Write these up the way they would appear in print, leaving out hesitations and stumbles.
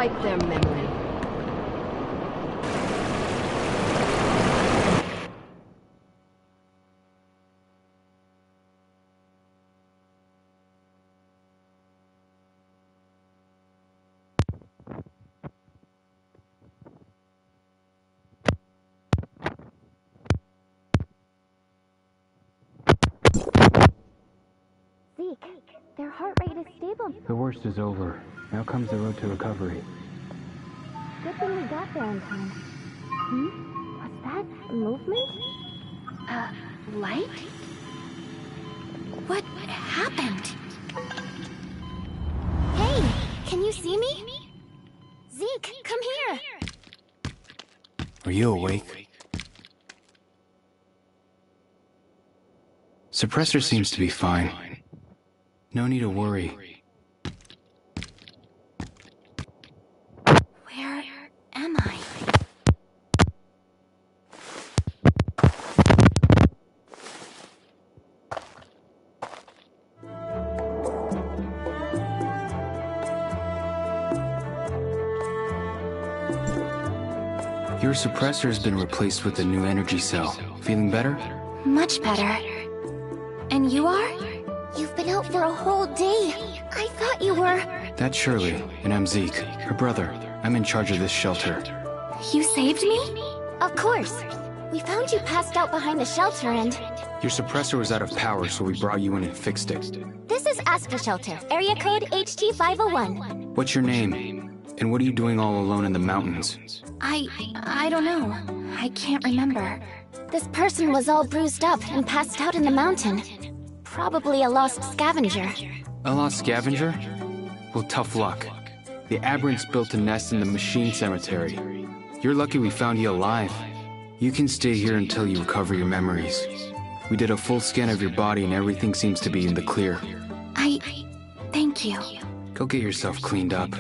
wipe their memory. Zeke, their heart rate is stable. The worst is over. Now comes the road to recovery. Good thing we got there in time. Was that movement? Light? What happened? Hey, can you see me? Zeke, come here. Are you awake? Suppressor seems to be fine. No need to worry. Where am I? Your suppressor has been replaced with a new energy cell. Feeling better? Much better. And you are? You've been out for a whole day. I thought you were... That's Shirley, and I'm Zeke, her brother. I'm in charge of this shelter. You saved me? Of course. We found you passed out behind the shelter and... Your suppressor was out of power, so we brought you in and fixed it. This is Astra Shelter, area code HG501. What's your name? And what are you doing all alone in the mountains? I don't know. I can't remember. This person was all bruised up and passed out in the mountain. Probably a lost scavenger. A lost scavenger? Well, tough luck. The aberrants built a nest in the machine cemetery. You're lucky we found you alive. You can stay here until you recover your memories. We did a full scan of your body and everything seems to be in the clear. Thank you. Go get yourself cleaned up.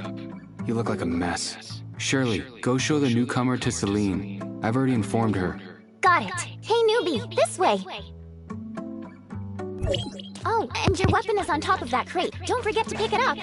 You look like a mess. Shirley, go show the newcomer to Celine. I've already informed her. Got it. Hey, newbie, this way. Oh, and your weapon is on top of that crate. Don't forget to pick it up.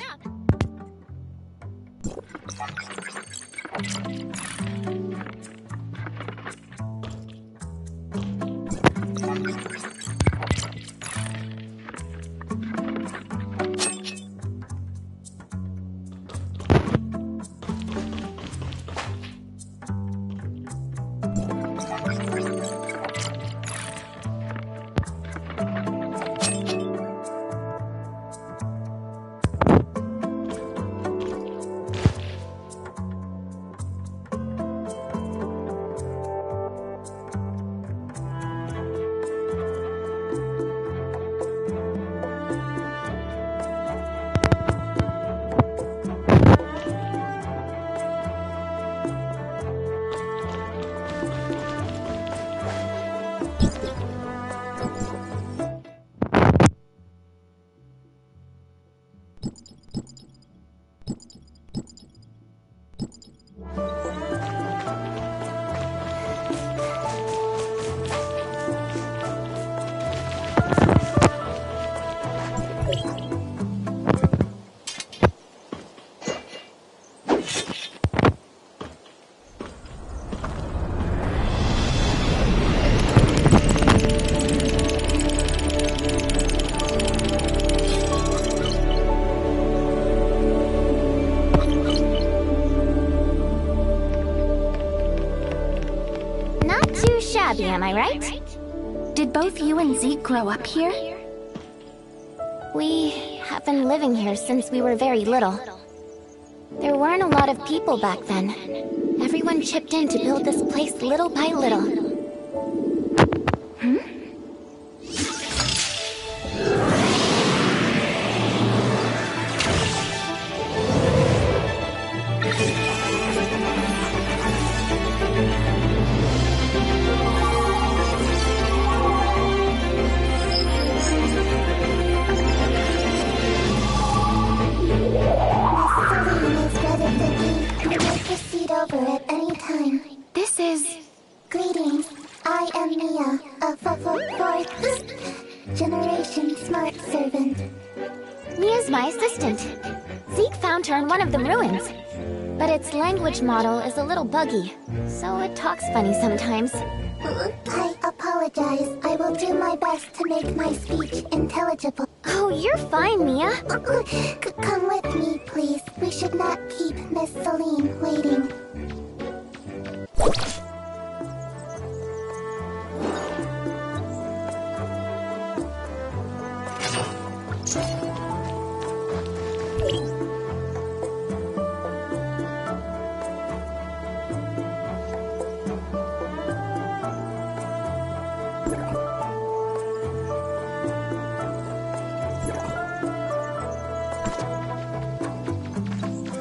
Am I right? Did both you and Zeke grow up here? We have been living here since we were very little. There weren't a lot of people back then. Everyone chipped in to build this place little by little. Generation smart servant. Mia's my assistant. Zeke found her in one of the ruins. but its language model is a little buggy, so it talks funny sometimes. I apologize. I will do my best to make my speech intelligible. Oh, you're fine, Mia. Come with me, please. We should not keep Miss Celine waiting.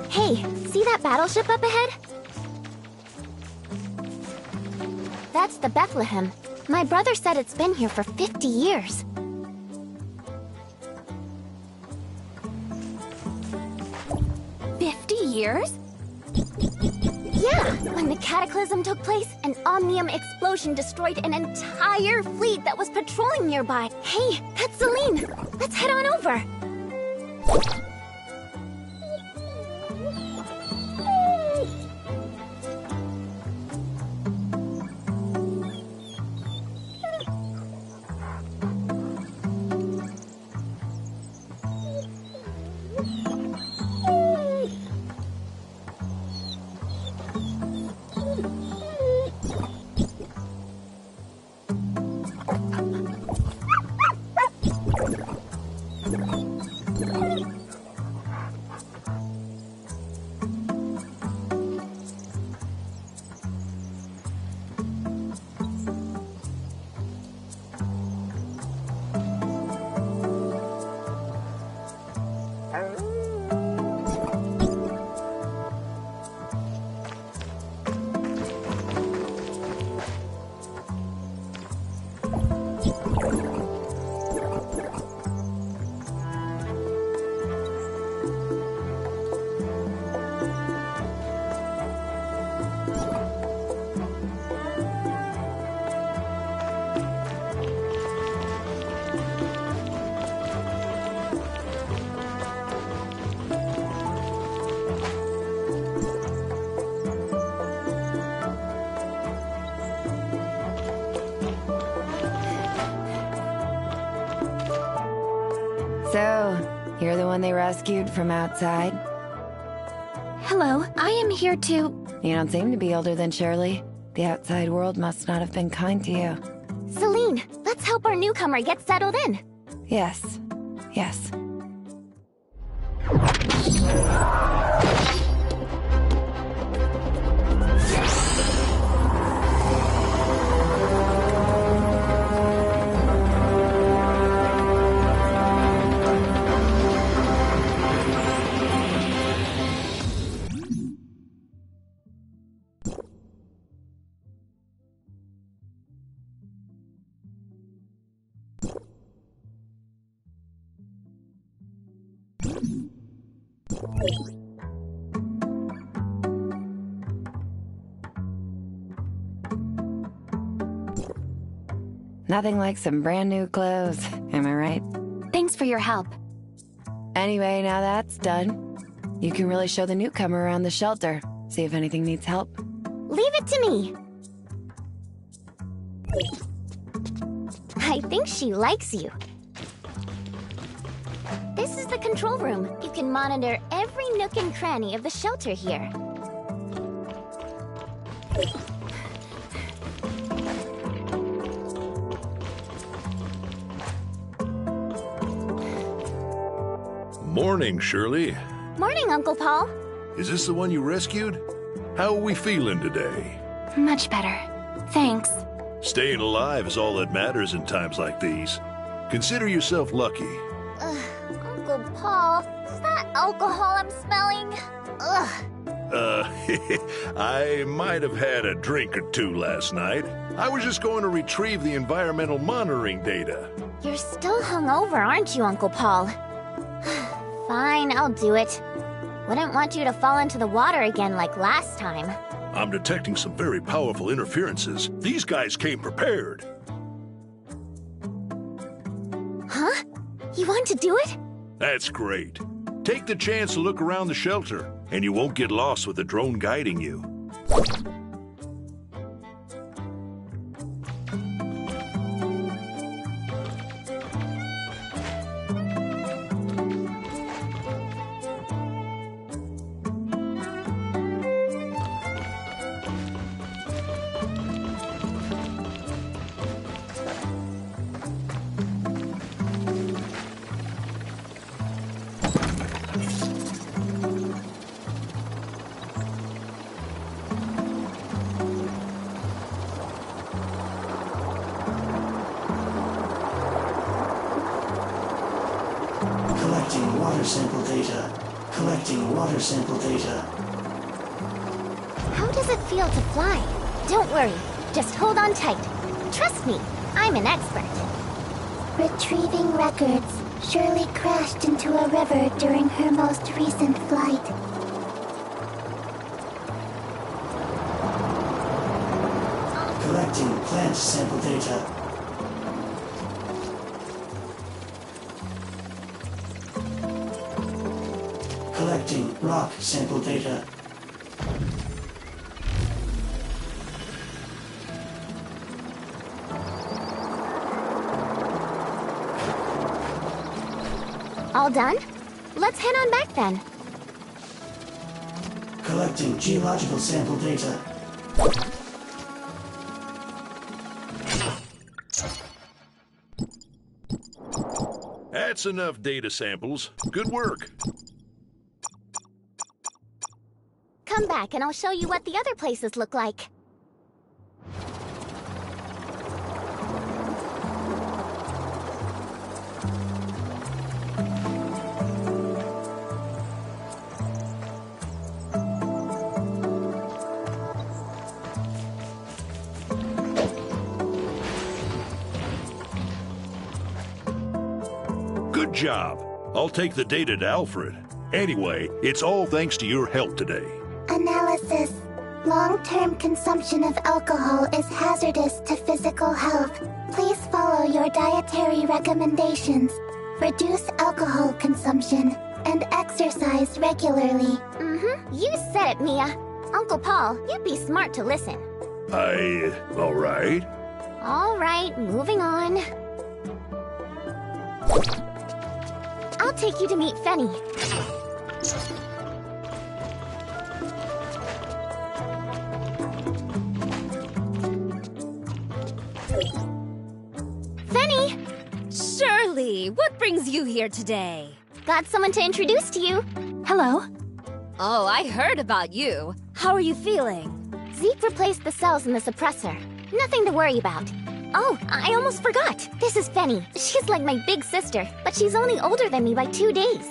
Hey, see that battleship up ahead? That's the Bethlehem. My brother said it's been here for 50 years. Years? Yeah, when the Cataclysm took place, an Omnium explosion destroyed an entire fleet that was patrolling nearby. Hey, that's Celine. Let's head on over. So, you're the one they rescued from outside? Hello, I am here to... You don't seem to be older than Shirley. The outside world must not have been kind to you. Celine, let's help our newcomer get settled in. Yes. Yes. Nothing like some brand new clothes, am I right? Thanks for your help. Anyway, now that's done, you can really show the newcomer around the shelter, see if anything needs help. Leave it to me. I think she likes you. This is the control room. You can monitor every nook and cranny of the shelter here. Morning, Shirley. Morning, Uncle Paul. Is this the one you rescued? How are we feeling today? Much better. Thanks. Staying alive is all that matters in times like these. Consider yourself lucky. Uncle Paul, is that alcohol I'm smelling? Ugh. I might have had a drink or two last night. I was just going to retrieve the environmental monitoring data. You're still hungover, aren't you, Uncle Paul? Fine, I'll do it. Wouldn't want you to fall into the water again like last time. I'm detecting some very powerful interferences. These guys came prepared. Huh? You want to do it? That's great. Take the chance to look around the shelter. and you won't get lost with the drone guiding you. Collecting water sample data. Collecting water sample data. How does it feel to fly? Don't worry. Just hold on tight. Trust me, I'm an expert. Retrieving records. Shirley crashed into a river during her most recent flight. Collecting plant sample data. Collecting rock sample data. All done? Let's head on back then. Collecting geological sample data. That's enough data samples. Good work. Come back and I'll show you what the other places look like. Good job. I'll take the data to Alfred. Anyway, it's all thanks to your help today. Analysis. Long-term consumption of alcohol is hazardous to physical health. Please follow your dietary recommendations. Reduce alcohol consumption and exercise regularly. You said it, Mia. Uncle Paul, you'd be smart to listen. All right. All right, moving on. I'll take you to meet Fenny. Fenny! Shirley, what brings you here today? Got someone to introduce to you. Hello? Oh, I heard about you. How are you feeling? Zeke replaced the cells in the suppressor. Nothing to worry about. Oh, I almost forgot. This is Fenny. She's like my big sister, but she's only older than me by 2 days.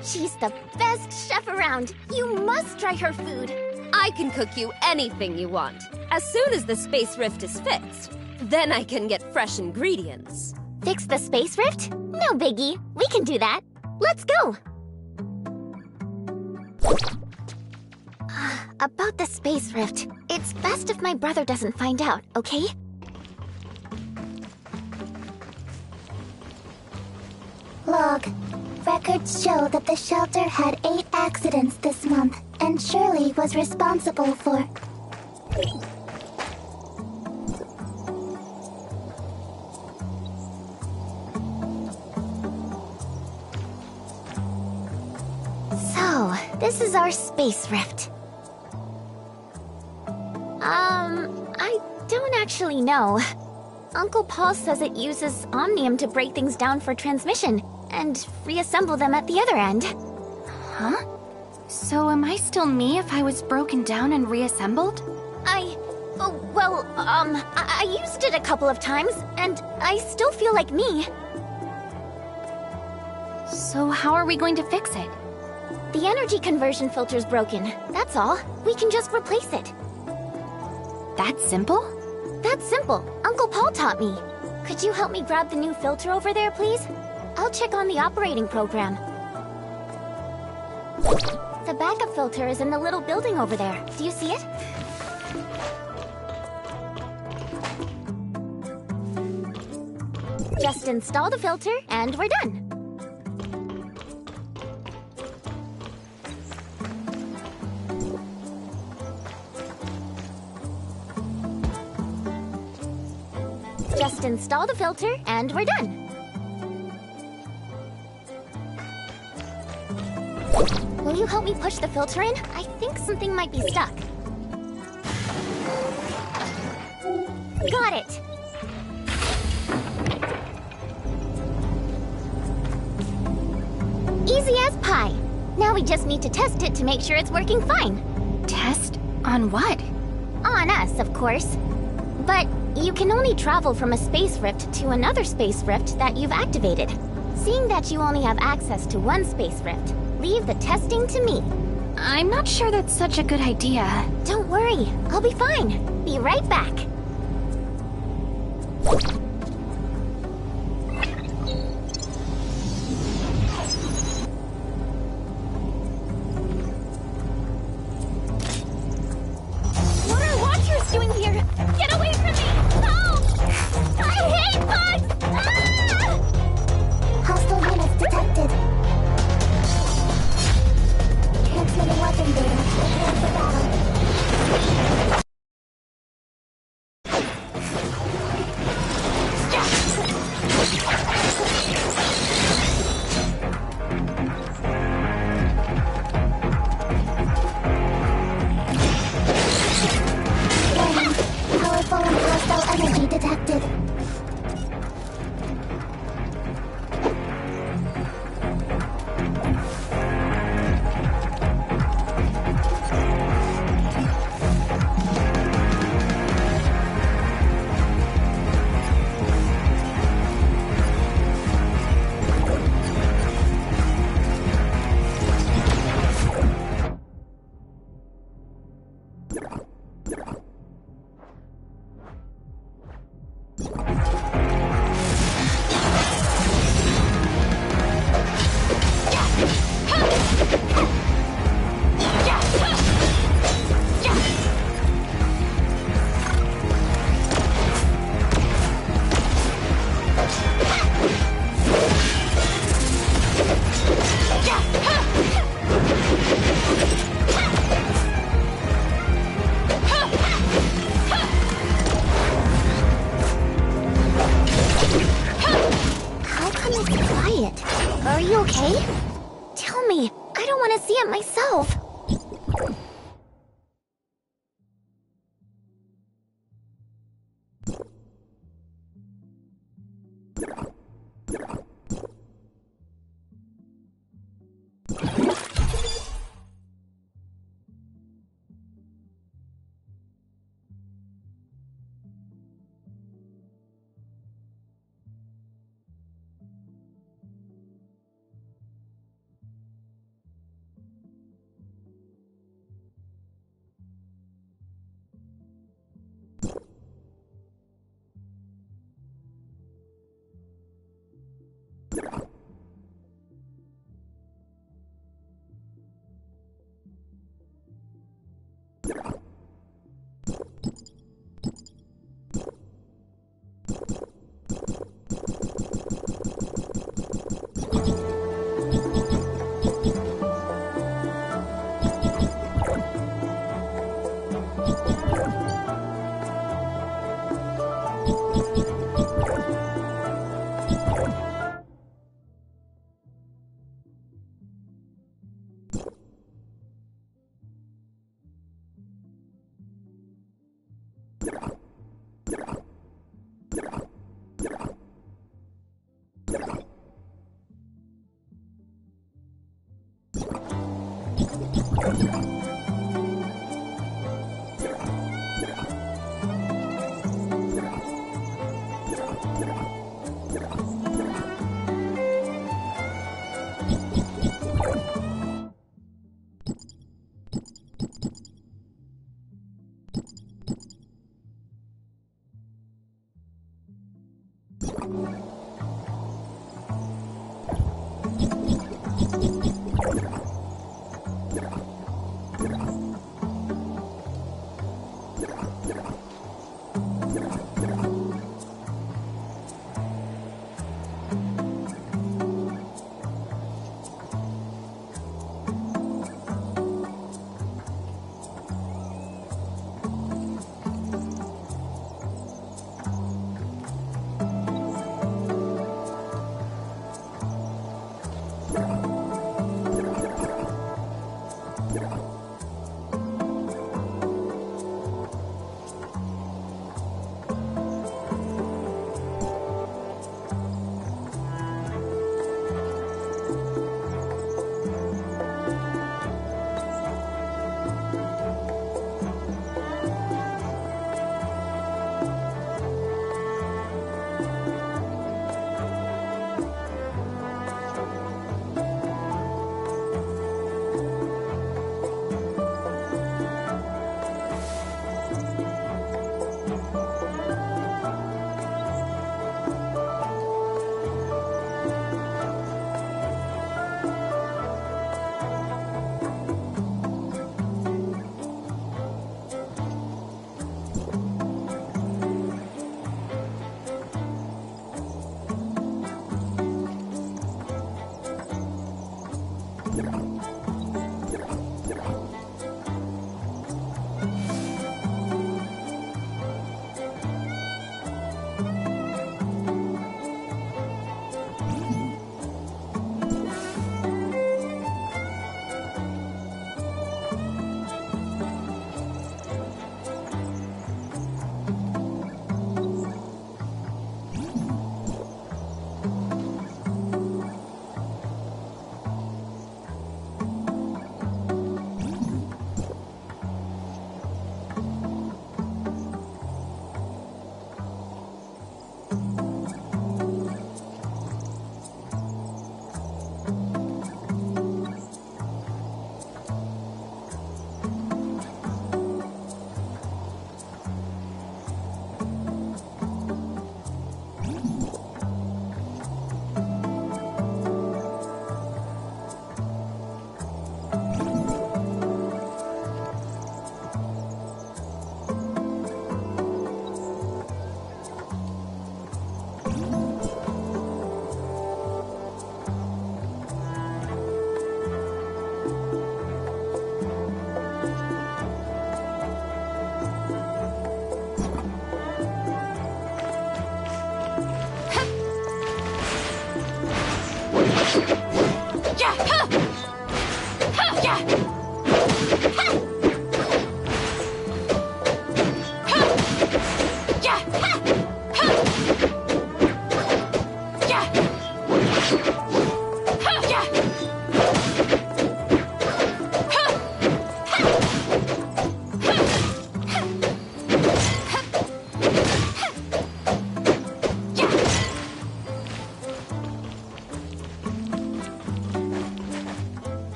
She's the best chef around. You must try her food. I can cook you anything you want, as soon as the space rift is fixed. Then I can get fresh ingredients. Fix the space rift? No biggie. We can do that. Let's go. About the space rift, it's best if my brother doesn't find out, okay? Log. Records show that the shelter had 8 accidents this month, and Shirley was responsible for... So, this is our space rift. I don't actually know. Uncle Paul says it uses omnium to break things down for transmission, and reassemble them at the other end. Huh? So am I still me if I was broken down and reassembled? I used it a couple of times, and I still feel like me. So how are we going to fix it? The energy conversion filter's broken, that's all. We can just replace it. That simple? That's simple. Uncle Paul taught me. Could you help me grab the new filter over there, please? I'll check on the operating program. The backup filter is in the little building over there. Do you see it? Just install the filter, and we're done. Just install the filter and we're done. Will you help me push the filter in? I think something might be stuck. Got it! Easy as pie. Now we just need to test it to make sure it's working fine. Test? On what? On us, of course. But you can only travel from a space rift to another space rift that you've activated. Seeing that you only have access to one space rift, leave the testing to me. I'm not sure that's such a good idea. Don't worry, I'll be fine. Be right back. What are Watchers doing here? Get away from me! No! I hate bugs! Ah! Hostile units detected. Transmitting weapon data. Prepare for battle. Warning. Powerful and hostile energy detected. How come it's quiet? Are you okay? Tell me, I don't want to see it myself.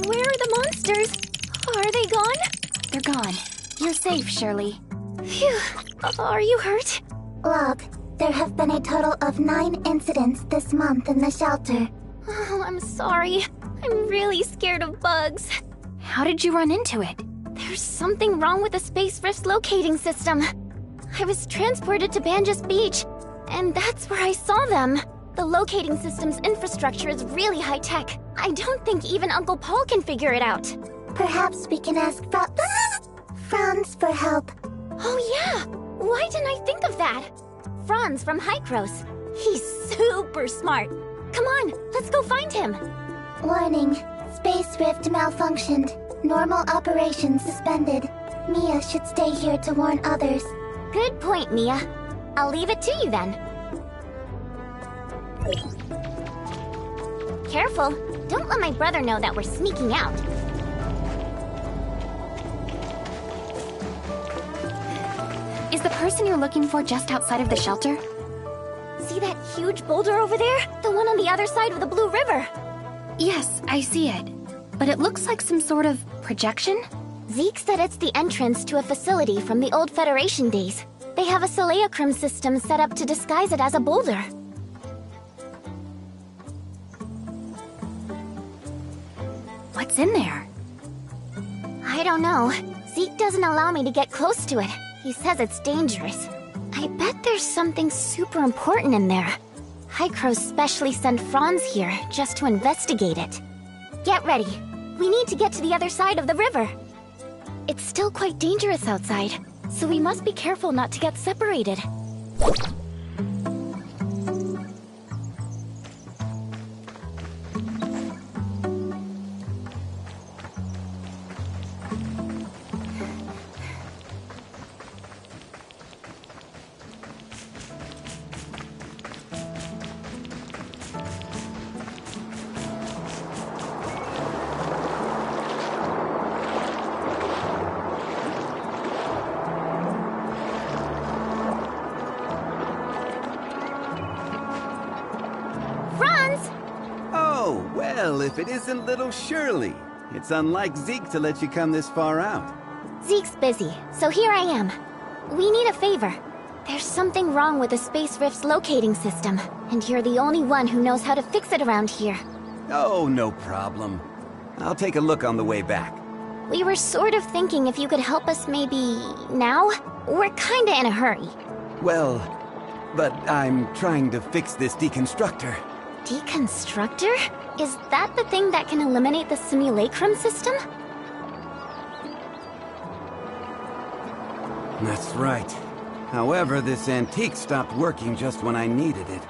Where are the monsters? Are they gone? They're gone. You're safe, Shirley. Phew. Are you hurt? Log, there have been a total of 9 incidents this month in the shelter. Oh, I'm sorry. I'm really scared of bugs. How did you run into it? There's something wrong with the Space Rift's locating system. I was transported to Banjas Beach, and that's where I saw them. The locating system's infrastructure is really high-tech. I don't think even Uncle Paul can figure it out. Perhaps we can ask Franz for help. Oh yeah! Why didn't I think of that? Franz from Hycros. He's super smart. Come on, let's go find him. Warning. Space Rift malfunctioned. Normal operations suspended. Mia should stay here to warn others. Good point, Mia. I'll leave it to you then. Careful. Don't let my brother know that we're sneaking out. Is the person you're looking for just outside of the shelter? See that huge boulder over there? The one on the other side of the Blue River. Yes, I see it. But it looks like some sort of projection? Zeke said it's the entrance to a facility from the old Federation days. They have a Celeacrim system set up to disguise it as a boulder. What's in there? I don't know. Zeke doesn't allow me to get close to it. He says it's dangerous. I bet there's something super important in there. Hycros specially sent Franz here just to investigate it. Get ready. We need to get to the other side of the river. it's still quite dangerous outside, so we must be careful not to get separated. Well, if it isn't little Shirley. It's unlike Zeke to let you come this far out. Zeke's busy, so here I am. We need a favor. There's something wrong with the Space Rift's locating system, and you're the only one who knows how to fix it around here. Oh, no problem. I'll take a look on the way back. We were sort of thinking if you could help us maybe now? We're kinda in a hurry. Well, but I'm trying to fix this deconstructor. Deconstructor? Is that the thing that can eliminate the simulacrum system? That's right. However, this antique stopped working just when I needed it.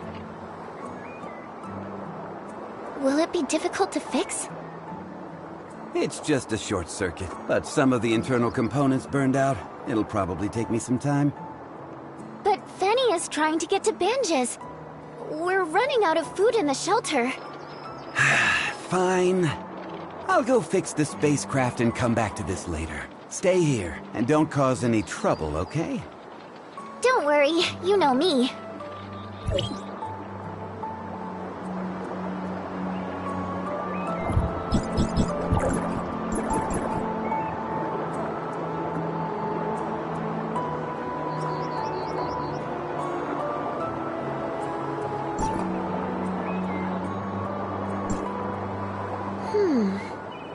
Will it be difficult to fix? It's just a short circuit, but some of the internal components burned out. It'll probably take me some time. But Fanny is trying to get to Banges. We're running out of food in the shelter. Fine. I'll go fix the spacecraft and come back to this later. Stay here, and don't cause any trouble, okay? Don't worry, you know me.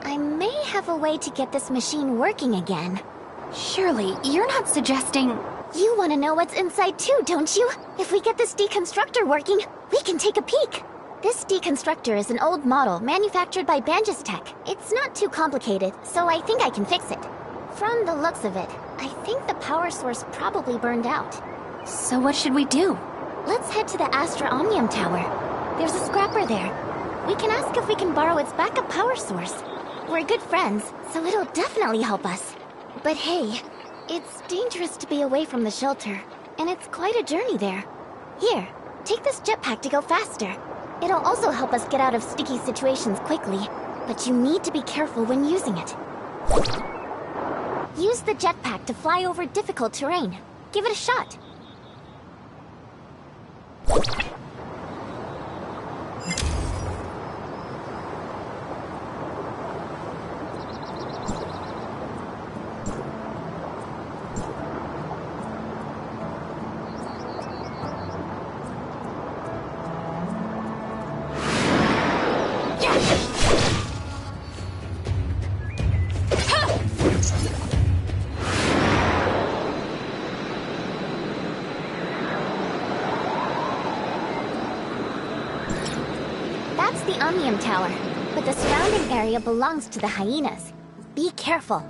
I may have a way to get this machine working again. Surely, you're not suggesting... You want to know what's inside too, don't you? If we get this deconstructor working, we can take a peek. This deconstructor is an old model manufactured by Banges Tech. It's not too complicated, so I think I can fix it. From the looks of it, I think the power source probably burned out. So what should we do? Let's head to the Astra Omnium Tower. There's a scrapper there. We can ask if we can borrow its backup power source. We're good friends, so it'll definitely help us. But hey, it's dangerous to be away from the shelter, and it's quite a journey there. Here, take this jetpack to go faster. It'll also help us get out of sticky situations quickly, but you need to be careful when using it. Use the jetpack to fly over difficult terrain. Give it a shot. That's the Omnium Tower, but the surrounding area belongs to the hyenas. Be careful.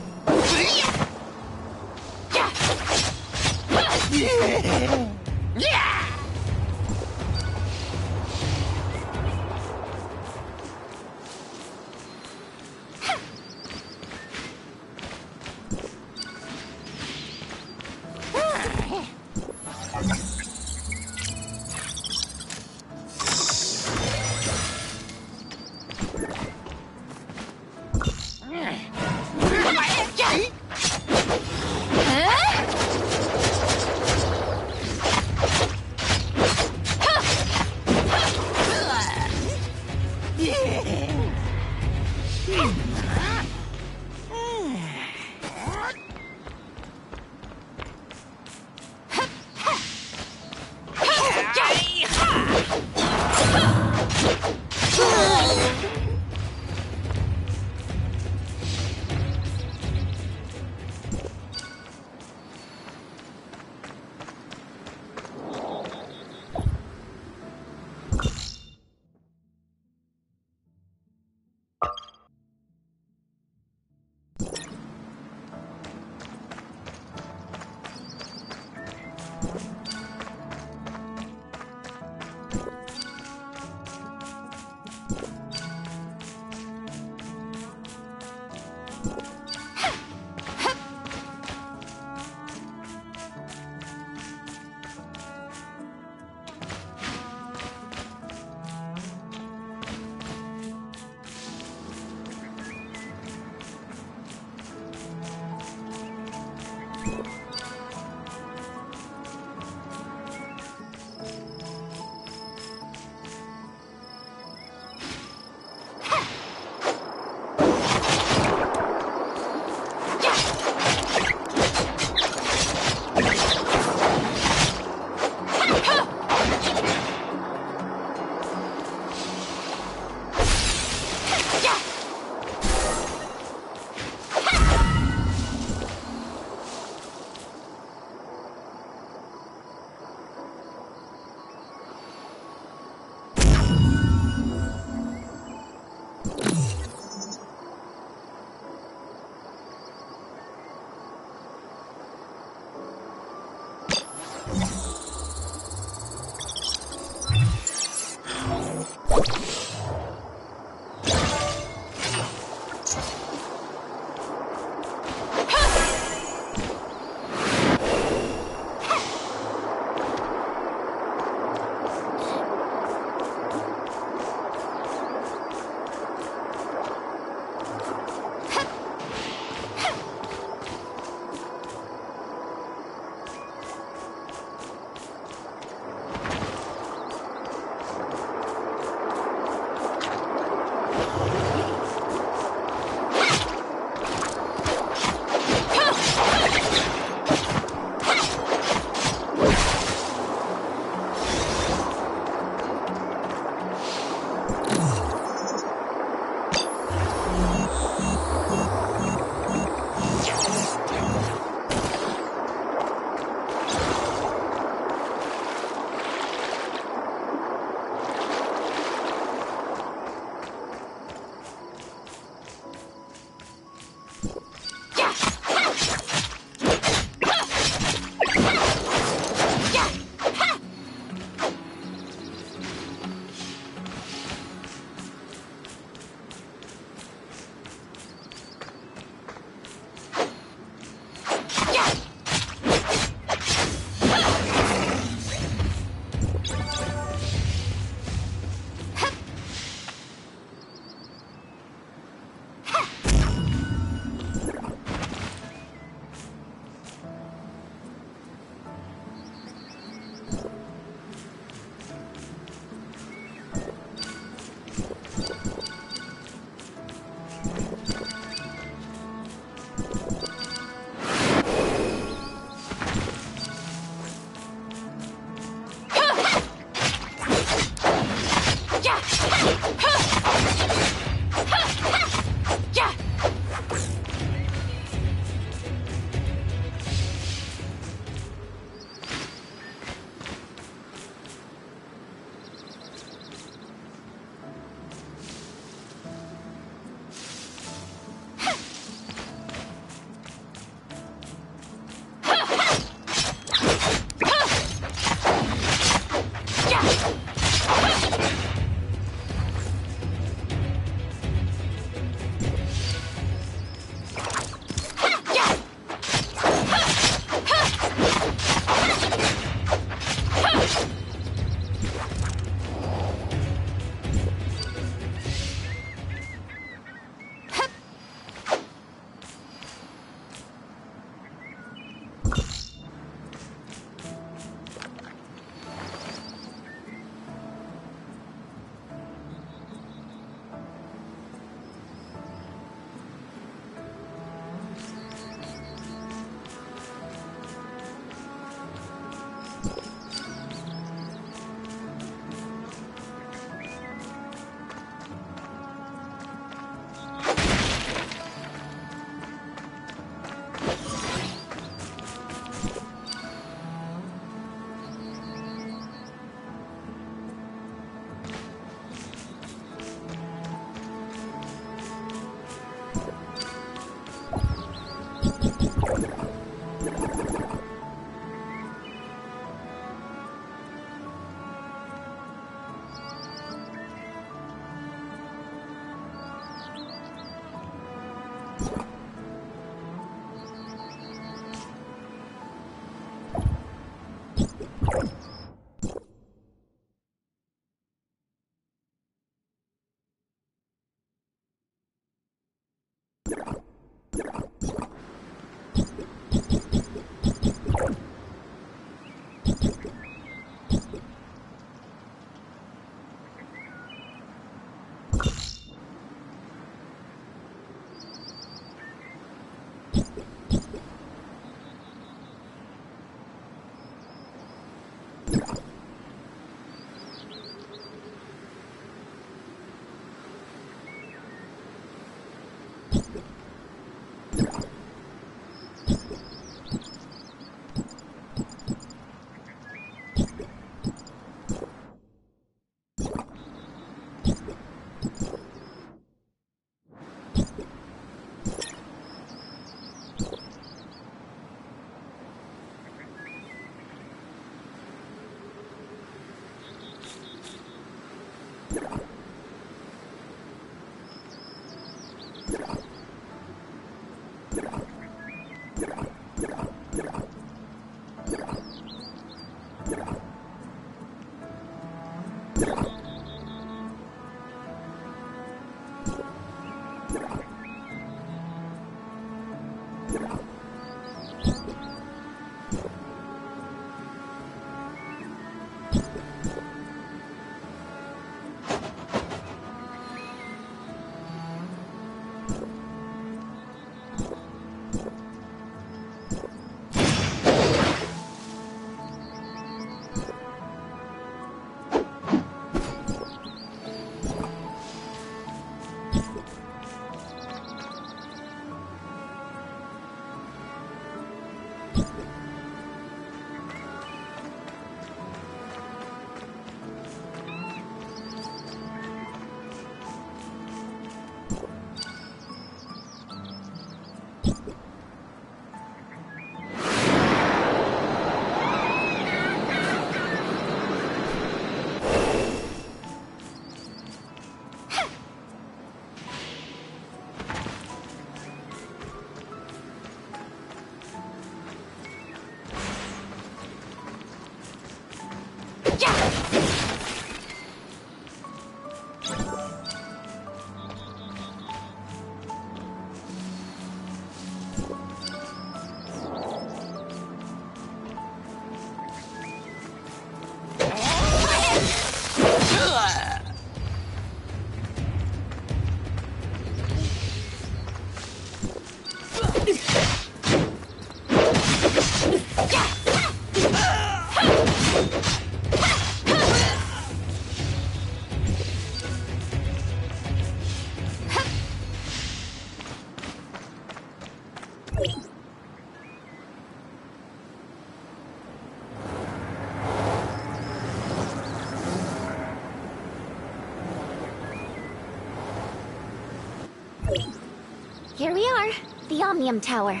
Here we are, the Omnium Tower.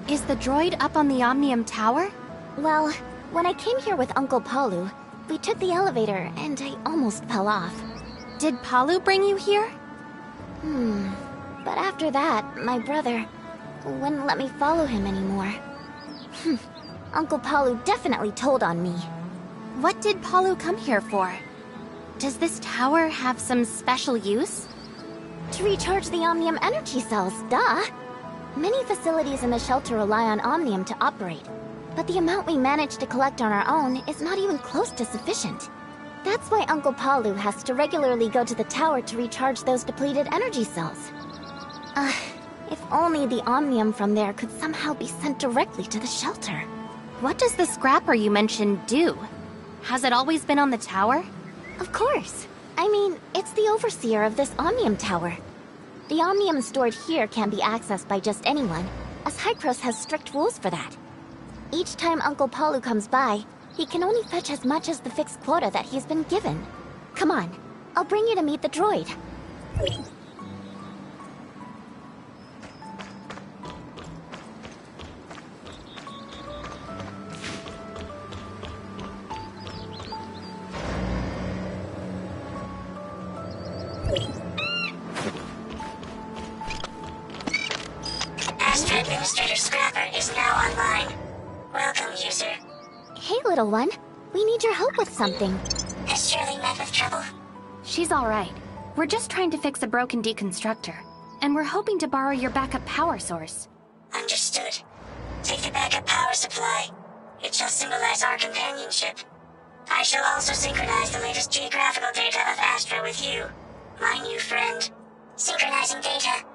Is the droid up on the Omnium Tower? Well, when I came here with Uncle Palu, we took the elevator and I almost fell off. Did Palu bring you here? But after that, my brother wouldn't let me follow him anymore. Uncle Palu definitely told on me. What did Palu come here for? Does this tower have some special use? To recharge the Omnium energy cells, duh! Many facilities in the shelter rely on Omnium to operate, but the amount we manage to collect on our own is not even close to sufficient. That's why Uncle Palu has to regularly go to the tower to recharge those depleted energy cells. If only the Omnium from there could somehow be sent directly to the shelter. What does the scrapper you mentioned do? Has it always been on the tower? Of course. I mean, it's the overseer of this Omnium Tower. The Omnium stored here can't be accessed by just anyone, as Hycros has strict rules for that. Each time Uncle Palu comes by, he can only fetch as much as the fixed quota that he's been given. Come on, I'll bring you to meet the droid. Master Administrator Scrapper is now online. Welcome, user. Hey, little one. We need your help with something. Has Shirley met with trouble? She's alright. We're just trying to fix a broken deconstructor, and we're hoping to borrow your backup power source. Understood. Take the backup power supply. It shall symbolize our companionship. I shall also synchronize the latest geographical data of Astra with you, my new friend. Synchronizing data.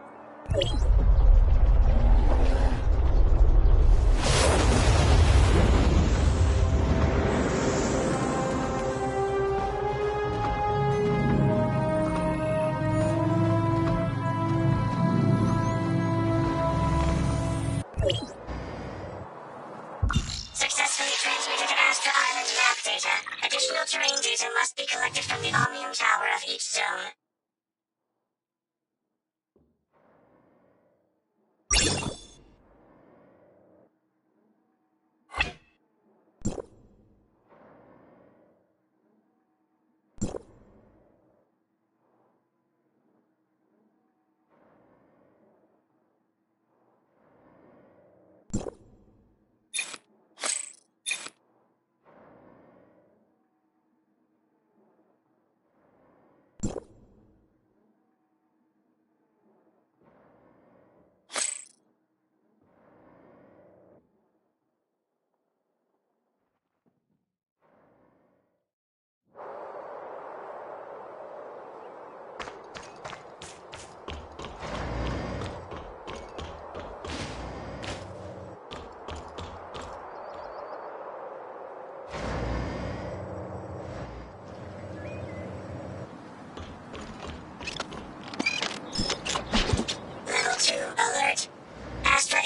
detected from the Omnium Tower of each zone.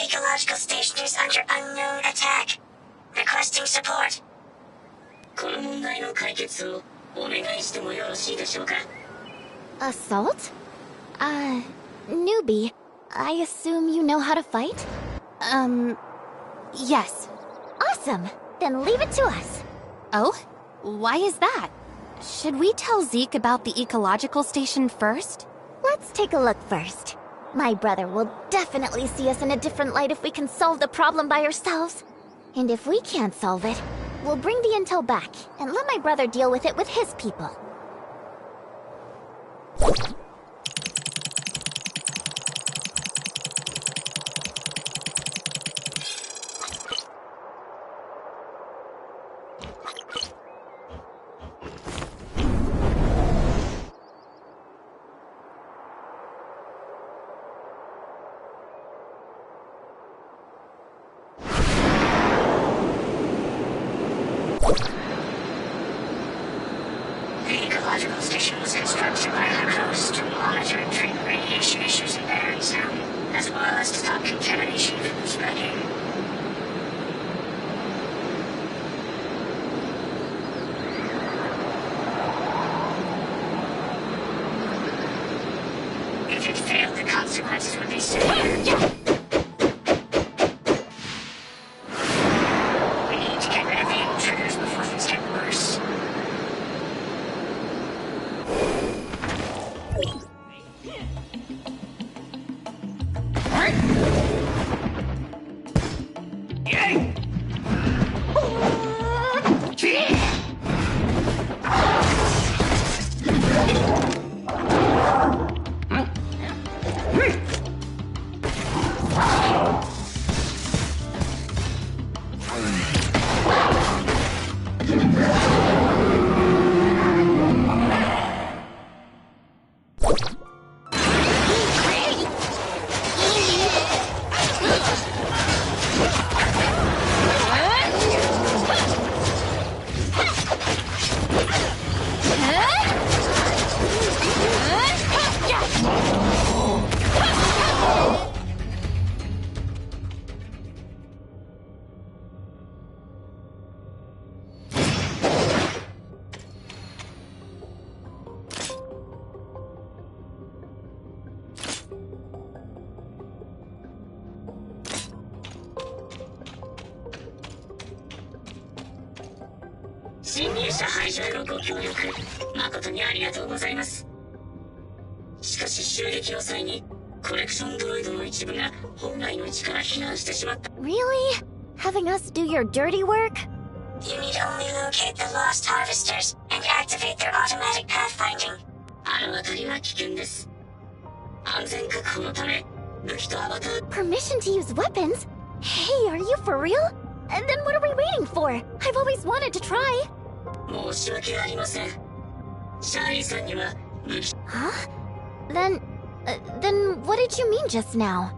Ecological station is under unknown attack. Requesting support. この問題の解決をお願いしてもよろしいでしょうか? Assault? Newbie. I assume you know how to fight? Yes. Awesome! Then leave it to us. Oh? Why is that? Should we tell Zeke about the ecological station first? Let's take a look first. My brother will definitely see us in a different light if we can solve the problem by ourselves. And if we can't solve it, we'll bring the intel back and let my brother deal with it with his people. The ecological station was constructed by our host to monitor and treat radiation issues in Barry's town, as well as to stop contamination from spreading. If it failed, the consequences would be severe. We need to get rid of the intruders before things get worse. Really? Having us do your dirty work? You need only locate the lost harvesters and activate their automatic pathfinding. あの辺りは危険です。安全確保のため、武器とアバター。 Permission to use weapons? Hey, are you for real? And then what are we waiting for? I've always wanted to try. 申し訳ありません。シャーリーさんには武器。Huh? Then what did you mean just now?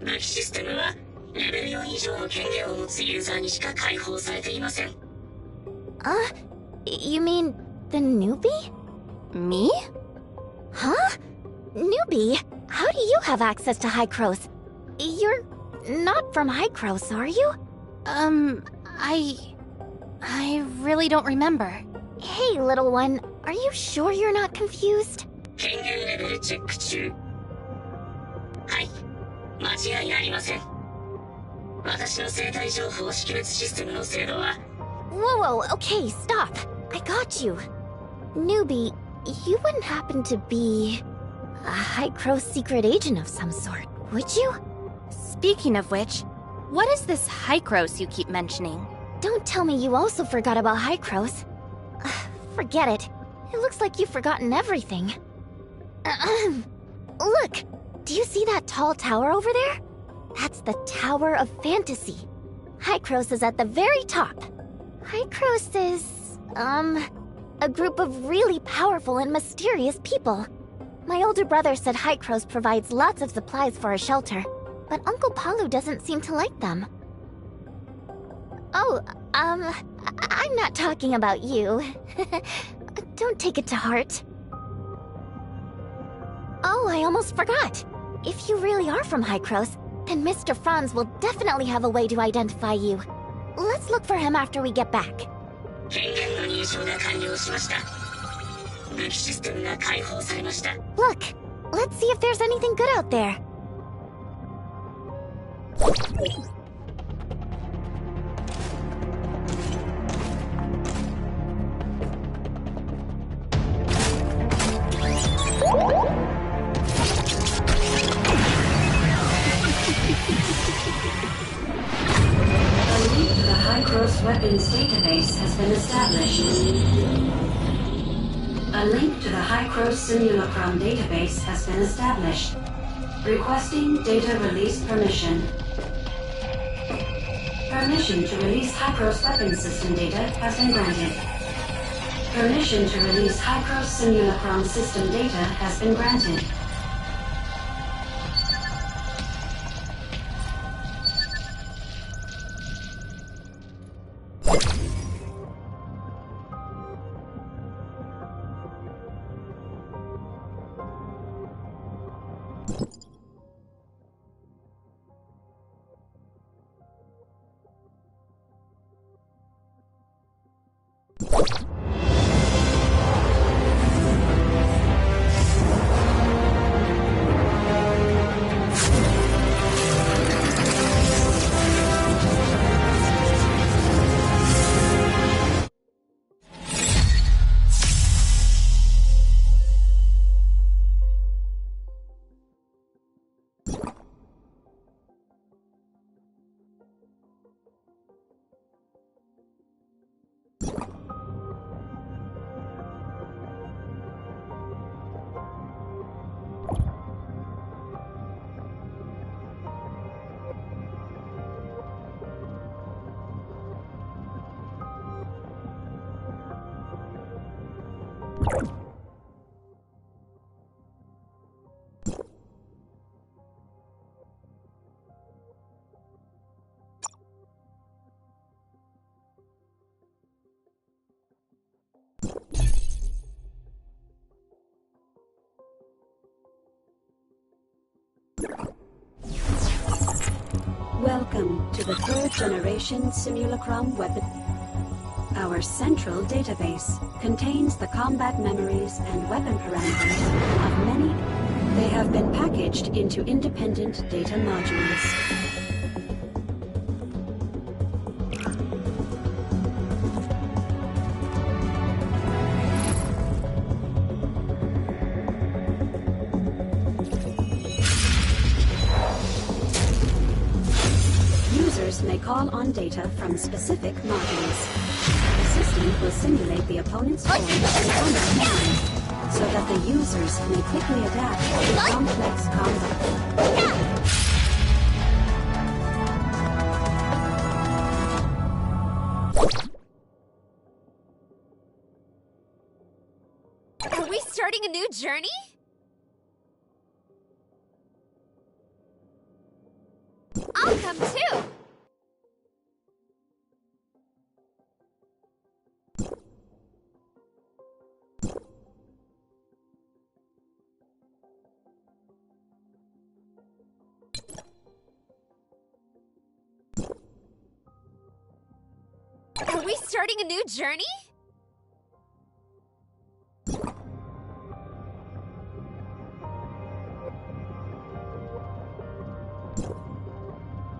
武器システムはレベル4以上の権限を持つユーザーにしか開放されていません。You mean the newbie? Me? Huh? Newbie? How do you have access to Hycros? You're not from Hycros, are you? I really don't remember. Hey, little one, are you sure you're not confused? 権限レベルチェック中。はい、間違いありません。私の生体情報識別システムの精度は。 Whoa, okay, stop. I got you. Newbie, you wouldn't happen to be a Hycros secret agent of some sort, would you? Speaking of which, what is this Hycros you keep mentioning? Don't tell me you also forgot about Hycros. Forget it. It looks like you've forgotten everything. Look! Do you see that tall tower over there? That's the Tower of Fantasy. Hycros is at the very top. Hycros is, a group of really powerful and mysterious people. My older brother said Hycros provides lots of supplies for a shelter, but Uncle Palu doesn't seem to like them. Oh, I'm not talking about you. Don't take it to heart. Oh, I almost forgot. If you really are from Hycros, then Mr. Franz will definitely have a way to identify you. Let's look for him after we get back. 権限の入手が完了しました。武器システムが開放されました。 Look, let's see if there's anything good out there. Hycros weapons database has been established. A link to the Hycros simulacrum database has been established. Requesting data release permission. Permission to release Hycros weapons system data has been granted. Permission to release Hycros simulacrum system data has been granted. Welcome to the third generation simulacrum weapon. Our central database contains the combat memories and weapon parameters of many. They have been packaged into independent data modules. May call on data from specific modules. The system will simulate the opponent's form and combat memories, so that the users may quickly adapt to complex combat. Are we starting a new journey? come too! Are we starting a new journey?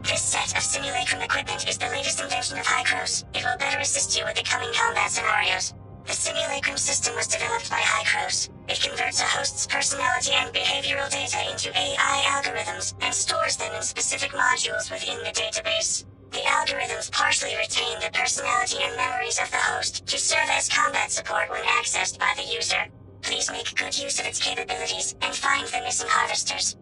This set of simulacrum equipment is the latest invention of Hycros. It will better assist you with the coming combat scenarios. The simulacrum system was developed by Hycros. It converts a host's personality and behavioral data into AI algorithms and stores them in specific modules within the database. The algorithms partially retain the personality and memories of the host to serve as combat support when accessed by the user. Please make good use of its capabilities and find the missing harvesters.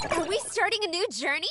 Are we starting a new journey?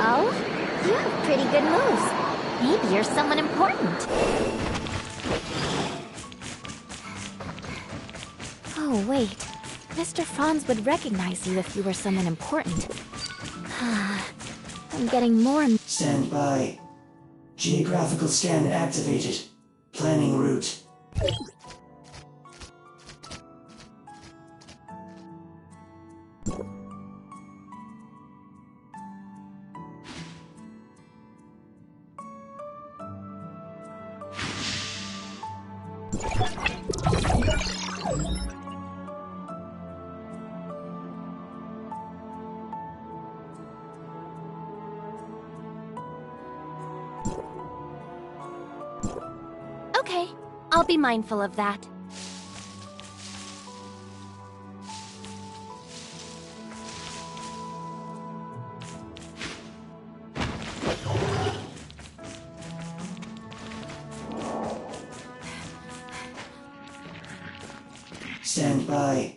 Oh, you have pretty good moves. Maybe you're someone important. Oh, wait. Mr. Franz would recognize you if you were someone important. I'm getting more and... Stand by. Geographical scan activated. Planning route. Okay, I'll be mindful of that. Stand by.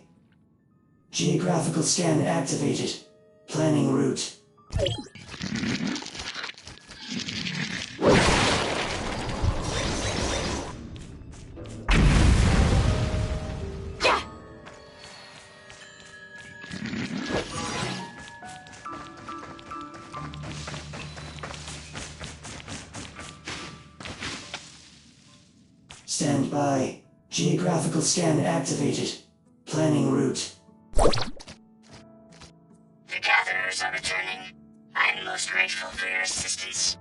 Geographical scan activated. Planning route. Stand by. Geographical scan activated. Planning route. The gatherers are returning. I am most grateful for your assistance.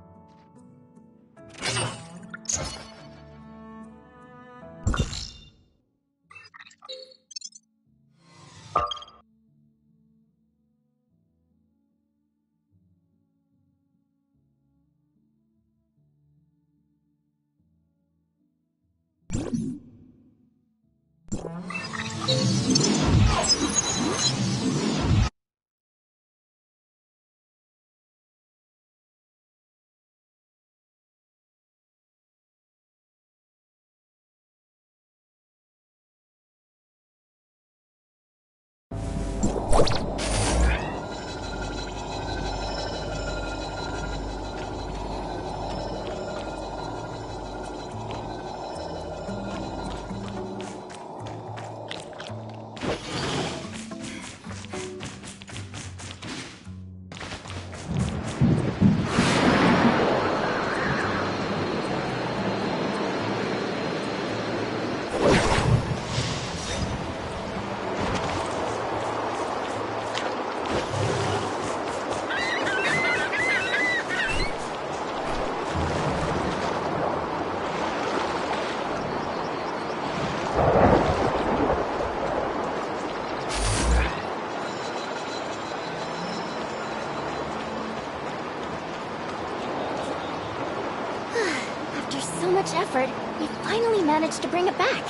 Effort, we finally managed to bring it back.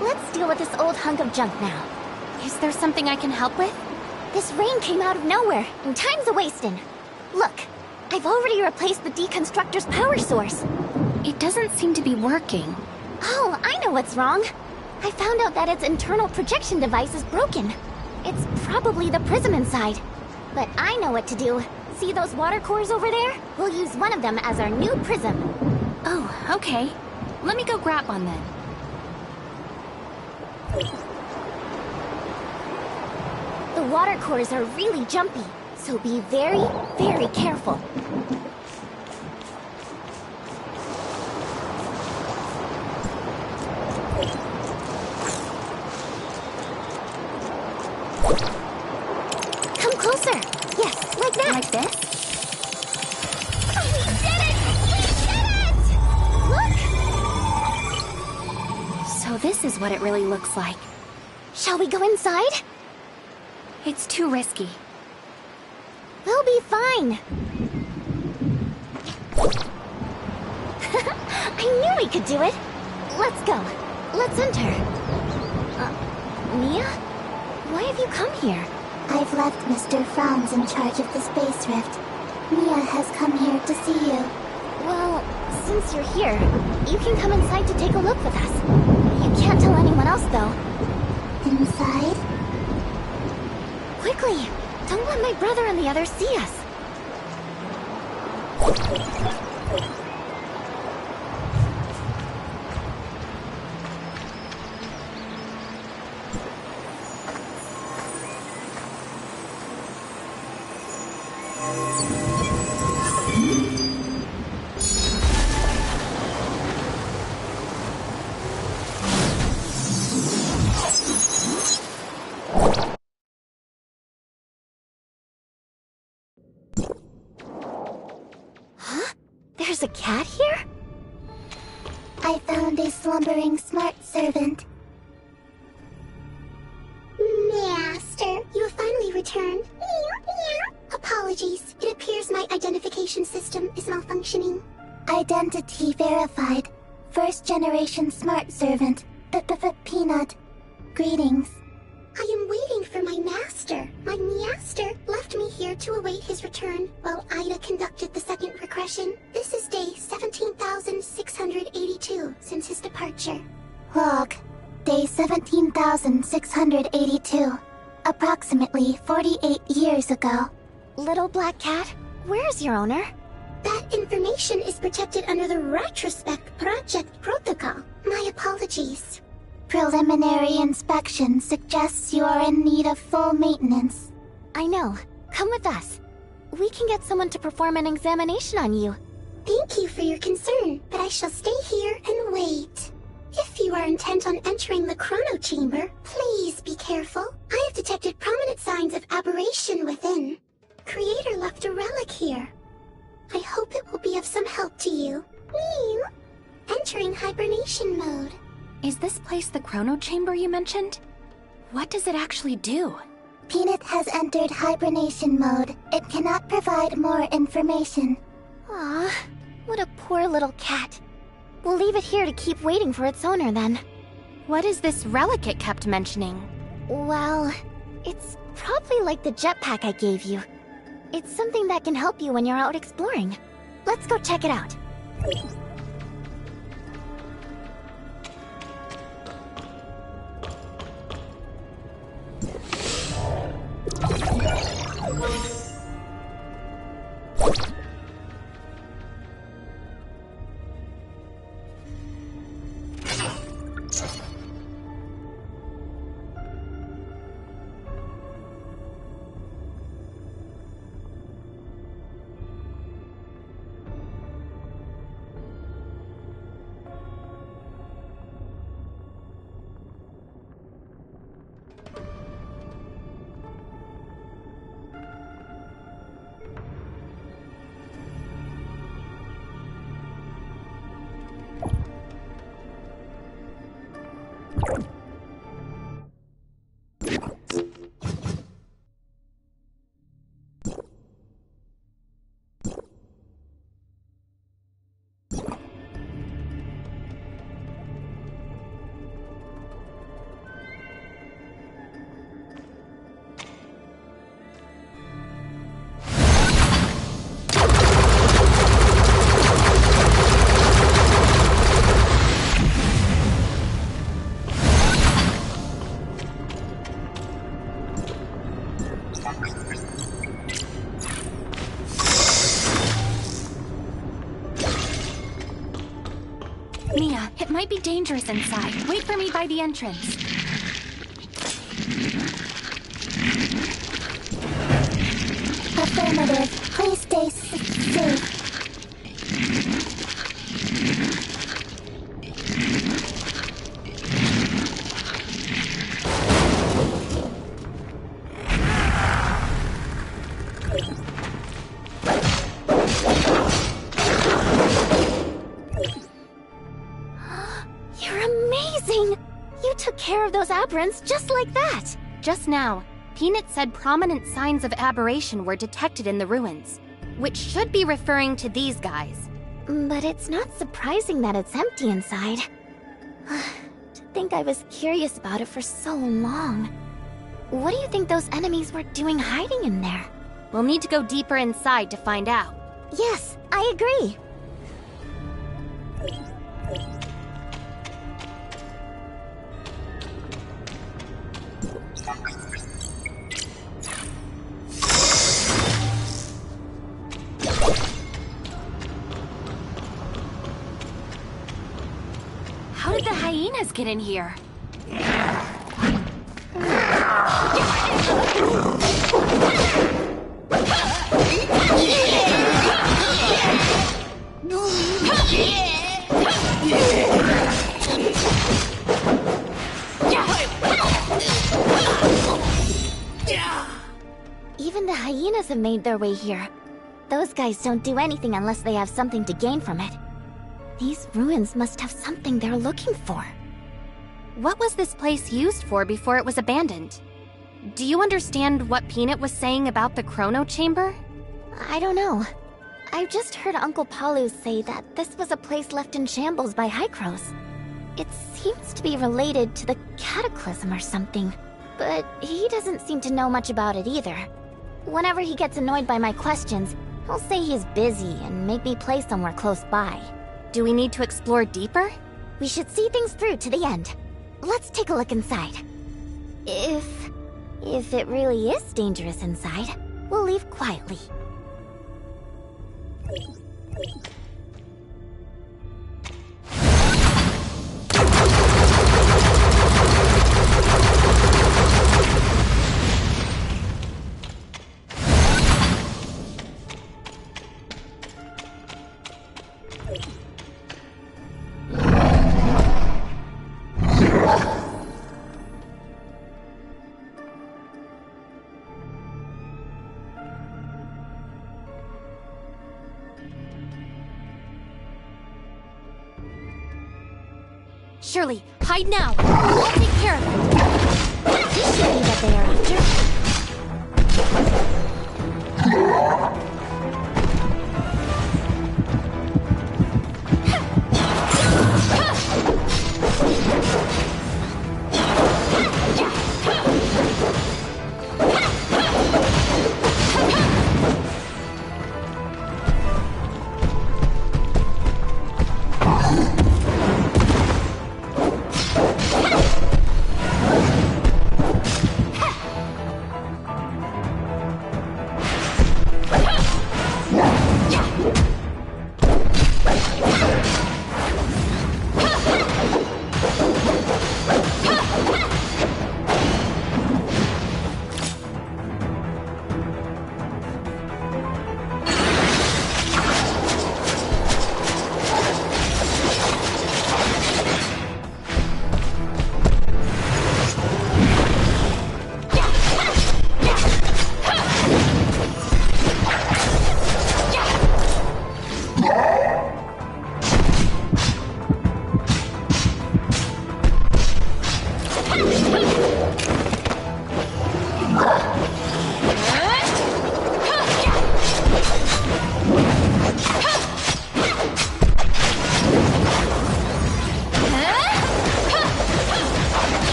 Let's deal with this old hunk of junk now. Is there something I can help with? This rain came out of nowhere, and time's a-wasting. Look, I've already replaced the deconstructor's power source. It doesn't seem to be working. Oh, I know what's wrong. I found out that its internal projection device is broken. It's probably the prism inside. But I know what to do. See those water cores over there? We'll use one of them as our new prism. Oh, okay. Let me go grab one then. The water cores are really jumpy, so be very, very careful. Come closer. Yes, like that. Like this? We did it! We did it! Look! So this is what it really looks like. Shall we go inside? It's too risky. We'll be fine. I knew we could do it. Let's go. Let's enter. Mia? Why have you come here? I've left Mr. Franz in charge of the Space Rift. Mia has come here to see you. Well, since you're here, you can come inside to take a look with us. You can't tell anyone else, though. Inside? Quickly! Don't let my brother and the others see us. There's a cat here? I found a slumbering smart servant. Master, you have finally returned. Apologies. It appears my identification system is malfunctioning. Identity verified. First generation smart servant. Peanut. Greetings. I am waiting for my master. My master left me here to await his return while Ida conducted the second regression. This is day 17,682 since his departure. Log. Day 17,682. Approximately 48 years ago. Little black cat, where's your owner? That information is protected under the Retrospect Project Protocol. My apologies. Preliminary inspection suggests you are in need of full maintenance. I know. Come with us. We can get someone to perform an examination on you. Thank you for your concern, but I shall stay here and wait. If you are intent on entering the chrono chamber, please be careful. I have detected prominent signs of aberration within. Creator left a relic here. I hope it will be of some help to you. Meow. Entering hibernation mode. Is this place the chrono chamber you mentioned? What does it actually do? Peanut has entered hibernation mode. It cannot provide more information. Aw, what a poor little cat. We'll leave it here to keep waiting for its owner then. What is this relic it kept mentioning? Well, it's probably like the jetpack I gave you. It's something that can help you when you're out exploring. Let's go check it out. Mia, it might be dangerous inside. Wait for me by the entrance. Affirmative. Please stay safe. You're amazing! You took care of those aberrants just like that! Just now, Peanut said prominent signs of aberration were detected in the ruins, which should be referring to these guys. But it's not surprising that it's empty inside. To think I was curious about it for so long. What do you think those enemies were doing hiding in there? We'll need to go deeper inside to find out. Yes, I agree. How did the hyenas get in here? Even the hyenas have made their way here. Those guys don't do anything unless they have something to gain from it. These ruins must have something they're looking for. What was this place used for before it was abandoned? Do you understand what Peanut was saying about the Chrono Chamber? I don't know. I've just heard Uncle Palu say that this was a place left in shambles by Hycros. It seems to be related to the Cataclysm or something, but he doesn't seem to know much about it either. Whenever he gets annoyed by my questions, he'll say he's busy and make me play somewhere close by. Do we need to explore deeper? We should see things through to the end. Let's take a look inside. If it really is dangerous inside, we'll leave quietly. Shirley, hide now! I'll take care of it! This should be what they are after.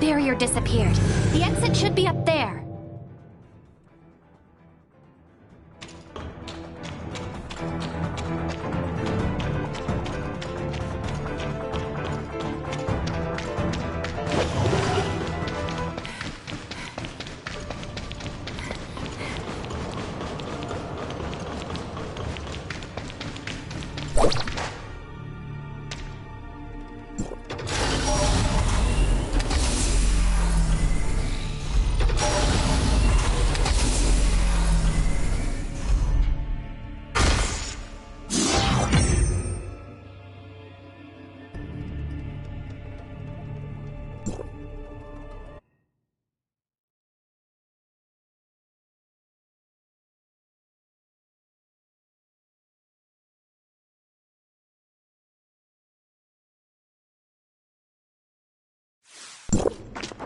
barrier disappeared. The exit should be up there.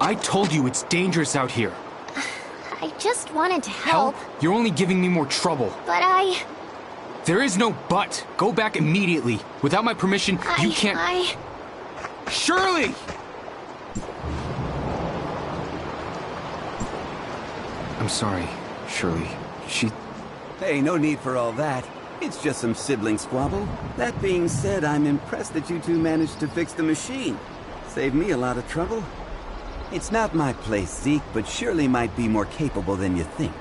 I told you it's dangerous out here. I just wanted to help. You're only giving me more trouble. But There is no but. Go back immediately. Without my permission, you can't... Shirley! I'm sorry, Shirley. Hey, no need for all that. It's just some sibling squabble. That being said, I'm impressed that you two managed to fix the machine. Saved me a lot of trouble. It's not my place, Zeke, but Shirley might be more capable than you think.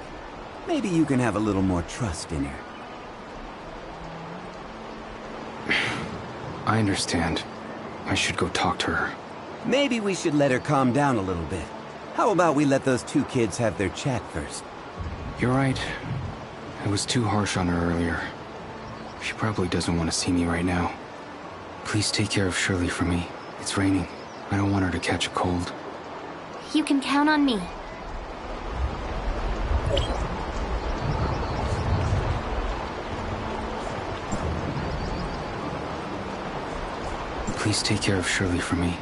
Maybe you can have a little more trust in her. I understand. I should go talk to her. Maybe we should let her calm down a little bit. How about we let those two kids have their chat first? You're right. I was too harsh on her earlier. She probably doesn't want to see me right now. Please take care of Shirley for me. It's raining. I don't want her to catch a cold. You can count on me. Please take care of Shirley for me.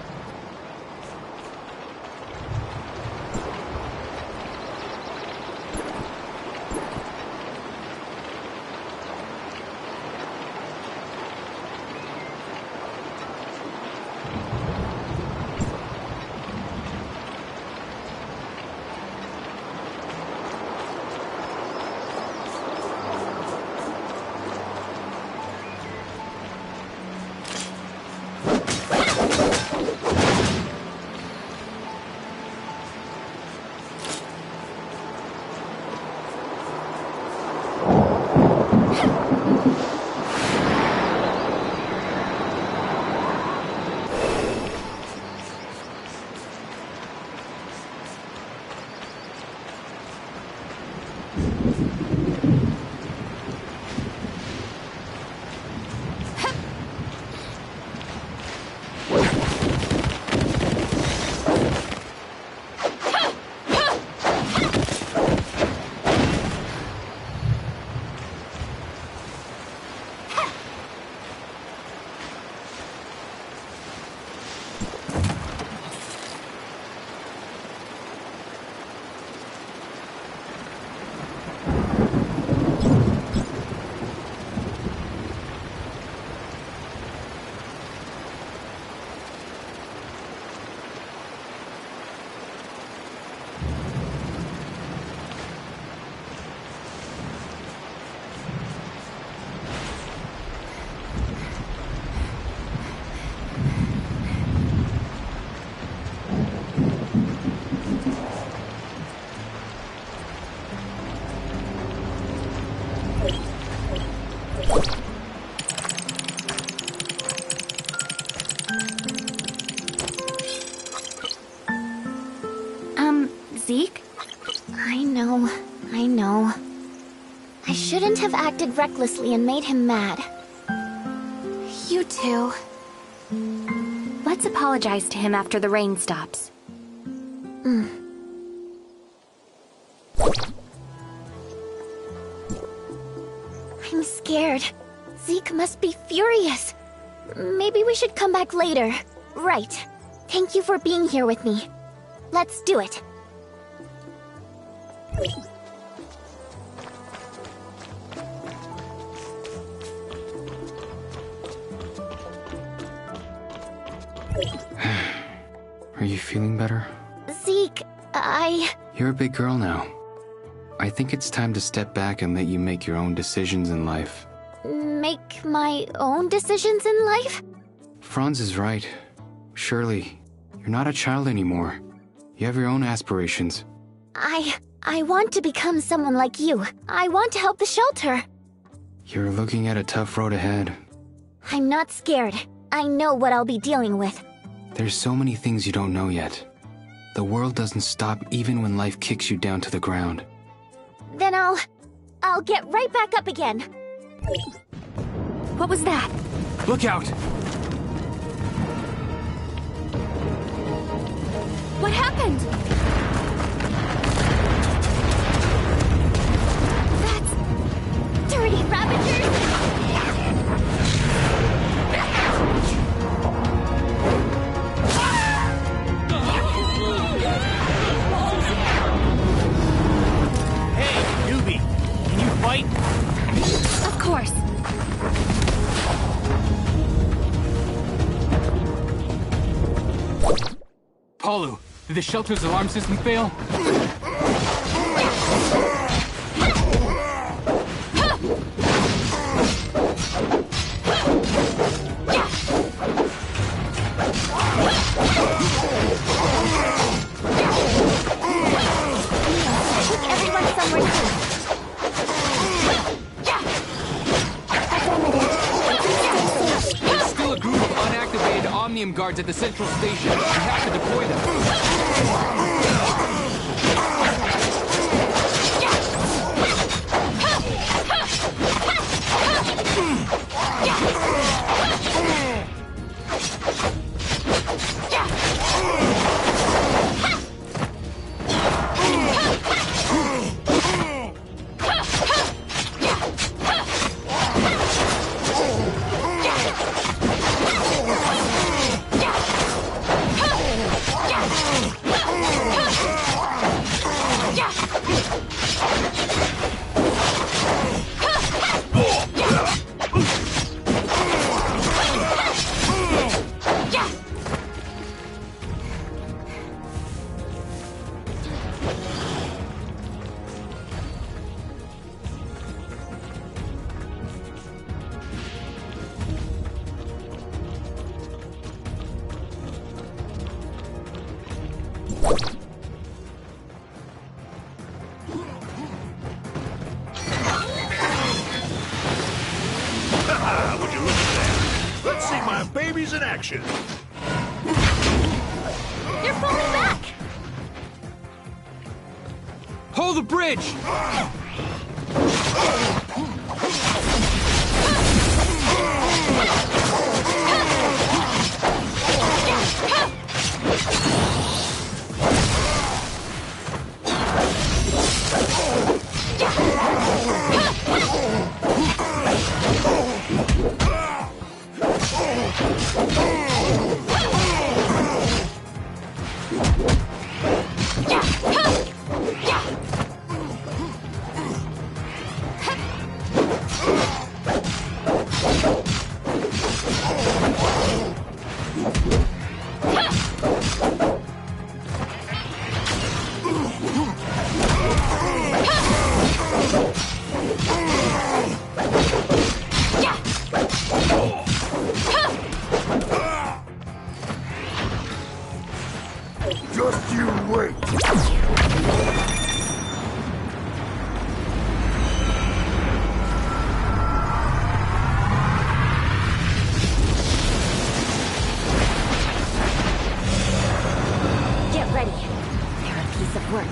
Zeke? I know. I shouldn't have acted recklessly and made him mad. You too. Let's apologize to him after the rain stops. I'm scared. Zeke must be furious. Maybe we should come back later. Right. Thank you for being here with me. Let's do it. Are you feeling better? Zeke, You're a big girl now. I think it's time to step back and let you make your own decisions in life. make my own decisions in life? Franz is right. Shirley, you're not a child anymore. You have your own aspirations. I want to become someone like you. I want to help the shelter. You're looking at a tough road ahead. I'm not scared. I know what I'll be dealing with. There's so many things you don't know yet. The world doesn't stop even when life kicks you down to the ground. Then I'll get right back up again. What was that? Look out! What happened? That's... dirty Ravagers! Hey, newbie! Can you fight? Of course. Paulu, did the shelter's alarm system fail? Take everyone somewhere safe. There's still a group of unactivated Omnium guards at the central station. We have to deploy them. Would you look at that? Let's see my babies in action. You're falling back! Hold the bridge! Just you wait. Get ready. They're a piece of work.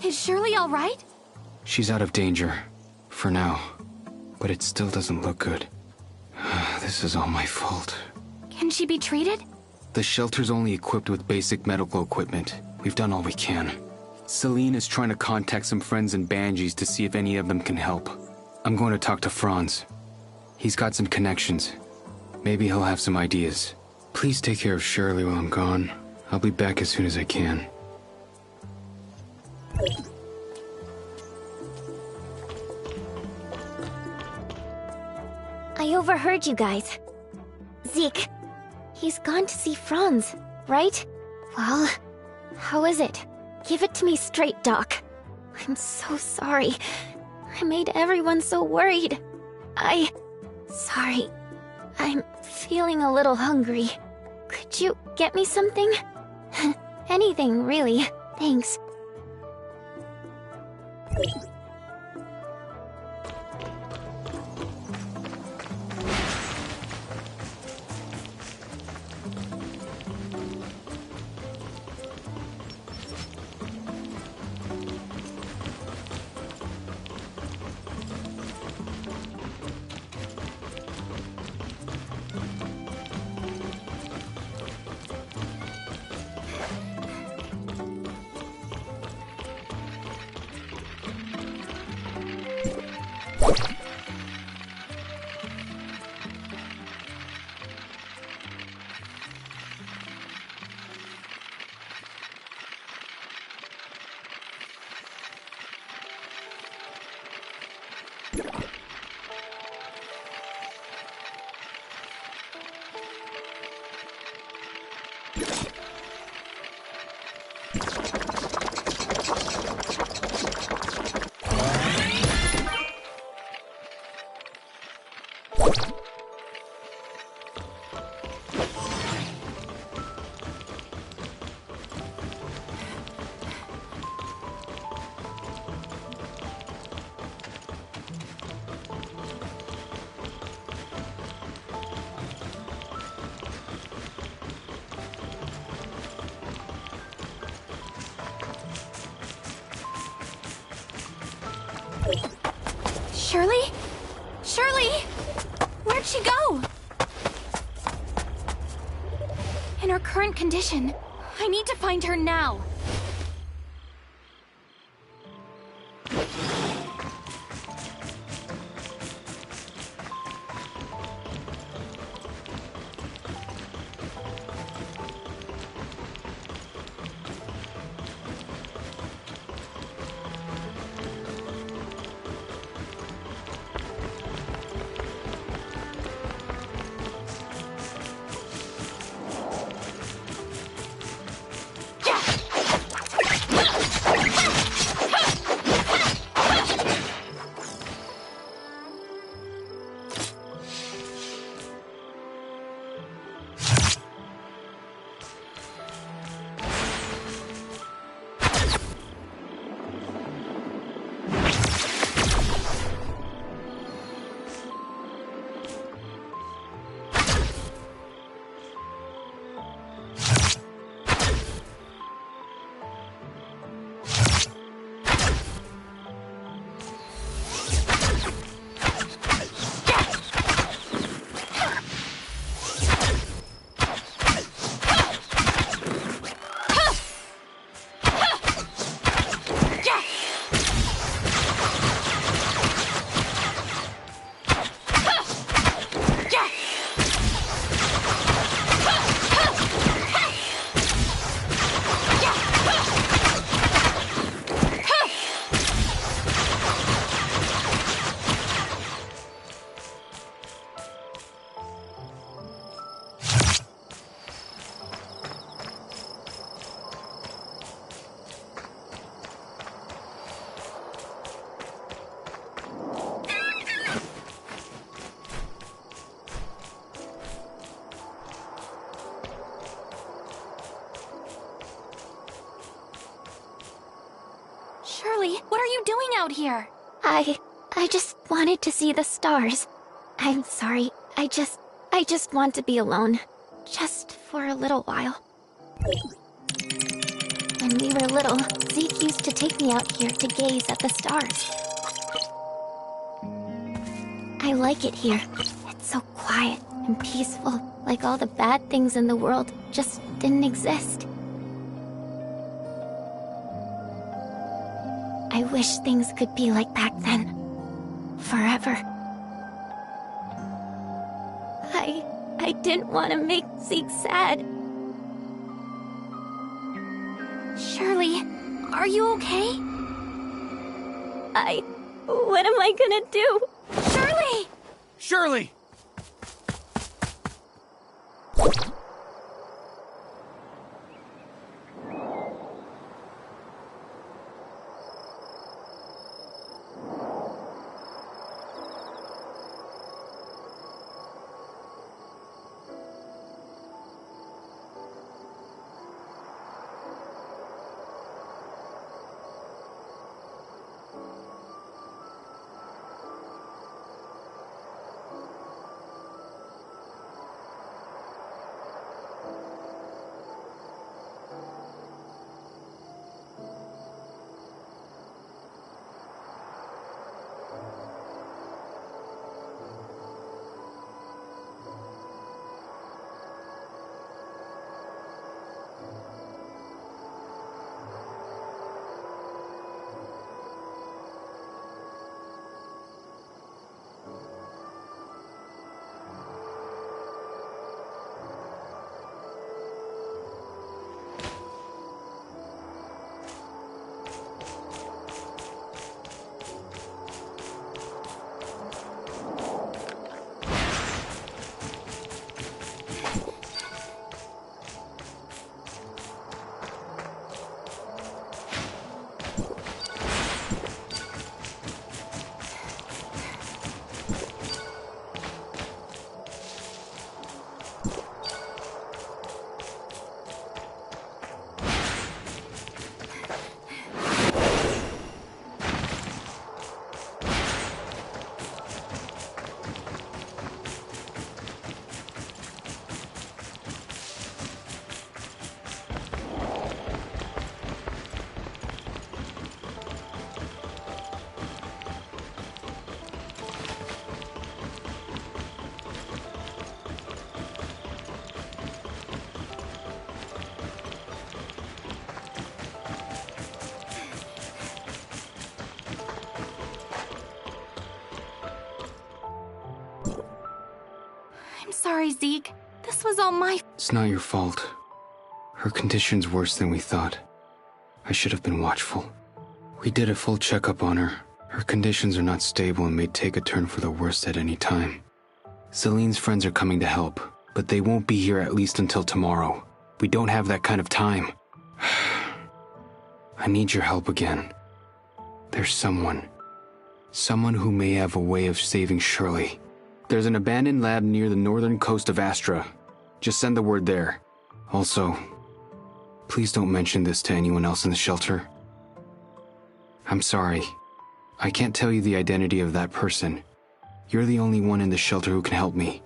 Is Shirley all right? She's out of danger. For now. But it still doesn't look good. This is all my fault. Can she be treated? The shelter's only equipped with basic medical equipment. We've done all we can. Celine is trying to contact some friends in Banjis to see if any of them can help. I'm going to talk to Franz. He's got some connections. Maybe he'll have some ideas. Please take care of Shirley while I'm gone. I'll be back as soon as I can. I overheard you guys. Zeke, he's gone to see Franz, right? Well, how is it? Give it to me straight, Doc. I'm so sorry. I made everyone so worried. Sorry. I'm feeling a little hungry. Could you get me something? Anything, really. Thanks. Shirley? Shirley! Where'd she go? In her current condition, I need to find her now. Shirley, what are you doing out here? I just wanted to see the stars. I'm sorry. I just want to be alone. Just for a little while. When we were little, Zeke used to take me out here to gaze at the stars. I like it here. It's so quiet and peaceful, like all the bad things in the world just didn't exist. I wish things could be like back then. Forever. I didn't want to make Zeke sad. Shirley, are you okay? What am I gonna do? Shirley! Shirley! I'm sorry, Zeke. This was all my... It's not your fault. Her condition's worse than we thought. I should have been watchful. We did a full checkup on her. Her conditions are not stable and may take a turn for the worst at any time. Celine's friends are coming to help, but they won't be here at least until tomorrow. We don't have that kind of time. I need your help again. There's someone who may have a way of saving Shirley. There's an abandoned lab near the northern coast of Astra. Just send the word there. Also, please don't mention this to anyone else in the shelter. I'm sorry. I can't tell you the identity of that person. You're the only one in the shelter who can help me.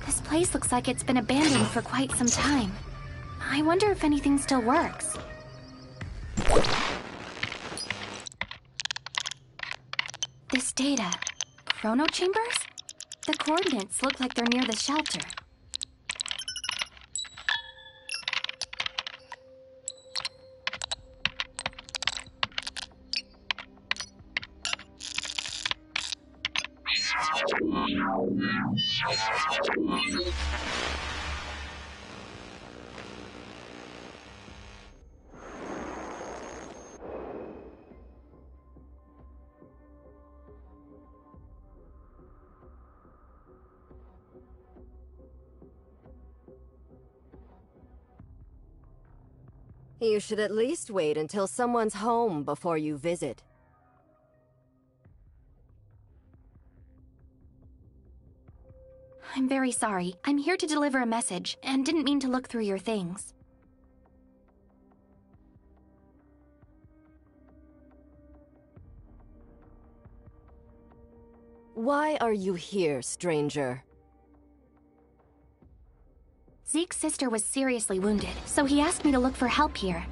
This place looks like it's been abandoned for quite some time. I wonder if anything still works. This data. Chrono chambers? The coordinates look like they're near the shelter. You should at least wait until someone's home before you visit. I'm very sorry. I'm here to deliver a message, and didn't mean to look through your things. Why are you here, stranger? Zeke's sister was seriously wounded, so he asked me to look for help here.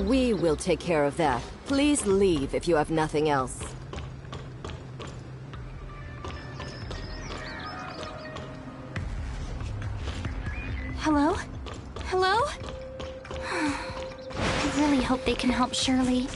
We will take care of that. Please leave if you have nothing else. Hello? Hello? I really hope they can help Shirley.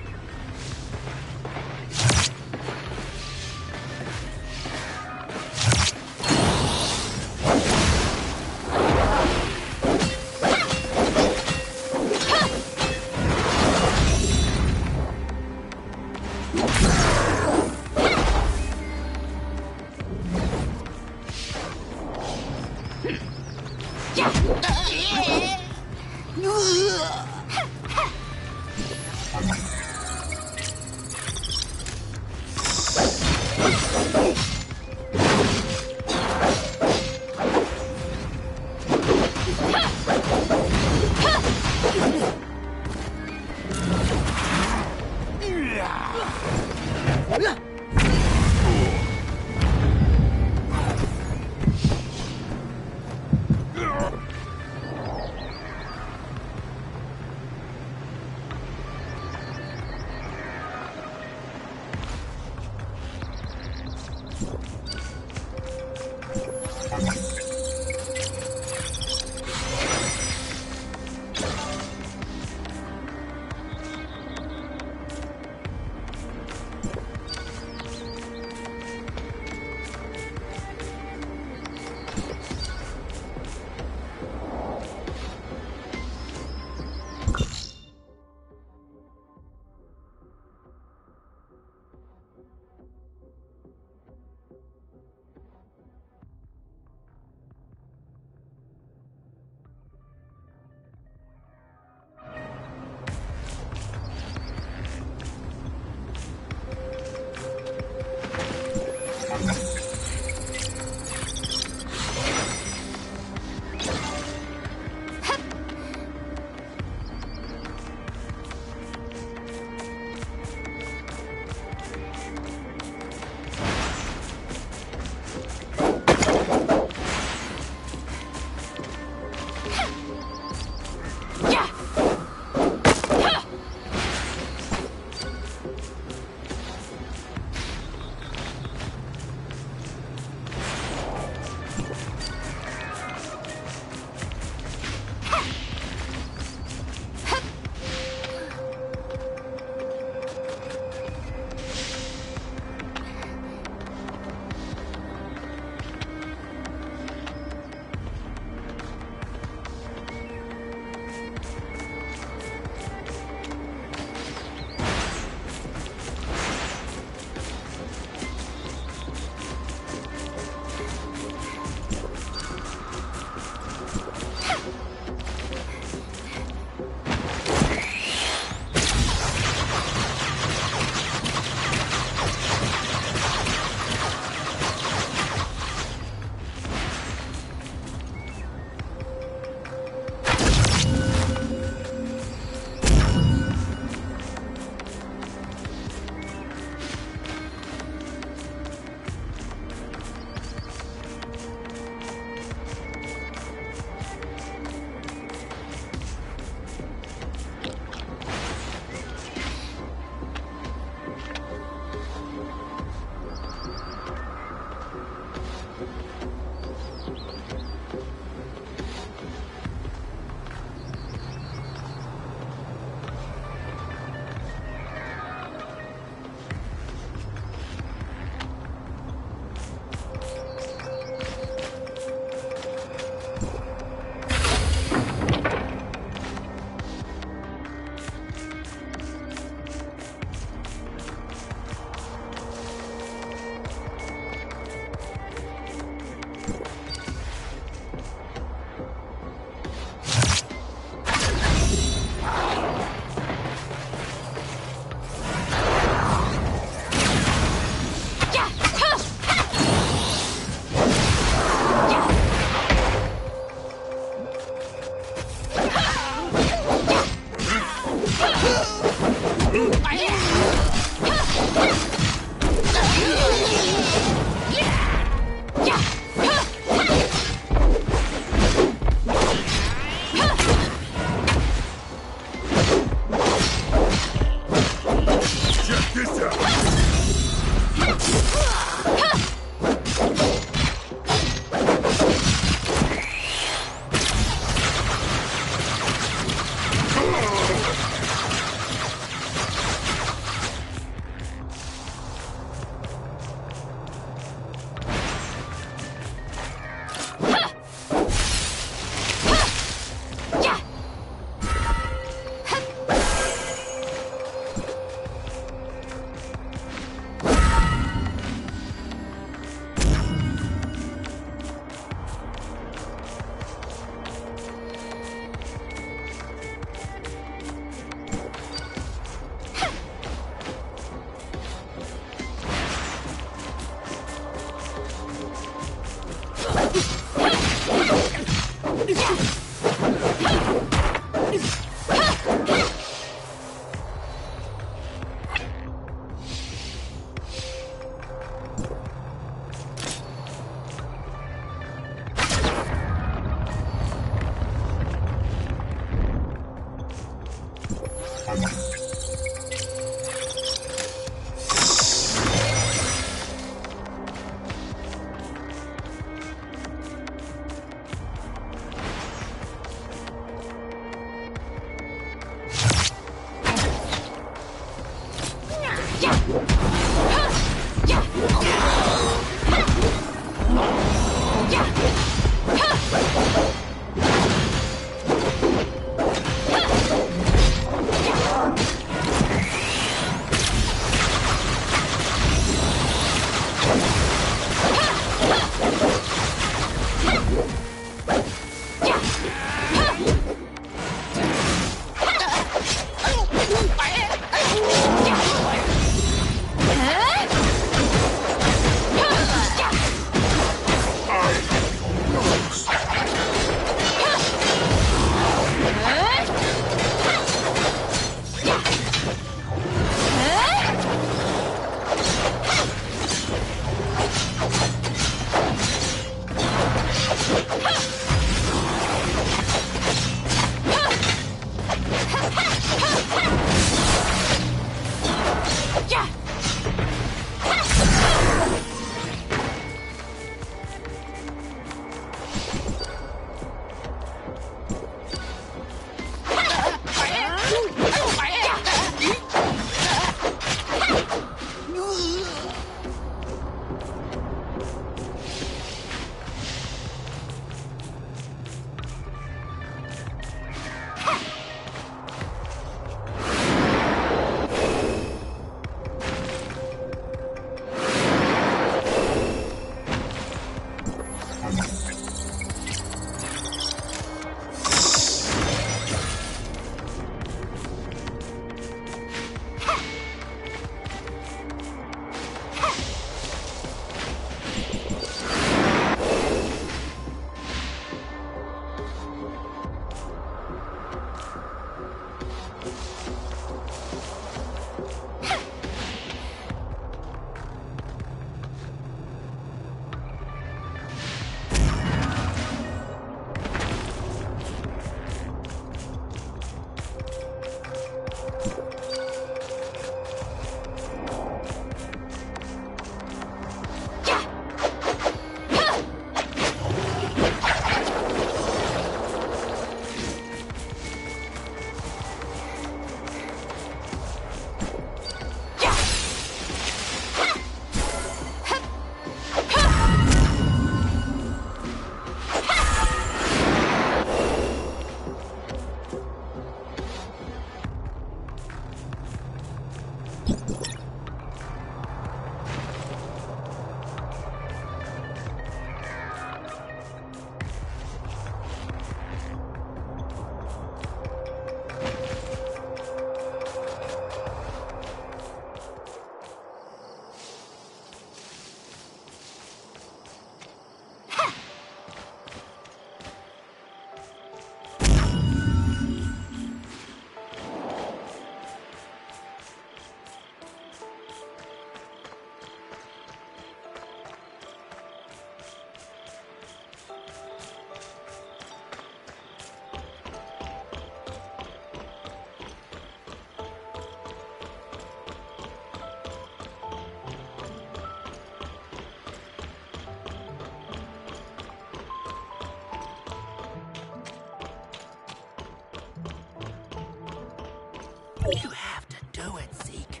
You have to do it, Zeke.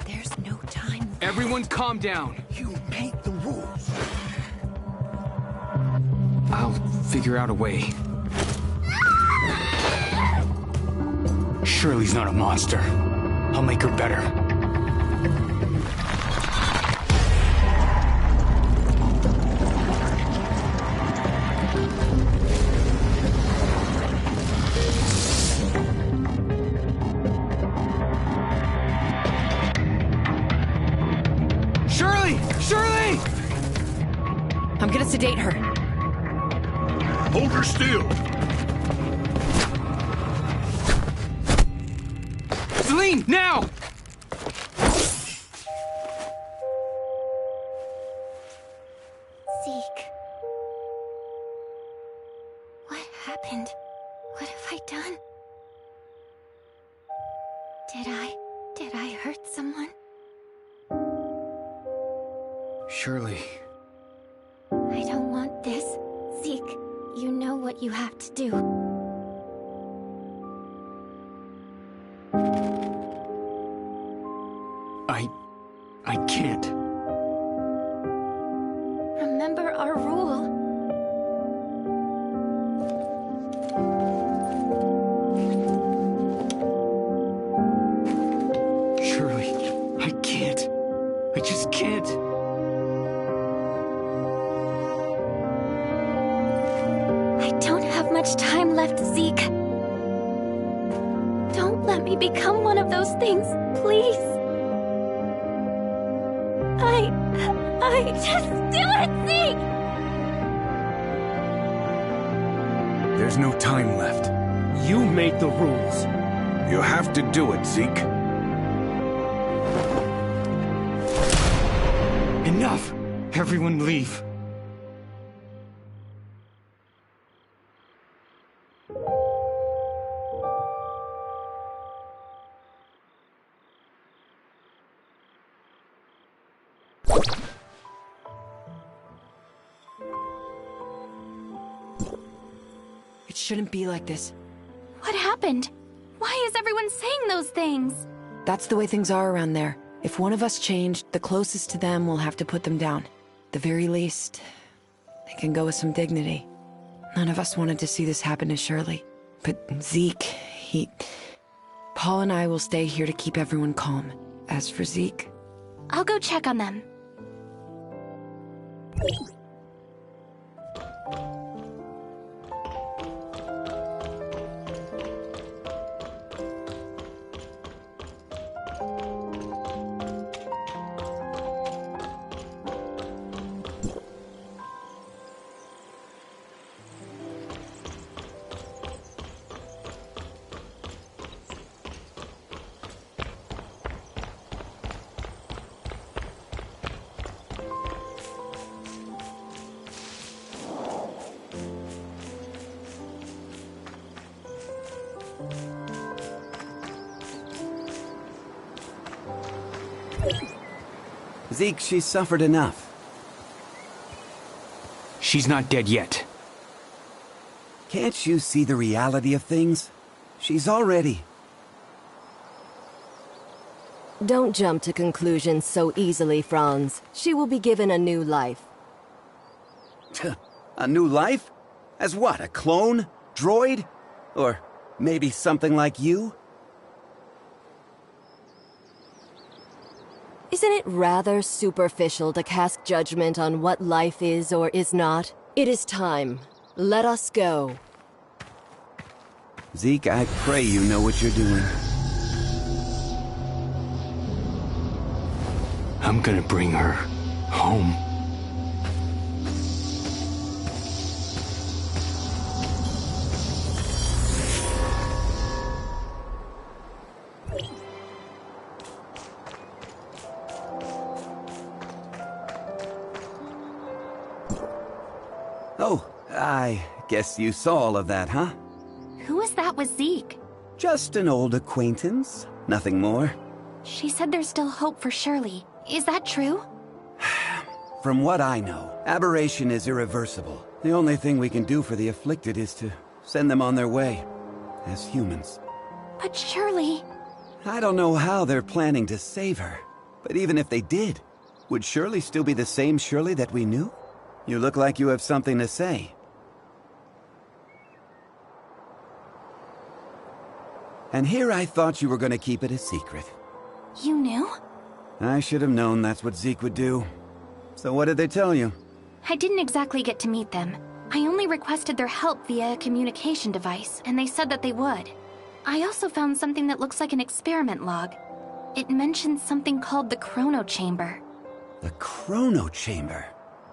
There's no time. Everyone calm down. You made the rules. I'll figure out a way. Shirley's not a monster. I'll make her better. Shirley! Shirley! I'm gonna sedate her. Hold her still. Celine, now! Zeke. What happened? What have I done? Did I hurt someone? Shirley. I don't want this. Zeke, you know what you have to do. I can't. Remember our rule. Shirley, I can't. I just can't. I don't have much time left, Zeke. Don't let me become one of those things, please. Just do it, Zeke! There's no time left. You made the rules. You have to do it, Zeke. Enough! Everyone leave. It shouldn't be like this. What happened? Why is everyone saying those things? That's the way things are around there. If one of us changed, the closest to them will have to put them down. At the very least, they can go with some dignity. None of us wanted to see this happen to Shirley. But Zeke, Paul and I will stay here to keep everyone calm. As for Zeke... I'll go check on them. Zeke, she's suffered enough. She's not dead yet. Can't you see the reality of things? She's already... Don't jump to conclusions so easily, Franz. She will be given a new life. A new life? As what, a clone? Droid? Or maybe something like you? Isn't it rather superficial to cast judgment on what life is or is not? It is time. Let us go. Zeke, I pray you know what you're doing. I'm gonna bring her home. Oh, I guess you saw all of that, huh? Who is that with Zeke? Just an old acquaintance. Nothing more. She said there's still hope for Shirley. Is that true? From what I know, aberration is irreversible. The only thing we can do for the afflicted is to send them on their way. As humans. But Shirley... I don't know how they're planning to save her, but even if they did, would Shirley still be the same Shirley that we knew? You look like you have something to say. And here I thought you were going to keep it a secret. You knew? I should have known that's what Zeke would do. So what did they tell you? I didn't exactly get to meet them. I only requested their help via a communication device, and they said that they would. I also found something that looks like an experiment log. It mentions something called the Chrono Chamber. The Chrono Chamber?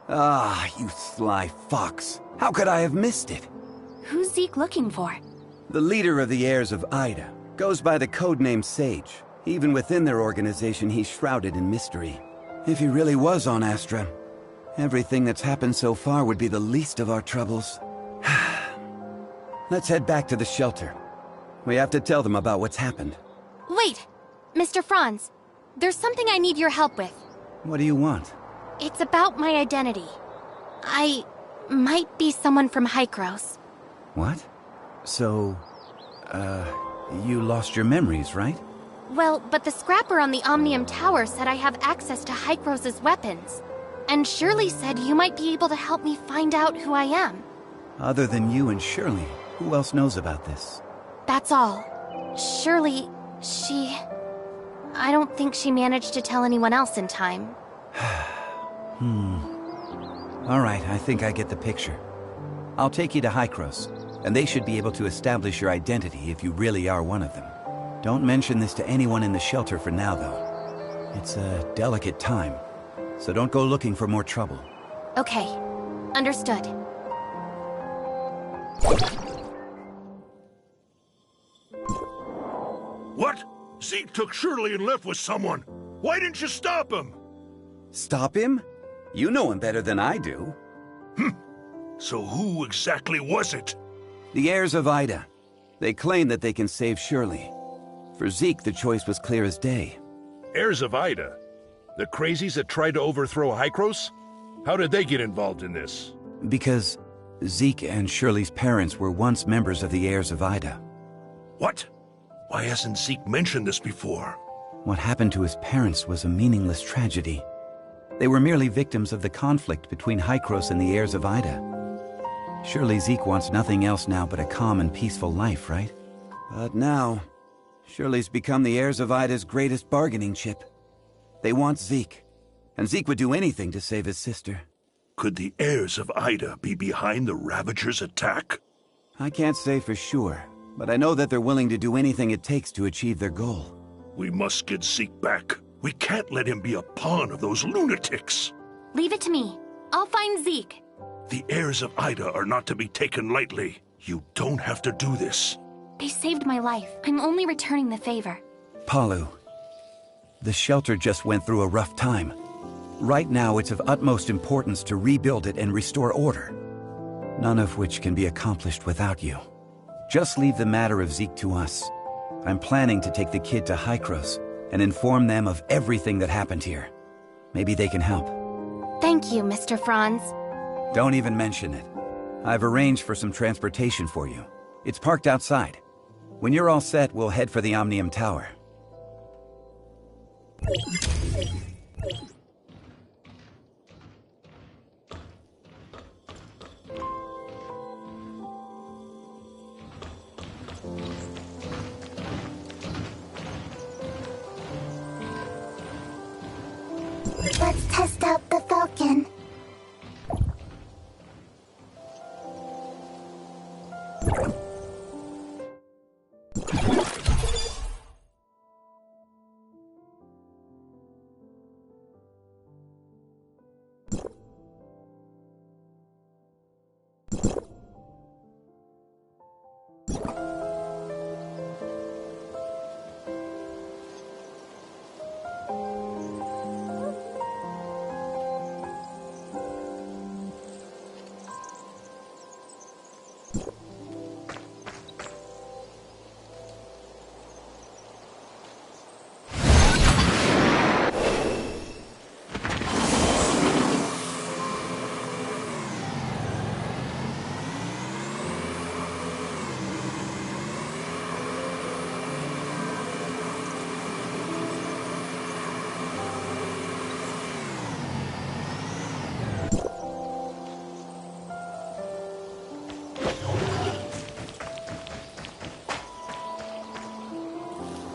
Ah, you sly fox. How could I have missed it? Who's Zeke looking for? The leader of the heirs of Ida. Goes by the codename Sage. Even within their organization, he's shrouded in mystery. If he really was on Astra, everything that's happened so far would be the least of our troubles. Let's head back to the shelter. We have to tell them about what's happened. Wait! Mr. Franz, there's something I need your help with. What do you want? It's about my identity. I might be someone from Hykros. What? So, you lost your memories, right? Well, but the scrapper on the Omnium Tower said I have access to Hykros' weapons. And Shirley said you might be able to help me find out who I am. Other than you and Shirley, who else knows about this? That's all. Shirley, I don't think she managed to tell anyone else in time. Alright, I think I get the picture. I'll take you to Hykros, and they should be able to establish your identity if you really are one of them. Don't mention this to anyone in the shelter for now, though. It's a delicate time, so don't go looking for more trouble. Okay, understood. What? Zeke took Shirley and left with someone. Why didn't you stop him? Stop him? You know him better than I do. So who exactly was it? The heirs of Ida. They claim that they can save Shirley. For Zeke, the choice was clear as day. Heirs of Ida? The crazies that tried to overthrow Hykros? How did they get involved in this? Because Zeke and Shirley's parents were once members of the heirs of Ida. What? Why hasn't Zeke mentioned this before? What happened to his parents was a meaningless tragedy. They were merely victims of the conflict between Hykros and the heirs of Ida. Surely Zeke wants nothing else now but a calm and peaceful life, right? But now, Shirley's become the heirs of Ida's greatest bargaining chip. They want Zeke, and Zeke would do anything to save his sister. Could the heirs of Ida be behind the Ravagers' attack? I can't say for sure, but I know that they're willing to do anything it takes to achieve their goal. We must get Zeke back. We can't let him be a pawn of those lunatics. Leave it to me. I'll find Zeke. The heirs of Ida are not to be taken lightly. You don't have to do this. They saved my life. I'm only returning the favor. Palu, the shelter just went through a rough time. Right now, it's of utmost importance to rebuild it and restore order. None of which can be accomplished without you. Just leave the matter of Zeke to us. I'm planning to take the kid to Hykros and inform them of everything that happened here. Maybe they can help. Thank you, Mr. Franz. Don't even mention it. I've arranged for some transportation for you. It's parked outside. When you're all set, we'll head for the Omnium Tower. Let's test out the Falcon.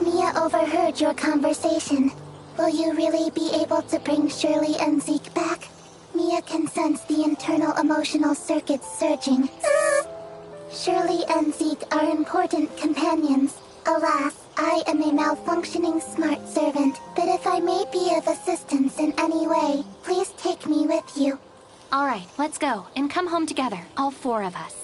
Mia overheard your conversation. Will you really be able to bring Shirley and Zeke back? Mia can sense the internal emotional circuits surging. Shirley and Zeke are important companions. Alas, I am a malfunctioning smart servant, but if I may be of assistance in any way, please take me with you. All right, let's go, and come home together, all four of us.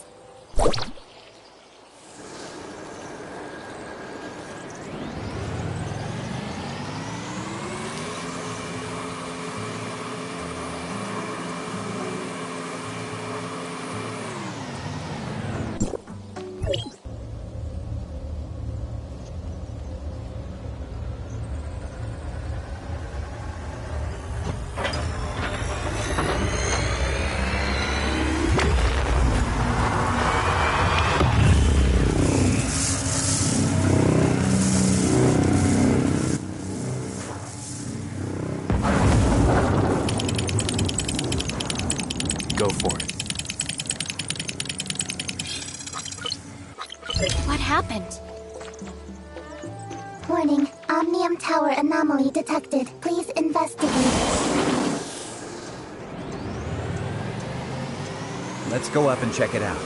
Go for it. What happened? Warning, Omnium Tower anomaly detected. Please investigate. Let's go up and check it out.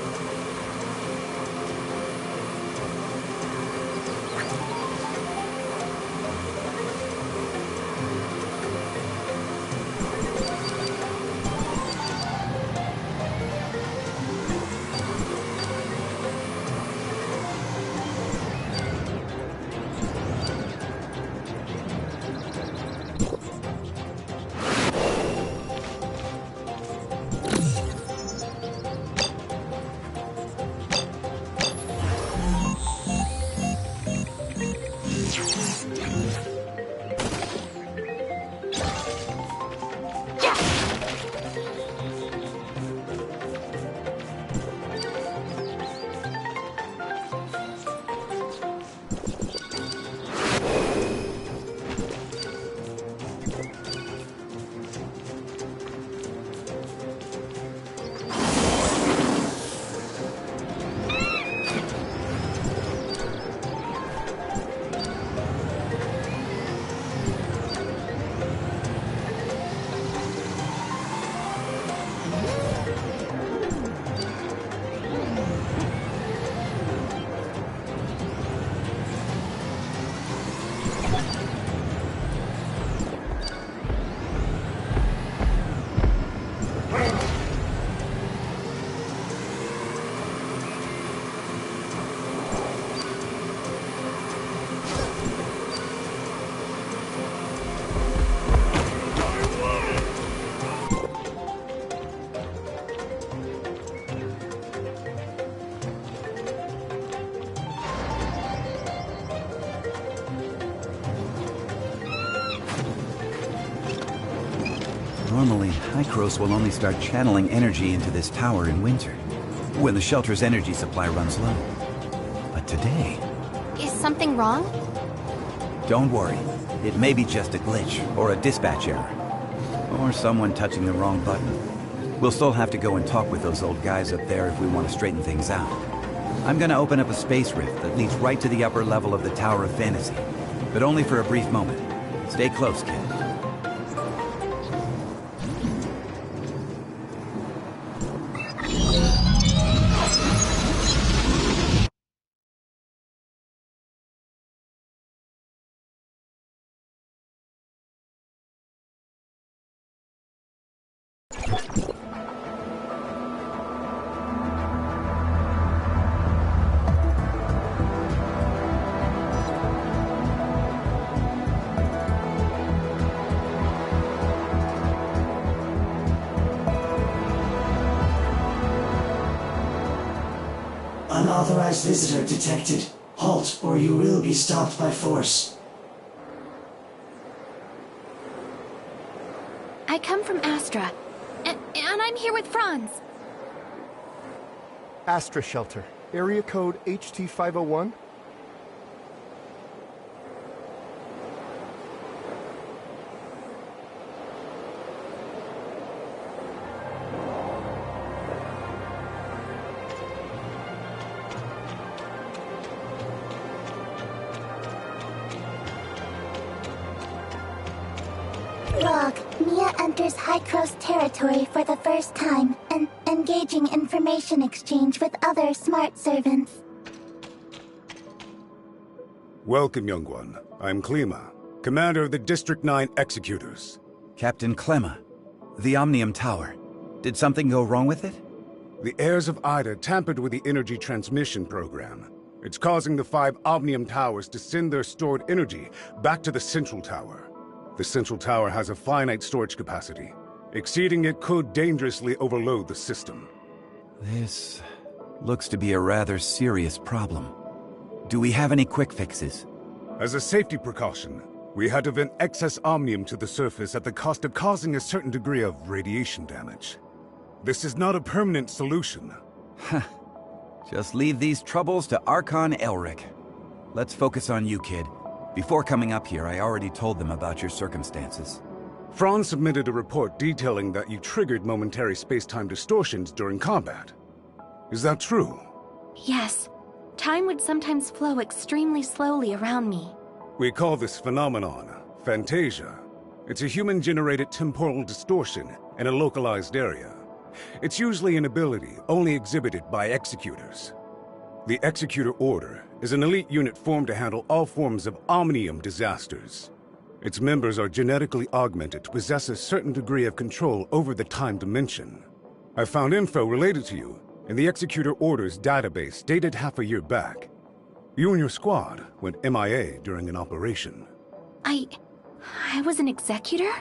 Normally, Hykros will only start channeling energy into this tower in winter, when the shelter's energy supply runs low. But today... Is something wrong? Don't worry. It may be just a glitch, or a dispatch error. Or someone touching the wrong button. We'll still have to go and talk with those old guys up there if we want to straighten things out. I'm gonna open up a space rift that leads right to the upper level of the Tower of Fantasy. But only for a brief moment. Stay close, kid. Unauthorized visitor detected. Halt, or you will be stopped by force. I come from Astra, and I'm here with Franz. Astra Shelter, area code HT501. log, Mia enters High-Cross territory for the first time and engaging information exchange with other smart servants. Welcome, young one. I'm Klima, commander of the District 9 Executors. Captain Clemma, the Omnium Tower. Did something go wrong with it? The heirs of Ida tampered with the energy transmission program. It's causing the 5 Omnium Towers to send their stored energy back to the Central Tower. The Central Tower has a finite storage capacity. Exceeding it could dangerously overload the system. This looks to be a rather serious problem. Do we have any quick fixes? As a safety precaution, we had to vent excess Omnium to the surface at the cost of causing a certain degree of radiation damage. This is not a permanent solution. Just leave these troubles to Archon Elric. Let's focus on you, kid. Before coming up here, I already told them about your circumstances. Franz submitted a report detailing that you triggered momentary space-time distortions during combat. Is that true? Yes. Time would sometimes flow extremely slowly around me. We call this phenomenon Phantasia. It's a human-generated temporal distortion in a localized area. It's usually an ability only exhibited by Executors. The Executor Order is an elite unit formed to handle all forms of Omnium disasters. Its members are genetically augmented to possess a certain degree of control over the time dimension. I found info related to you in the Executor Order's database dated half a year back. You and your squad went MIA during an operation. I was an Executor?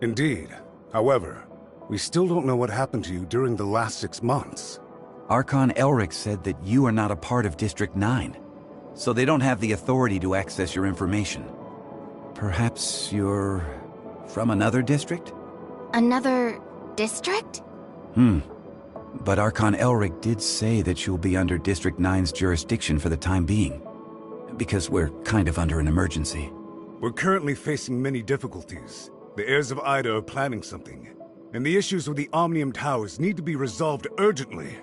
Indeed. However, we still don't know what happened to you during the last 6 months. Archon Elric said that you are not a part of District 9, so they don't have the authority to access your information. Perhaps you're from another district? Another district? But Archon Elric did say that you'll be under District 9's jurisdiction for the time being, because we're kind of under an emergency. We're currently facing many difficulties. The heirs of Ida are planning something, and the issues with the Omnium Towers need to be resolved urgently.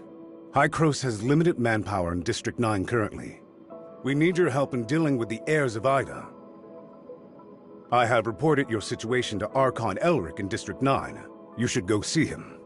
High-Cross has limited manpower in District 9 currently. We need your help in dealing with the heirs of Ida. I have reported your situation to Archon Elric in District 9. You should go see him.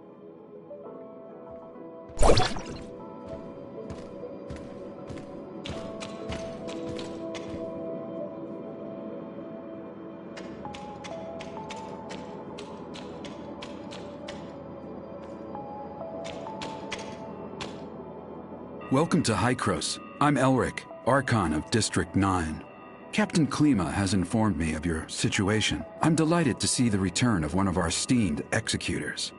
Welcome to High-Cross. I'm Elric, Archon of District 9. Captain Klima has informed me of your situation. I'm delighted to see the return of one of our esteemed executors.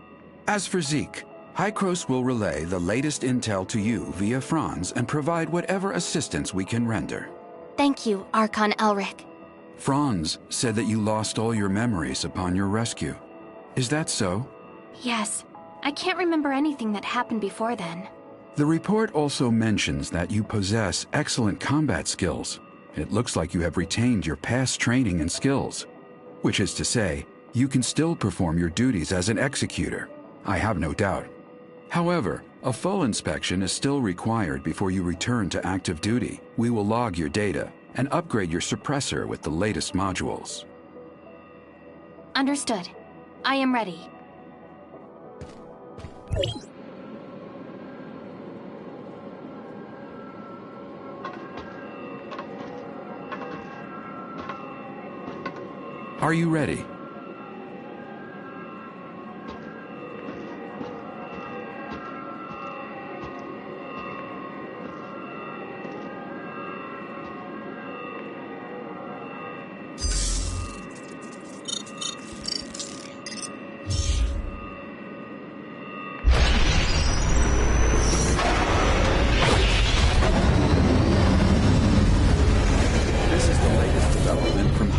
As for Zeke, High-Cross will relay the latest intel to you via Franz and provide whatever assistance we can render. Thank you, Archon Elric. Franz said that you lost all your memories upon your rescue. Is that so? Yes. I can't remember anything that happened before then. The report also mentions that you possess excellent combat skills. It looks like you have retained your past training and skills, which is to say, you can still perform your duties as an executor. I have no doubt. However, a full inspection is still required before you return to active duty. We will log your data and upgrade your suppressor with the latest modules. Understood. I am ready. Are you ready?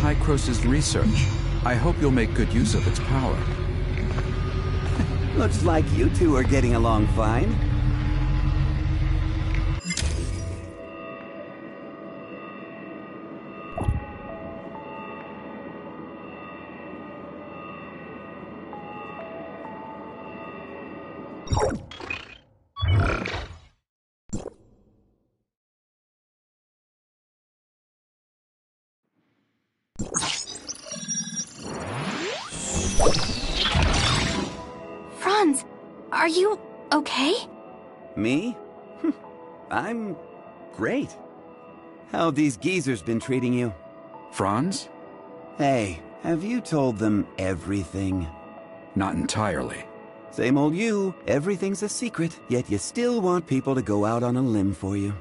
High-Cross's research. I hope you'll make good use of its power. Looks like you two are getting along fine. Franz, are you okay? Me? I'm great. How have these geezers been treating you? Franz? Hey, have you told them everything? Not entirely. Same old you. Everything's a secret, yet you still want people to go out on a limb for you.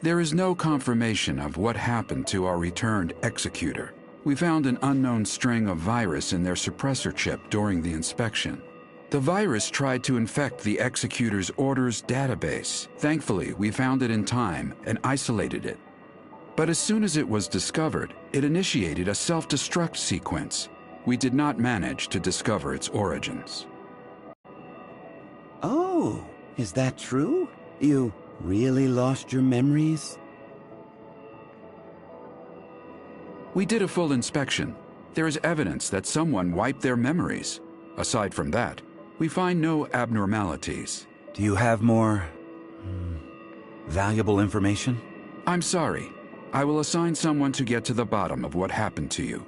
There is no confirmation of what happened to our returned executor. We found an unknown string of virus in their suppressor chip during the inspection. The virus tried to infect the executor's orders database. Thankfully, we found it in time and isolated it. But as soon as it was discovered, it initiated a self-destruct sequence. We did not manage to discover its origins. Oh, is that true? You really lost your memories? We did a full inspection. There is evidence that someone wiped their memories. Aside from that, we find no abnormalities. Do you have more valuable information? I'm sorry. I will assign someone to get to the bottom of what happened to you.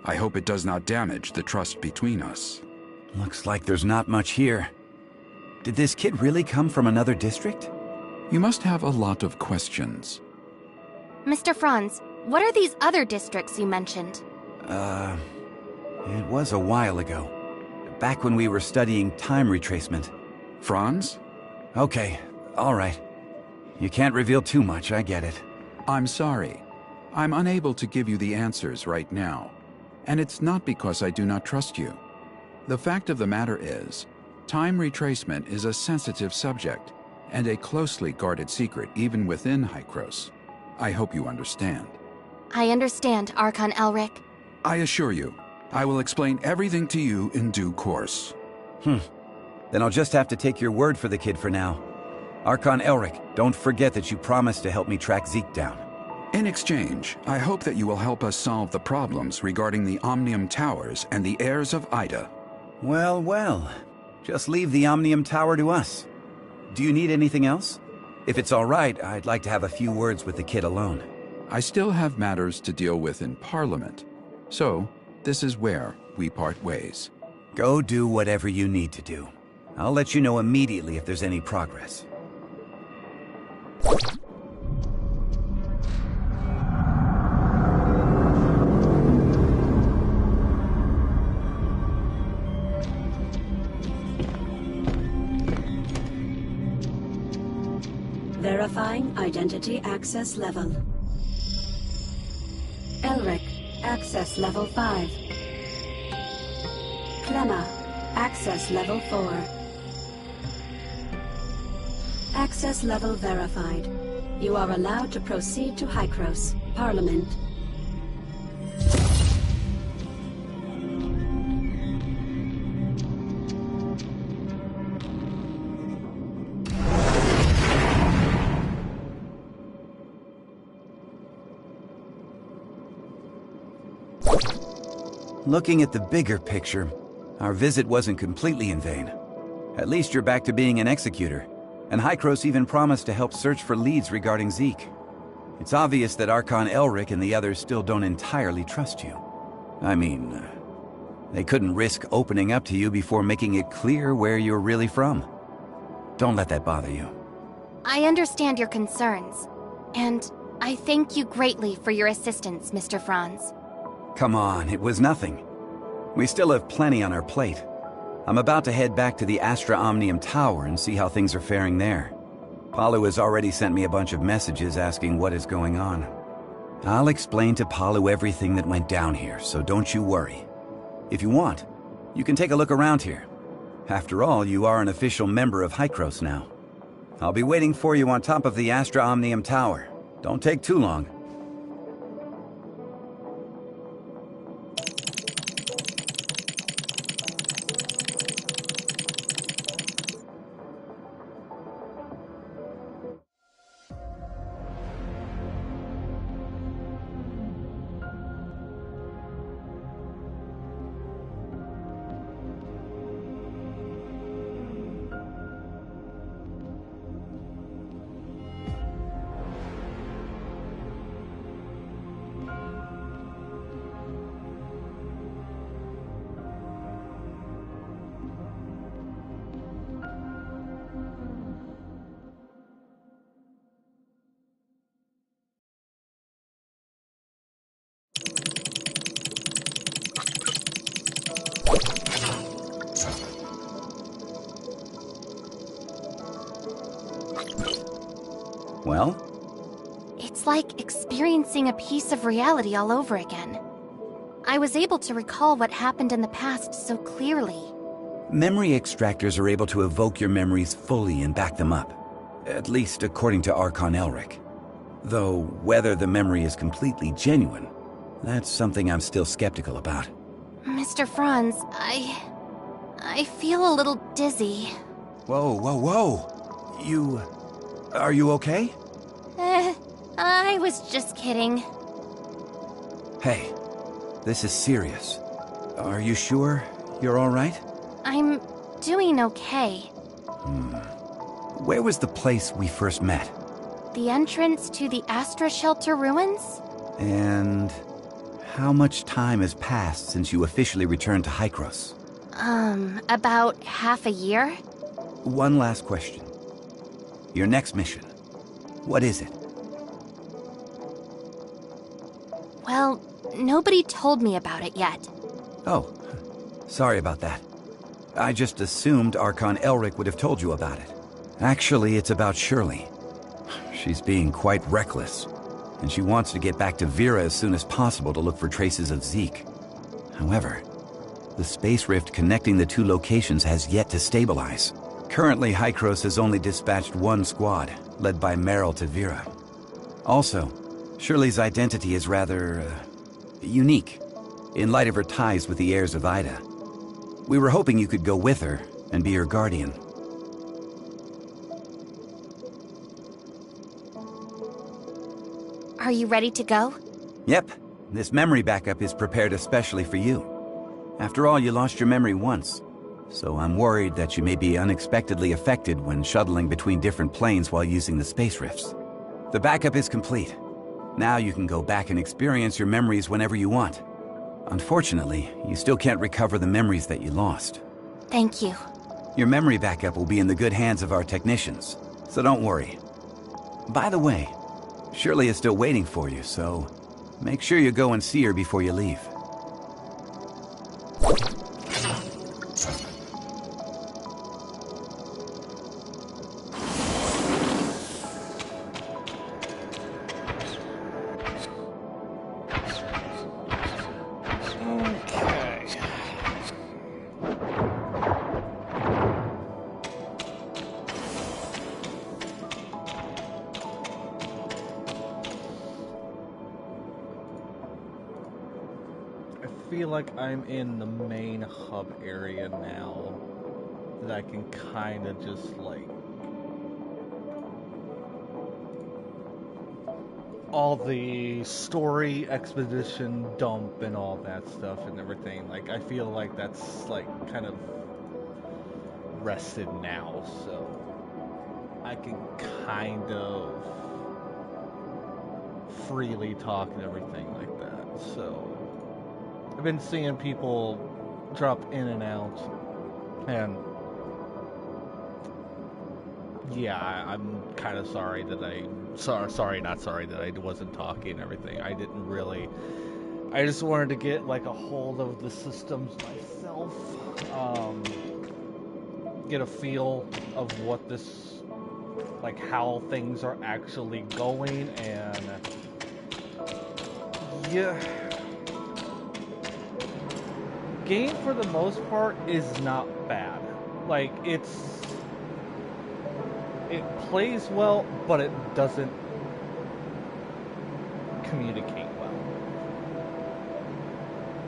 I hope it does not damage the trust between us. Looks like there's not much here. Did this kid really come from another district? You must have a lot of questions. Mr. Franz, what are these other districts you mentioned? It was a while ago. Back when we were studying time retracement. Franz? Okay, all right. You can't reveal too much, I get it. I'm sorry. I'm unable to give you the answers right now. And it's not because I do not trust you. The fact of the matter is, time retracement is a sensitive subject, and a closely guarded secret even within Hykros. I hope you understand. I understand, Archon Elric. I assure you, I will explain everything to you in due course. Then I'll just have to take your word for the kid for now. Archon Elric, don't forget that you promised to help me track Zeke down. In exchange, I hope that you will help us solve the problems regarding the Omnium Towers and the heirs of Ida. Well, well. Just leave the Omnium Tower to us. Do you need anything else? If it's all right, I'd like to have a few words with the kid alone. I still have matters to deal with in Parliament. So, this is where we part ways. Go do whatever you need to do. I'll let you know immediately if there's any progress. Verifying identity access level. Elric, access level 5. Clemma, access level 4. Access level verified. You are allowed to proceed to Hykros, Parliament. Looking at the bigger picture, our visit wasn't completely in vain. At least you're back to being an executor, and Hykros even promised to help search for leads regarding Zeke. It's obvious that Archon Elric and the others still don't entirely trust you. I mean, they couldn't risk opening up to you before making it clear where you're really from. Don't let that bother you. I understand your concerns, and I thank you greatly for your assistance, Mr. Franz. Come on, it was nothing. We still have plenty on our plate. I'm about to head back to the Astra Omnium Tower and see how things are faring there. Palu has already sent me a bunch of messages asking what is going on. I'll explain to Palu everything that went down here, so don't you worry. If you want, you can take a look around here. After all, you are an official member of Hykros now. I'll be waiting for you on top of the Astra Omnium Tower. Don't take too long. like experiencing a piece of reality all over again. I was able to recall what happened in the past so clearly. Memory extractors are able to evoke your memories fully and back them up. At least according to Archon Elric. Though whether the memory is completely genuine, that's something I'm still skeptical about. Mr. Franz, I feel a little dizzy. Whoa, whoa, whoa! Are you okay? I was just kidding. Hey, this is serious. Are you sure you're all right? I'm doing okay. Where was the place we first met? The entrance to the Astra Shelter ruins? And how much time has passed since you officially returned to Hykros? About half a year? One last question. Your next mission, what is it? Well, nobody told me about it yet. Oh, sorry about that. I just assumed Archon Elric would have told you about it. Actually, it's about Shirley. She's being quite reckless, and she wants to get back to Vera as soon as possible to look for traces of Zeke. However, the space rift connecting the two locations has yet to stabilize. Currently, Hykros has only dispatched one squad, led by Meryl to Vera. Also, Shirley's identity is rather unique, in light of her ties with the heirs of Ida. We were hoping you could go with her and be her guardian. Are you ready to go? Yep, this memory backup is prepared especially for you. After all, you lost your memory once, so I'm worried that you may be unexpectedly affected when shuttling between different planes while using the space rifts. The backup is complete. Now you can go back and experience your memories whenever you want. Unfortunately, you still can't recover the memories that you lost. Thank you. Your memory backup will be in the good hands of our technicians, so don't worry. By the way, Shirley is still waiting for you, so make sure you go and see her before you leave. I feel like I'm in the main hub area now, that I can kind of just like all the story expedition dump and all that stuff and everything. Like I feel like that's like kind of rested now, so I can kind of freely talk and everything like that. So I've been seeing people drop in and out, and yeah, I'm kind of sorry that I wasn't talking and everything. I didn't really, I just wanted to get like a hold of the systems myself, get a feel of what this, like how things are actually going, and yeah. Game for the most part is not bad. Like it plays well, but it doesn't communicate well.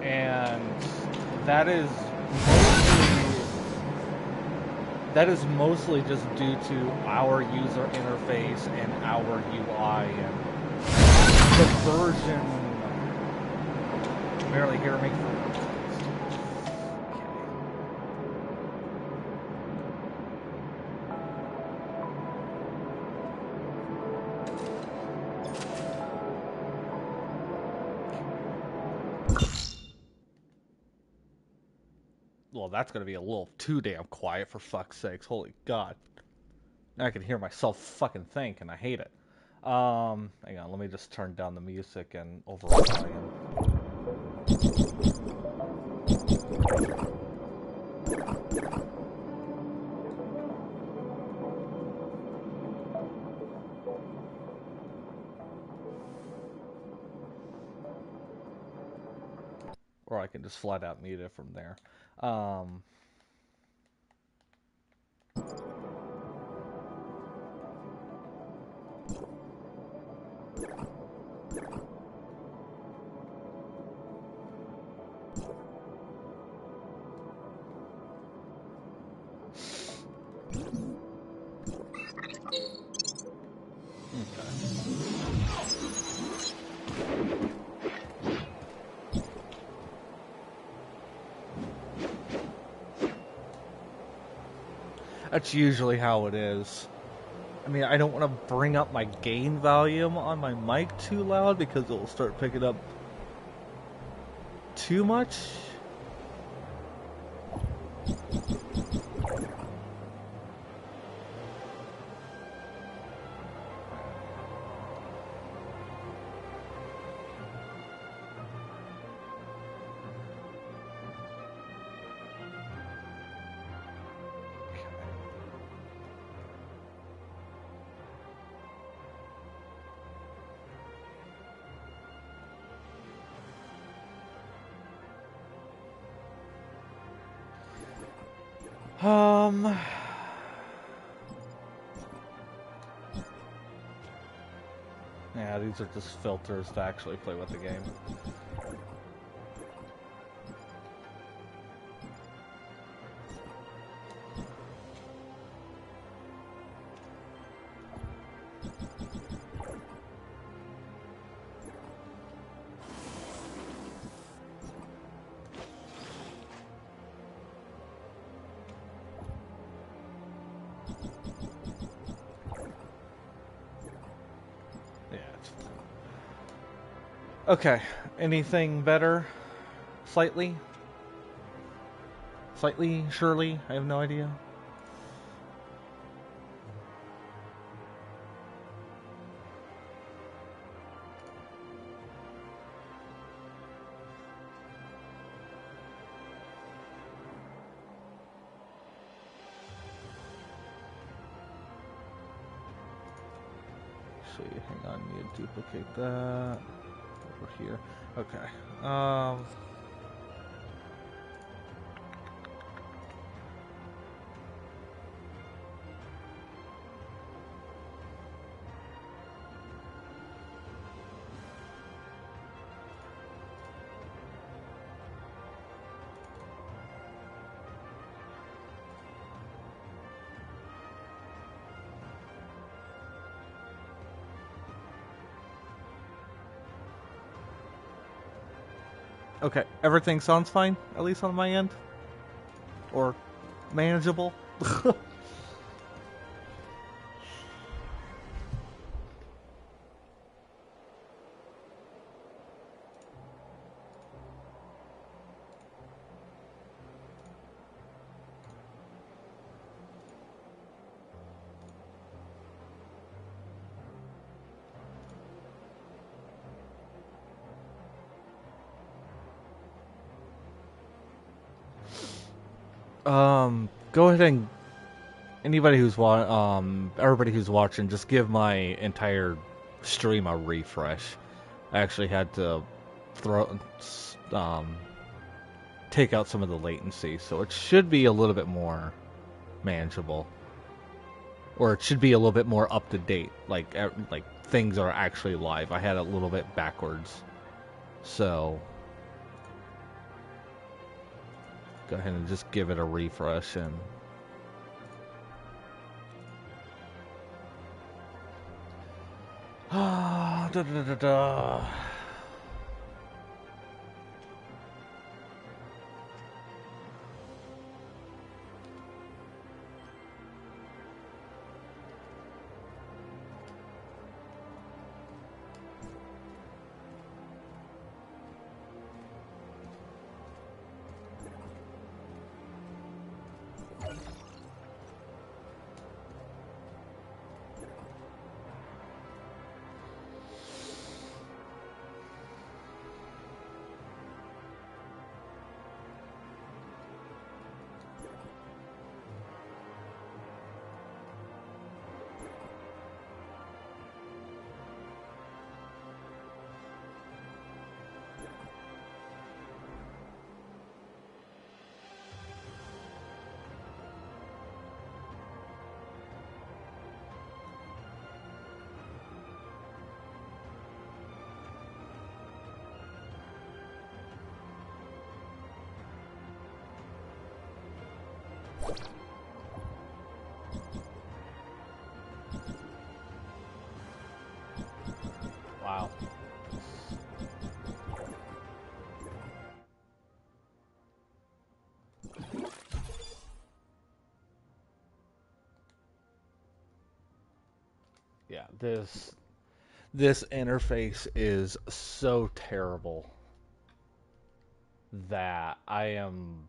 And that is mostly just due to our user interface and our UI and the version. Barely hear me. Well, that's going to be a little too damn quiet, for fuck's sakes. Holy God. Now I can hear myself fucking think, and I hate it. Hang on, let me just turn down the music and overall volume. Or I can just flat out mute it from there. That's usually how it is. I mean, I don't want to bring up my gain volume on my mic too loud because it will start picking up too much. Yeah, these are just filters to actually play with the game. Okay, anything better? Slightly? Slightly? Surely? I have no idea. See, hang on, need to duplicate that. Over here. Okay. Okay, everything sounds fine, at least on my end? Or manageable? Go ahead and everybody who's watching, just give my entire stream a refresh. I actually had to take out some of the latency, so it should be a little bit more manageable, or it should be a little bit more up to date. Like things are actually live. I had it a little bit backwards, so. Go ahead and just give it a refresh and Wow. Yeah, this interface is so terrible that I am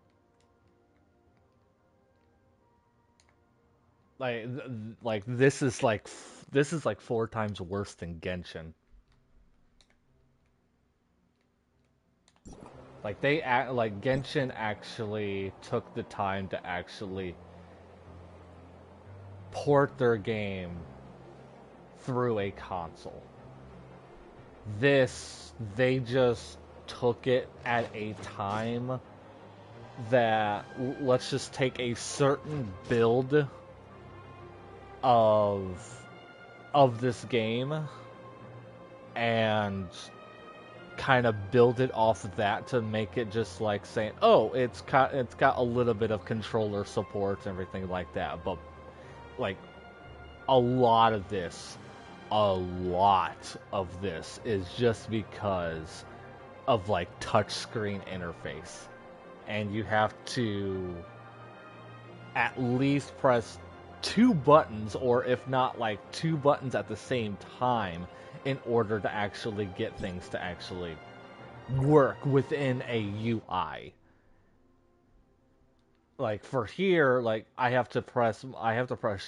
like this is like 4 times worse than Genshin. Like Genshin actually took the time to actually port their game through a console. They just took it at a time that let's just take a certain build of this game and kind of build it off of that to make it just like saying, oh, it's got a little bit of controller support and everything like that, but like a lot of this is just because of like touchscreen interface, and you have to at least press 2 buttons, or if not like 2 buttons at the same time, in order to actually get things to actually work within a UI. Like for here, like I have to press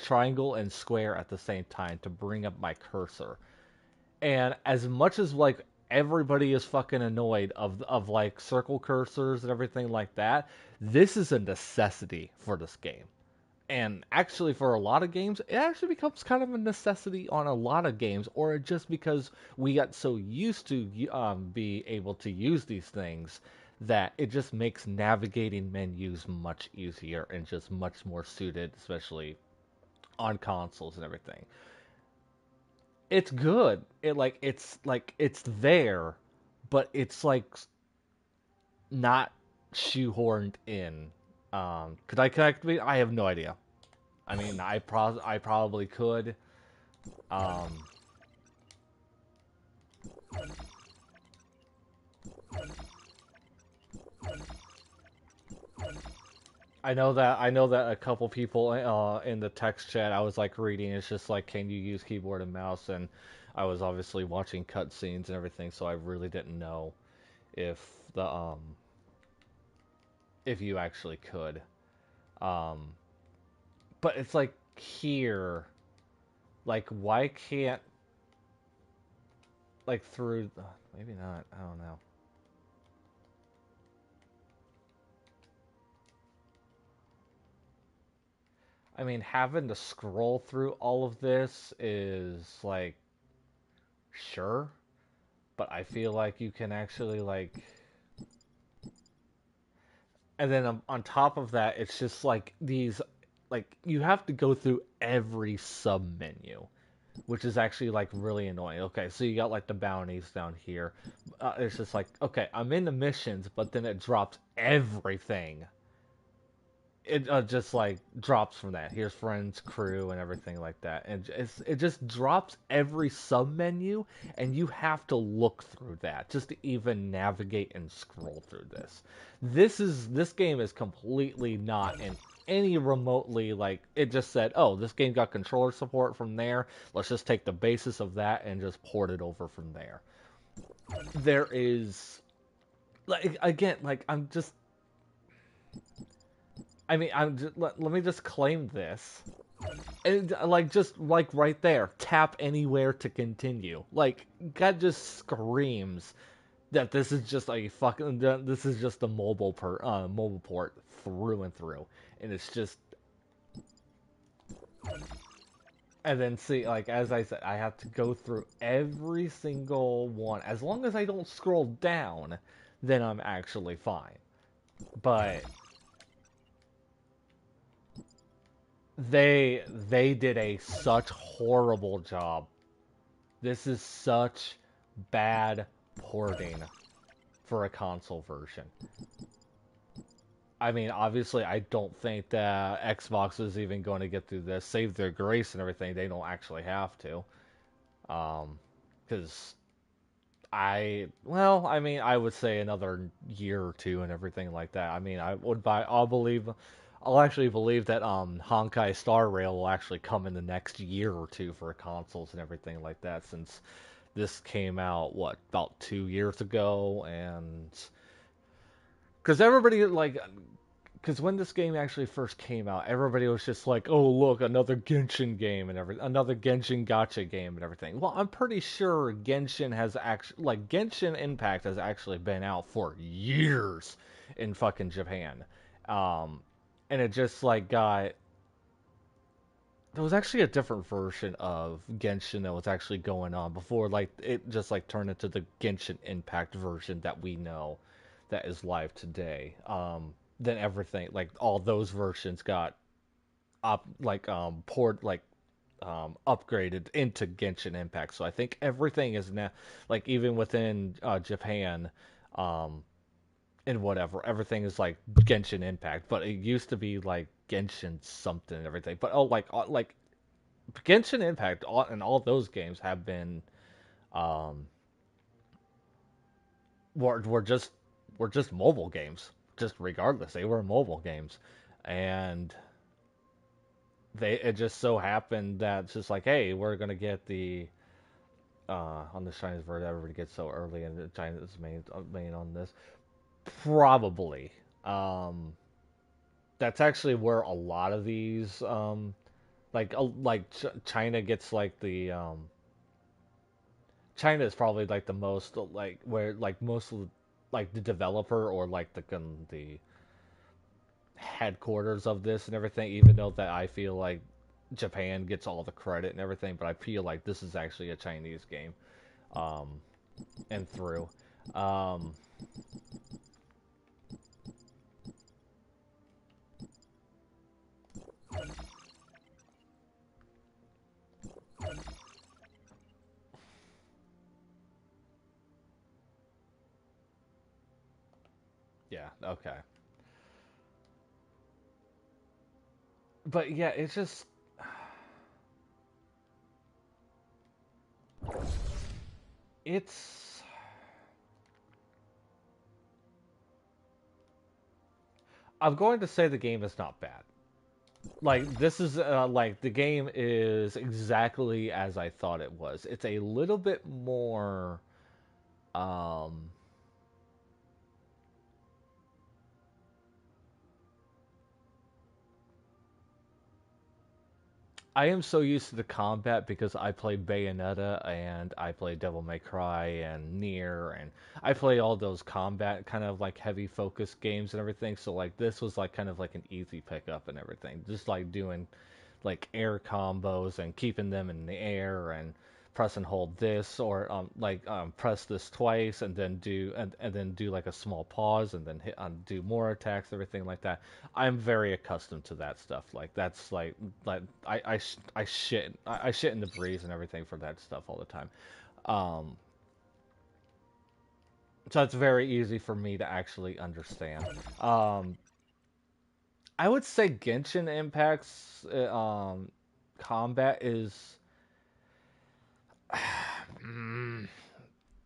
triangle and square at the same time to bring up my cursor. And as much as like everybody is fucking annoyed of like circle cursors and everything like that, this is a necessity for this game. And actually, for a lot of games, it actually becomes kind of a necessity on a lot of games, or just because we got so used to be able to use these things that it just makes navigating menus much easier and just much more suited, especially on consoles and everything. It's good. It's there, but it's like not shoehorned in. Could I connect me? I have no idea. I mean, I probably could. I know that a couple people in the text chat I was like reading, it's just like, can you use keyboard and mouse? And I was obviously watching cutscenes and everything, so I really didn't know if if you actually could. But it's like here, like why can't like through maybe not, I don't know. I mean, having to scroll through all of this is like, sure, but I feel like you can actually like, and then on top of that, it's just like these, like you have to go through every sub menu, which is actually like really annoying. Okay, so you got like the bounties down here. It's just like, okay, I'm in the missions, but then it drops everything. It just like drops from that. Here's friends, crew, and everything like that, and it just drops every sub menu, and you have to look through that just to even navigate and scroll through this. This game is completely not in any remotely like, it just said, oh, this game got controller support from there. Let's just take the basis of that and just port it over from there. There is like, again, like let me just claim this. And like, just like right there, tap anywhere to continue. Like, that just screams that this is just a fucking, this is just a mobile port through and through. And it's just, and then see, like, as I said, I have to go through every single one. As long as I don't scroll down, then I'm actually fine. But they did a such horrible job. This is such bad porting for a console version. I mean, obviously, I don't think that Xbox is even going to get through this. Save their grace and everything. They don't actually have to. Because I mean, I would say another year or two and everything like that. I mean, I'll actually believe that Honkai Star Rail will actually come in the next year or two for consoles and everything like that, since this came out, what, about 2 years ago, and because everybody, like, because when this game actually first came out, everybody was just like, "Oh, look, another Genshin game and another Genshin Gacha game and everything." Well, I'm pretty sure Genshin Impact has actually been out for years in fucking Japan, and it just like got. There was actually a different version of Genshin that was actually going on before, like it just like turned into the Genshin Impact version that we know that is live today. Then everything, like all those versions got upgraded into Genshin Impact. So I think everything is now, like, even within Japan, and whatever, everything is like Genshin Impact. But it used to be like Genshin something and everything. But like Genshin Impact and all those games have been um were just mobile games. Just regardless, they were mobile games, and it just so happened that it's just like, hey, we're gonna get the on the Chinese version, everybody gets so early, and China's main on this. Probably. That's actually where a lot of these China gets like the China is probably like the most, like, where like most of like the developer, or like the headquarters of this and everything, even though that I feel like Japan gets all the credit and everything, but I feel like this is actually a Chinese game, um, and through. Um, yeah, okay. But yeah, it's just it's I'm going to say the game is not bad. Like, this is like, the game is exactly as I thought it was. It's a little bit more um I am so used to the combat because I play Bayonetta and I play Devil May Cry and Nier, and I play all those combat kind of like heavy focus games and everything. So like this was like kind of like an easy pickup and everything. Just like doing like air combos and keeping them in the air, and press and hold this, or press this twice and then do like a small pause and then hit do more attacks, everything like that. I'm very accustomed to that stuff. Like that's like I shit in the breeze and everything for that stuff all the time. Um, so it's very easy for me to actually understand. Um, I would say Genshin Impact's combat is.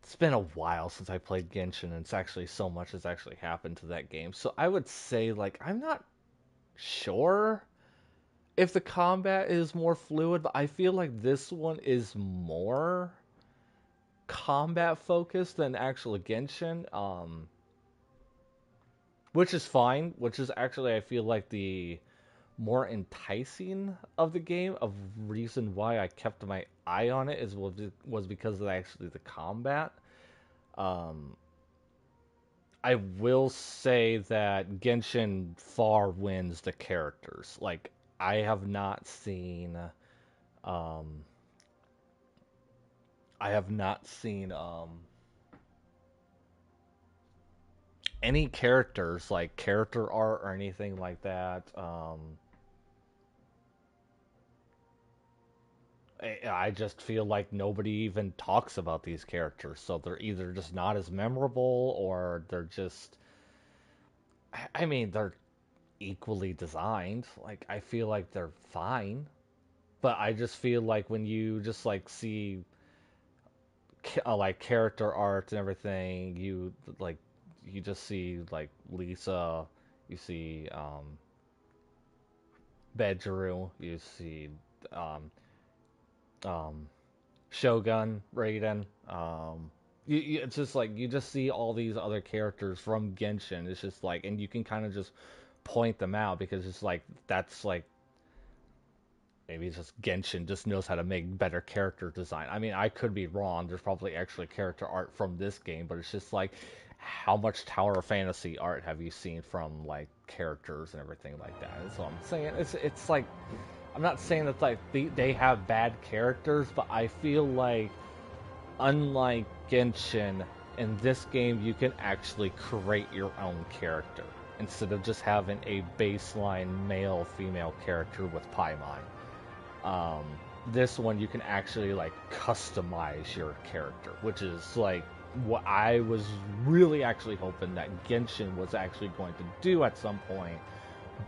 It's been a while since I played Genshin, and it's actually so much has actually happened to that game. So I would say, like, I'm not sure if the combat is more fluid, but I feel like this one is more combat focused than actual Genshin. Which is fine. Which is actually, I feel like, the more enticing of the game. Of reason why I kept my eye on it was because of actually the combat. Um, I will say that Genshin far wins the characters. Like, I have not seen, um, I have not seen any characters, like character art or anything like that. I just feel like nobody even talks about these characters, so they're either just not as memorable, or they're just. I mean, equally designed. Like, I feel like they're fine, but I just feel like when you just like see like character art and everything, you just see like Lisa, you see Bedru, you see um, Shogun, Raiden. It's just like you just see all these other characters from Genshin. It's just like, and you can kind of just point them out because it's like that's like maybe it's just Genshin just knows how to make better character design. I mean, I could be wrong. There's probably actually character art from this game, but it's just like how much Tower of Fantasy art have you seen from like characters and everything like that? That's what I'm saying. It's like I'm not saying that like they have bad characters, but I feel like unlike Genshin, in this game you can actually create your own character instead of just having a baseline male-female character with Paimon. This one you can actually like customize your character, which is like what I was really actually hoping that Genshin was actually going to do at some point,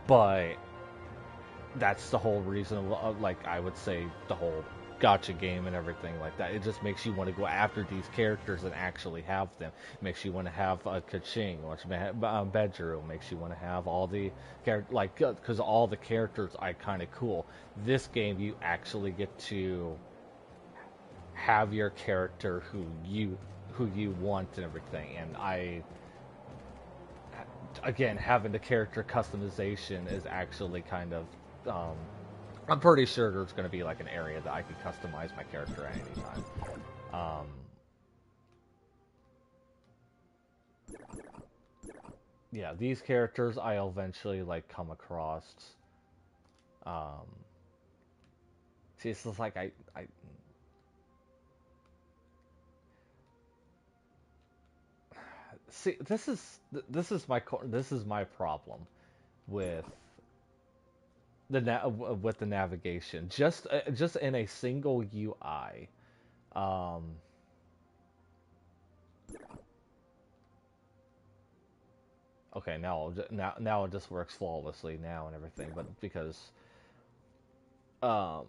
but that's the whole reason of, like, I would say the whole gacha game and everything like that. It just makes you want to go after these characters and actually have them. It makes you want to have Kaching, which Bedru, makes you want to have all the characters, like, because all the characters are kind of cool. This game, you actually get to have your character who you want and everything. And again, having the character customization is actually kind of I'm pretty sure there's going to be like an area that I can customize my character at any time. Yeah, these characters I'll eventually like come across. See, it's just like I see. This is my problem with with the navigation, just in a single UI. Okay, now it just works flawlessly now and everything, but because um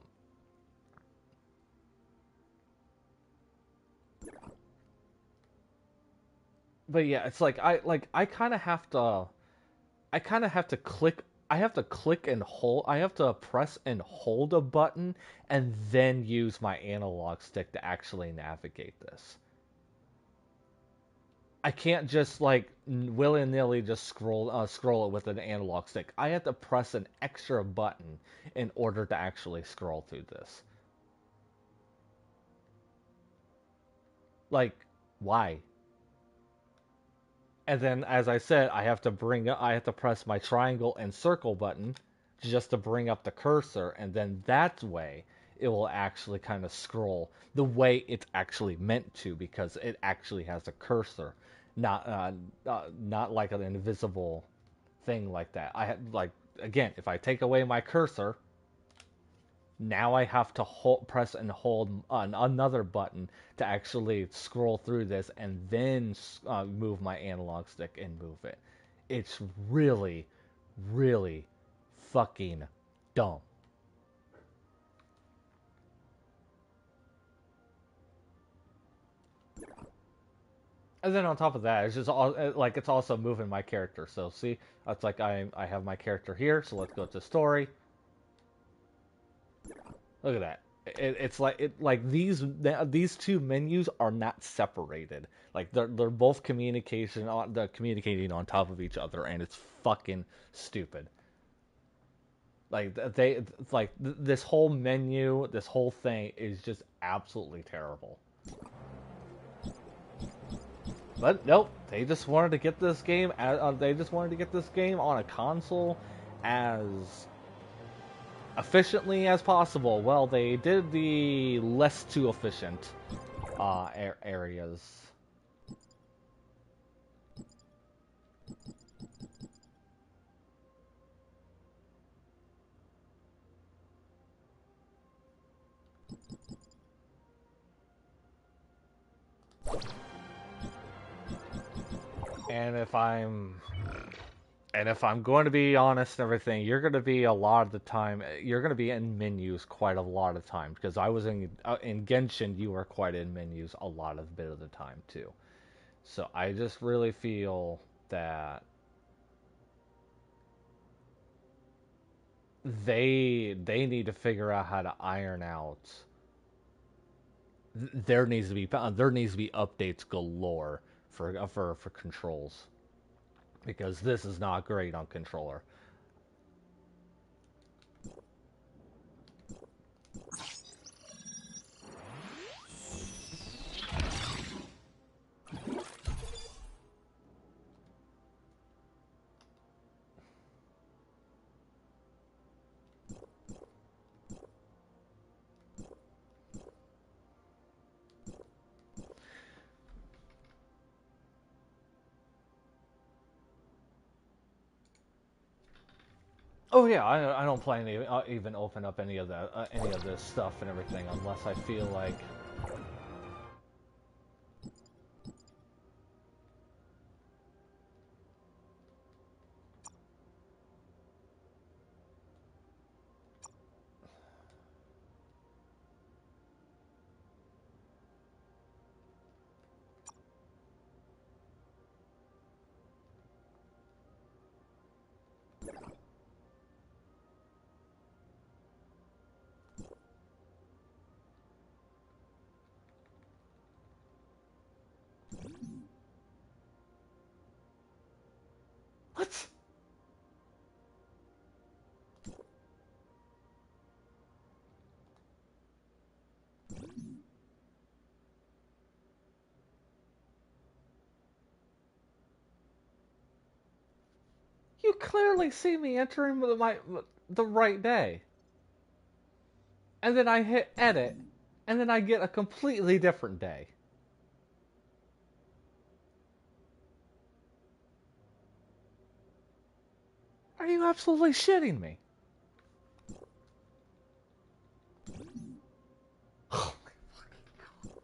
but yeah, it's like I kind of have to click. I have to click and hold. I have to press and hold a button and then use my analog stick to actually navigate this. I can't just like willy-nilly just scroll it with an analog stick. I have to press an extra button in order to actually scroll through this. Like, why? And then, as I said, I have to press my triangle and circle button just to bring up the cursor, and then that way it will actually kind of scroll the way it's actually meant to, because it actually has a cursor, not like an invisible thing like that. I had like again, if I take away my cursor, now I have to press and hold another button to actually scroll through this and then move my analog stick and move it. It's really, really fucking dumb. And then on top of that, it's just like it's also moving my character. So see, it's like I have my character here. So let's go to story. Look at that. It's like these two menus are not separated. Like they're both they're communicating on top of each other, and it's fucking stupid. Like this whole menu, this whole thing is just absolutely terrible. But nope, they just wanted to get this game. They just wanted to get this game on a console as efficiently as possible. Well, they did the less too efficient areas. And if I'm And if I'm going to be honest and everything, you're going to be a lot of the time, you're going to be in menus quite a lot of time. Because I was in Genshin, you were quite in menus a lot of bit of the time too. So I just really feel that they need to figure out how to iron out. There needs to be updates galore for controls, because this is not great on controller. Oh yeah, I don't plan to even open up any of that any of this stuff and everything unless I feel like. What? You clearly see me entering the right day. And then I hit edit, and then I get a completely different day. Are you absolutely shitting me? Oh my fucking god.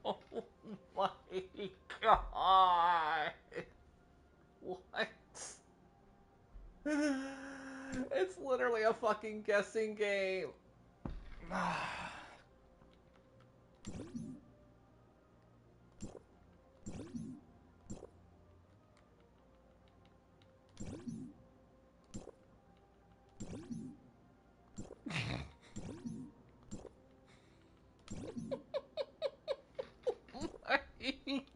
Oh my god. What? It's literally a fucking guessing game.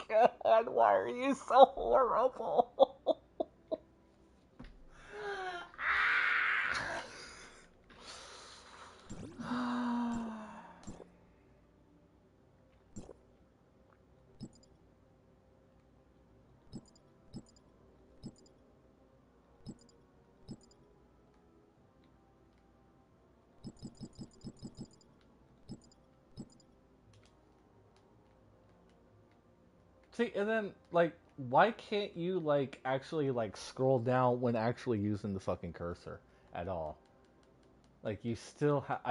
God, why are you so horrible? See, and then, like, why can't you, like, actually, like, scroll down when actually using the fucking cursor at all? Like, I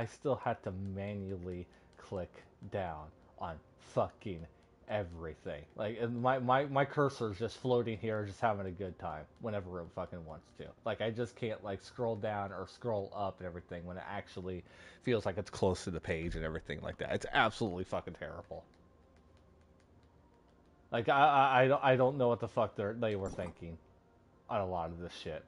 still had to manually click down on fucking everything. Like, and my cursor's just floating here, just having a good time whenever it fucking wants to. Like, I just can't, like, scroll down or scroll up and everything when it actually feels like it's close to the page and everything like that. It's absolutely fucking terrible. Like, I don't know what the fuck they were thinking on a lot of this shit.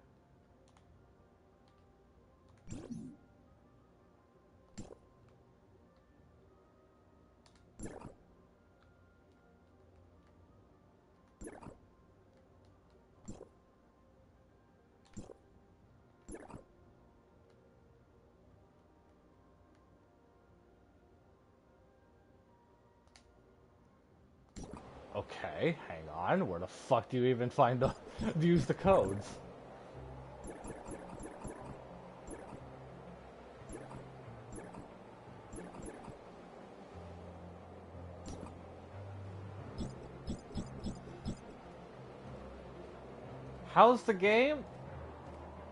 Okay, hang on. Where the fuck do you even find use the codes? How's the game?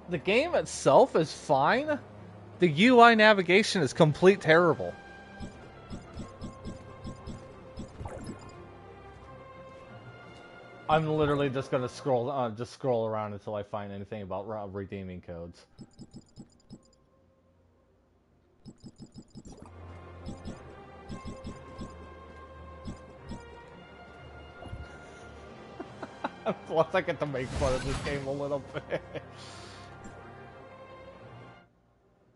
The game itself is fine. The UI navigation is complete terrible. I'm literally just gonna scroll around until I find anything about redeeming codes. Plus, I get to make fun of this game a little bit.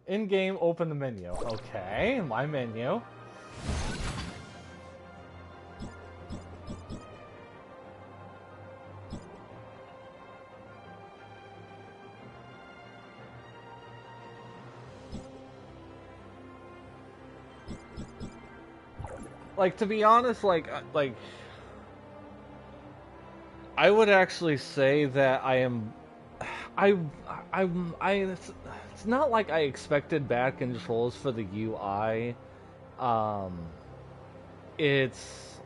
In-game, open the menu. Okay, my menu. Like, to be honest, like, I would actually say that it's not like I expected bad controls for the UI. It's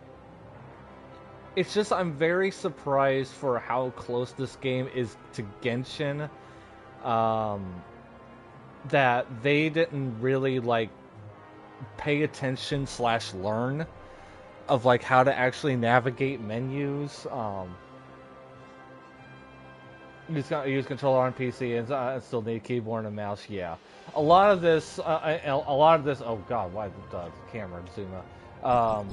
just I'm very surprised for how close this game is to Genshin. That they didn't really like pay attention / learn of like how to actually navigate menus. Use controller on PC and still need keyboard and mouse. Yeah, a lot of this. Oh God, why did the camera zoom out?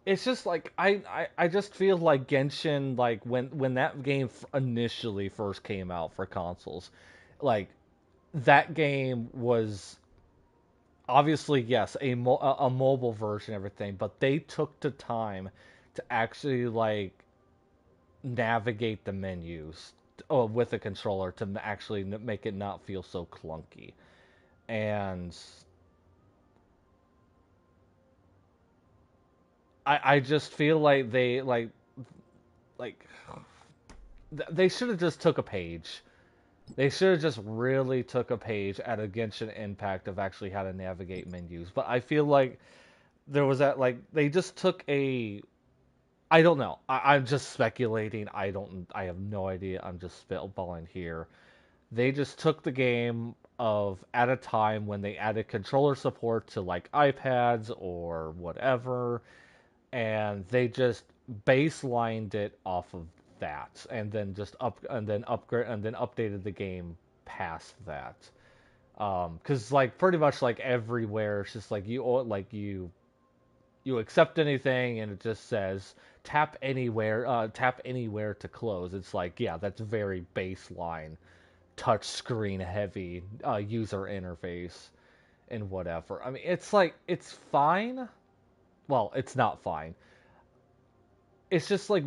It's just like I just feel like Genshin, like when that game initially first came out for consoles, like that game was obviously, yes, a mobile version, everything, but they took the time to actually like navigate the menus with the controller to actually make it not feel so clunky. And I just feel like they should have just took a page. They should have just really took a page at a Genshin Impact of actually how to navigate menus. But I feel like there was that, like, they just took a... I don't know. I'm just speculating. I have no idea. I'm just spitballing here. They just took the game at a time when they added controller support to, like, iPads or whatever, and they just baselined it off of that, and then updated the game past that. Because like pretty much like everywhere, it's just like you accept anything, and it just says tap anywhere to close. It's like, yeah, that's very baseline, touch screen heavy user interface and whatever. I mean, it's like it's fine. Well, it's not fine. It's just like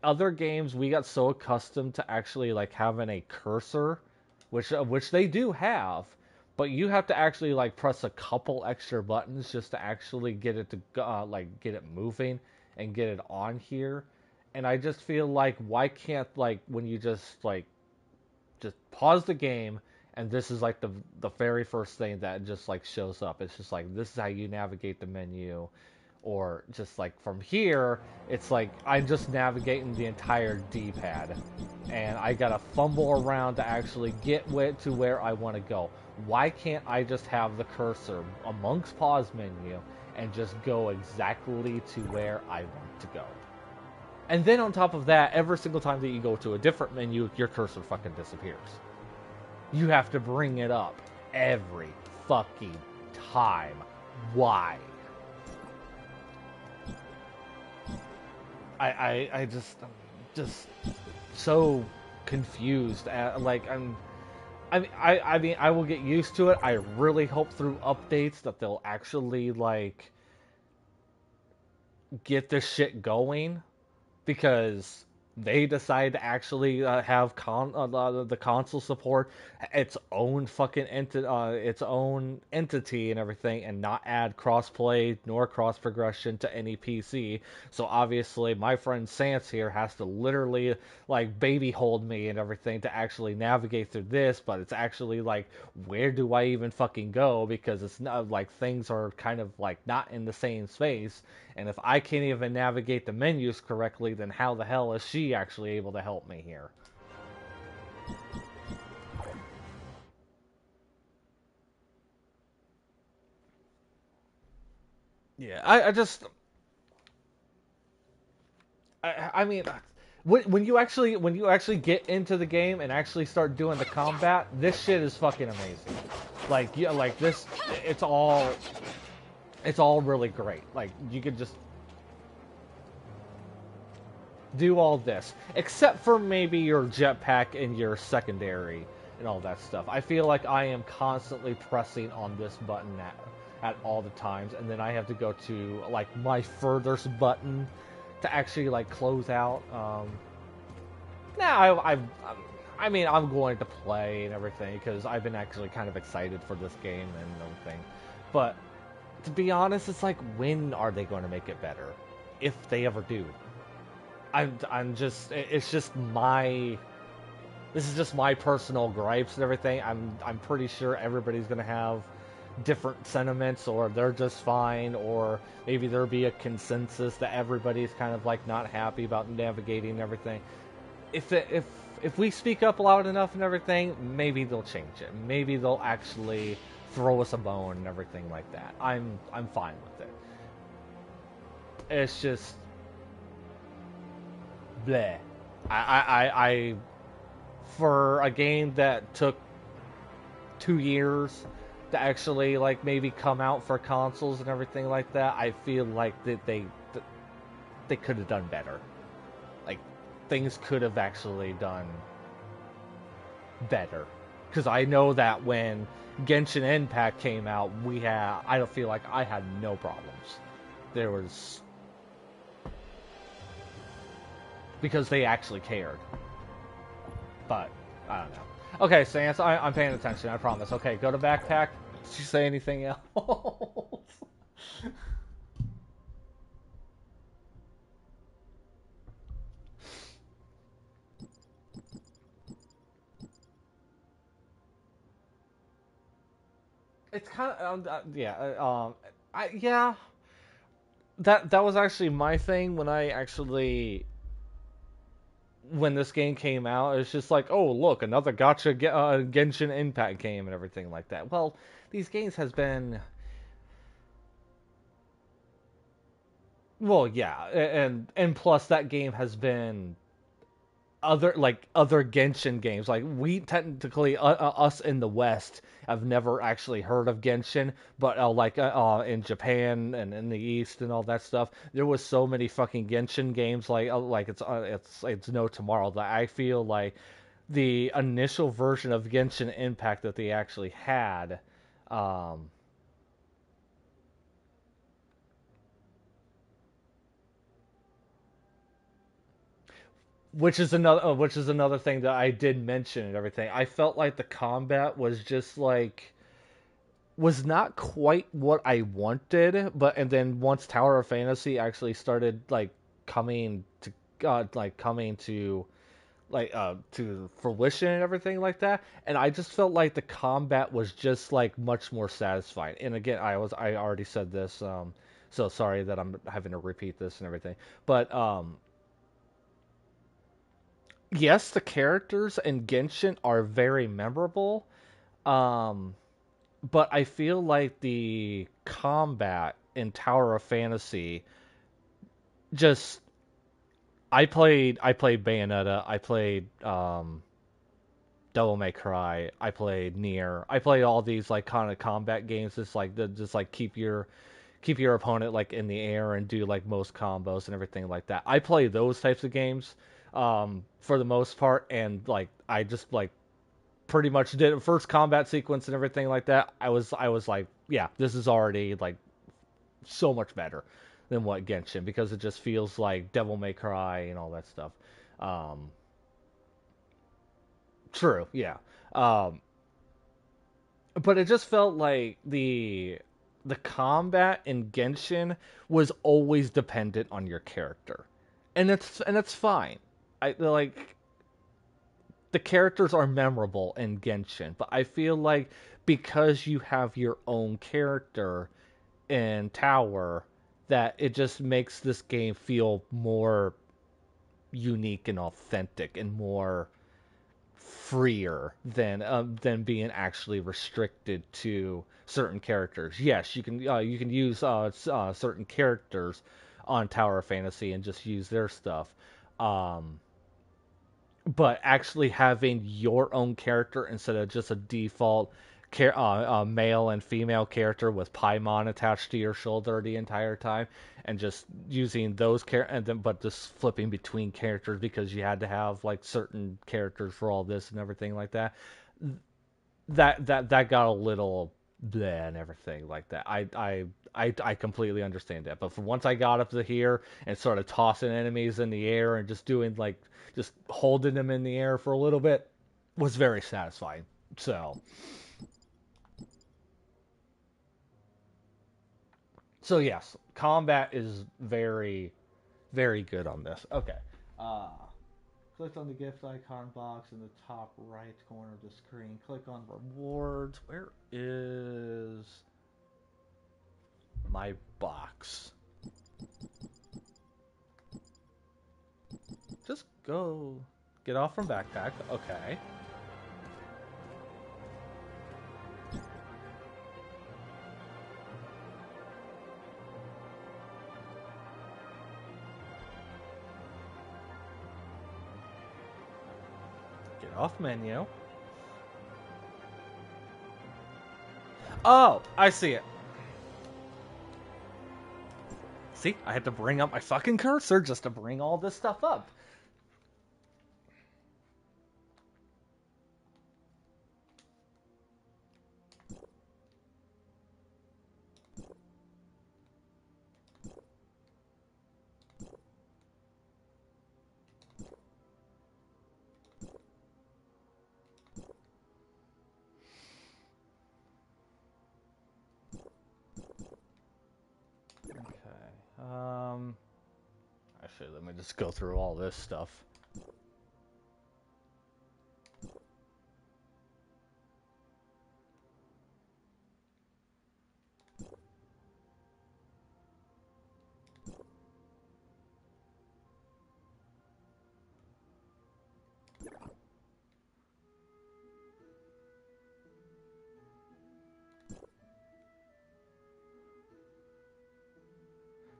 other games, we got so accustomed to actually like having a cursor, which they do have, but you have to actually like press a couple extra buttons just to actually get it to get it moving and get it on here. And I just feel like, why can't, like, when you just pause the game and this is like the very first thing that just like shows up. It's just like, this is how you navigate the menu. Or just like from here, it's like I'm just navigating the entire D-pad, and I gotta fumble around to actually get to where I want to go. Why can't I just have the cursor amongst pause menu and just go exactly to where I want to go? And then on top of that, every single time that you go to a different menu, your cursor fucking disappears. You have to bring it up every fucking time. Why? I'm just so confused. I mean, I will get used to it. I really hope through updates that they'll actually like get this shit going, because they decide to actually have the console support its own fucking entity and everything, and not add crossplay nor cross progression to any PC. So obviously, my friend Sans here has to literally like baby hold me and everything to actually navigate through this. But it's actually like, where do I even fucking go? Because it's not like things are kind of like not in the same space. And if I can't even navigate the menus correctly, then how the hell is she actually able to help me here? Yeah, I just... I mean, when you actually get into the game and actually start doing the combat, this shit is fucking amazing. Like, yeah, like this, it's all really great. Like, you could just do all this, except for maybe your jetpack and your secondary and all that stuff. I feel like I am constantly pressing on this button at all the times, and then I have to go to like my furthest button to actually like close out. I mean, I'm going to play and everything because I've been actually kind of excited for this game and everything. But to be honest, it's like, when are they going to make it better? If they ever do. This is just my personal gripes and everything. I'm pretty sure everybody's gonna have different sentiments, or they're just fine, or maybe there'll be a consensus that everybody's kind of like not happy about navigating and everything. If we speak up loud enough and everything, maybe they'll change it. Maybe they'll actually throw us a bone and everything like that. I'm fine with it. It's just bleh. I for a game that took 2 years to actually like maybe come out for consoles and everything like that, I feel like that they could have done better. Like, things could have actually done better. Because I know that when Genshin Impact came out, I don't feel like I had no problems. There was, because they actually cared. But I don't know. Okay, Sans, I'm paying attention, I promise. Okay, go to backpack. Did you say anything else? It's kind of yeah. That was actually my thing when this game came out. It's just like, oh look, another gotcha Genshin Impact game and everything like that. Well, these games has been, well, yeah, and plus that game has been other Genshin games. Like, we technically, us in the West have never actually heard of Genshin, but in Japan and in the East and all that stuff, there was so many fucking Genshin games. It's no tomorrow. That I feel like the initial version of Genshin Impact that they actually had, which is another thing that I did mention and everything. I felt like the combat was just like, was not quite what I wanted, and then once Tower of Fantasy actually started like coming to to fruition and everything like that, and I just felt like the combat was just like much more satisfying. And again, I already said this, so sorry that I'm having to repeat this and everything, but yes, the characters in Genshin are very memorable, but I feel like the combat in Tower of Fantasy just, I played Bayonetta, I played Devil May Cry, I played Nier, I played all these like kind of combat games just like keep your opponent like in the air and do like most combos and everything like that. I play those types of games for the most part, and like I just like pretty much did a first combat sequence and everything like that. I was like, yeah, this is already like so much better than what Genshin, because it just feels like Devil May Cry and all that stuff. True, yeah. Um, but it just felt like the combat in Genshin was always dependent on your character, and it's fine. I like, the characters are memorable in Genshin, but I feel like because you have your own character in Tower, that it just makes this game feel more unique and authentic and more freer than being actually restricted to certain characters. Yes, you can use certain characters on Tower of Fantasy and just use their stuff. But actually having your own character instead of just a default male and female character with Paimon attached to your shoulder the entire time, and just using those but just flipping between characters because you had to have like certain characters for all this and everything like that. That got a little bleh and everything like that. I completely understand that. But for once I got up to here and started tossing enemies in the air and just doing like just holding them in the air for a little bit was very satisfying. So yes, combat is very, very good on this. Okay. Click on the gift icon box in the top right corner of the screen. Click on rewards. Where is my box? Just go. Get off from backpack. Okay. Get off menu. Oh, I see it. See, I had to bring up my fucking cursor just to bring all this stuff up. Actually, let me just go through all this stuff.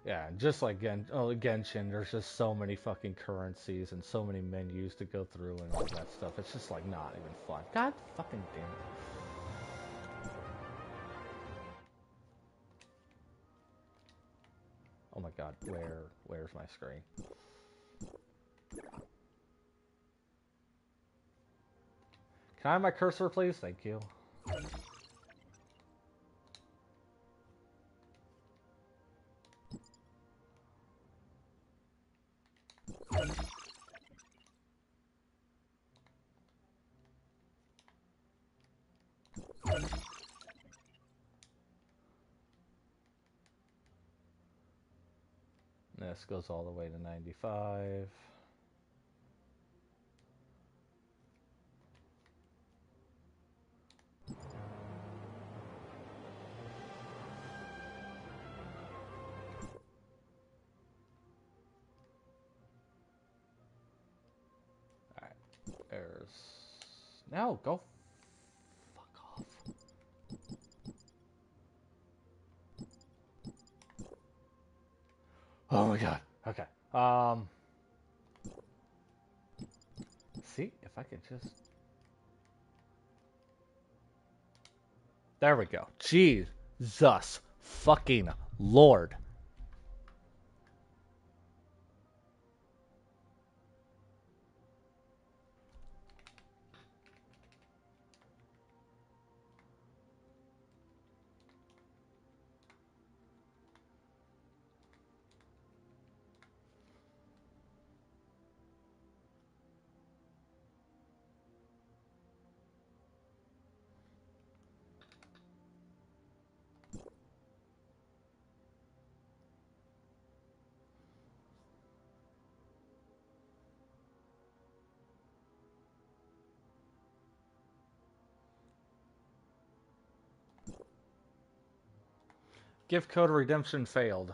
Yeah, just like Genshin, there's just so many fucking currencies and so many menus to go through and all that stuff. It's just like not even fun. God fucking damn it. Oh my god, where's my screen? Can I have my cursor, please? Thank you. This goes all the way to 95. Alright, there's... No, go fuck off. Oh my god, okay. See, if I could just... There we go. Jesus fucking Lord. Gift code redemption failed.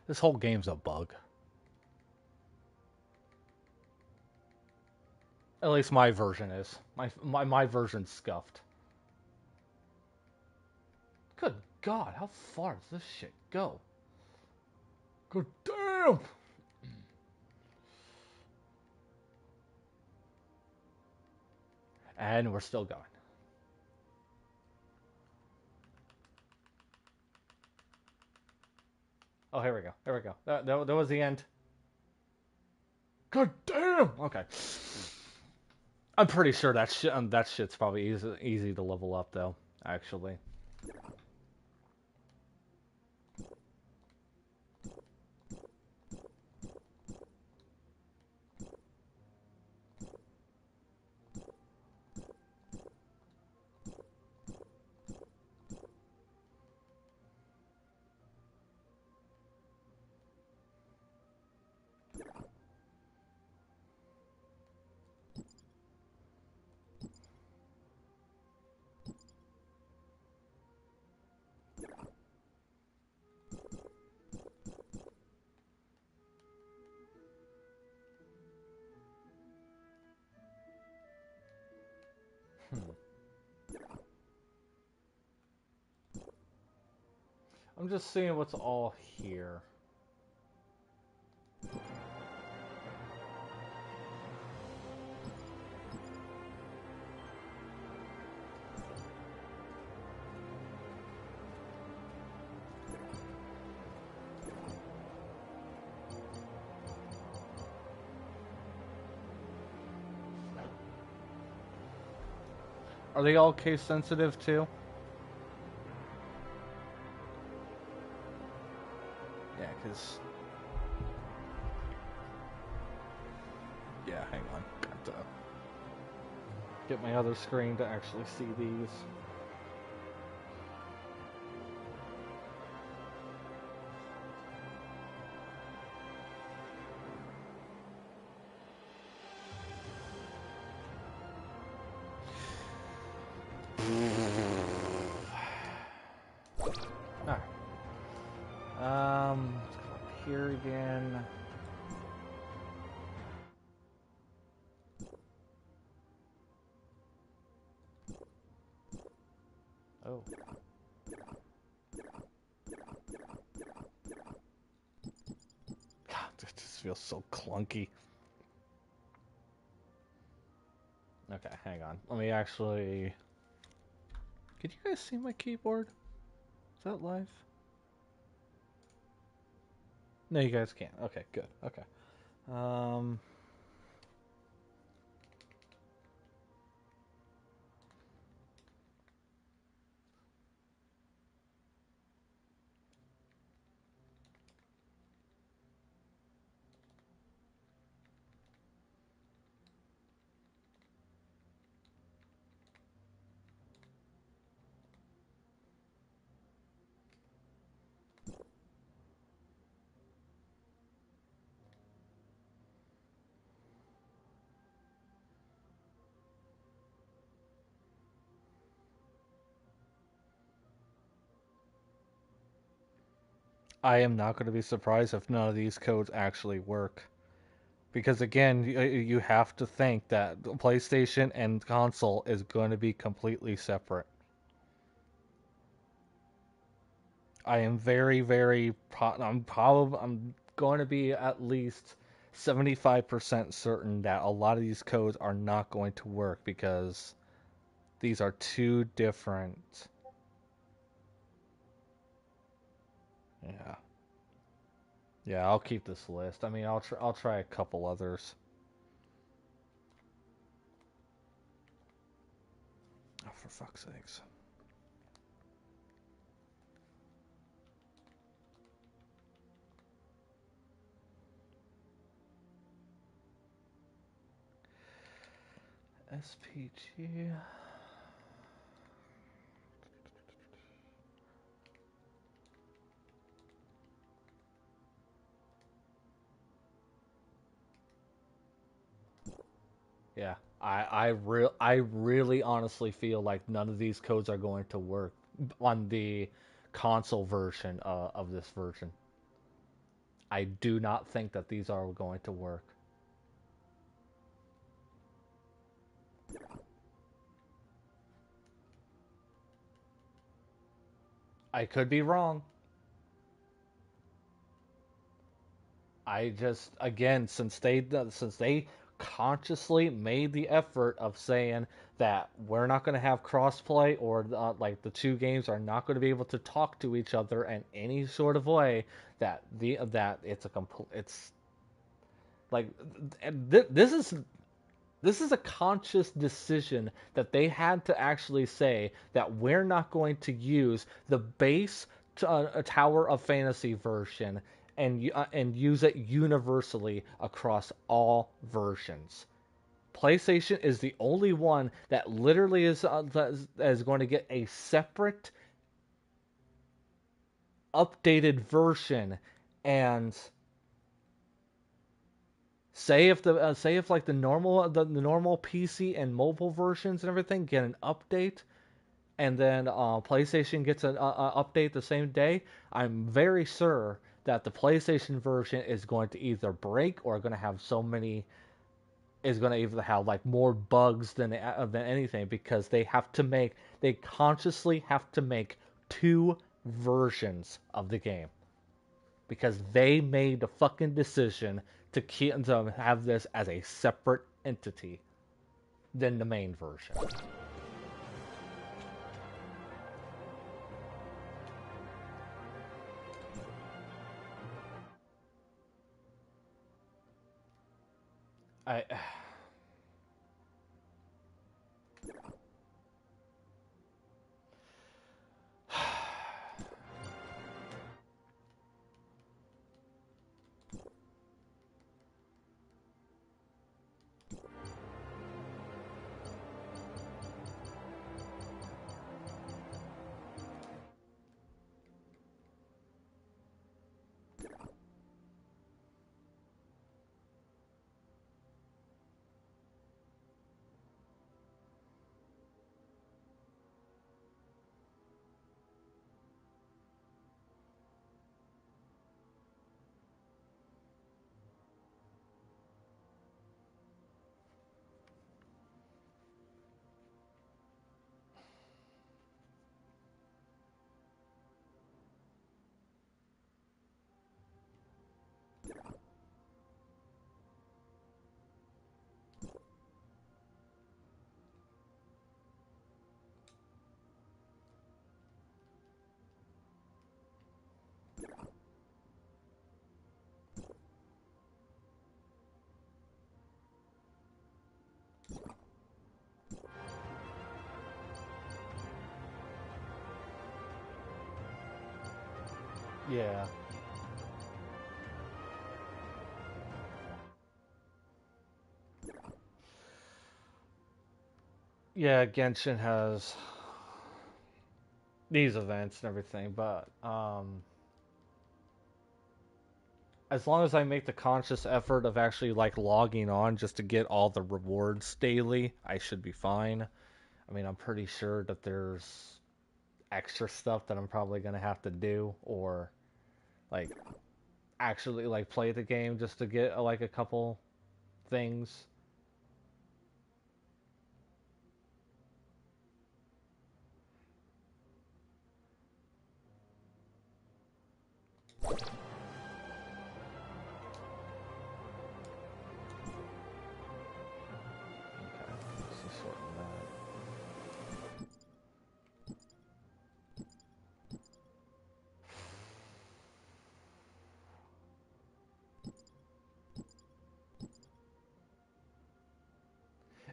This whole game's a bug. At least my version is. My version's scuffed. Good God, how far does this shit go? Good damn! And we're still going. Oh, here we go. Here we go. That was the end. God damn! Okay. I'm pretty sure that shit's probably easy to level up, though, actually. I'm just seeing what's all here. Are they all case sensitive too? Yeah, because... Yeah, hang on. Got to get my other screen to actually see these. Let's go up here again. Oh. God, this just feels so clunky. Okay, hang on. Let me actually... Can you guys see my keyboard? Is that live? No, you guys can't. Okay, good. Okay. I am not going to be surprised if none of these codes actually work. Because again, you have to think that PlayStation and console is going to be completely separate. I am I'm going to be at least 75% certain that a lot of these codes are not going to work because these are two different. Yeah. Yeah, I'll keep this list. I mean, I'll try a couple others. Oh, for fuck's sakes. SPG. Yeah, I really honestly feel like none of these codes are going to work on the console version of this version. I do not think that these are going to work. I could be wrong. I just, again, since they consciously made the effort of saying that we're not going to have crossplay, or like the two games are not going to be able to talk to each other in any sort of way, that it's a complete, it's like this is a conscious decision that they had to actually say that we're not going to use the base Tower of Fantasy version and use it universally across all versions. PlayStation is the only one that literally is going to get a separate updated version. And say if like the normal PC and mobile versions and everything get an update, and then PlayStation gets an update the same day, I'm very sure that the PlayStation version is going to either break or going to have is going to either have like more bugs than anything, because they consciously have to make two versions of the game, because they made the fucking decision to have this as a separate entity than the main version. Yeah. Yeah, Genshin has these events and everything, but as long as I make the conscious effort of actually like logging on just to get all the rewards daily, I should be fine. I mean, I'm pretty sure that there's extra stuff that I'm probably gonna have to do, or like actually like play the game just to get like a couple things.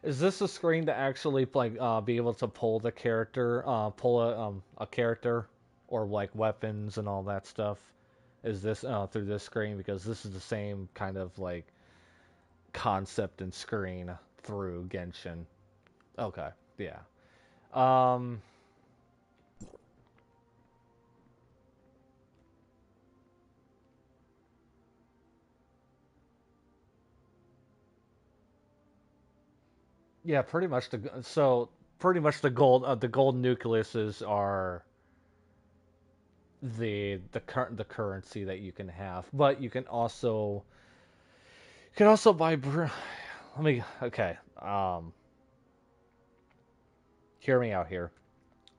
Is this a screen to actually like be able to pull the character, pull a character, or like weapons and all that stuff? Is this through this screen? Because this is the same kind of like concept and screen through Genshin. Okay, yeah. Um, yeah, pretty much pretty much the gold nucleuses are the currency that you can have, but you can also buy. Let me okay. Hear me out here.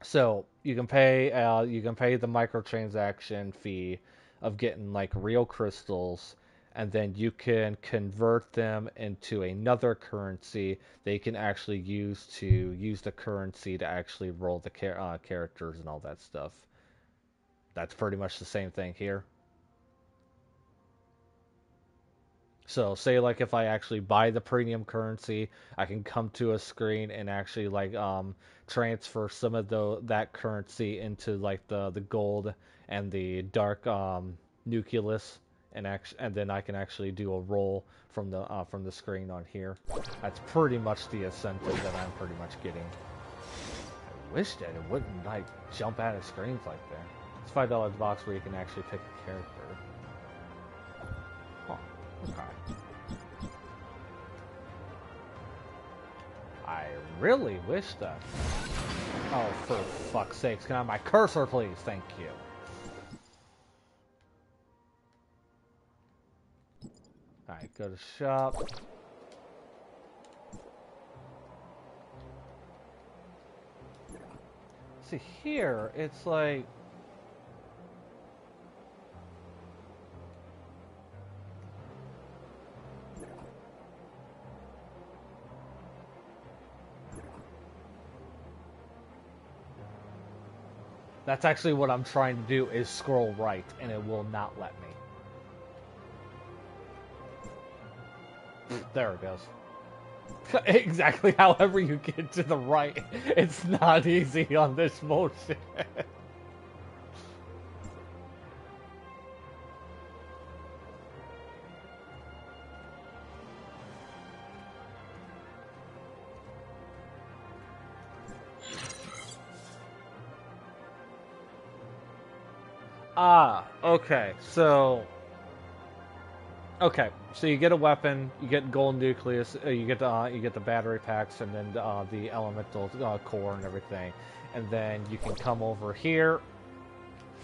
So you can pay the microtransaction fee of getting like real crystals, and then you can convert them into another currency that you can actually use the currency to actually roll the characters and all that stuff. That's pretty much the same thing here. So say like if I actually buy the premium currency, I can come to a screen and actually like transfer some of that currency into like the gold and the dark nucleus, and then I can actually do a roll from the screen on here. That's pretty much the incentive that I'm pretty much getting. I wish that it wouldn't like jump out of screens like that. It's $5 box where you can actually pick a character. Okay. I really wish that. Oh, for fuck's sakes, can I have my cursor, please? Thank you. Alright, go to shop. See, here, it's like... That's actually what I'm trying to do, is scroll right, and it will not let me. There it goes. Exactly, however you get to the right, it's not easy on this motion. Okay, so... Okay, so you get a weapon, you get gold nucleus, you get the battery packs, and then the elemental core and everything, and then you can come over here.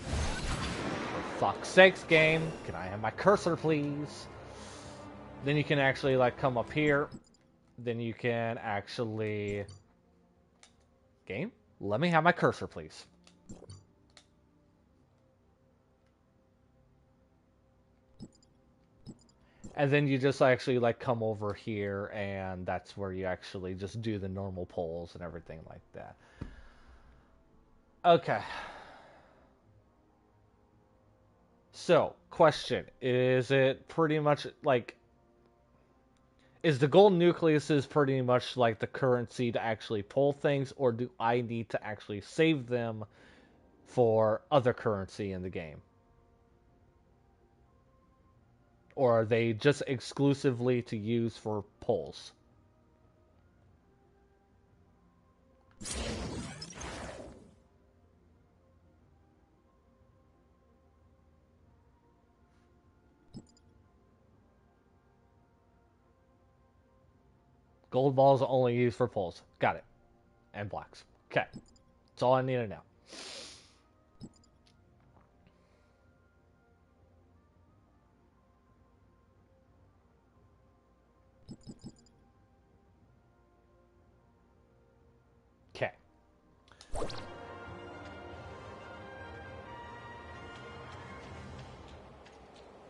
For fuck's sakes, game! Can I have my cursor, please? Then you can actually like come up here. Then you can actually... Game? Let me have my cursor, please. And then you just actually like come over here, and that's where you actually just do the normal polls and everything like that. Okay. So, question. Is it pretty much like... Is the gold nucleuses pretty much like the currency to actually pull things, or do I need to actually save them for other currency in the game? Or are they just exclusively to use for polls? Gold balls are only used for polls. Got it. And blocks. Okay. That's all I need to know. Okay.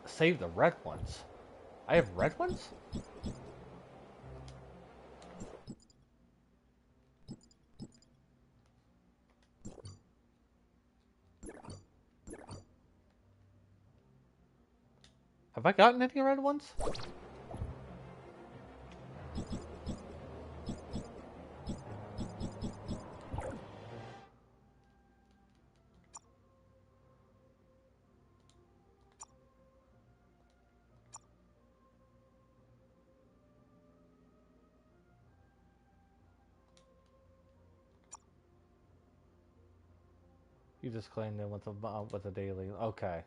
Save the red ones. I have red ones? Have I gotten any red ones? You just claimed them with the daily. Okay.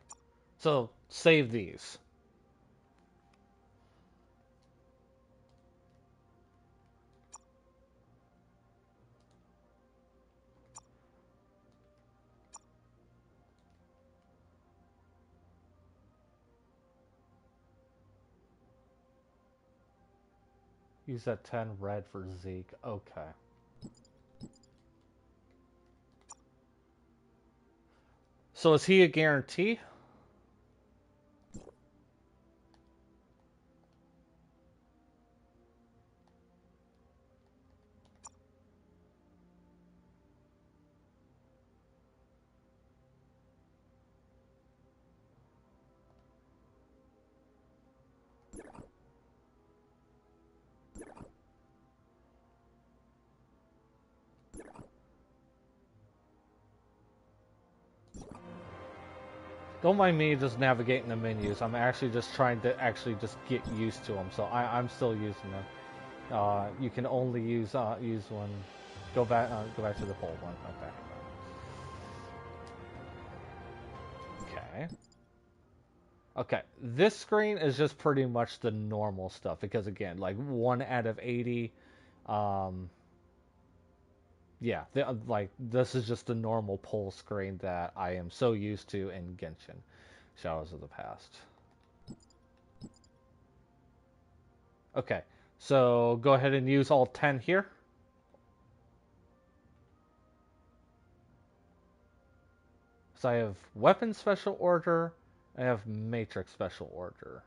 So, save these. Use that 10 red for Zeke. Okay. So is he a guarantee? Don't mind me just navigating the menus. I'm actually just trying to just get used to them. So I'm still using them. You can only use one. Go back to the poll one. Okay. Okay. Okay. This screen is just pretty much the normal stuff because again, like 1 out of 80. Yeah, like this is just the normal poll screen that I am so used to in Genshin, Shadows of the Past. Okay, so go ahead and use all 10 here. So I have Weapon Special Order, I have Matrix Special Order.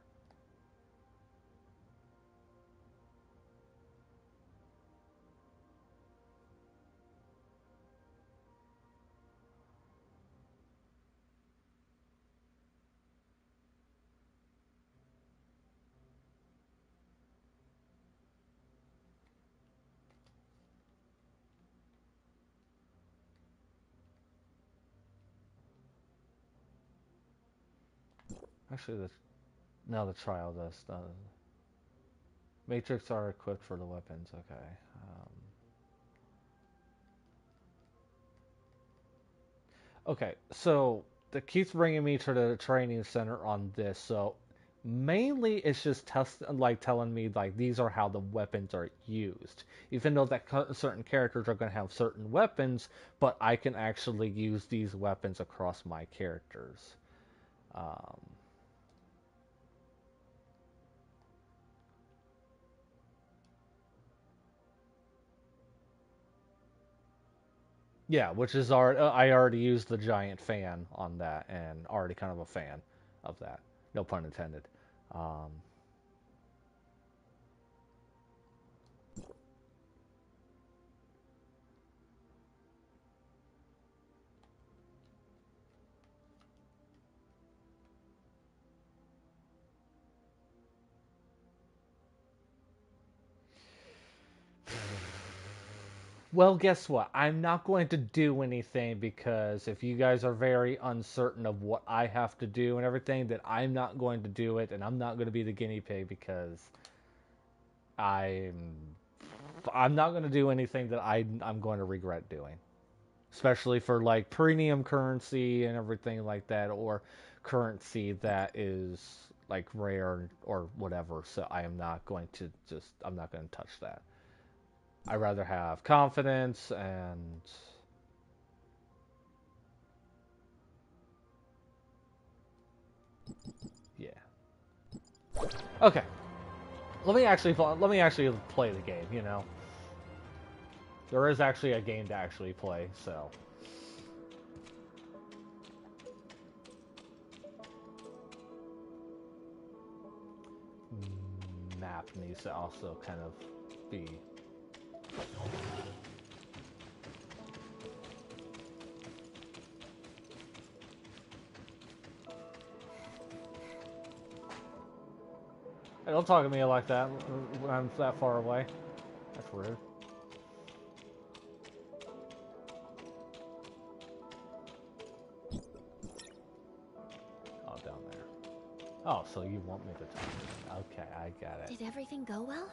Actually, now the trial does. Matrix are equipped for the weapons. Okay. Okay, so that keeps bringing me to the training center on this. So mainly it's just telling me like these are how the weapons are used. Even though that certain characters are going to have certain weapons, but I can actually use these weapons across my characters. Yeah, which is I already used the giant fan on that and already kind of a fan of that. No pun intended. Well, guess what? I'm not going to do anything because if you guys are very uncertain of what I have to do and everything, then I'm not going to do it, and I'm not going to be the guinea pig because I'm not going to do anything that I'm going to regret doing, especially for like premium currency and everything like that, or currency that is like rare or whatever. So I am not going to I'm not going to touch that. I'd rather have confidence and yeah. Okay. Let me actually play the game, you know. There is actually a game to actually play, so map needs to also kind of be Hey, don't talk to me like that when I'm that far away. That's rude. Oh, down there. Oh, so you want me to talk? Okay, I got it. Did everything go well?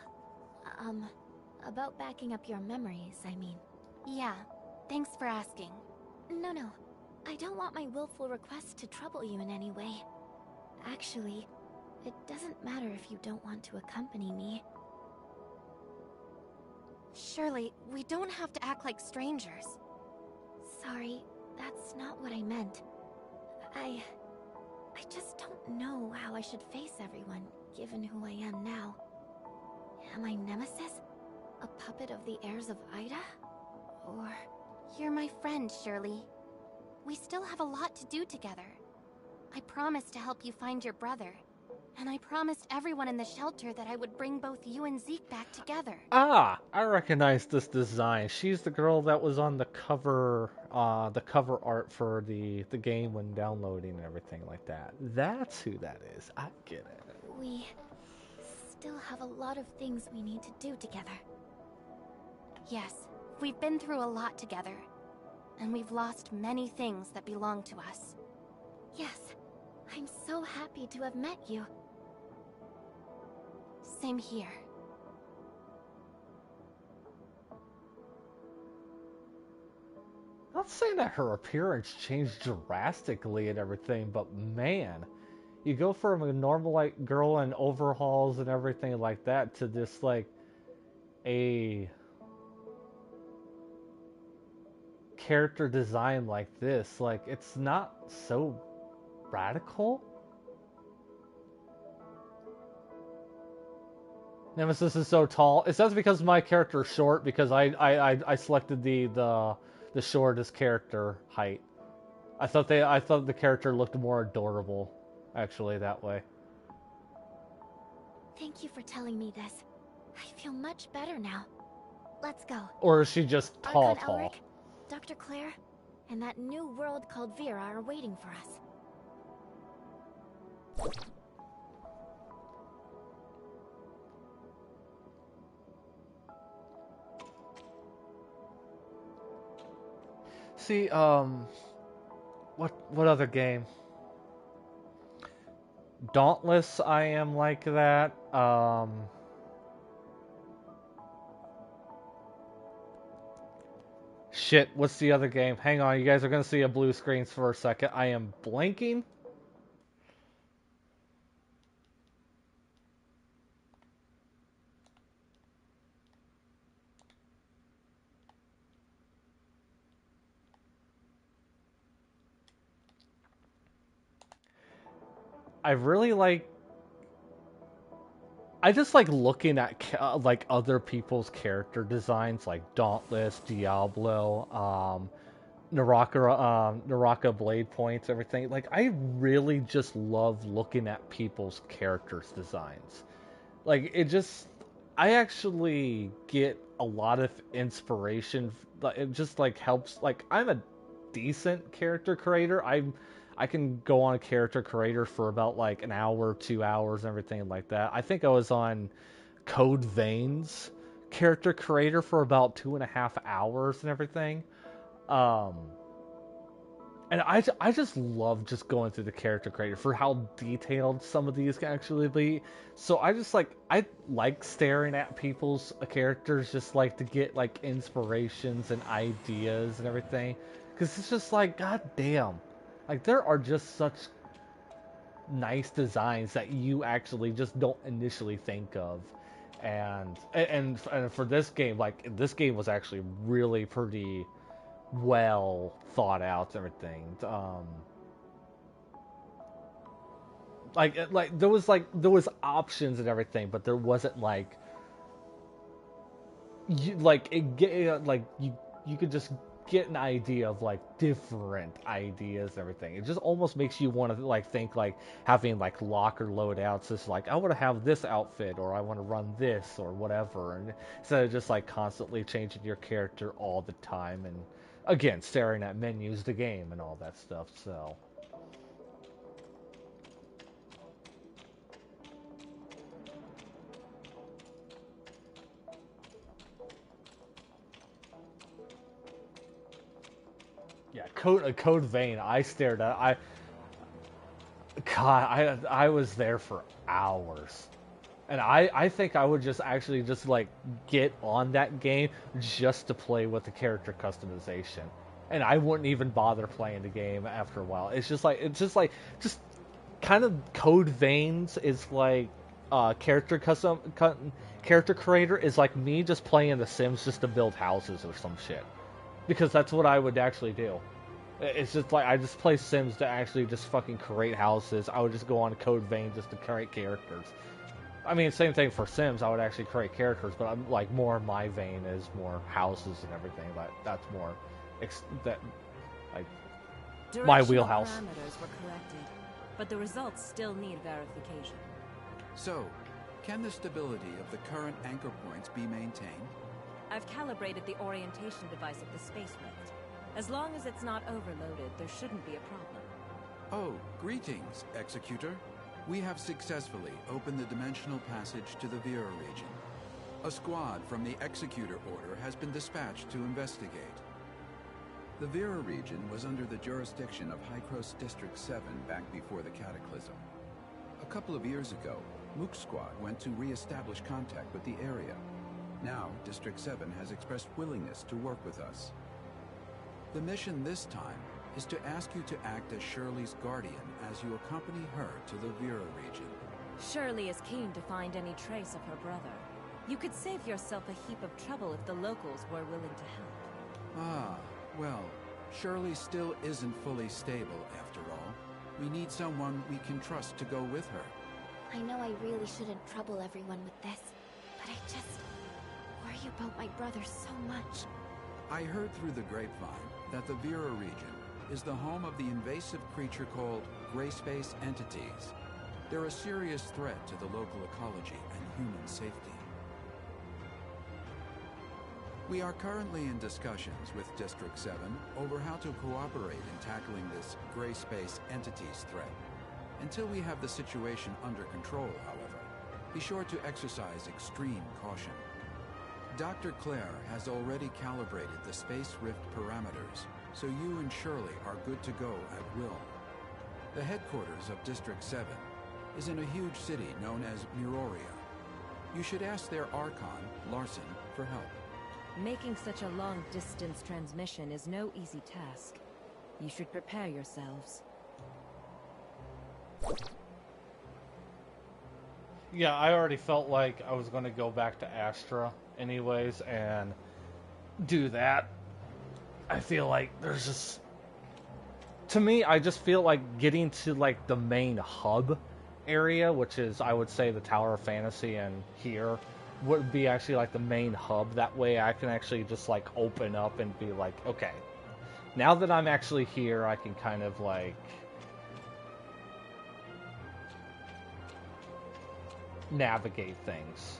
About backing up your memories, I mean. Yeah, thanks for asking. No, I don't want my willful request to trouble you in any way. Actually, it doesn't matter if you don't want to accompany me. Shirley, we don't have to act like strangers. Sorry, that's not what I meant. I just don't know how I should face everyone, given who I am now. Am I Nemesis? A puppet of the heirs of Ida? Or... You're my friend, Shirley. We still have a lot to do together. I promised to help you find your brother. And I promised everyone in the shelter that I would bring both you and Zeke back together. Ah, I recognize this design. She's the girl that was on the cover art for the game when downloading and everything like that. That's who that is. I get it. We still have a lot of things we need to do together. Yes, we've been through a lot together. And we've lost many things that belong to us. Yes, I'm so happy to have met you. Same here. Not saying that her appearance changed drastically and everything, but man, you go from a normal like girl in overhauls and everything like that to this like a character design like this. Like, it's not so radical. Nemesis is so tall. Is that because my character is short? Because I selected the shortest character height. I thought the character looked more adorable, actually, that way. Thank you for telling me this. I feel much better now. Let's go. Or is she just tall? Elric, Dr. Claire, and that new world called Vera are waiting for us. See, what other game? Dauntless, I am like that. Shit, what's the other game? Hang on, you guys are gonna see a blue screen for a second. I am blanking. I just like looking at like other people's character designs, like Dauntless, Diablo, Naraka Blade Points, everything. Like, I really just love looking at people's characters' designs. Like, I actually get a lot of inspiration. It just like helps. Like, I'm a decent character creator. I can go on a character creator for about like an hour, 2 hours, and everything like that. I think I was on Code Vein's character creator for about 2.5 hours and everything. And I just love just going through the character creator for how detailed some of these can actually be. So I like staring at people's characters just like to get like inspirations and ideas and everything. Because it's just like, god damn. Like, there are just such nice designs that you actually just don't initially think of. And for this game, like, this game was actually really pretty well thought out and everything. There was options and everything, but there wasn't you could just get an idea of like different ideas and everything. It just almost makes you want to like think like having like locker loadouts. It's like, I want to have this outfit, or I want to run this, or whatever, and instead of just like constantly changing your character all the time and again staring at menus to game and all that stuff. So yeah, Code Vein, I stared at. I was there for hours, and I think I would just actually just like get on that game just to play with the character customization, and I wouldn't even bother playing the game after a while. It's just kind of Code Veins is like character creator is like me just playing The Sims just to build houses or some shit. Because that's what I would actually do. It's just like, I just play Sims to actually just fucking create houses. I would just go on Code Vein just to create characters. I mean, same thing for Sims. I would actually create characters, but I'm like more my vein is more houses and everything. That's more like my wheelhouse. Parameters were corrected, but the results still need verification. So, can the stability of the current anchor points be maintained? I've calibrated the orientation device of the space rift. As long as it's not overloaded, there shouldn't be a problem. Oh, greetings, Executor. We have successfully opened the dimensional passage to the Vera region. A squad from the Executor Order has been dispatched to investigate. The Vera region was under the jurisdiction of Hycros District 7 back before the Cataclysm. A couple of years ago, Mook's squad went to re-establish contact with the area. Now, District 7 has expressed willingness to work with us. The mission this time is to ask you to act as Shirley's guardian as you accompany her to the Vera region. Shirley is keen to find any trace of her brother. You could save yourself a heap of trouble if the locals were willing to help. Ah, well, Shirley still isn't fully stable after all. We need someone we can trust to go with her. I know I really shouldn't trouble everyone with this, but I just worry about my brother so much. I heard through the grapevine that the Vera region is the home of the invasive creature called gray space entities. They're a serious threat to the local ecology and human safety. We are currently in discussions with District 7 over how to cooperate in tackling this gray space entities threat. Until we have the situation under control, however, be sure to exercise extreme caution. Dr. Claire has already calibrated the space rift parameters, so you and Shirley are good to go at will. The headquarters of District 7 is in a huge city known as Muroria. You should ask their Archon, Larson, for help. Making such a long-distance transmission is no easy task. You should prepare yourselves. Yeah, I already felt like I was going to go back to Astra anyways and do that. I feel like there's just... To me, I just feel like getting to like the main hub area, which is, I would say, the Tower of Fantasy and here, would be actually like the main hub. That way I can actually just like open up and be like, okay, now that I'm actually here, I can kind of like navigate things.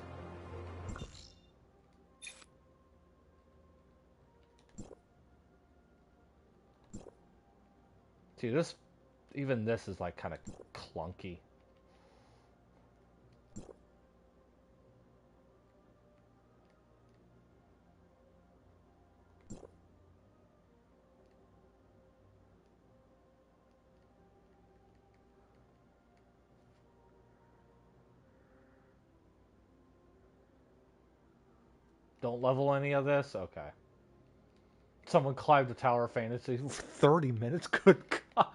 See, even this is like kind of clunky. Don't level any of this? Okay. Someone climbed the Tower of Fantasy for 30 minutes? Good God.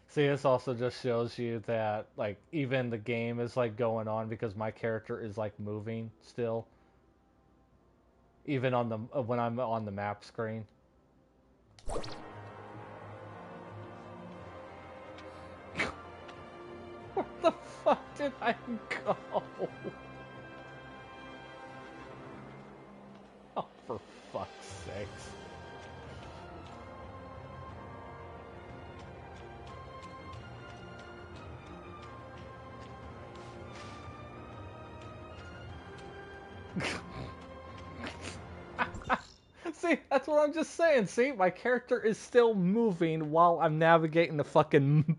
See, this also just shows you that, like, even the game is, like, going on because my character is, like, moving still. Even on the, when I'm on the map screen. Where the fuck did I go? Oh, for fuck's sakes. See, that's what I'm just saying. See, my character is still moving while I'm navigating the fucking...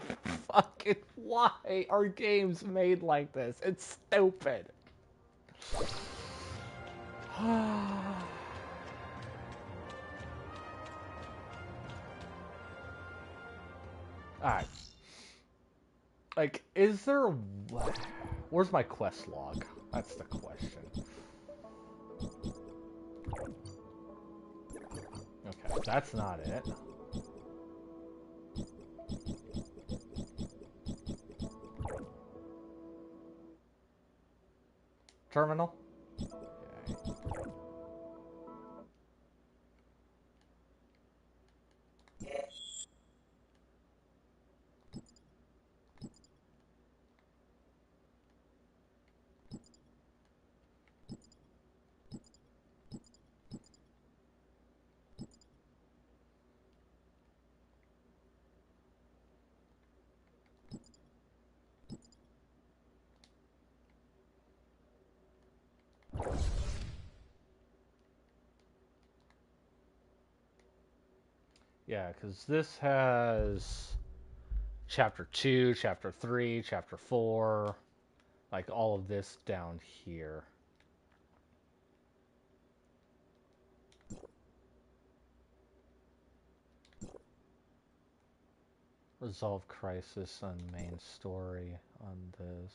Why are games made like this? It's stupid. Alright. Like, is there... Where's my quest log? That's the question. Okay, that's not it. Terminal? Okay. Yeah, because this has Chapter 2, Chapter 3, Chapter 4, like all of this down here. Resolve crisis on main story on this.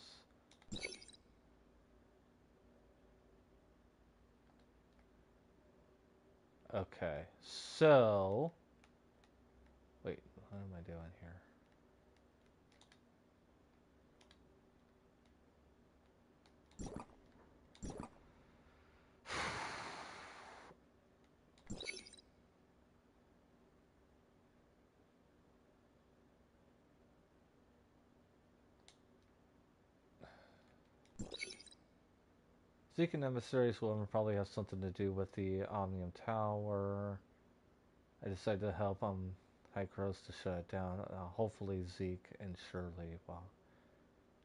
Okay, so... Wait, what am I doing here? Zeke and Emissaries will probably have something to do with the Omnium Tower. I decided to help High Crows to shut it down. Hopefully Zeke and Shirley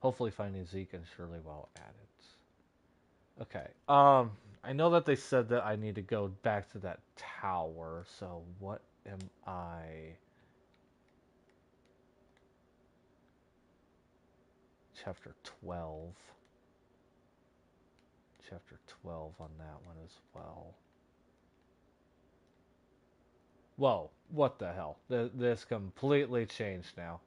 hopefully finding Zeke and Shirley while at it. Okay. I know that they said that I need to go back to that tower, so what am I? Chapter 12. Chapter 12 on that one as well. Whoa, what the hell? This completely changed now.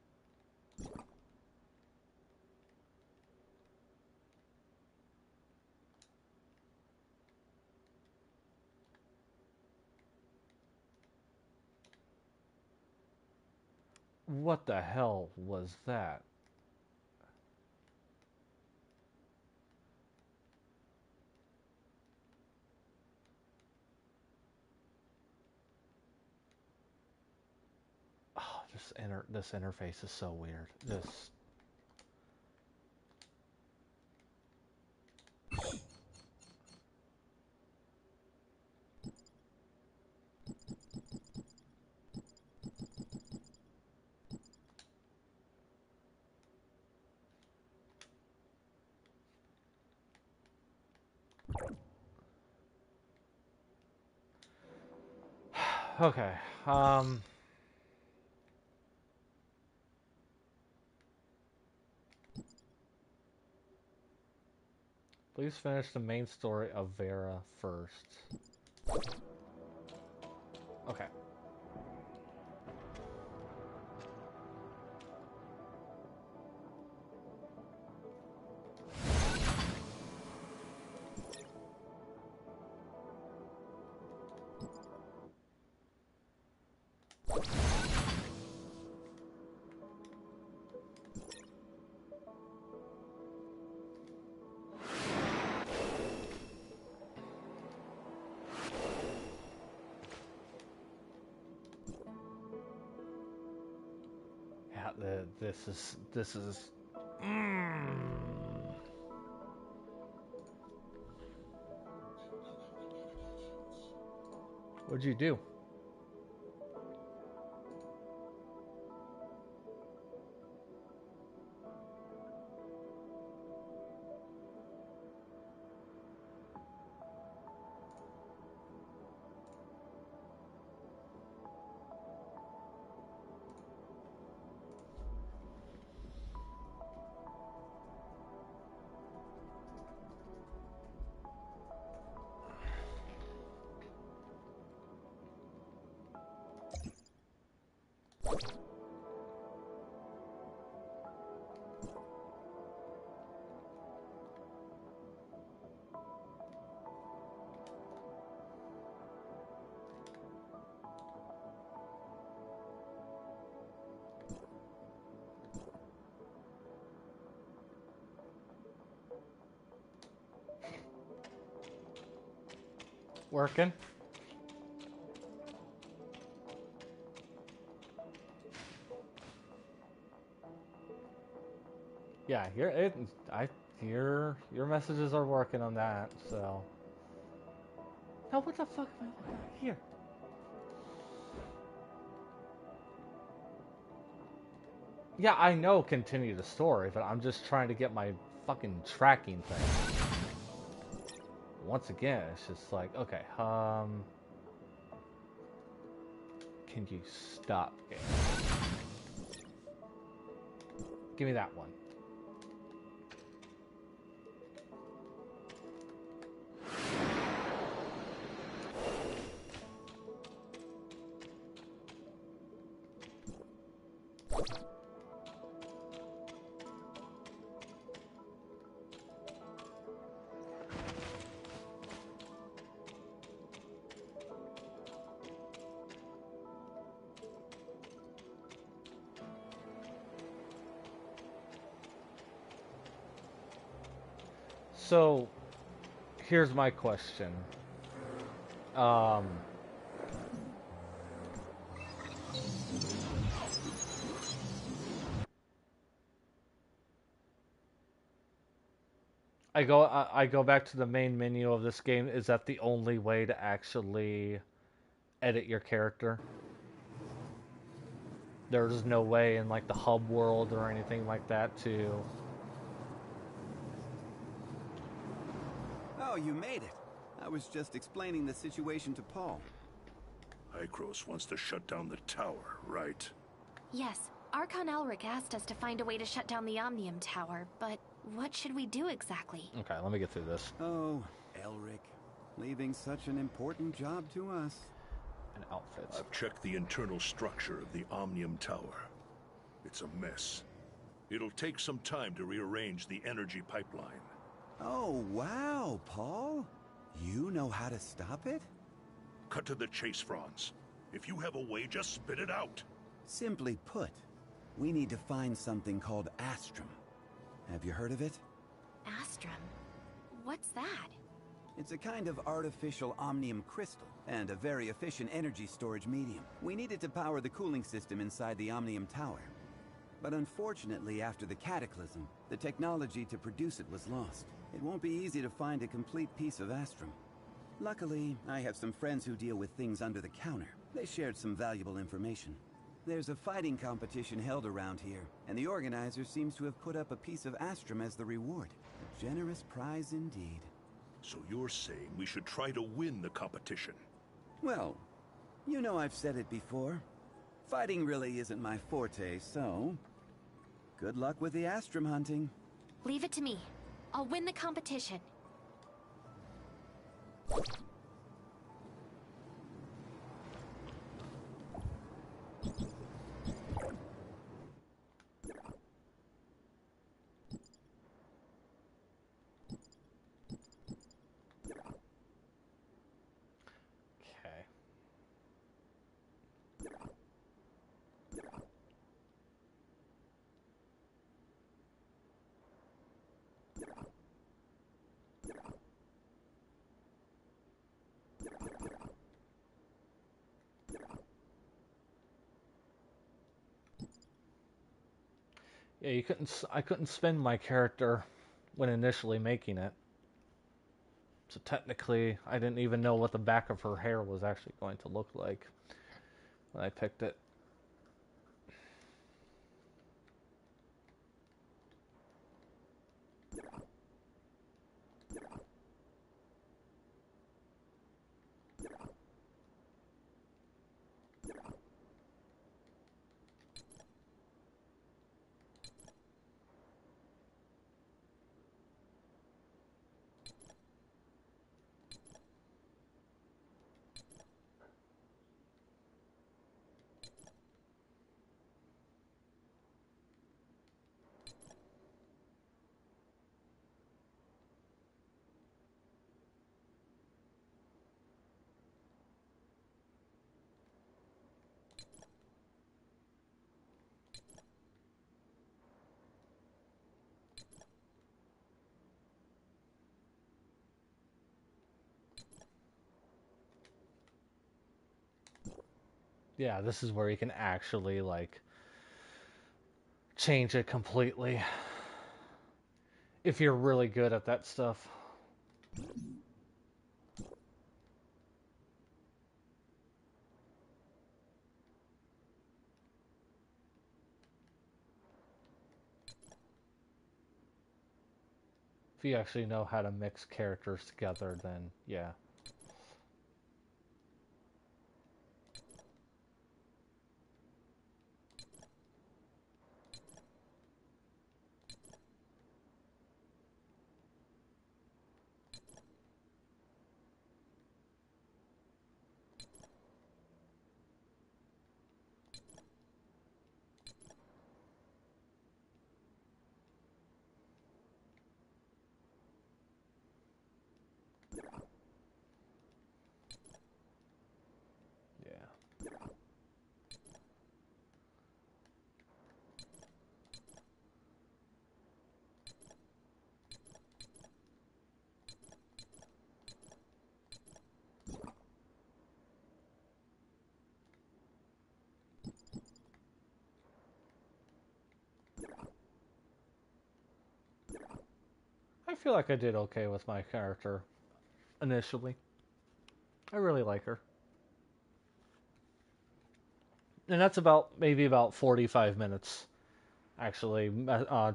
What the hell was that? Oh, this interface is so weird. Okay. Please finish the main story of Vera first. Okay. Yeah, this is. What'd you do? Working. Yeah, your messages are working on that, so. Now what the fuck am I looking at here? Yeah, I know continue the story, but I'm just trying to get my fucking tracking thing. Once again, it's just like, okay, Can you stop it? Give me that one. So, here's my question. I go back to the main menu of this game. Is that the only way to actually edit your character? There's no way in like the hub world or anything like that to... Oh, you made it. I was just explaining the situation to Paul. Hykros wants to shut down the tower, right? Yes, Archon Elric asked us to find a way to shut down the Omnium Tower, but what should we do exactly? Okay, let me get through this. Oh, Elric. Leaving such an important job to us. And outfits. I've checked the internal structure of the Omnium Tower. It's a mess. It'll take some time to rearrange the energy pipeline. Oh, wow, Paul. You know how to stop it? Cut to the chase, Franz. If you have a way, just spit it out. Simply put, we need to find something called Astrum. Have you heard of it? Astrum? What's that? It's a kind of artificial omnium crystal, and a very efficient energy storage medium. We need it to power the cooling system inside the Omnium Tower. But unfortunately, after the cataclysm, the technology to produce it was lost. It won't be easy to find a complete piece of Astrum. Luckily, I have some friends who deal with things under the counter. They shared some valuable information. There's a fighting competition held around here, and the organizer seems to have put up a piece of Astrum as the reward. A generous prize indeed. So you're saying we should try to win the competition? Well, you know I've said it before. Fighting really isn't my forte, so... good luck with the Astrum hunting. Leave it to me. I'll win the competition. Yeah, you couldn't. I couldn't spin my character when initially making it. So technically, I didn't even know what the back of her hair was actually going to look like when I picked it. Yeah, this is where you can actually, like, change it completely. If you're really good at that stuff. If you actually know how to mix characters together, then yeah. I feel like I did okay with my character initially. I really like her. And that's maybe about 45 minutes, actually,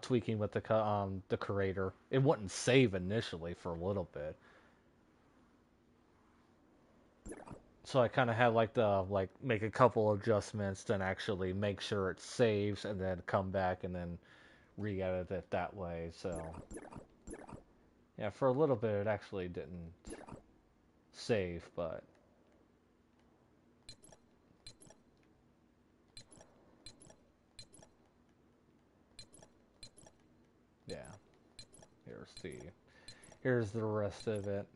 tweaking with the curator. It wouldn't save initially for a little bit. So I kind of had like make a couple adjustments, then actually make sure it saves, and then come back and then re-edit it that way. So yeah, for a little bit it actually didn't save, but yeah. Here's the rest of it.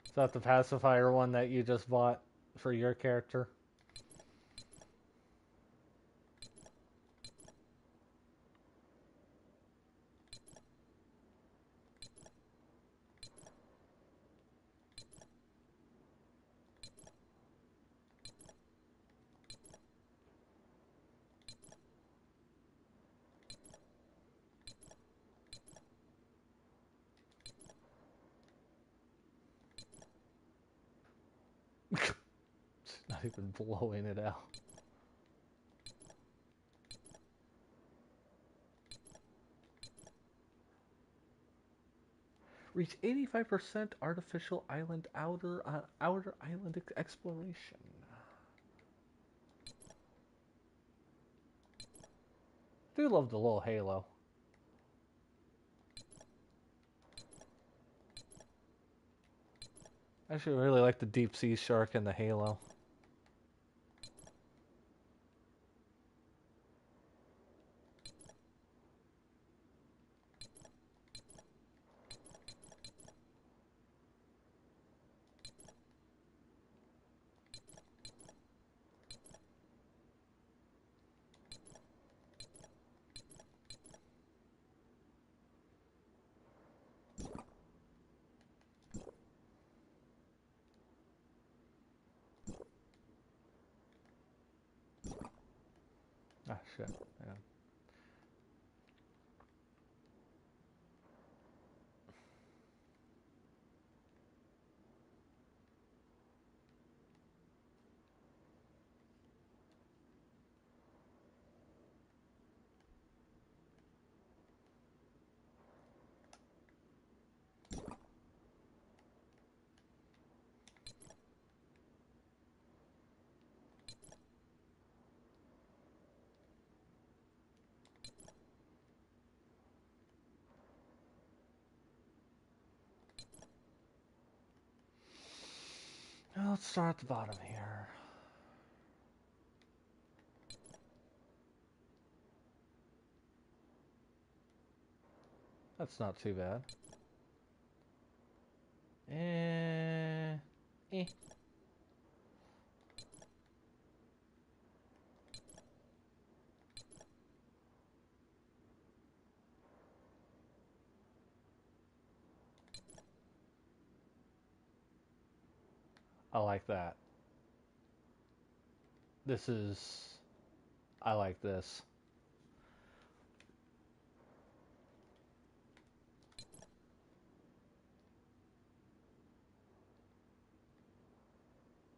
Is that the pacifier one that you just bought for your character? Not even blowing it out. Reach 85% artificial island outer island exploration. Do love the little halo. I actually really like the deep sea shark and the halo. Ah, shit. Yeah. Now let's start at the bottom here. That's not too bad. Eh. I like that. I like this.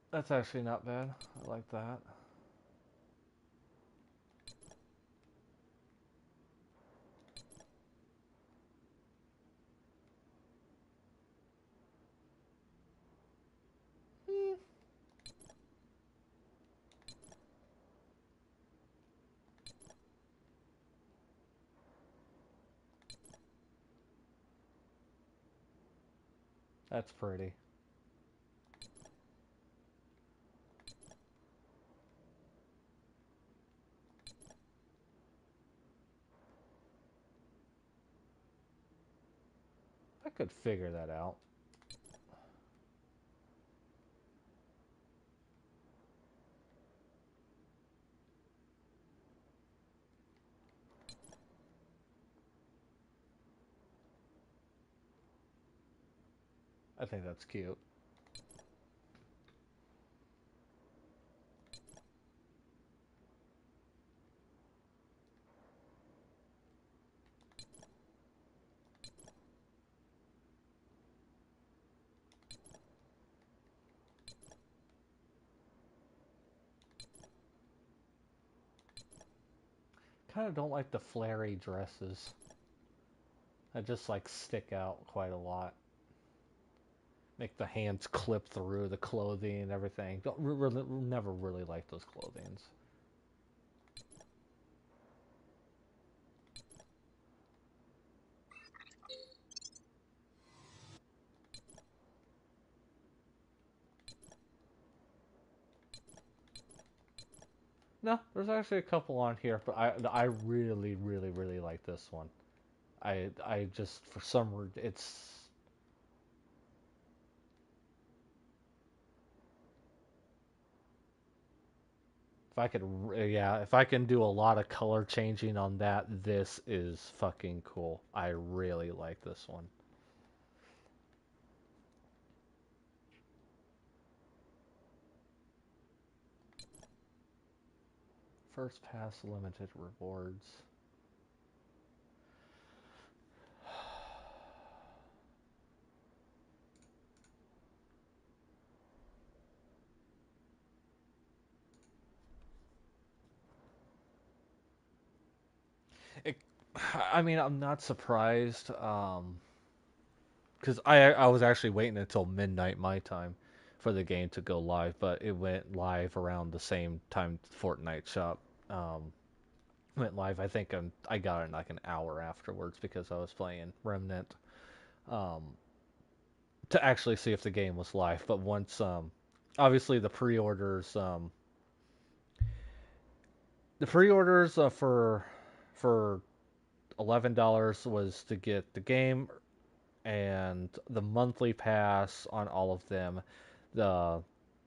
That's actually not bad. I like that. That's pretty. could figure that out. I think that's cute. Kind of don't like the flary dresses. That just like stick out quite a lot. Make the hands clip through the clothing and everything. Don't really, never really like those clothings. No, there's actually a couple on here, but I really, really, really like this one. I just, for some reason, it's... If I could, yeah, if I can do a lot of color changing on that, this is fucking cool. I really like this one. First pass limited rewards. I mean, I'm not surprised, because I was actually waiting until midnight my time for the game to go live, but it went live around the same time Fortnite shop went live. I think I got it like an hour afterwards because I was playing Remnant to actually see if the game was live. But once, obviously the pre-orders for $11 was to get the game and the monthly pass on all of them, the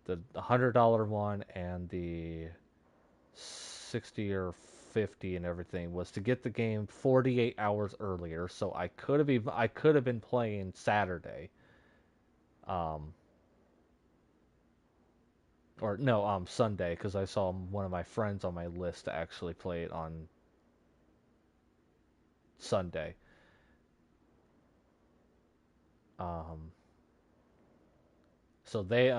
$100 one and the 60 or 50 and everything was to get the game 48 hours earlier, so I could have been playing Saturday, or no, Sunday, because I saw one of my friends on my list to actually play it on Sunday. So they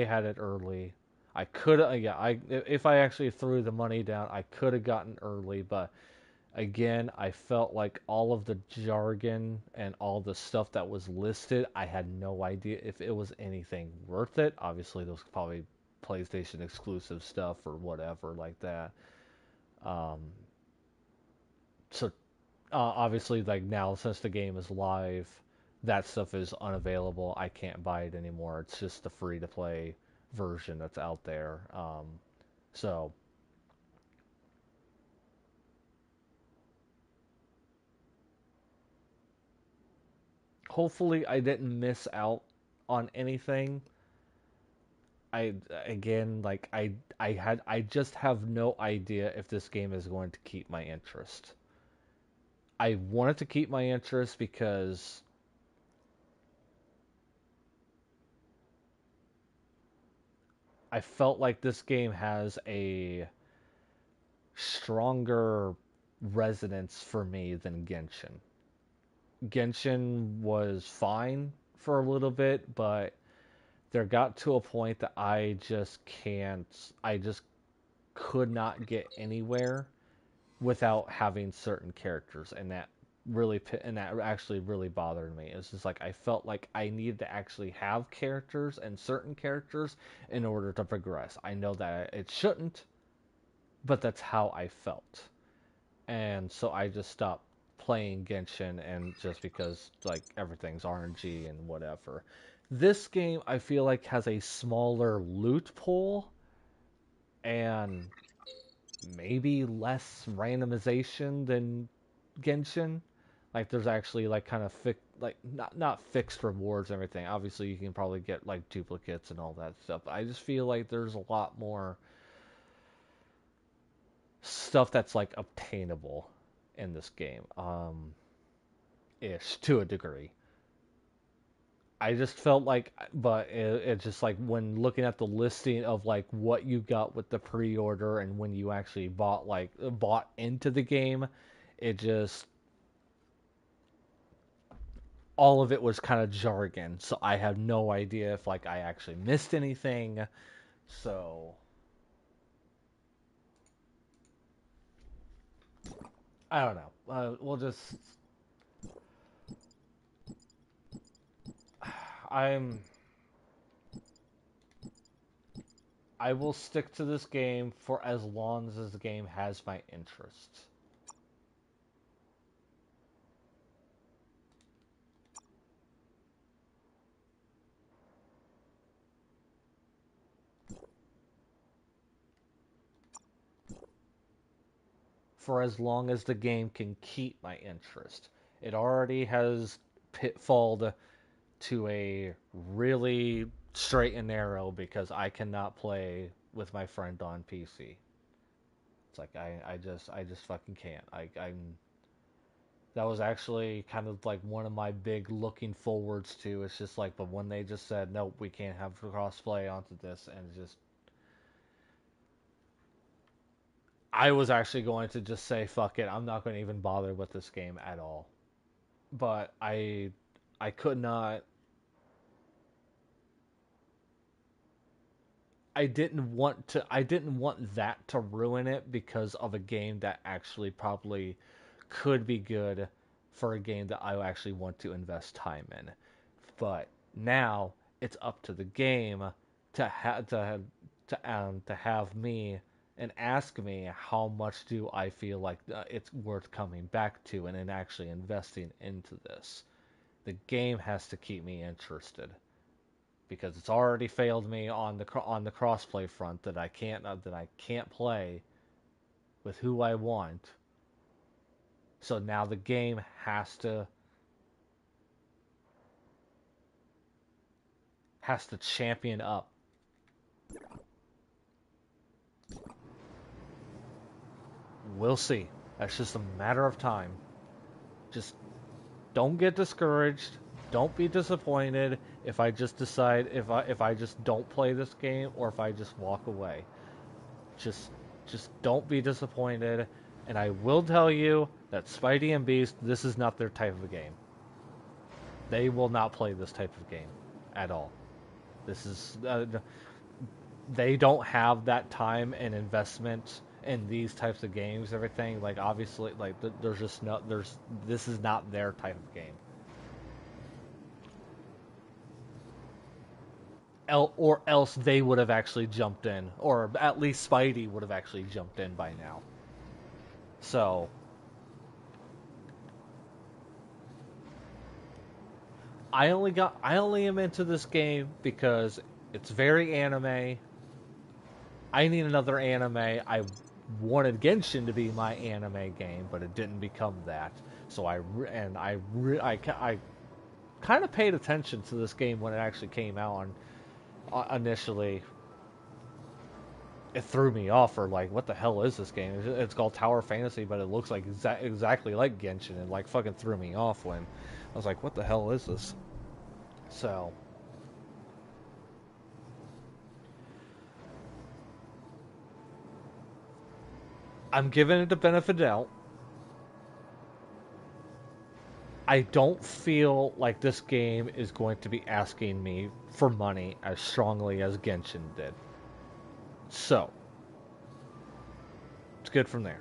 had it early. I could, if I actually threw the money down, I could have gotten early, but again, I felt like all of the jargon and all the stuff that was listed, I had no idea if it was anything worth it. Obviously, those probably PlayStation exclusive stuff or whatever like that. So obviously, like now since the game is live, that stuff is unavailable. I can't buy it anymore. It's just the free to play version that's out there. So hopefully I didn't miss out on anything. I just have no idea if this game is going to keep my interest. I wanted to keep my interest because I felt like this game has a stronger resonance for me than Genshin. Genshin was fine for a little bit, but there got to a point that I just could not get anywhere without having certain characters, and that actually really bothered me. It's just like I felt like I needed to actually have characters and certain characters in order to progress. I know that it shouldn't, but that's how I felt. And so I just stopped playing Genshin, and just because like everything's RNG and whatever. This game I feel like has a smaller loot pool and maybe less randomization than Genshin. like there's actually like kind of not fixed rewards and everything. Obviously, you can probably get like duplicates and all that stuff. But I just feel like there's a lot more stuff that's like obtainable in this game, ish to a degree. I just felt like, but it's just like when looking at the listing of like what you got with the pre-order and when you actually bought into the game, it just all of it was kind of jargon. So I have no idea if like I actually missed anything. So I don't know. We'll just I'm I will stick to this game for as long as this game has my interest. For as long as the game can keep my interest. It already has pitfalled to a really straight and narrow because I cannot play with my friend on PC. It's like I just fucking can't. I'm that was actually kind of like one of my big looking forwards to. It's just like, but when they just said nope, we can't have crossplay onto this, and just I was actually going to just say fuck it. I'm not going to even bother with this game at all. But I could not. I didn't want that to ruin it because of a game that actually probably could be good for a game that I actually want to invest time in. But now it's up to the game to have me and ask me how much do I feel like it's worth coming back to and then actually investing into this. The game has to keep me interested because it's already failed me on the crossplay front that I can't play with who I want. So now the game has to champion up. We'll see. That's just a matter of time. Just don't get discouraged. Don't be disappointed if I just decide if I just don't play this game or if I just walk away. Just don't be disappointed. And I will tell you that Spidey and Beast, this is not their type of game. They will not play this type of game at all. This is they don't have that time and investment in these types of games. Everything like obviously like there's just no this is not their type of game. Or else they would have actually jumped in, or at least Spidey would have actually jumped in by now. So I only am into this game because it's very anime. I need another anime. I wanted Genshin to be my anime game, but it didn't become that. So I kind of paid attention to this game when it actually came out. Initially, it threw me off for like, what the hell is this game? It's called Tower Fantasy, but it looks like exactly like Genshin, and like fucking threw me off when I was like, what the hell is this? So I'm giving it the benefit of the doubt. I don't feel like this game is going to be asking me for money as strongly as Genshin did. So, it's good from there.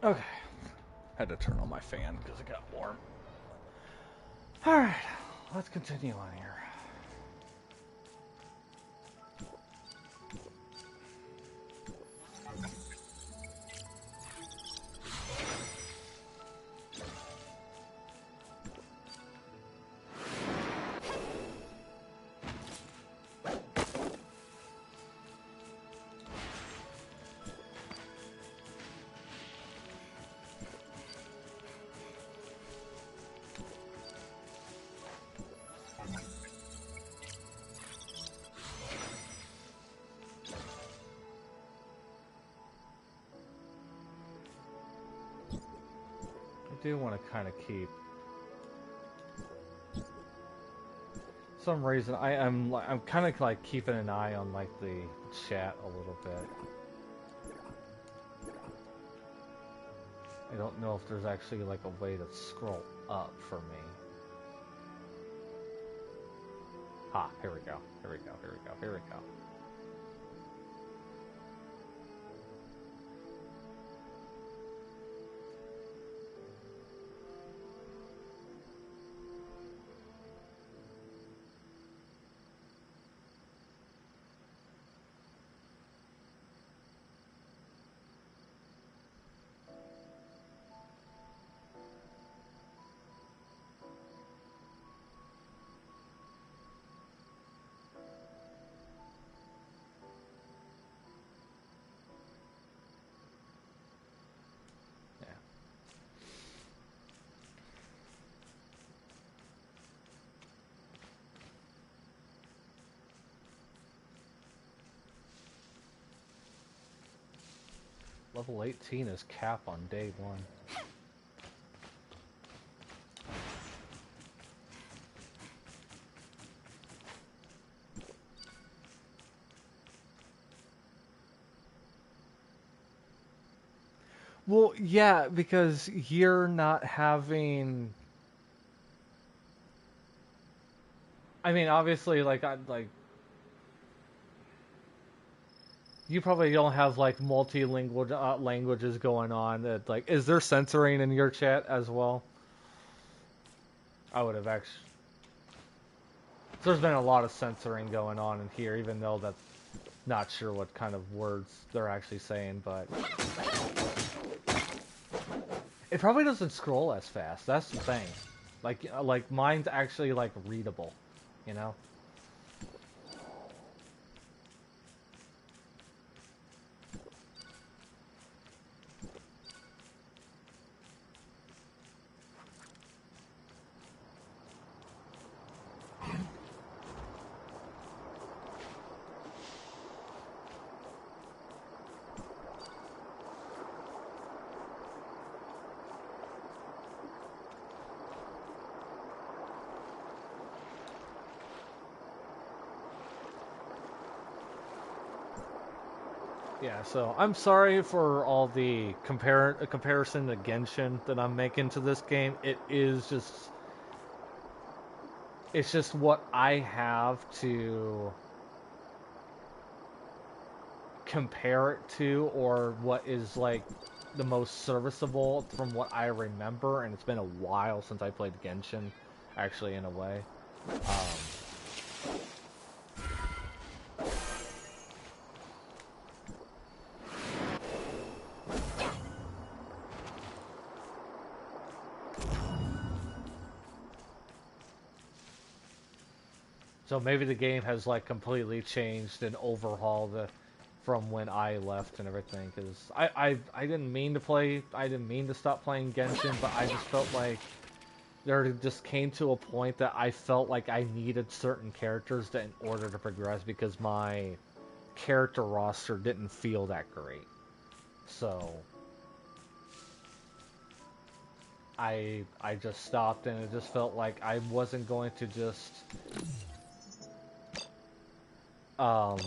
Okay. Had to turn on my fan because it got warm. Alright, let's continue on here. I do want to kind of keep some reason I'm kind of like keeping an eye on like the chat a little bit. I don't know if there's actually like a way to scroll up for me. Ah, here we go. Here we go. Here we go. Here we go. Level 18 is cap on day 1. Well, yeah, because you're not having... I mean, obviously, like, you probably don't have like multilingual languages going on. That like, is there censoring in your chat as well? I would have actually. So there's been a lot of censoring going on in here, even though that's not sure what kind of words they're actually saying, but it probably doesn't scroll as fast. That's the thing. Like mine's actually like readable, you know. Yeah, so I'm sorry for all the comparison to Genshin that I'm making to this game. It's just what I have to compare it to, or what is like the most serviceable from what I remember, and it's been a while since I played Genshin, actually, in a way. So maybe the game has like completely changed and overhauled from when I left and everything. Because I didn't mean to stop playing Genshin, but I just felt like there just came to a point that I felt like I needed certain characters in order to progress, because my character roster didn't feel that great. So I just stopped, and it just felt like I wasn't going to just I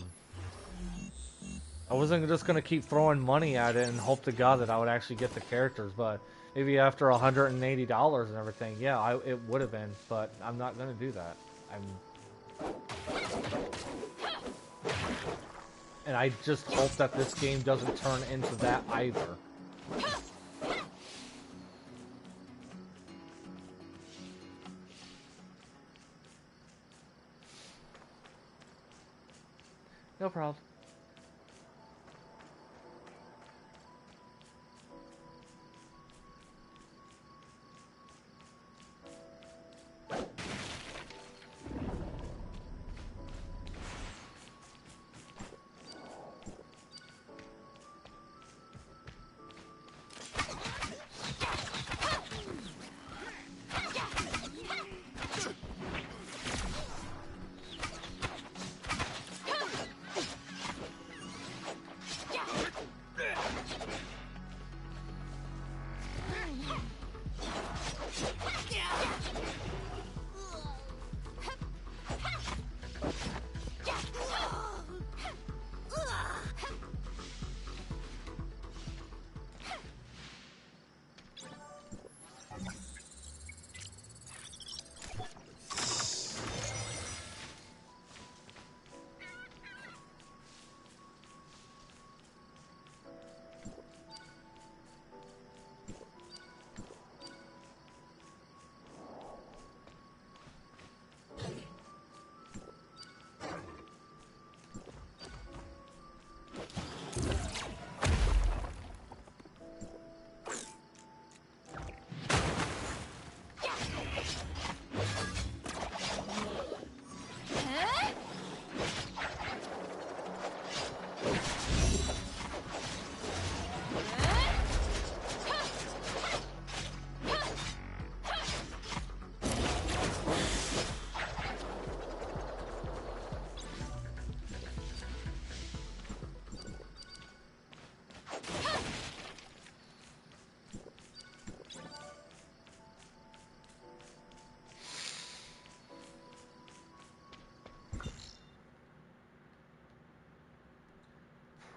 wasn't just going to keep throwing money at it and hope to God that I would actually get the characters, but maybe after $180 and everything, yeah, it would have been, but I'm not going to do that. And I just hope that this game doesn't turn into that either. No problem.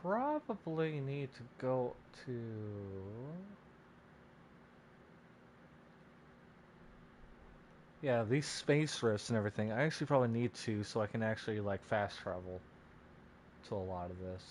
Probably need to go to... Yeah, these space rifts and everything, I actually probably need to so I can actually like fast travel to a lot of this.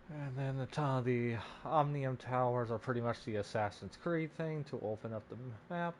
And then the Omnium Towers are pretty much the Assassin's Creed thing to open up the map.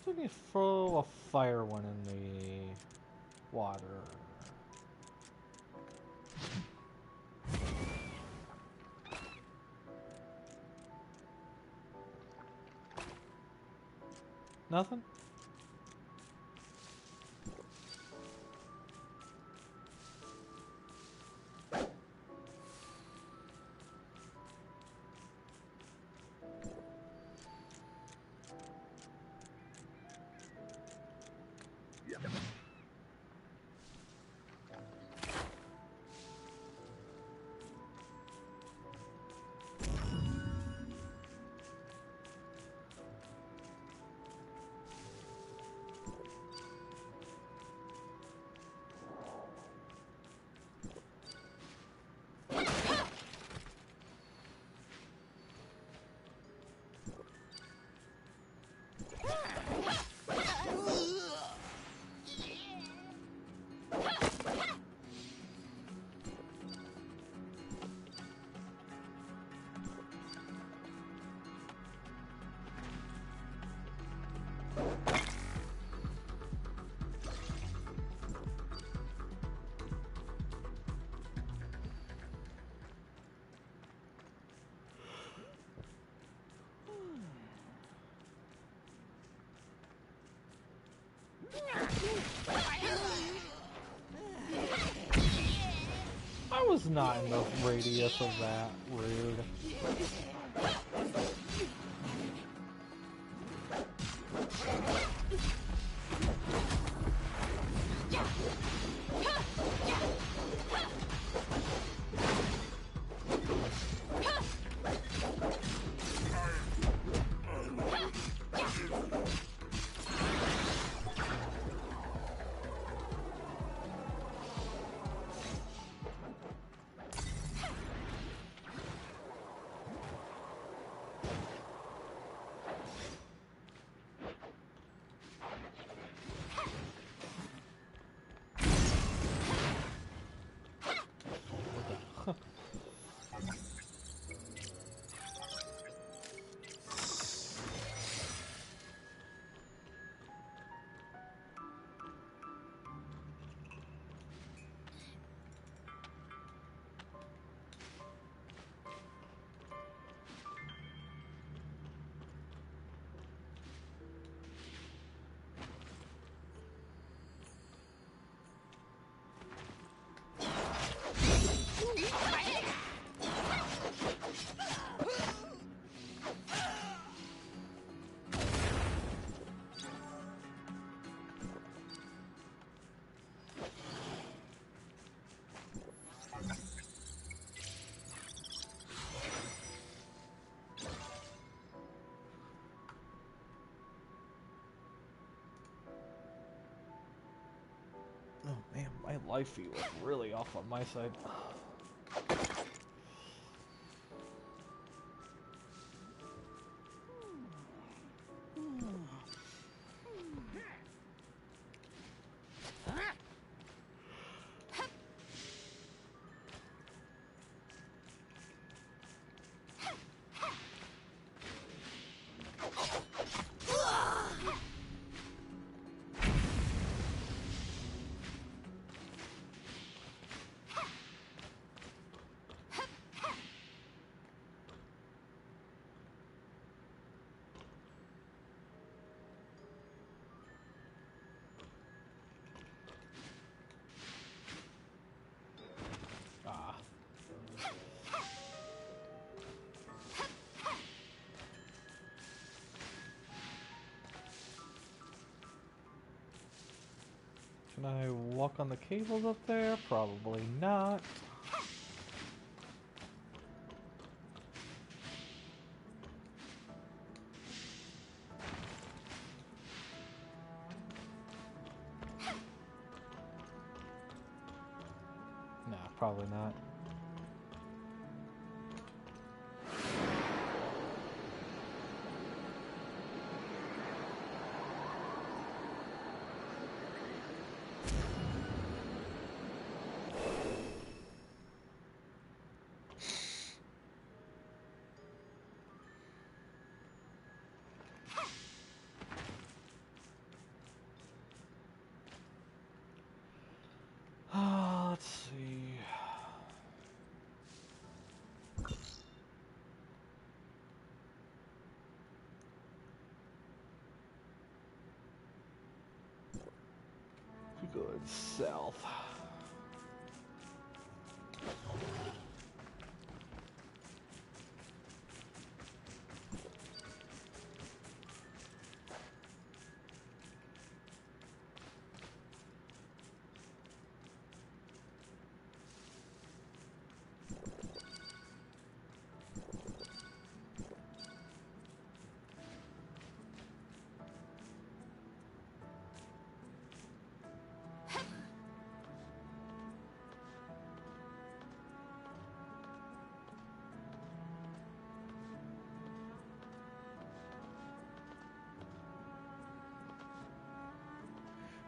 So we need to throw a fire one in the water. Nothing? I was not in the radius of that. Rude. Oh man, my life feed was really off on my side. Can I walk on the cables up there? Probably not. Nah, probably not. good self.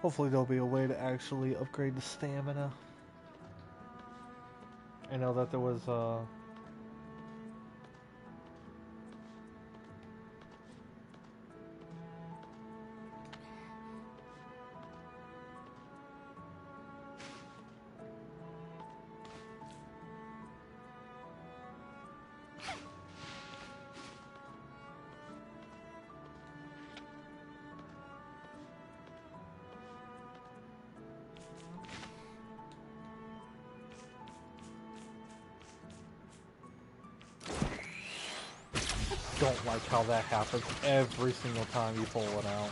Hopefully there'll be a way to actually upgrade the stamina. I know that there was don't like how that happens every single time you pull it out.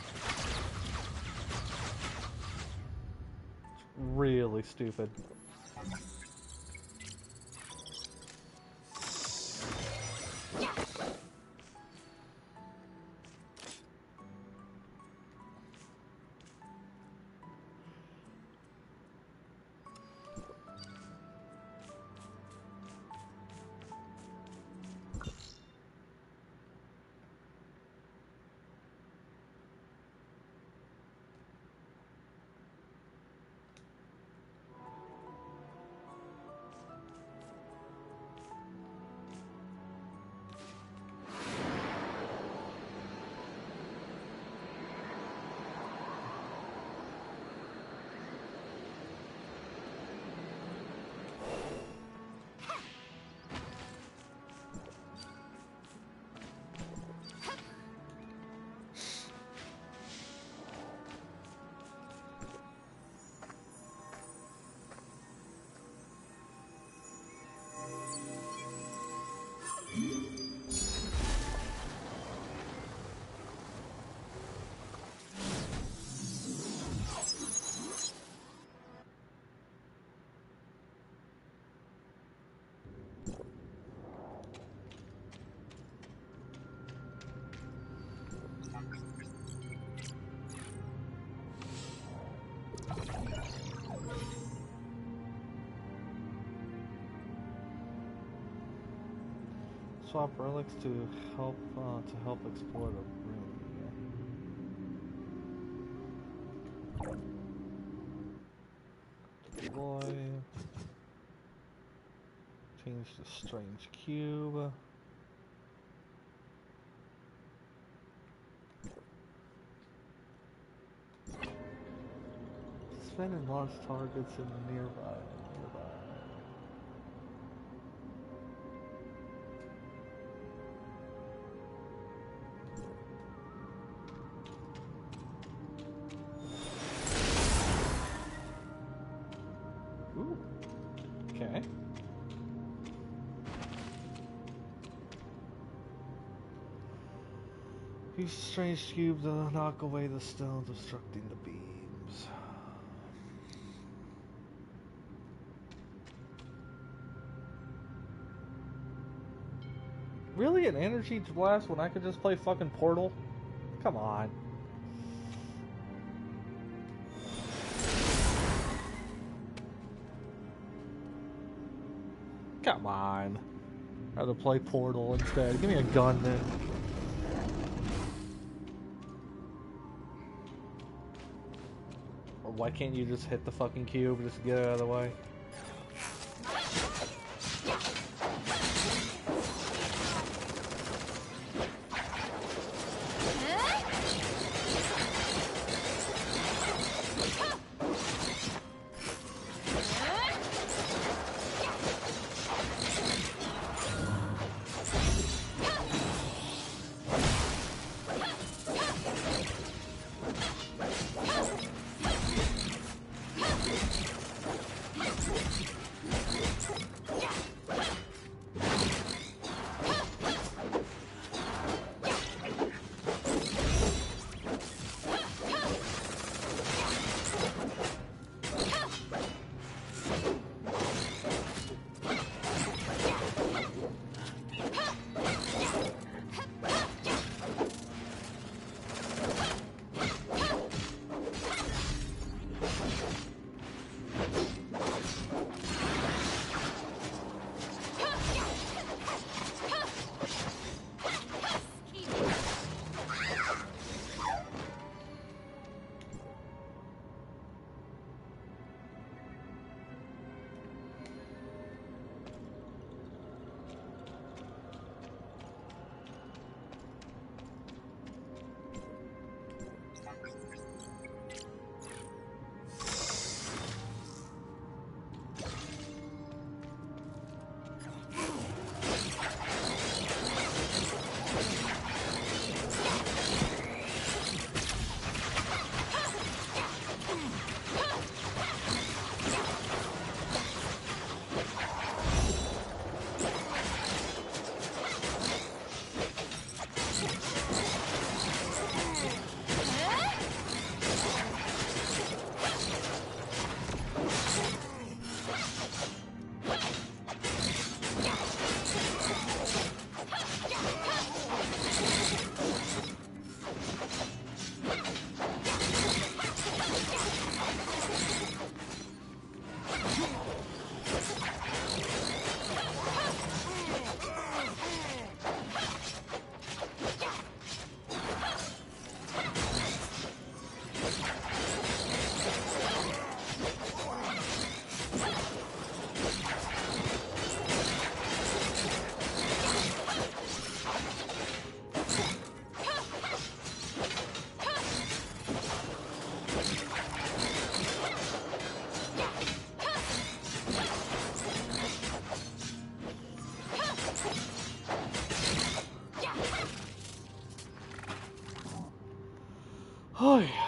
It's really stupid. Swap relics to help explore the room. Deploy. Change the strange cube. Spin and launch targets in the nearby. Ooh. Okay. Use strange cube to knock away the stones, obstructing the beams. Really? An energy blast when I could just play fucking Portal? Come on. Come on. I'd rather play Portal instead. Give me a gun then. Or why can't you just hit the fucking cube just to get it out of the way? Oh yeah.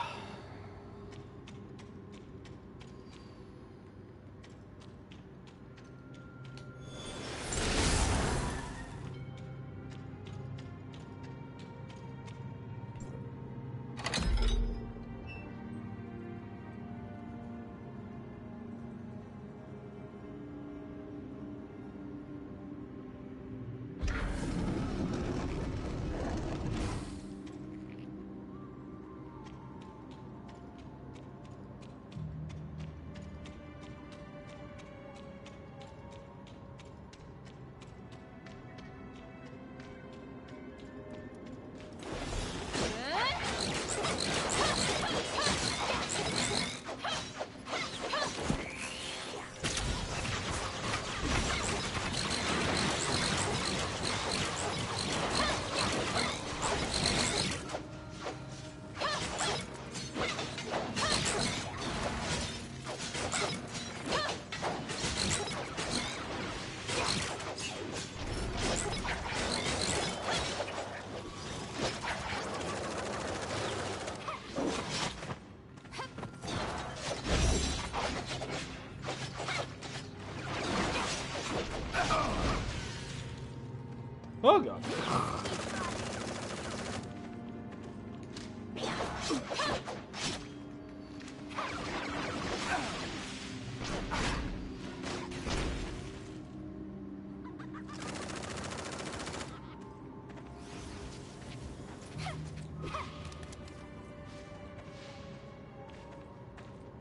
Oh god.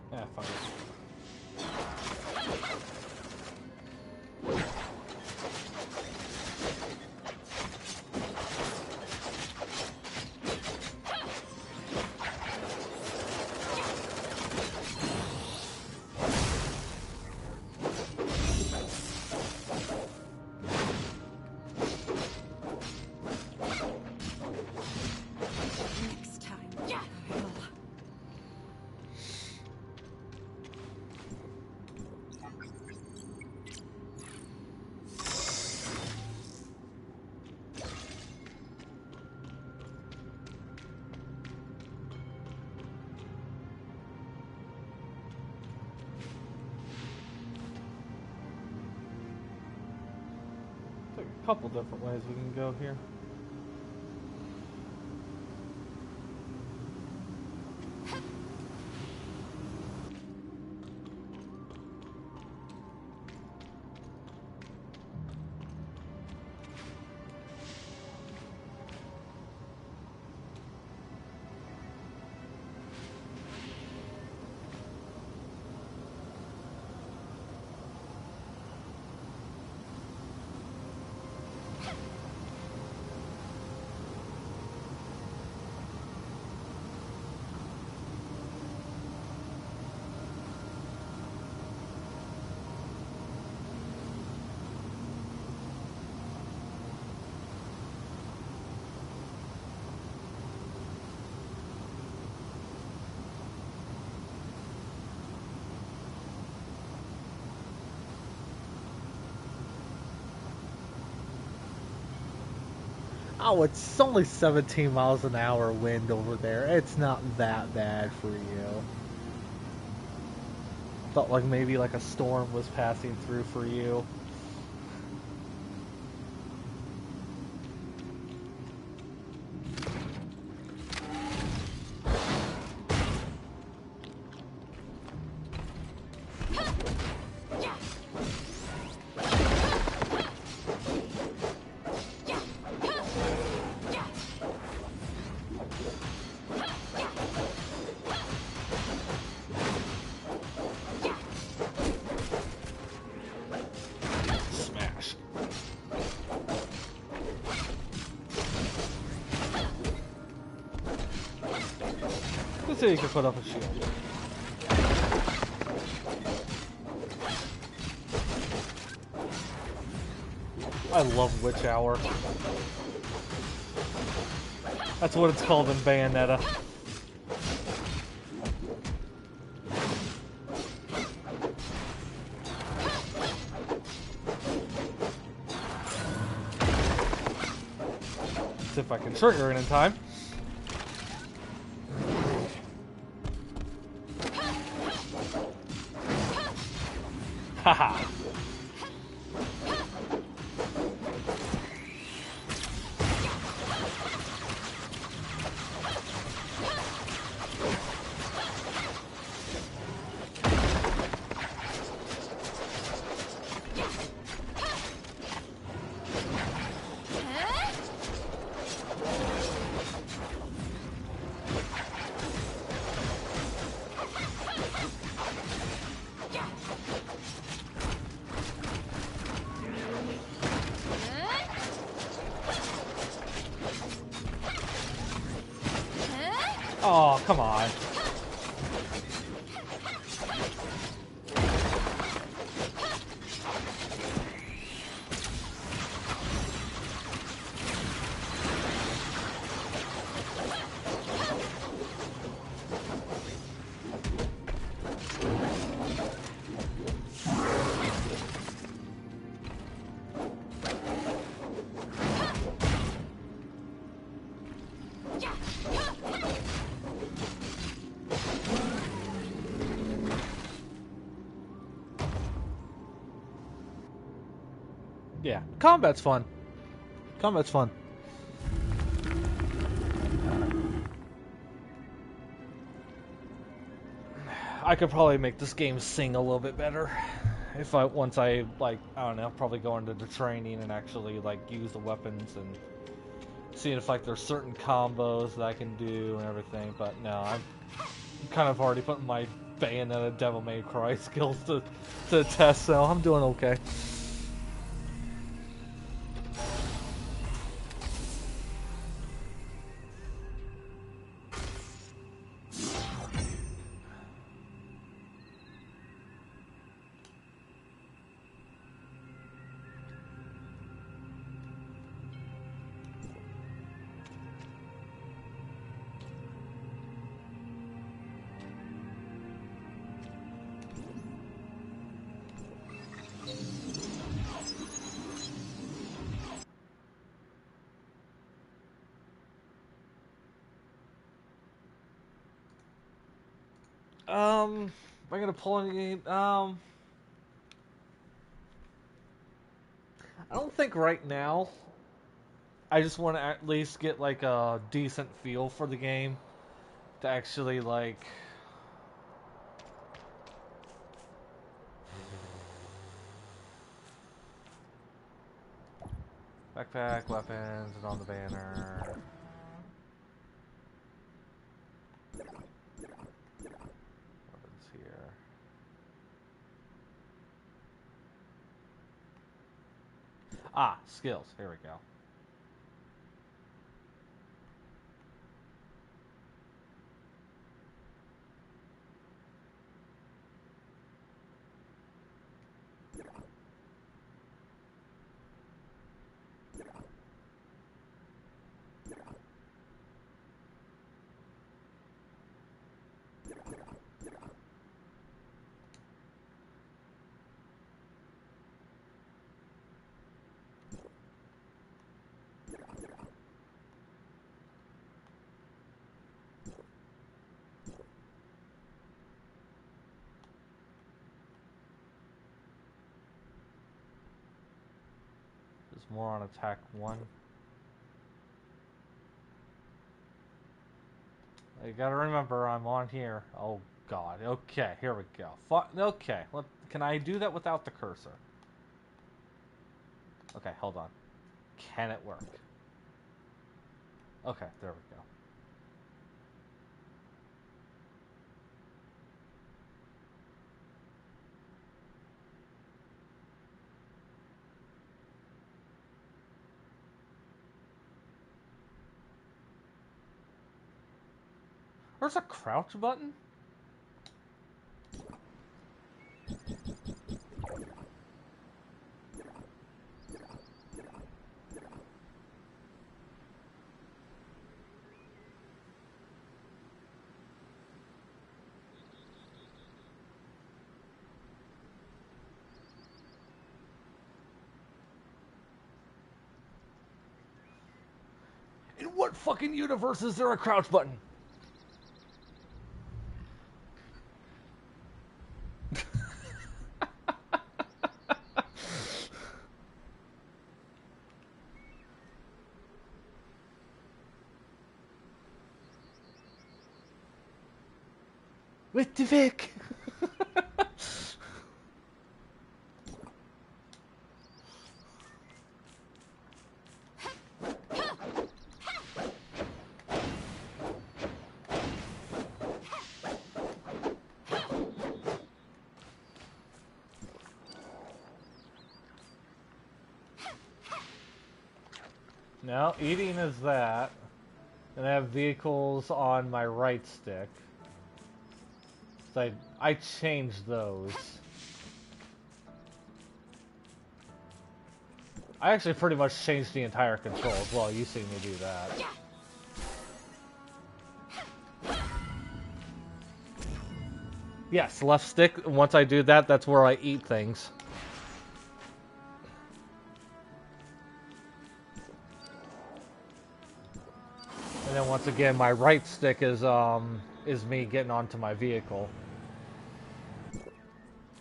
Ah, fuck it. Next time. Yeah. There's a couple different ways we can go here. Oh, it's only 17 miles an hour wind over there. It's not that bad for you. Felt like maybe like a storm was passing through for you. Let's see if you can put up a shield. I love Witch Hour. That's what it's called in Bayonetta. See if I can trigger it in time. Haha. Oh, come on. Yeah, combat's fun. Combat's fun. I could probably make this game sing a little bit better if once I like, I don't know, probably go into the training and actually like use the weapons and seeing if like there's certain combos that I can do and everything. But no, I'm kind of already putting my Bayonetta Devil May Cry skills to test, so I'm doing okay. Am I gonna pull any? I don't think right now. I just want to at least get like a decent feel for the game to actually like. Backpack, weapons, and on the banner. Weapons here. Ah, skills. Here we go. There's more on attack 1. You gotta remember, I'm on here. Oh god. Okay, here we go. Okay, can I do that without the cursor? Okay, hold on. Can it work? Okay, there we go. There's a crouch button? In what fucking universe is there a crouch button? With the Vic! Now, eating is that. And I have vehicles on my right stick. So I changed those. I actually pretty much changed the entire control as well. You see me do that. Yes, left stick. Once I do that, that's where I eat things. And then once again, my right stick is me getting onto my vehicle.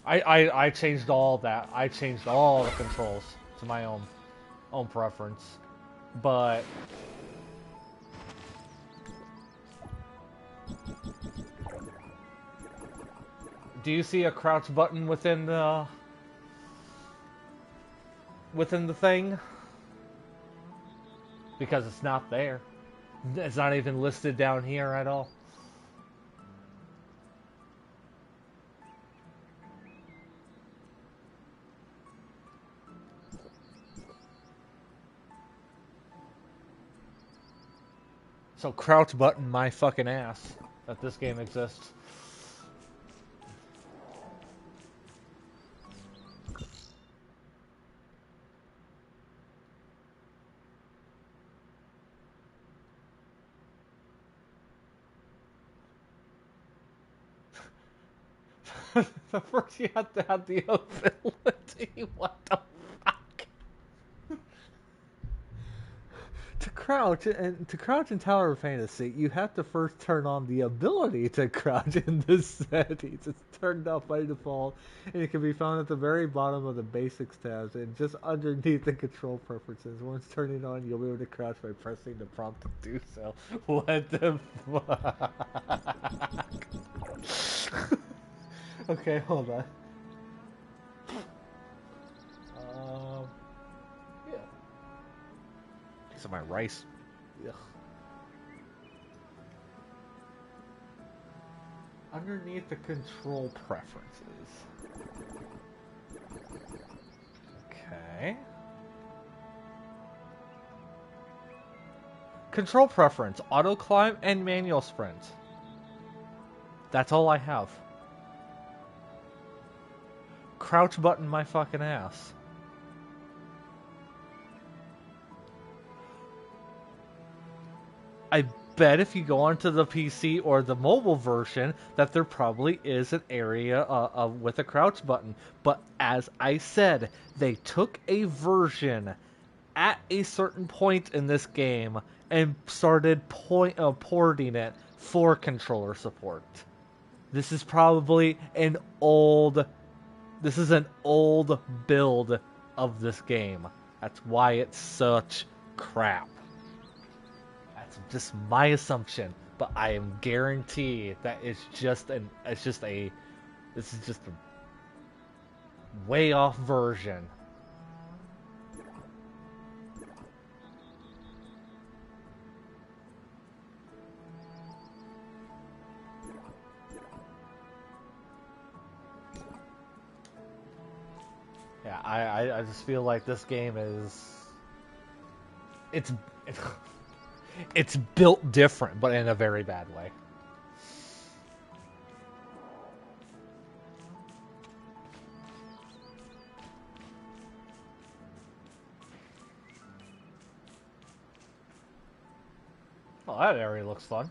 I changed all that. I changed all the controls to my own preference. But do you see a crouch button within the thing? Because it's not there. It's not even listed down here at all. So crouch button my fucking ass that this game exists. First you have to have the ability. What the fuck? To crouch in Tower of Fantasy, you have to first turn on the ability to crouch in the settings. It's turned off by default, and it can be found at the very bottom of the basics tabs and just underneath the control preferences. Once turning on, you'll be able to crouch by pressing the prompt to do so. What the fuck? Okay, hold on. Yeah. Some of my rice. Ugh. Underneath the control preferences. Okay. Control preference, auto climb, and manual sprint. That's all I have. Crouch button my fucking ass. I bet if you go onto the PC or the mobile version that there probably is an area with a crouch button. But as I said, they took a version at a certain point in this game and started porting it for controller support. This is probably an old build of this game. That's why it's such crap. That's just my assumption, but I am guaranteed that this is just a way off version. Yeah, I just feel like this game is it's built different, but in a very bad way. Oh, that area looks fun.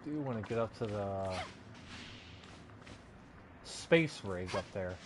I do want to get up to the space rig up there.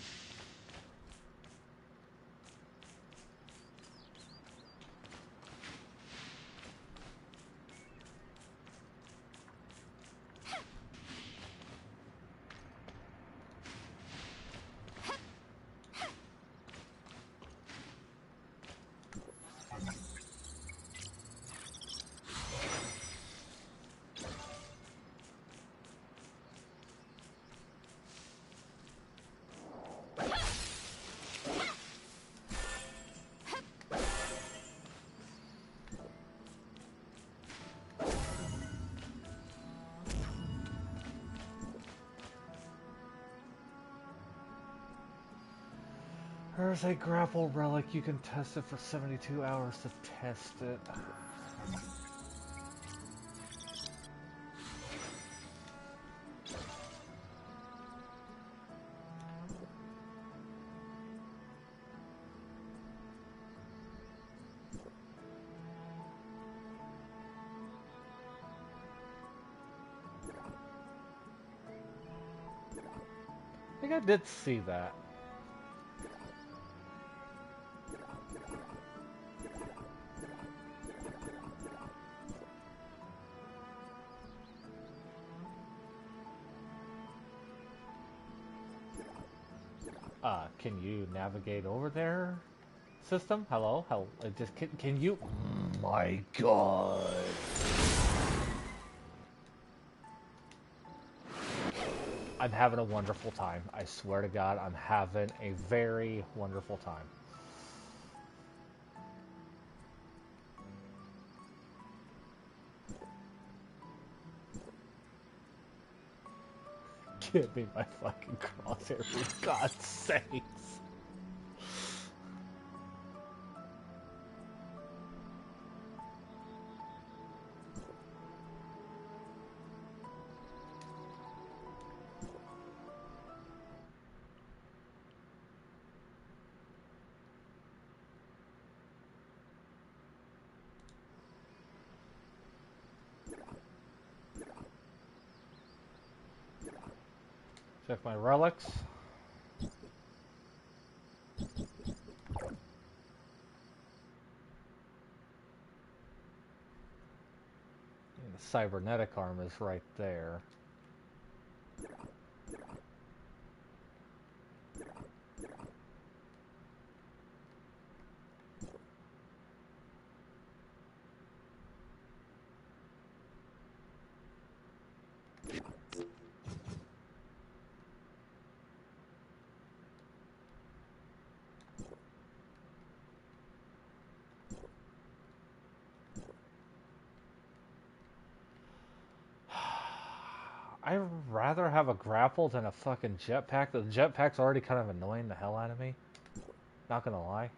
There's a grapple relic. You can test it for 72 hours to test it. I think I did see that. Can you navigate over there? System? Hello? Just can you? Oh my god. I'm having a wonderful time. I swear to God, I'm having a very wonderful time. Give me my fucking crosshair, for God's sakes. Check my relics. And the cybernetic arm is right there. I'd rather have a grapple than a fucking jetpack. The jetpack's already kind of annoying the hell out of me. Not gonna lie.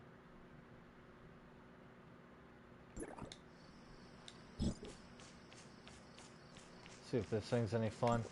See if this thing's any fun.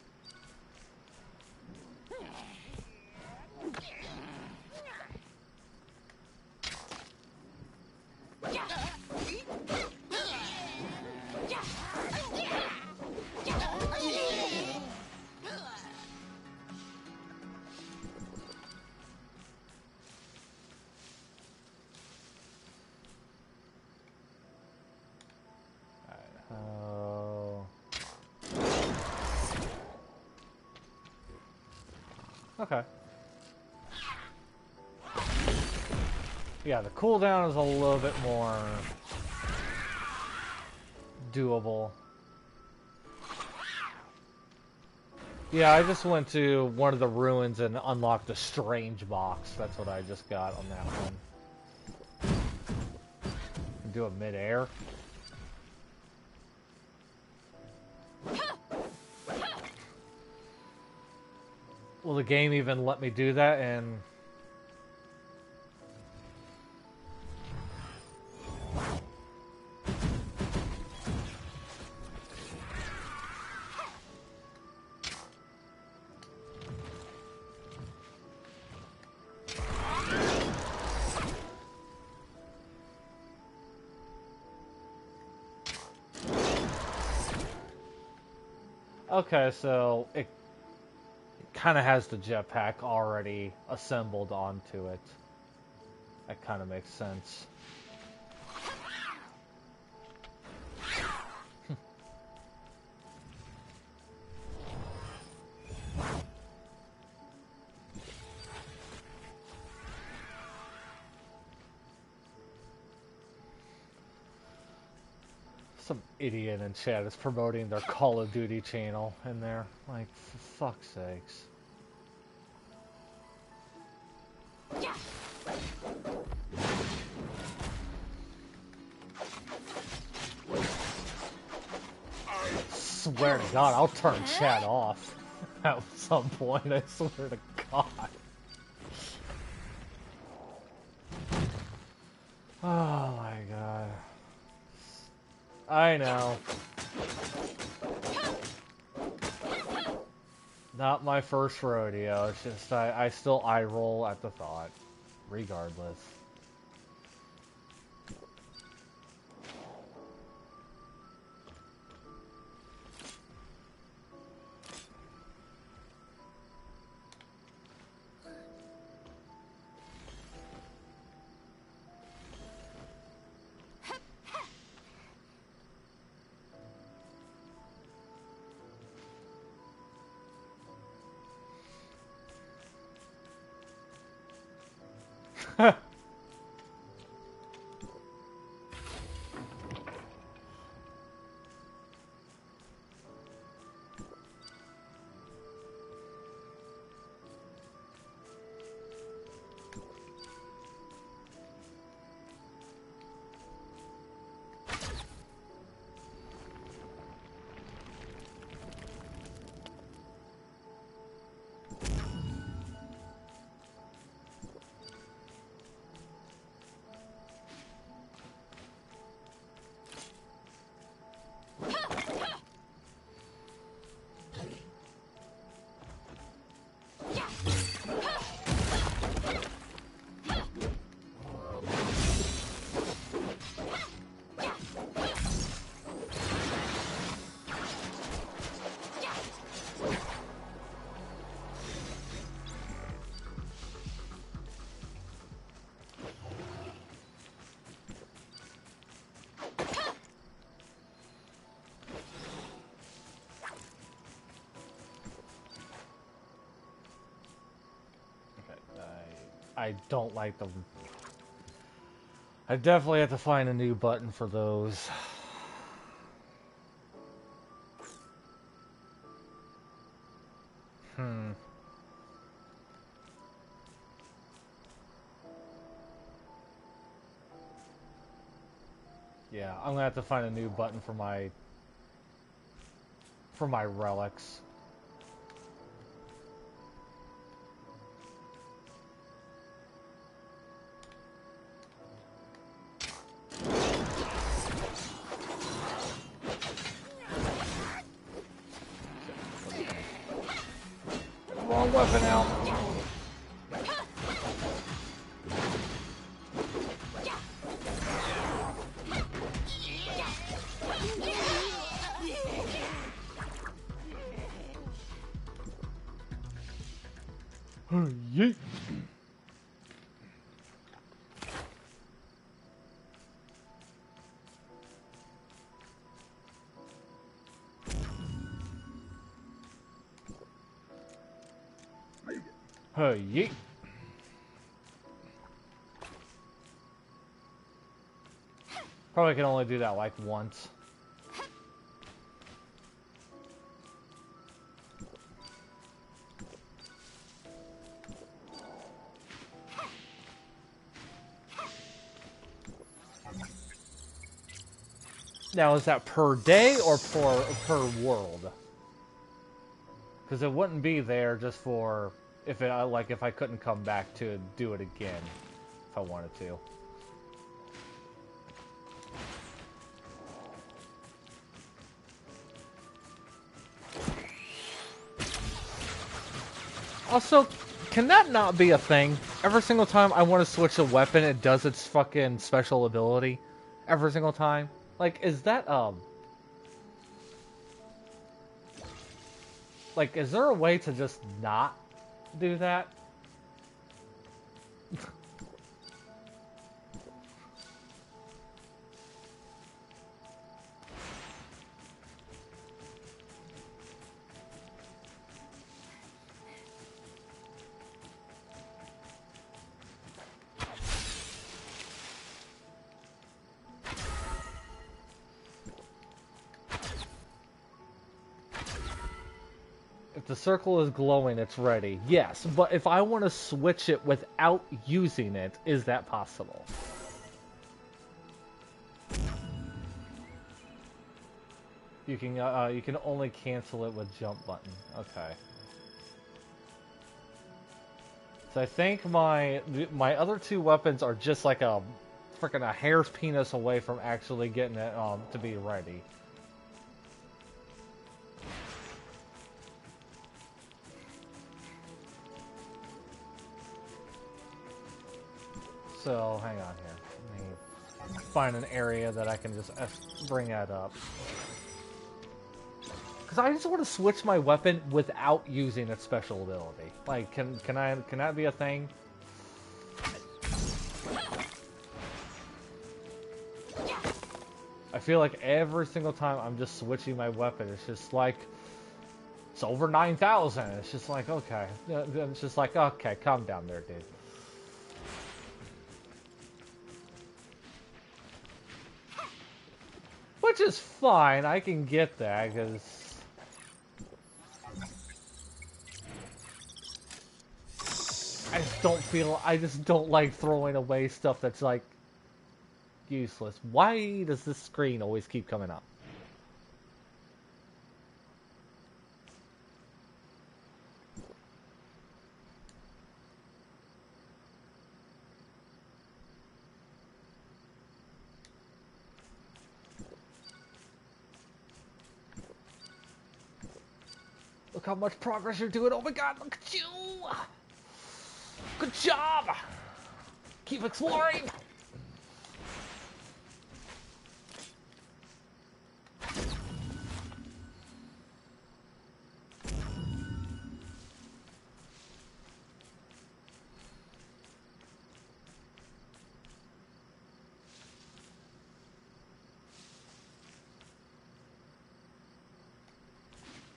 Okay. Yeah, the cooldown is a little bit more doable. Yeah, I just went to one of the ruins and unlocked a strange box. That's what I just got on that one. Do it mid-air. Will the game even let me do that? And okay, so it kind of has the jetpack already assembled onto it. That kind of makes sense. Some idiot in chat is promoting their Call of Duty channel in there. Like, for fuck's sakes. Swear to God, I'll turn chat off at some point. I swear to God. Oh my God. I know. Not my first rodeo. It's just I still eye roll at the thought, regardless. I don't like them. I definitely have to find a new button for those. Yeah, I'm gonna have to find a new button for my relics. Wrong weapon out. Yeet. Yeet. Probably can only do that like once. Now, is that per day or per world? Because it wouldn't be there just for if it like if I couldn't come back to do it again if I wanted to. Also, can that not be a thing? Every single time I want to switch a weapon, it does its fucking special ability. Every single time. Like, is that, Like, is there a way to just not do that? If the circle is glowing, it's ready. Yes, but if I want to switch it without using it, is that possible? You can only cancel it with jump button. Okay. So I think my other two weapons are just like a freaking hair's penis away from actually getting it to be ready. So, hang on here. Let me find an area that I can just bring that up. Because I just want to switch my weapon without using its special ability. Like, can that be a thing? I feel like every single time I'm just switching my weapon, it's just like, it's over 9,000. It's just like, okay. It's just like, okay, calm down there, dude. Which is fine, I can get that, because I just don't like throwing away stuff that's like useless. Why does this screen always keep coming up? Look how much progress you're doing. Oh my god, look at you! Good job! Keep exploring!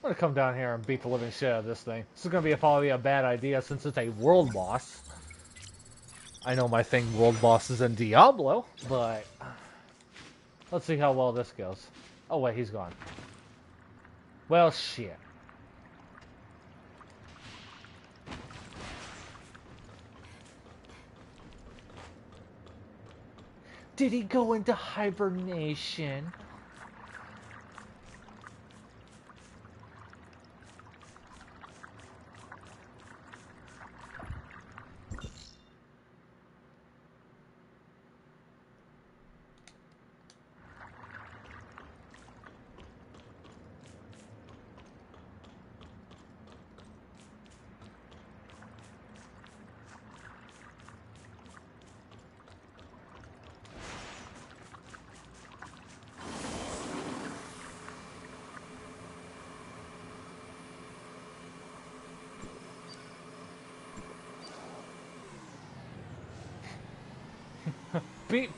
I'm gonna come down here and beat the living shit out of this thing. This is gonna be probably a bad idea since it's a world boss. I know my thing world boss is in Diablo, but let's see how well this goes. Oh wait, he's gone. Well, shit. Did he go into hibernation?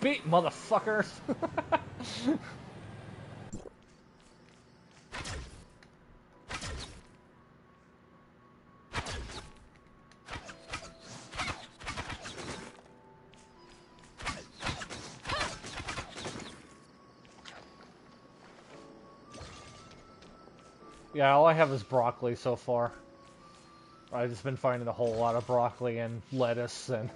Beat, motherfuckers! Yeah, all I have is broccoli so far. I've just been finding a whole lot of broccoli and lettuce and...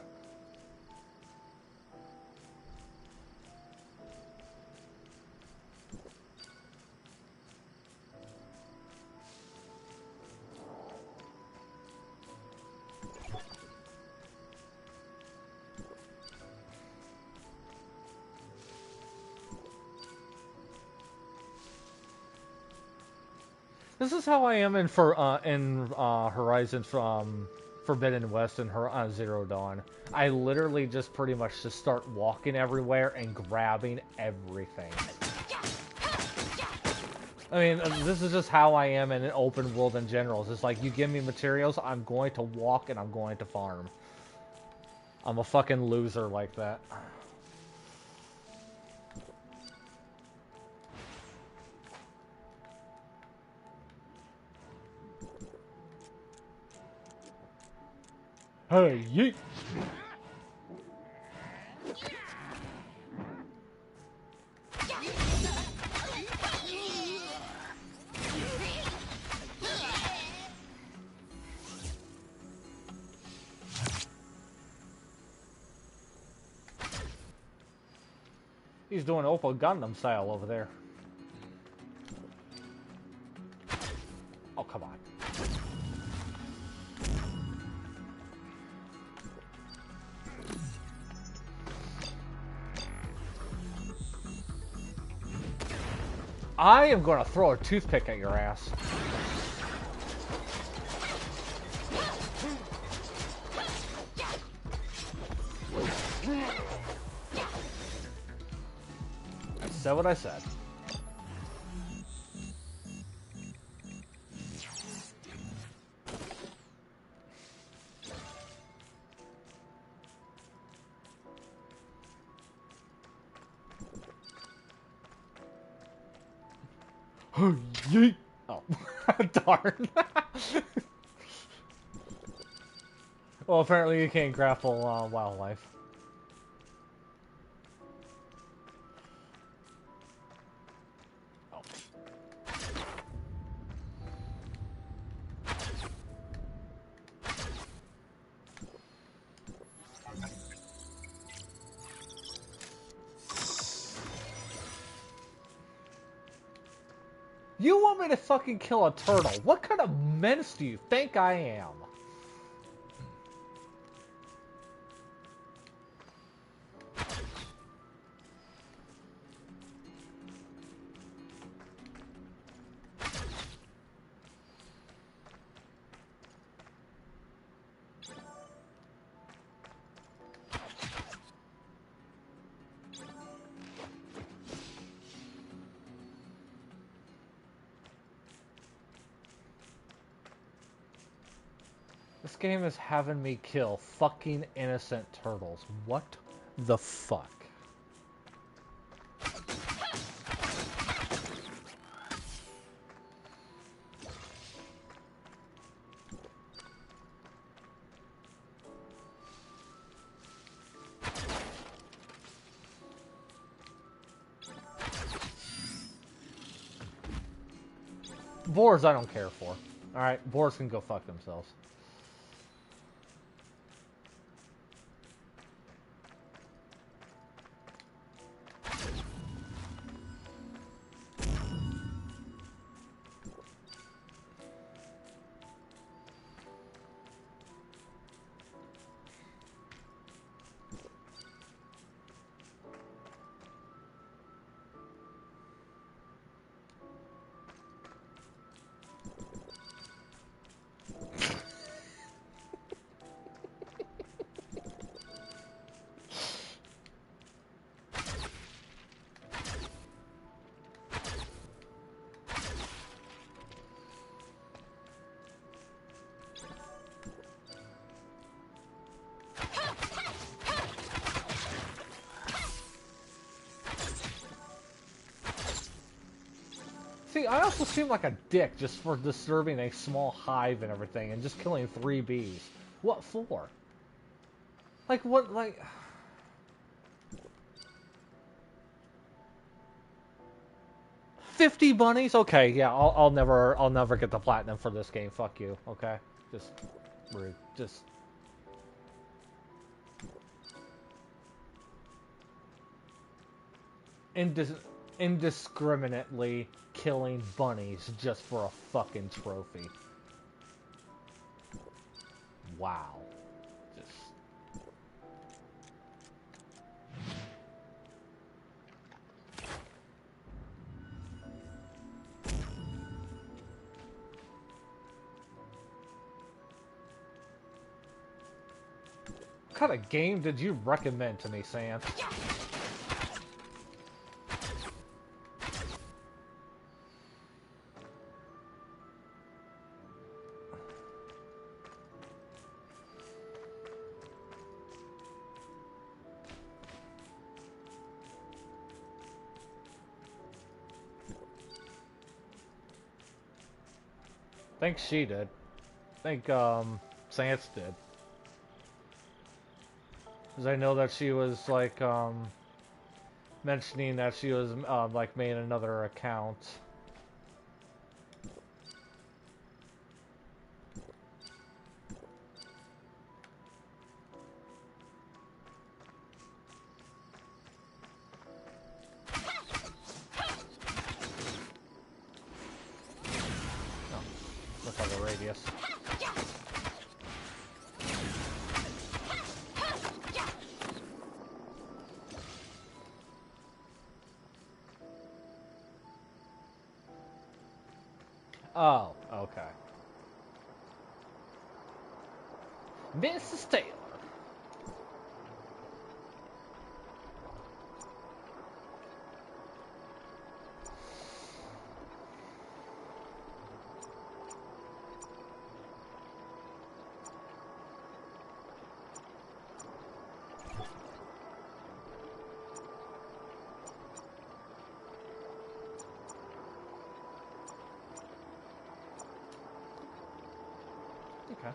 This is how I am in Horizon Forbidden West and Zero Dawn. I literally just pretty much just start walking everywhere and grabbing everything. I mean, this is just how I am in an open world in general. It's just like, you give me materials, I'm going to walk and I'm going to farm. I'm a fucking loser like that. Hey, yeet! He's doing Opal Gundam style over there. Oh, come on. I am going to throw a toothpick at your ass. I said what I said. Yeet. Oh, darn. Well, apparently you can't grapple wildlife. Oh. You want me to fucking kill a turtle? What kind of menace do you think I am? This game is having me kill fucking innocent turtles. What the fuck? Boars I don't care for. Alright, boars can go fuck themselves. See, I also seem like a dick just for disturbing a small hive and everything and just killing 3 bees. What for? Like, what, like... $50 bunnies? Okay, yeah, I'll never get the platinum for this game. Fuck you, okay? Just rude. Just... indiscriminately killing bunnies just for a fucking trophy. Wow. Just... What kind of game did you recommend to me, Sam? think she did. I think, Sans did. Because I know that she was, like, mentioning that she was, like, made another account. Look at the radius. Oh, okay. Mrs. Taylor. Okay.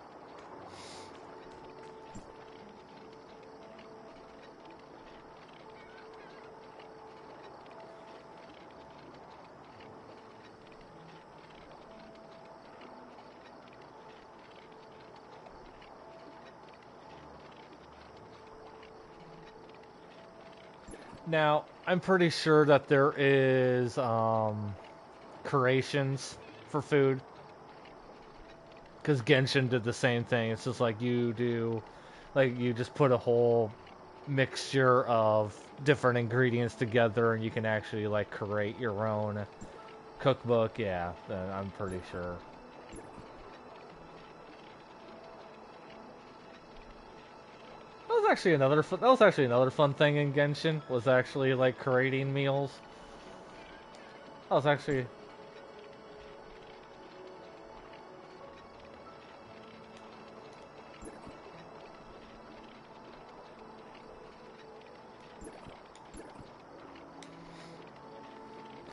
Now, I'm pretty sure that there is creations for food. Because Genshin did the same thing. It's just like you do, like you just put a whole mixture of different ingredients together and you can actually like create your own cookbook. Yeah, I'm pretty sure. That was actually another fun thing in Genshin, was actually like creating meals. That was actually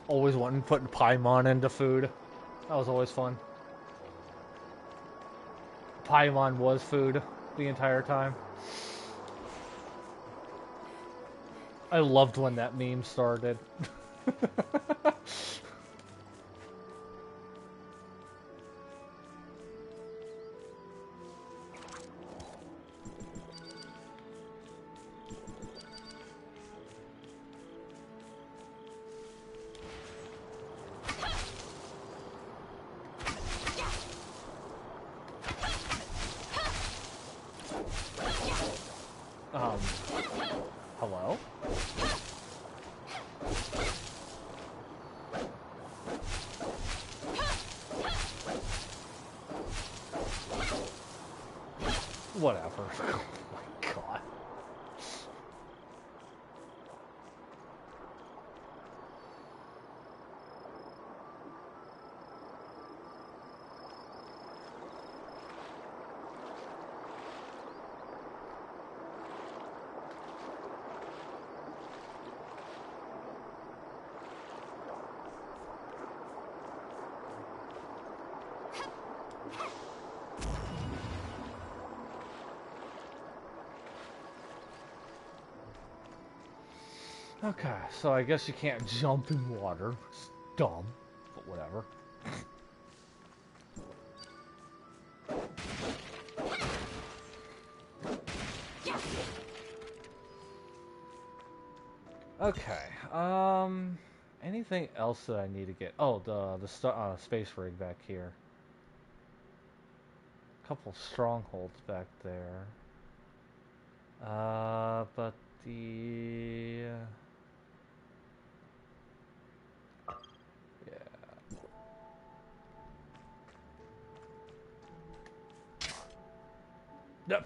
always wanting putting Paimon into food. That was always fun. Paimon was food the entire time. I loved when that meme started. Hello? Whatever. Oh my god. Okay, so I guess you can't jump in water. It's dumb, but whatever. Okay, anything else that I need to get? Oh, the space rig back here. Couple strongholds back there. But the... No.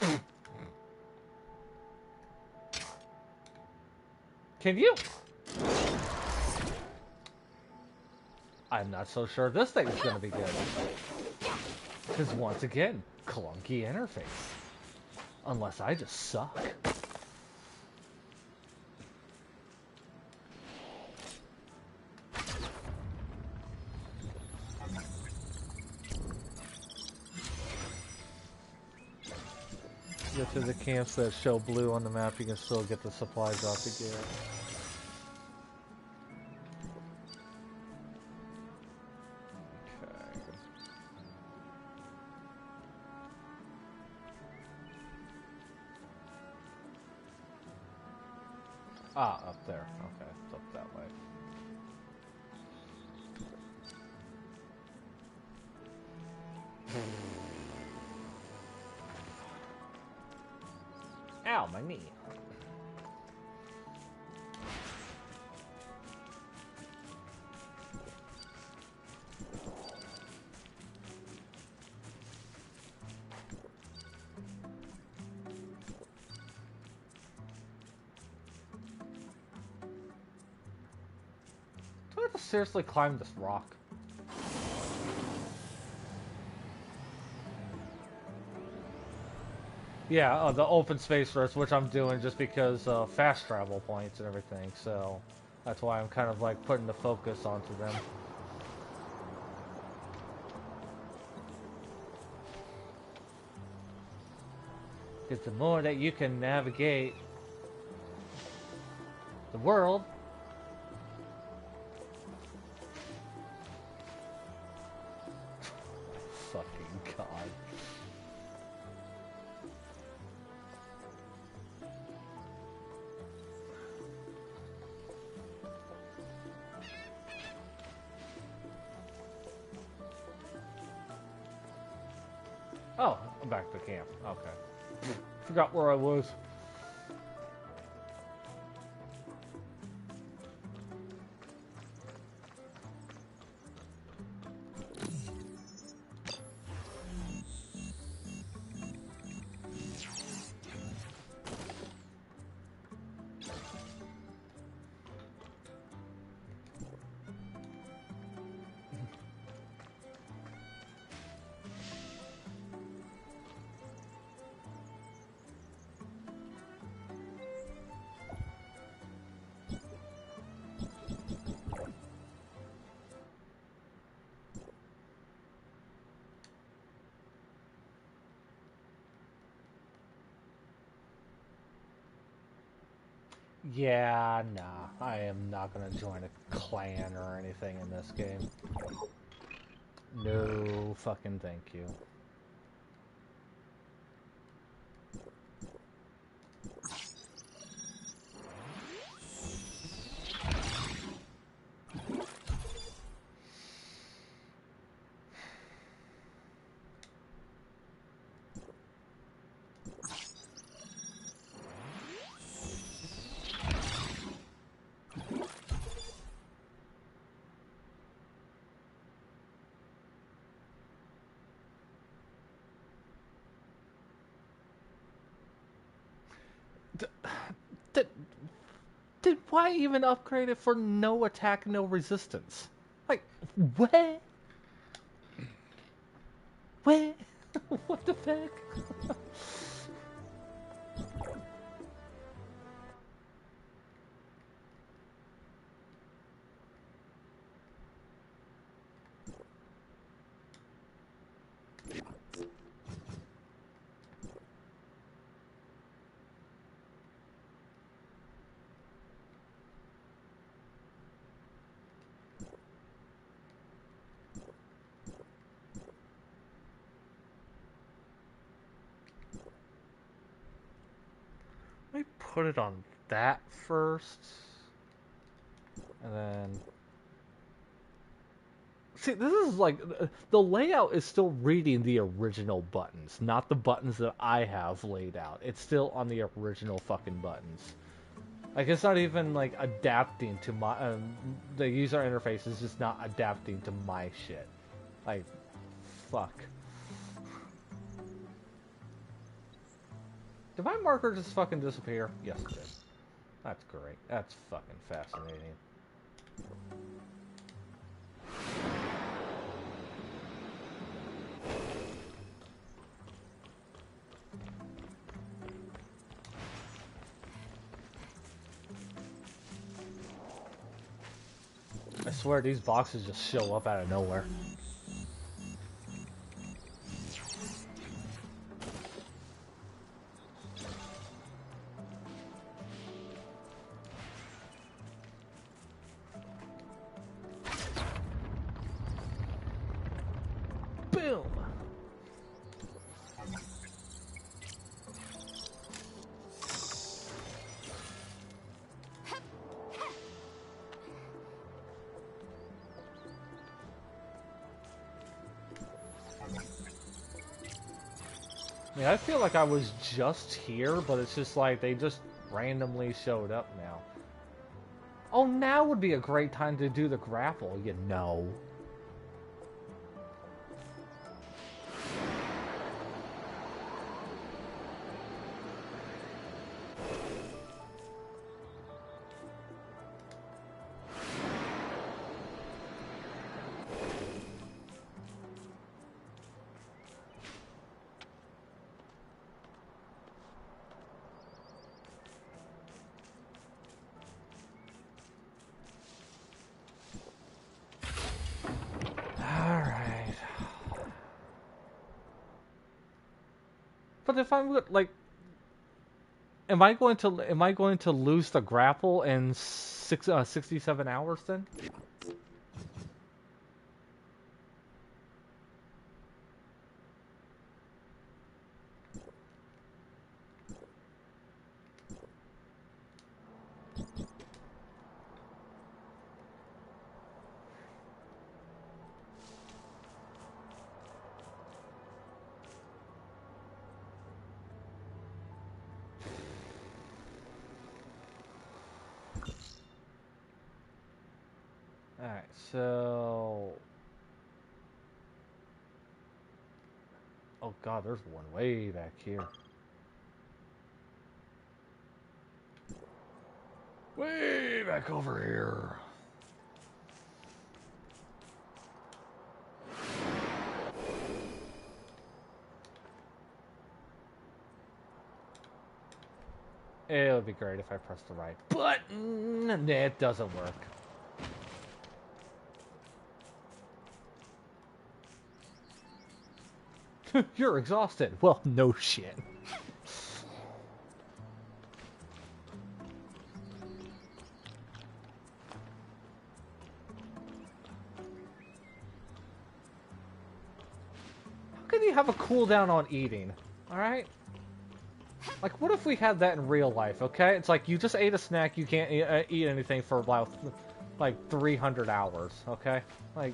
Can you? I'm not so sure this thing's gonna be good. Because once again, clunky interface. Unless I just suck. Get to the camps that show blue on the map, you can still get the supply drop again. Ah, up there. Okay, it's up that way. Ow, my knee. Do I have to seriously climb this rock? Yeah, the open space first, which I'm doing just because fast travel points and everything, so that's why I'm kind of like putting the focus onto them. Because the more that you can navigate the world, fucking God. Oh, I'm back to camp. Okay. Forgot where I was. Yeah, nah. I am not gonna join a clan or anything in this game. No fucking thank you. Why even upgrade it for no attack, no resistance? Like, what? What? What the fuck? Let me put it on that first. And then... See, this is like... The layout is still reading the original buttons, not the buttons that I have laid out. It's still on the original fucking buttons. Like, it's not even, like, adapting to my... the user interface is just not adapting to my shit. Like, fuck. Did my marker just fucking disappear? Yes, it did. That's great. That's fucking fascinating. I swear these boxes just show up out of nowhere. I mean, I feel like I was just here, but it's just like they just randomly showed up now. Oh, now would be a great time to do the grapple, you know. But if I'm like, am I going to lose the grapple in 67 hours then? Alright, so... Oh god, there's one way back here. Way back over here. It would be great if I pressed the right button. Nah, it doesn't work. You're exhausted. Well, no shit. How can you have a cooldown on eating? Alright? Like, what if we had that in real life, okay? It's like, you just ate a snack, you can't eat anything for about, like, 300 hours, okay? Like,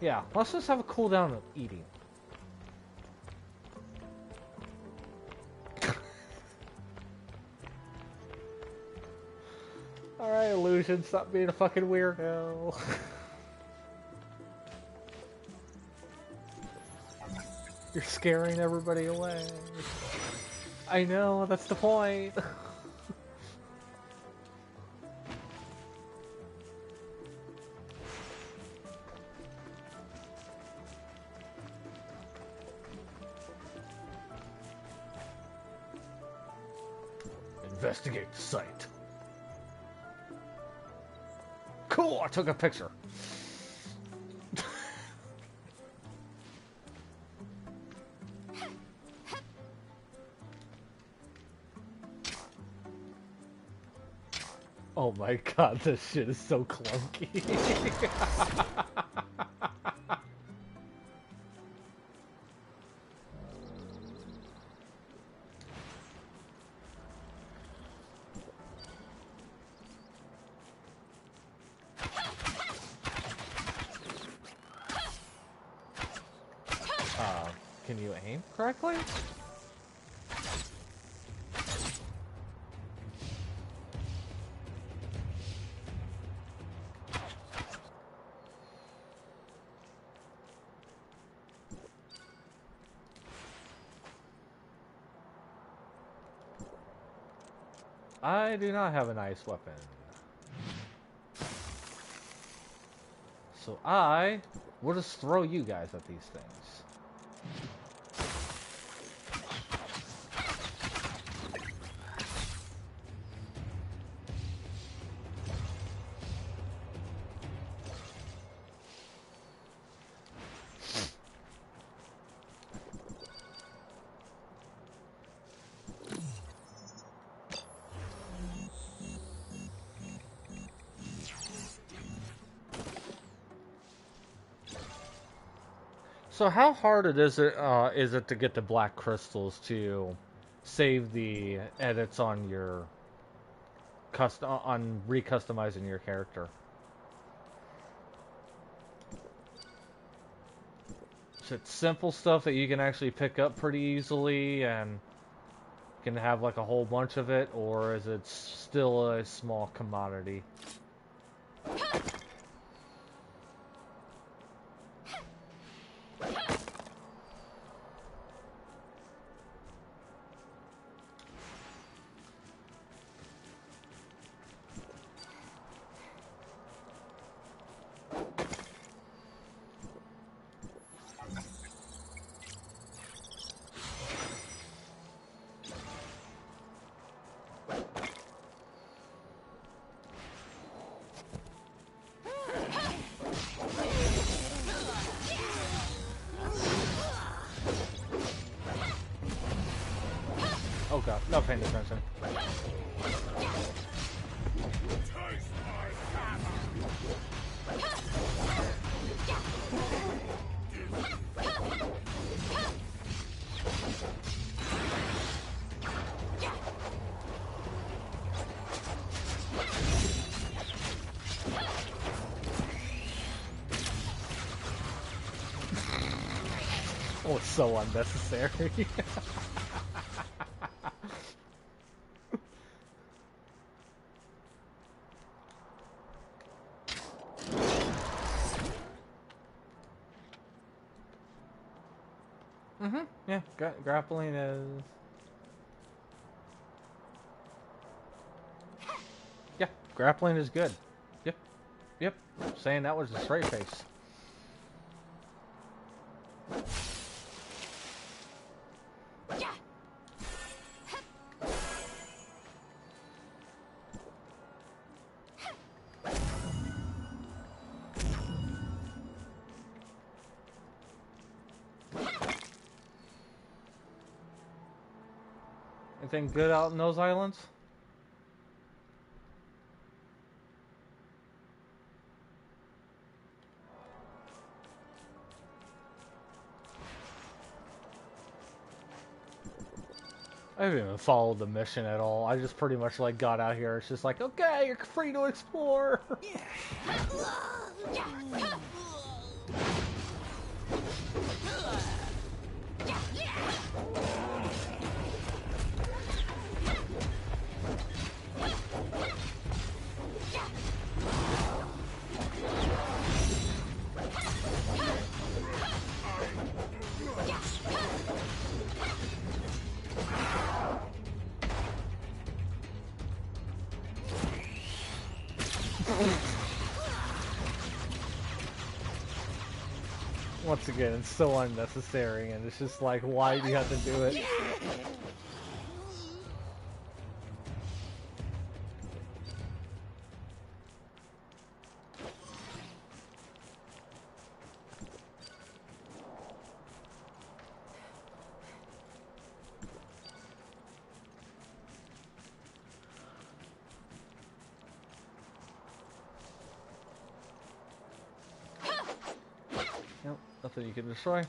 yeah, let's just have a cooldown of eating. Alright, Illusion, stop being a fucking weirdo. You're scaring everybody away. I know, that's the point. Investigate the site. Cool, I took a picture. Oh my god, this shit is so clunky. Can you aim correctly? I do not have an ice weapon. So I will just throw you guys at these things. So how hard is it to get the black crystals to save the edits on your on recustomizing your character? Is it simple stuff that you can actually pick up pretty easily and can have like a whole bunch of it, or is it still a small commodity? Oh god, not paying attention. Oh, it's so unnecessary. Yeah, grappling is... Yeah, grappling is good. Yep, saying that was a straight face. Anything good out in those islands? I haven't even followed the mission at all. I just pretty much like got out here. It's just like, okay, you're free to explore. Once again, it's so unnecessary, and it's just like, why do you have to do it? Nope, nothing you can destroy. Okay.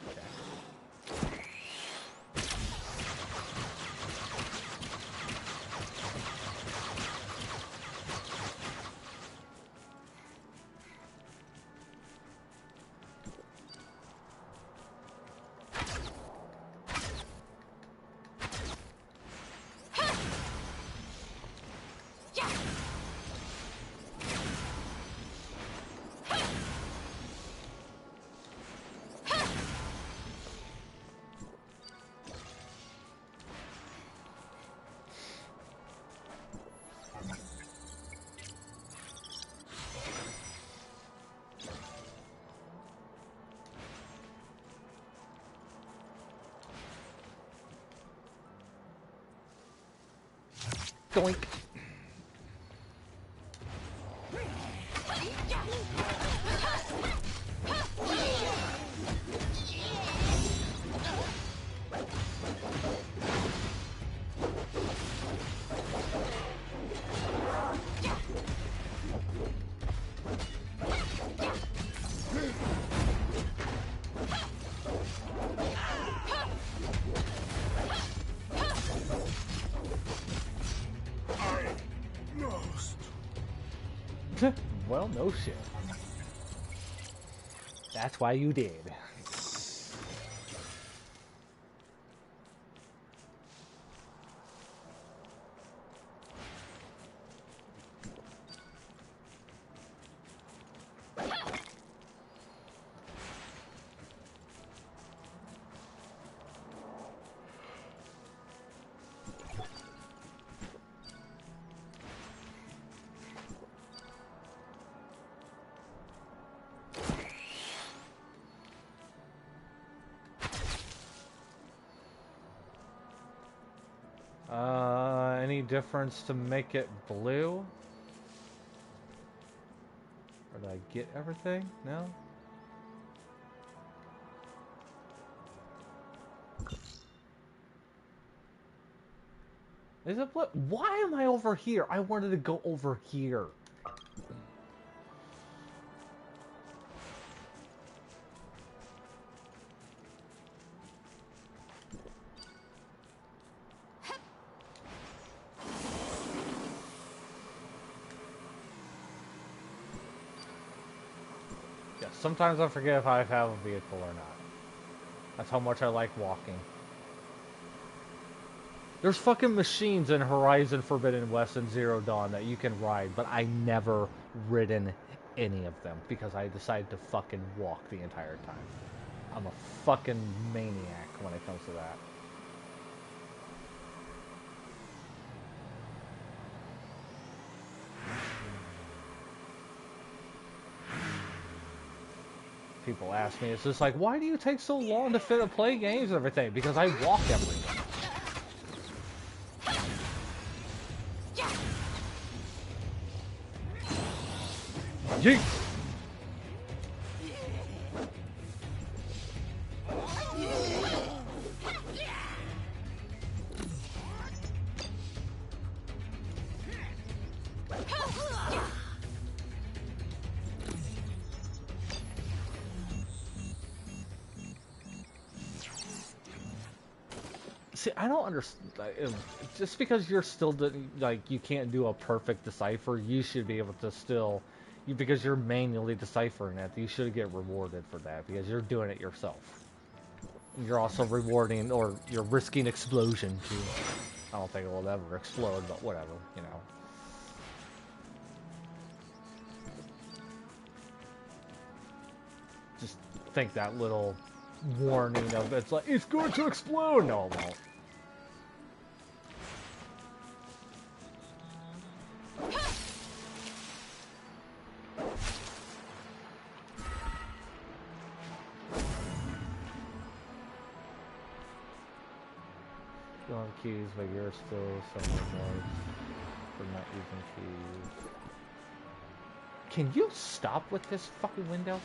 Doink. Well, no shit. That's why you did. difference to make it blue? Or did I get everything? No? Is it blue? Why am I over here? I wanted to go over here. Sometimes I forget if I have a vehicle or not. That's how much I like walking. There's fucking machines in Horizon Forbidden West and Zero Dawn that you can ride, but I never ridden any of them because I decided to fucking walk the entire time. I'm a fucking maniac when it comes to that. People ask me, it's just like, why do you take so long to play games and everything? Because I walk everywhere. Yeet! See, I don't understand. Just because you're still like you can't do a perfect decipher, you should be able to still, because you're manually deciphering it, you should get rewarded for that because you're doing it yourself. You're also rewarding, or you're risking explosion too. I don't think it will ever explode, but whatever, you know. Just think that little warning of it's like it's going to explode. No, it won't. You don't have keys, but you're still somewhere more for not using keys. Can you stop with this fucking window?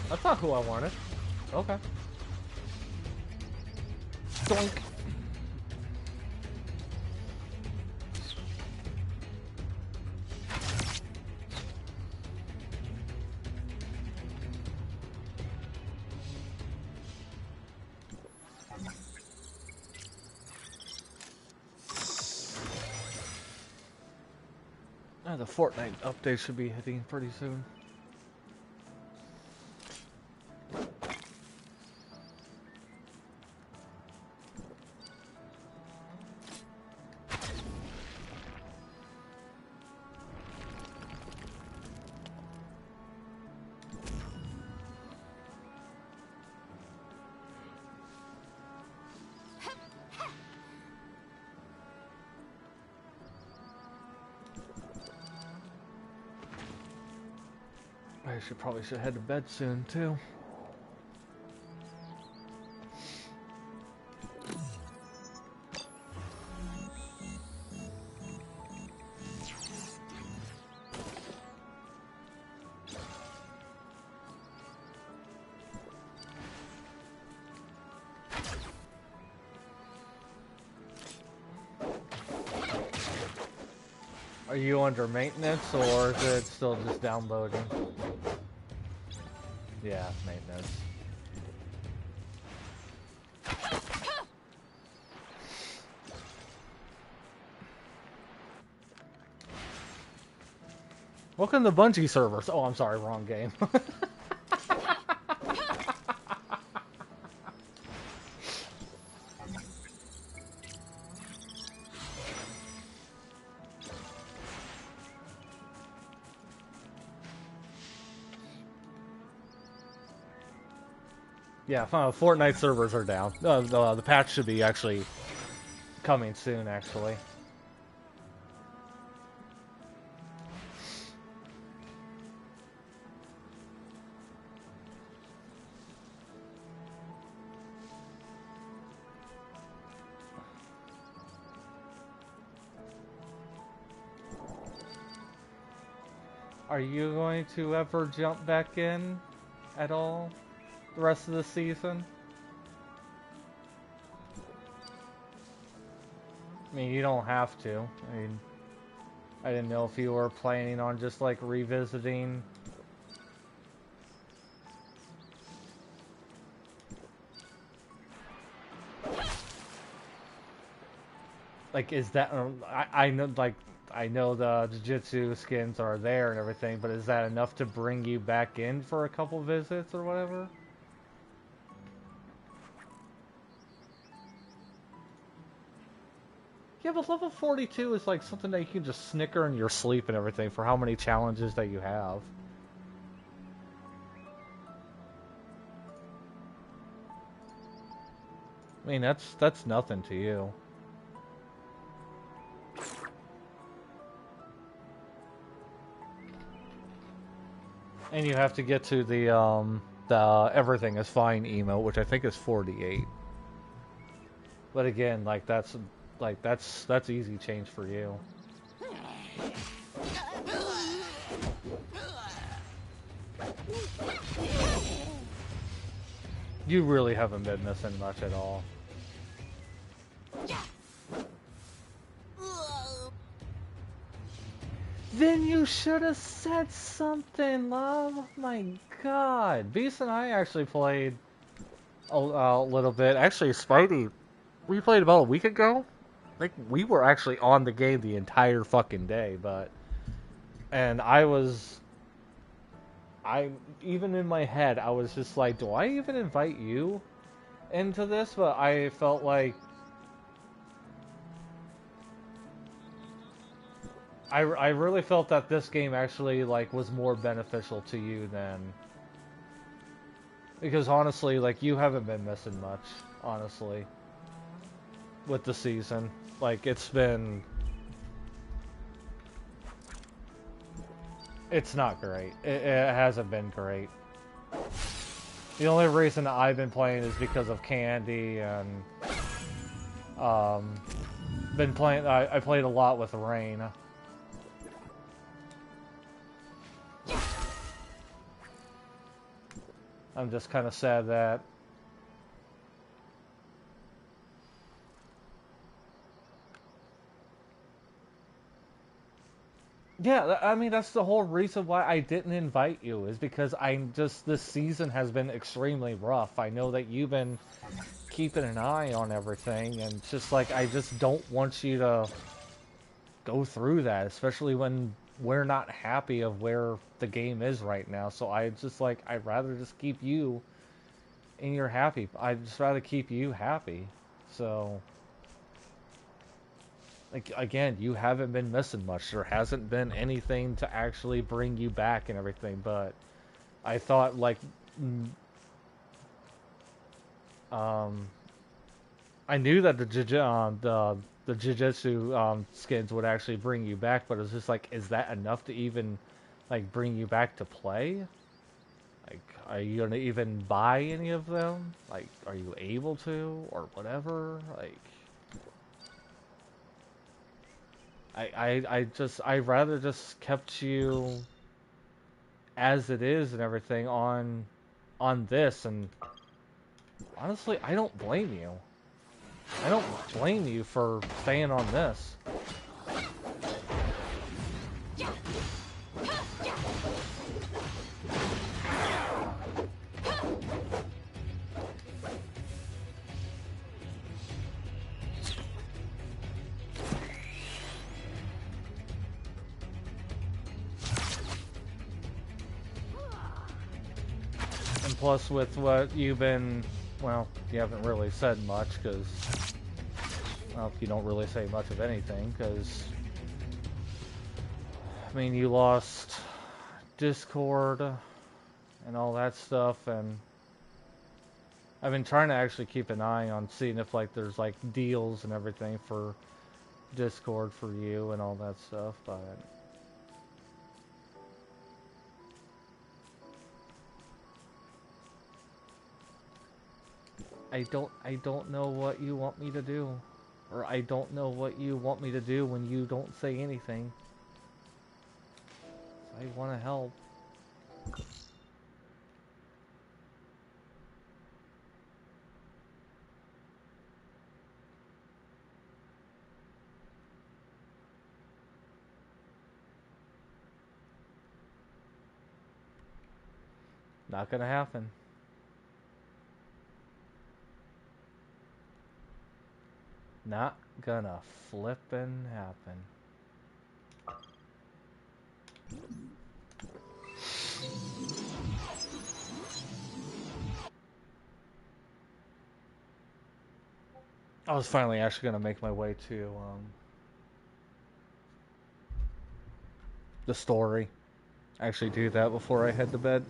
That's not who I wanted. Okay. Doink. The Fortnite update should be hitting pretty soon. I probably should head to bed soon too. Are you under maintenance or is it still just downloading? Yeah, maintenance. Welcome to Bungie servers. Oh, I'm sorry, wrong game. Yeah, Fortnite servers are down. The patch should be actually coming soon, actually. Are you going to ever jump back in at all the rest of the season? I mean, you don't have to. I mean, I didn't know if you were planning on just like revisiting. Like, is that I know, like, I know the Jujutsu skins are there and everything, but is that enough to bring you back in for a couple visits or whatever? Yeah, but level 42 is like something that you can just snicker in your sleep and everything for how many challenges that you have. I mean, that's nothing to you. And you have to get to the everything is fine emote, which I think is 48. But again, like that's easy change for you. You really haven't been missing much at all. Then you should have said something, love. Oh my god. Beast and I actually played a little bit. Actually, Spidey, we played about a week ago. I think we were actually on the game the entire fucking day, and even in my head, I was just like, do I even invite you into this? But I felt like I really felt that this game actually like was more beneficial to you than, because honestly, like, you haven't been missing much, honestly, with the season. Like, it's not great. It hasn't been great. The only reason I've been playing is because of Candy, and been playing. I played a lot with Rain. I'm just kind of sad that yeah, I mean, that's the whole reason why I didn't invite you, is because this season has been extremely rough. I know that you've been keeping an eye on everything, and it's just like, I just don't want you to go through that, especially when we're not happy of where the game is right now. So I'd rather just keep you and you're happy. I'd just rather keep you happy. So, like, again, you haven't been missing much. There hasn't been anything to actually bring you back and everything, but I thought, like, I knew that the Jujutsu skins would actually bring you back, but it was just like, is that enough to even, like, bring you back to play? Like, are you gonna even buy any of them? Like, are you able to, or whatever? Like, I'd rather just kept you as it is and everything on this, and honestly, I don't blame you. I don't blame you for staying on this. And plus, with what you've been, well, you haven't really said much, because, well, you don't really say much of anything, because, I mean, you lost Discord and all that stuff, and I've been trying to actually keep an eye on seeing if like there's like deals and everything for Discord for you and all that stuff, but I don't know what you want me to do. Or I don't know what you want me to do when you don't say anything. I want to help. Not gonna happen. Not gonna flippin' happen. I was finally actually gonna make my way to the story. Actually do that before I head to bed.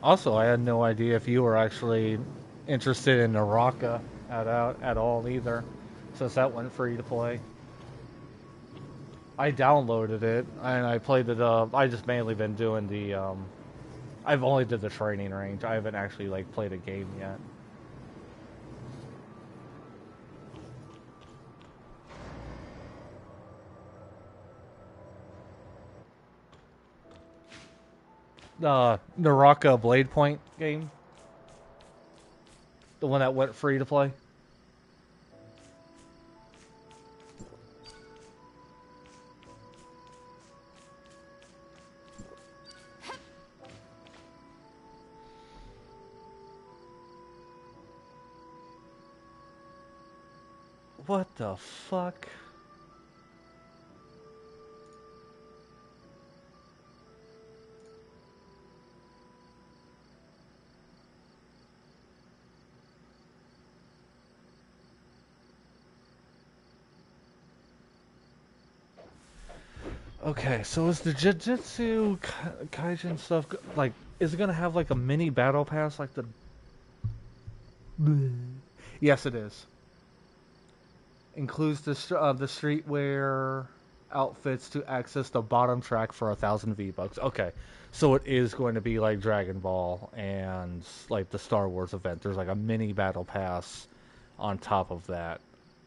Also, I had no idea if you were actually interested in Naraka at all either, since that went free to play. I downloaded it and I played it. I just mainly been doing the. I've only did the training range. I haven't actually like played a game yet. Naraka Blade Point game. The one that went free to play. What the fuck? Okay, so is the Jujutsu Kaisen stuff like? Is it gonna have like a mini battle pass like the? Yes, it is. Includes the streetwear outfits to access the bottom track for 1,000 V-Bucks. Okay, so it is going to be like Dragon Ball and like the Star Wars event. There's like a mini battle pass on top of that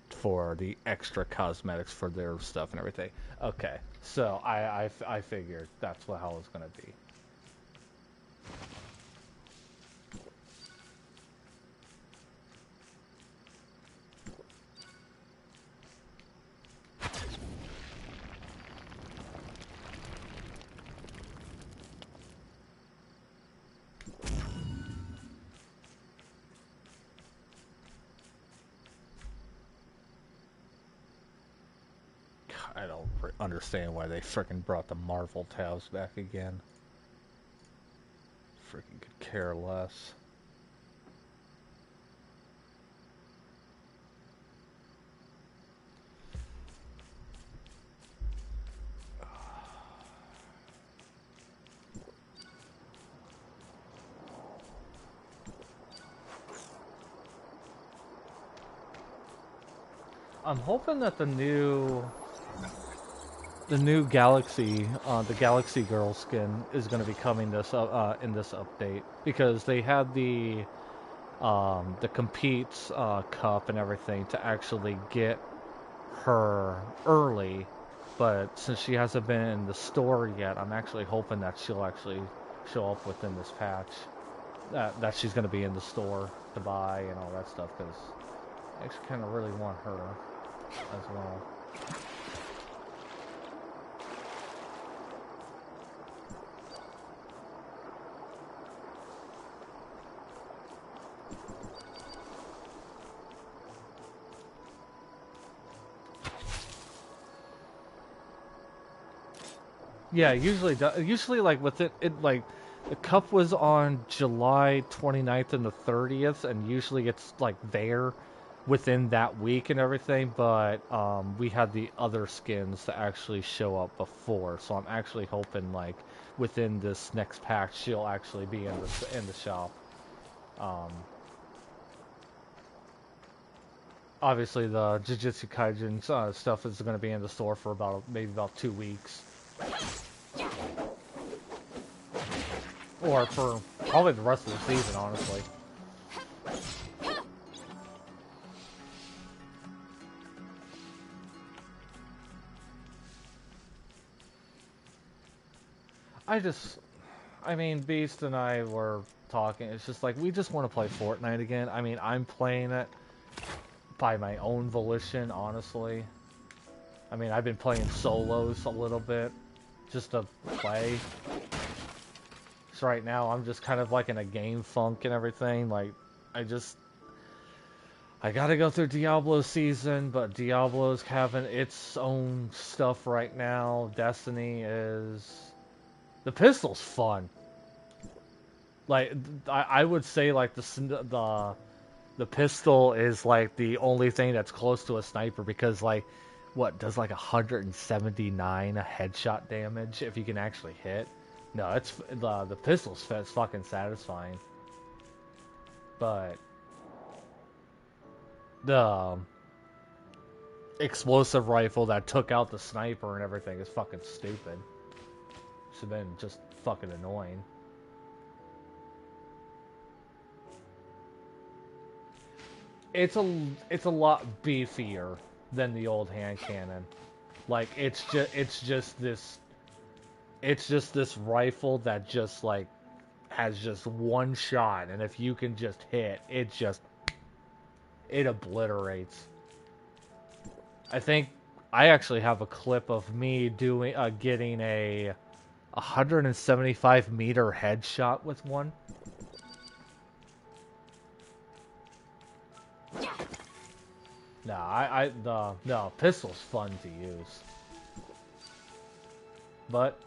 for the extra cosmetics for their stuff and everything. Okay, so I figured that's how it's going to be. I don't understand why they frickin' brought the Marvel tabs back again. Frickin' could care less. I'm hoping that the new Galaxy, the Galaxy Girl skin is going to be coming this in this update, because they had the Competes cup and everything to actually get her early, but since she hasn't been in the store yet, I'm actually hoping that she'll actually show up within this patch. That she's going to be in the store to buy and all that stuff, because I actually kind of really want her as well. Yeah, usually like with it like the cup was on July 29th and the 30th, and usually it's like there within that week and everything, but we had the other skins to actually show up before, so I'm actually hoping like within this next patch, she'll actually be in the shop. Obviously, the Jujutsu Kaisen stuff is going to be in the store for maybe about 2 weeks. Or for probably the rest of the season, honestly. I mean, Beast and I were talking, it's just like, we just want to play Fortnite again. I mean, I'm playing it by my own volition, honestly. I mean, I've been playing solos a little bit, just to play. So right now, I'm just kind of like in a game funk and everything. Like, I gotta go through Diablo season, but Diablo's having its own stuff right now. Destiny is... The pistol's fun. Like, I would say, like, the pistol is, like, the only thing that's close to a sniper, because, like, what, does, like, 179 headshot damage if you can actually hit? No, it's, the pistol's fucking satisfying. But the explosive rifle that took out the sniper and everything is fucking stupid. It's been just fucking annoying. It's a lot beefier than the old hand cannon. Like, it's just this rifle that just, like, has just one shot, and if you can just hit, it obliterates. I think I actually have a clip of me getting a 175 meter headshot with one. No, pistol's fun to use. But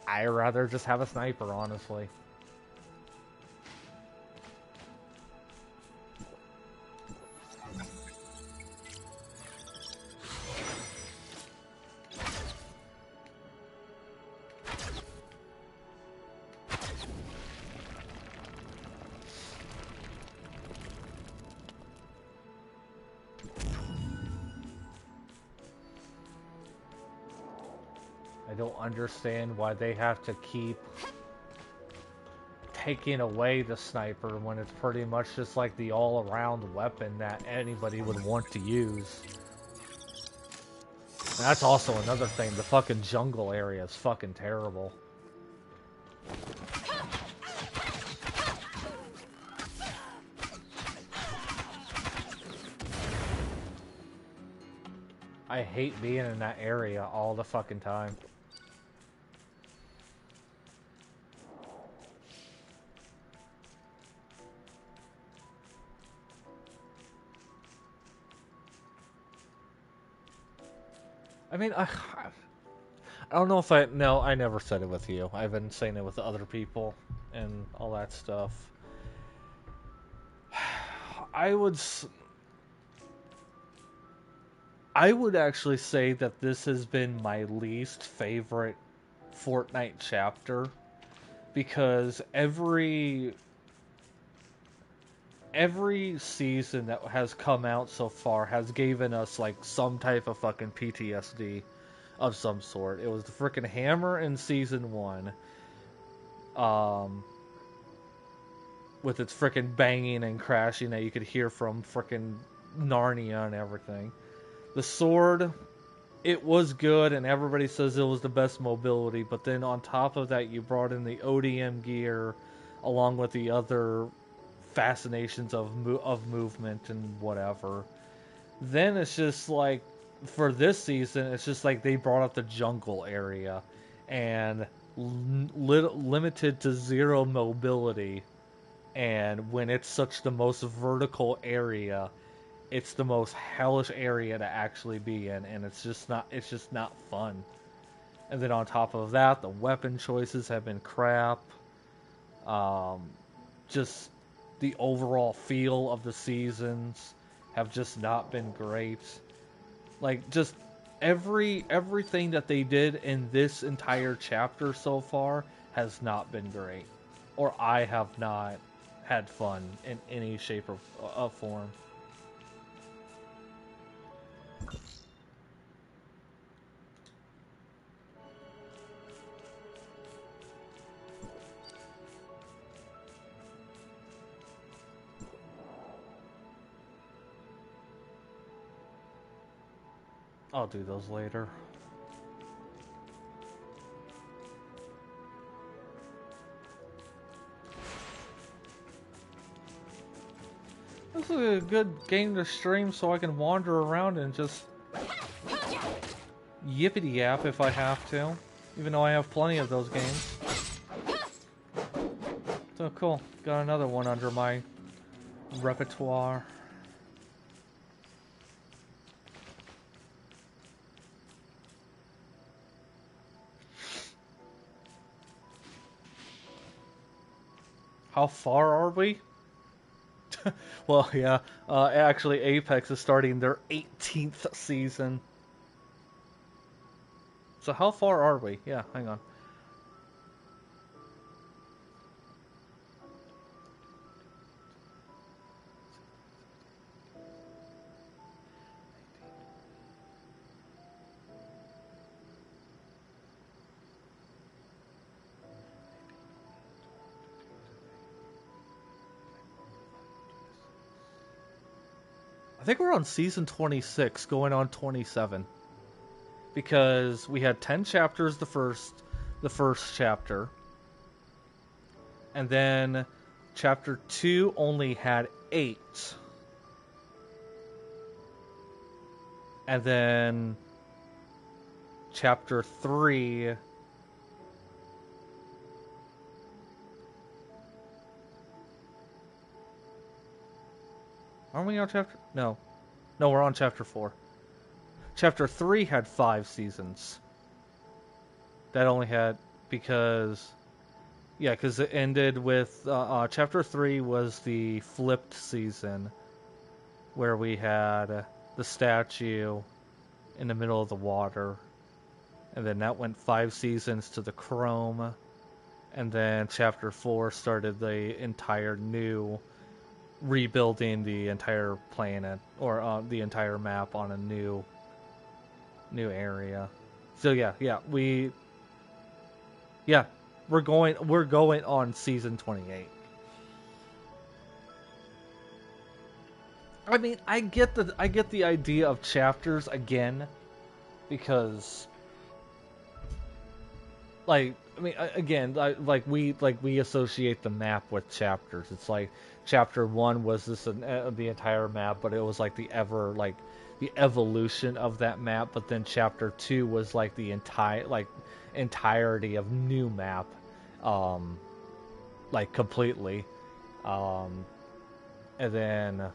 I'd rather just have a sniper, honestly. I don't understand why they have to keep taking away the sniper when it's pretty much just like the all-around weapon that anybody would want to use. And that's also another thing, the fucking jungle area is fucking terrible. I hate being in that area all the fucking time. I mean, I don't know if no, I never said it with you. I've been saying it with other people and all that stuff. I would actually say that this has been my least favorite Fortnite chapter, because every season that has come out so far has given us like some type of fucking PTSD of some sort. It was the frickin' hammer in season 1, with its frickin' banging and crashing that you could hear from frickin' Narnia and everything. The sword, it was good, and everybody says it was the best mobility, but then on top of that, you brought in the ODM gear, along with the other fascinations of movement and whatever. Then it's just like, for this season, it's just like they brought up the jungle area, and limited to 0 mobility, and when it's such the most vertical area, it's the most hellish area to actually be in, and it's just not fun. And then on top of that, the weapon choices have been crap. Just the overall feel of the seasons have just not been great. Like, just everything that they did in this entire chapter so far has not been great, or I have not had fun in any shape or form. I'll do those later. This is a good game to stream so I can wander around and just yippity-yap if I have to. Even though I have plenty of those games. So cool. Got another one under my repertoire. How far are we? Well, yeah. Actually, Apex is starting their 18th season. So how far are we? Yeah, hang on. I think we're on season 26, going on 27. Because we had 10 chapters the first chapter. And then chapter 2 only had 8. And then chapter 3 Aren't we on chapter... No, we're on chapter 4. Chapter 3 had 5 seasons. That only had... Because... Yeah, because it ended with... chapter 3 was the flipped season. Where we had the statue in the middle of the water. And then that went 5 seasons to the chrome. And then chapter 4 started the entire new... rebuilding the entire planet or the entire map on a new area. So we're going on season 28. I mean, I get the idea of chapters again, because we associate the map with chapters. It's like chapter 1 was the entire map, but it was like the evolution of that map. But then chapter 2 was like the entirety of new map, completely. And then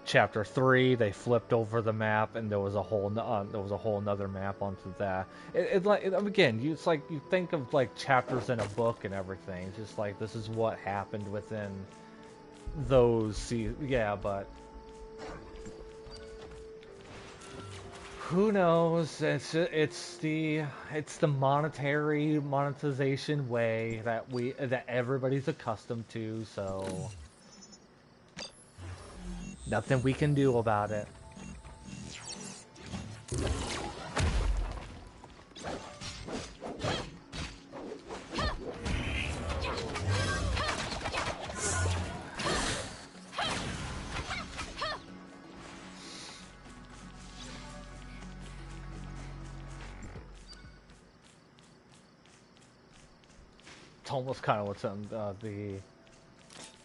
chapter 3 they flipped over the map, and there was a whole nother map onto that. It's like you think of like chapters in a book and everything. It's just like this is what happened within those. Yeah, but who knows? It's the monetization way that everybody's accustomed to. So nothing we can do about it. It's almost kind of what's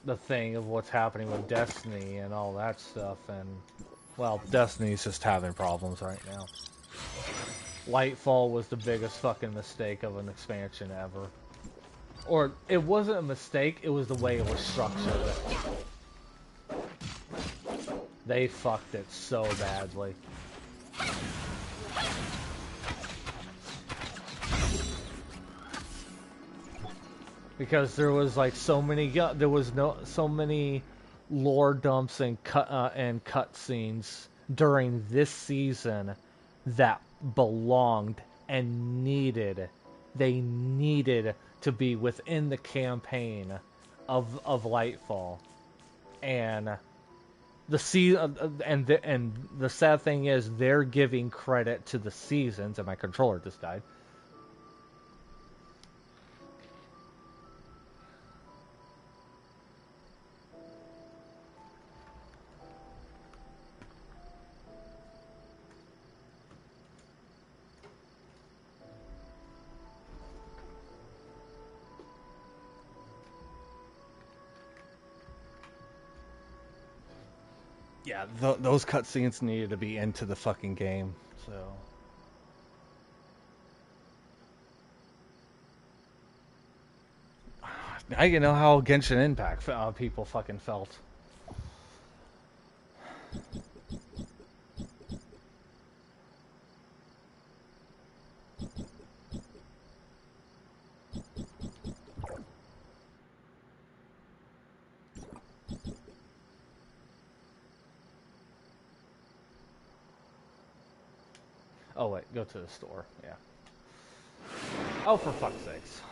the thing of what's happening with Destiny and all that stuff, and well, Destiny's just having problems right now. Lightfall was the biggest fucking mistake of an expansion ever. Or it wasn't a mistake, it was the way it was structured. They fucked it so badly. Because there was like so many lore dumps and cut scenes during this season that belonged and needed. They needed to be within the campaign of Lightfall, and the sad thing is they're giving credit to the seasons. And my controller just died. Yeah, those cutscenes needed to be into the fucking game, so... Now you know how Genshin Impact people fucking felt. Oh wait, go to the store, yeah. Oh, for fuck's sakes.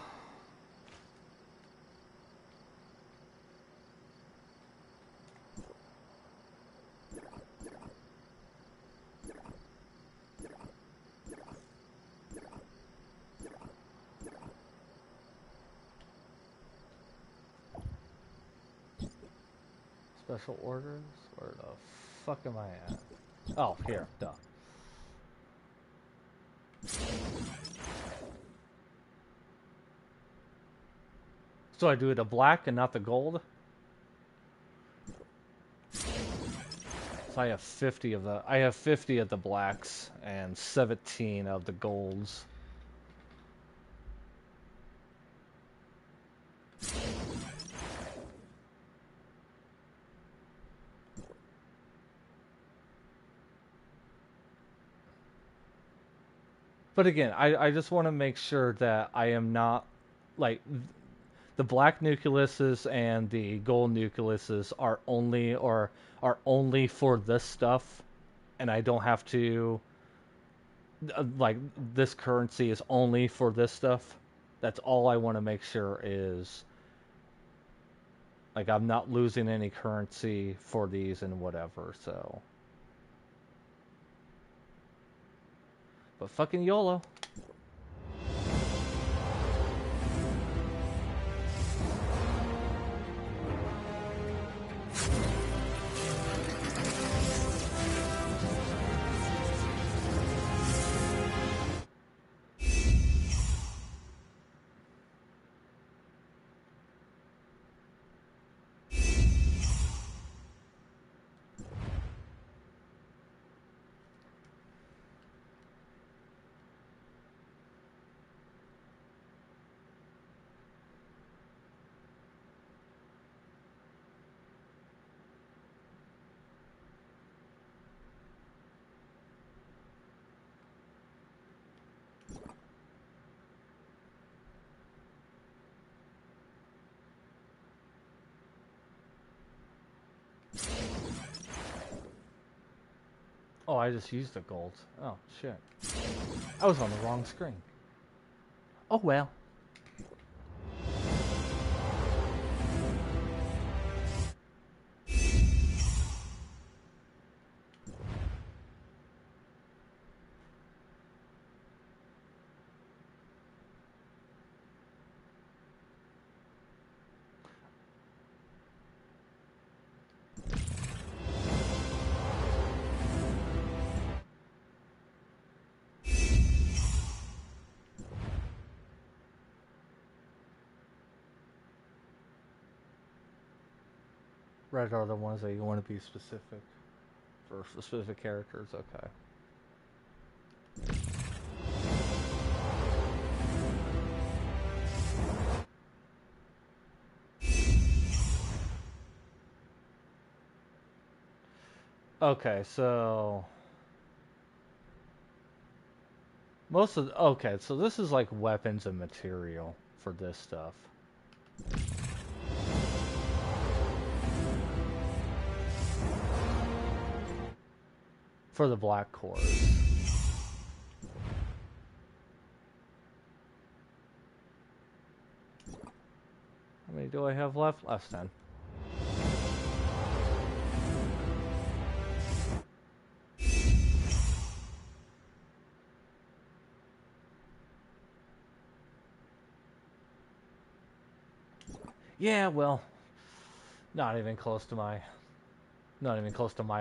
Special orders? Where the fuck am I at? Oh, here, duh. So I do the black and not the gold? So I have 50 of the blacks and 17 of the golds. But again, I just want to make sure that I am not, like, the black nucleuses and the gold nucleuses are only for this stuff, and I don't have to, like, this currency is only for this stuff. That's all I want to make sure is, like, I'm not losing any currency for these and whatever, so... But fucking YOLO. Oh, I just used the gold. Oh, shit. I was on the wrong screen. Oh, well. Red are the ones that you want to be specific for specific characters. Okay. Okay, so okay, so this is like weapons and material for this stuff. For the black cores. do I have left? Less 10. Yeah, well, not even close to my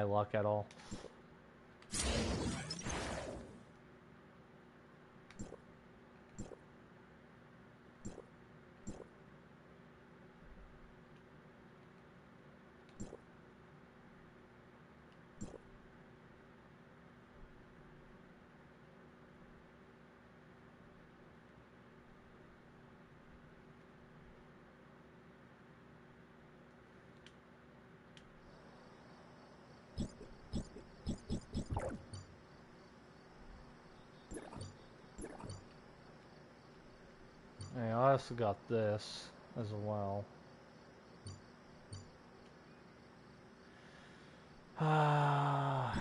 luck at all. Hey, I also got this as well. I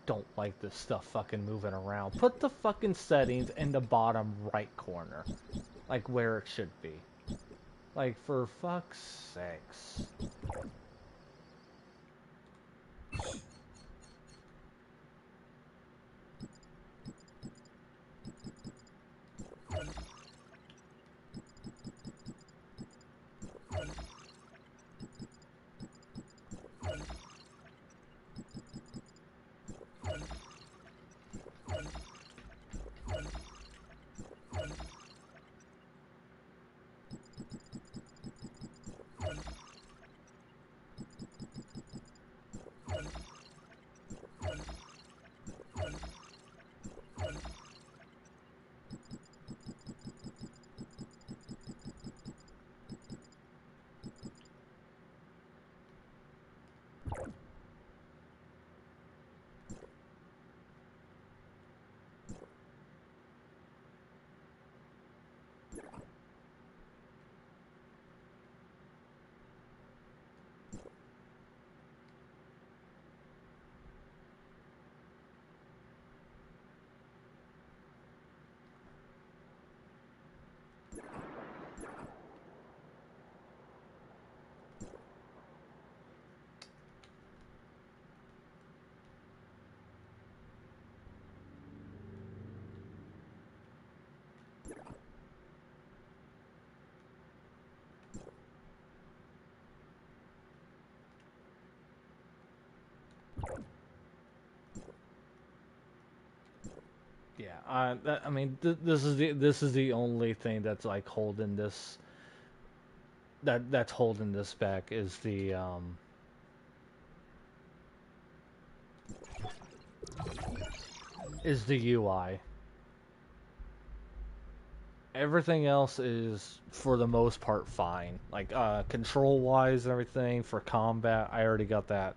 don't like this stuff fucking moving around. Put the fucking settings in the bottom right corner. Like where it should be. Like, for fuck's sakes. Yeah, I mean, this is the only thing that's like holding this. That's holding this back is the UI. Everything else is for the most part fine. Like control wise and everything for combat, I already got that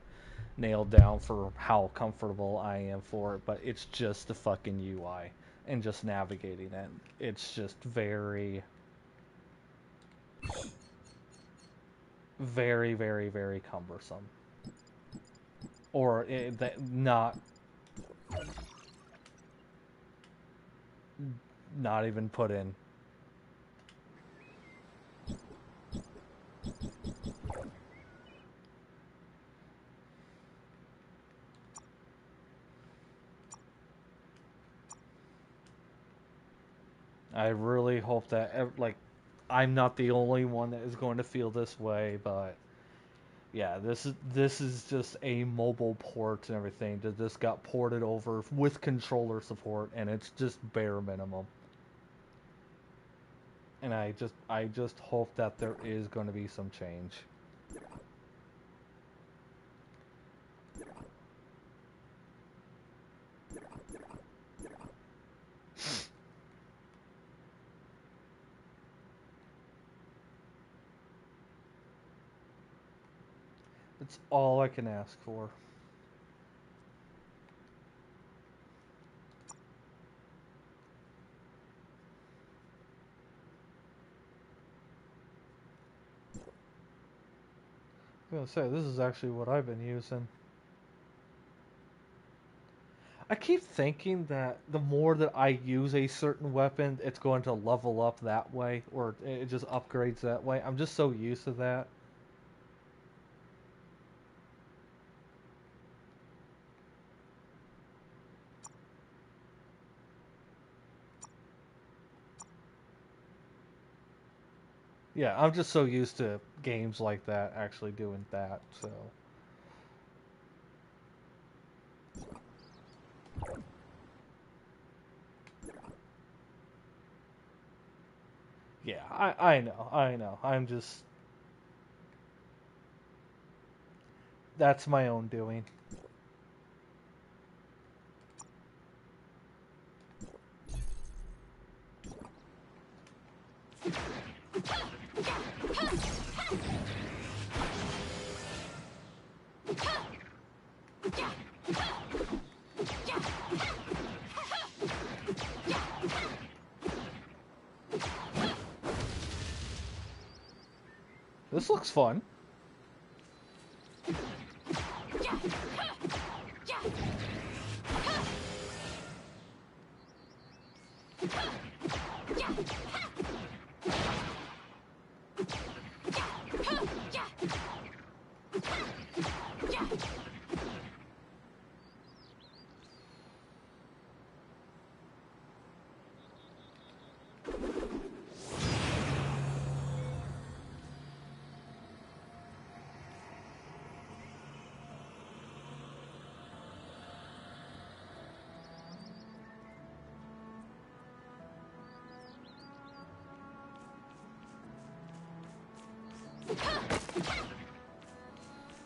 nailed down for how comfortable I am for it, but it's just the fucking UI and just navigating it. It's just very, very, very, very cumbersome. Or not even put in. I really hope that, like, I'm not the only one that is going to feel this way, but yeah, this is just a mobile port and everything that just got ported over with controller support, and it's just bare minimum. And I just hope that there is going to be some change. It's all I can ask for. I was gonna say, this is actually what I've been using. I keep thinking that the more that I use a certain weapon, it's going to level up that way, or it just upgrades that way. I'm just so used to that. Yeah, I'm just so used to games like that actually doing that, so... Yeah, I know. I'm just... That's my own doing. This looks fun.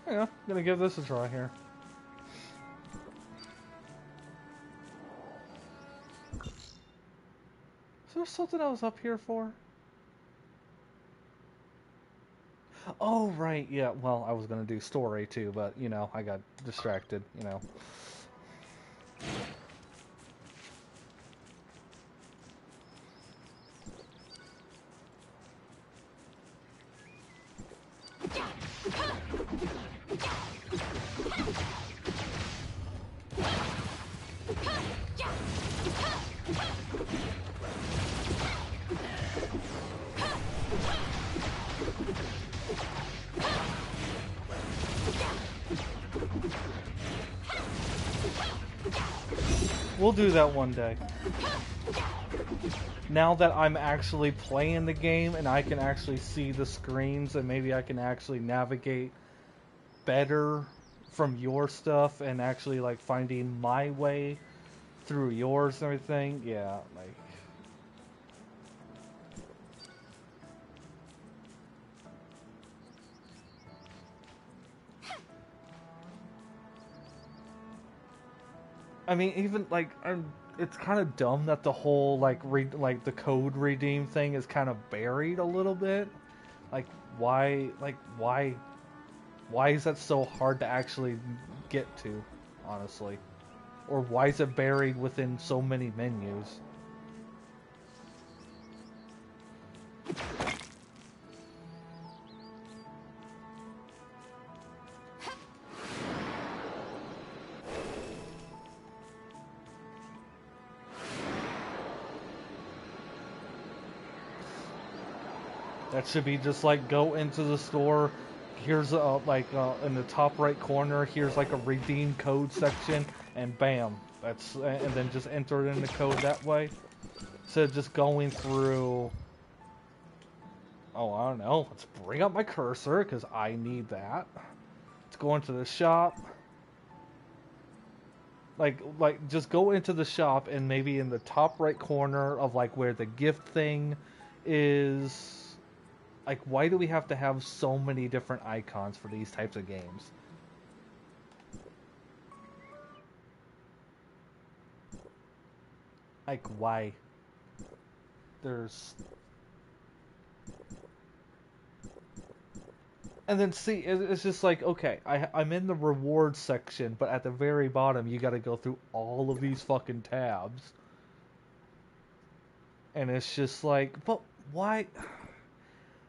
Yeah, I'm gonna give this a try here. Is there something I was up here for? Oh, right, yeah, well, I was gonna do story too, but, you know, I got distracted, you know. We'll do that one day. Now that I'm actually playing the game and I can actually see the screens and maybe I can actually navigate better from your stuff and actually like finding my way through yours and everything, yeah, like... I mean, even like, it's kind of dumb that the whole like the code redeem thing is kind of buried a little bit. Like, why is that so hard to actually get to, honestly? Or why is it buried within so many menus? That should be just like, go into the store, here's in the top right corner, here's like a redeem code section, and bam, that's, and then just enter it in the code that way. Instead of just going through, oh, I don't know, let's bring up my cursor, because I need that. Let's go into the shop. Like, just go into the shop, and maybe in the top right corner of, like, where the gift thing is... Like, why do we have to have so many different icons for these types of games? Like, why? There's... And then, see, it's just like, okay, I'm in the rewards section, but at the very bottom, you gotta go through all of these fucking tabs. And it's just like, but why...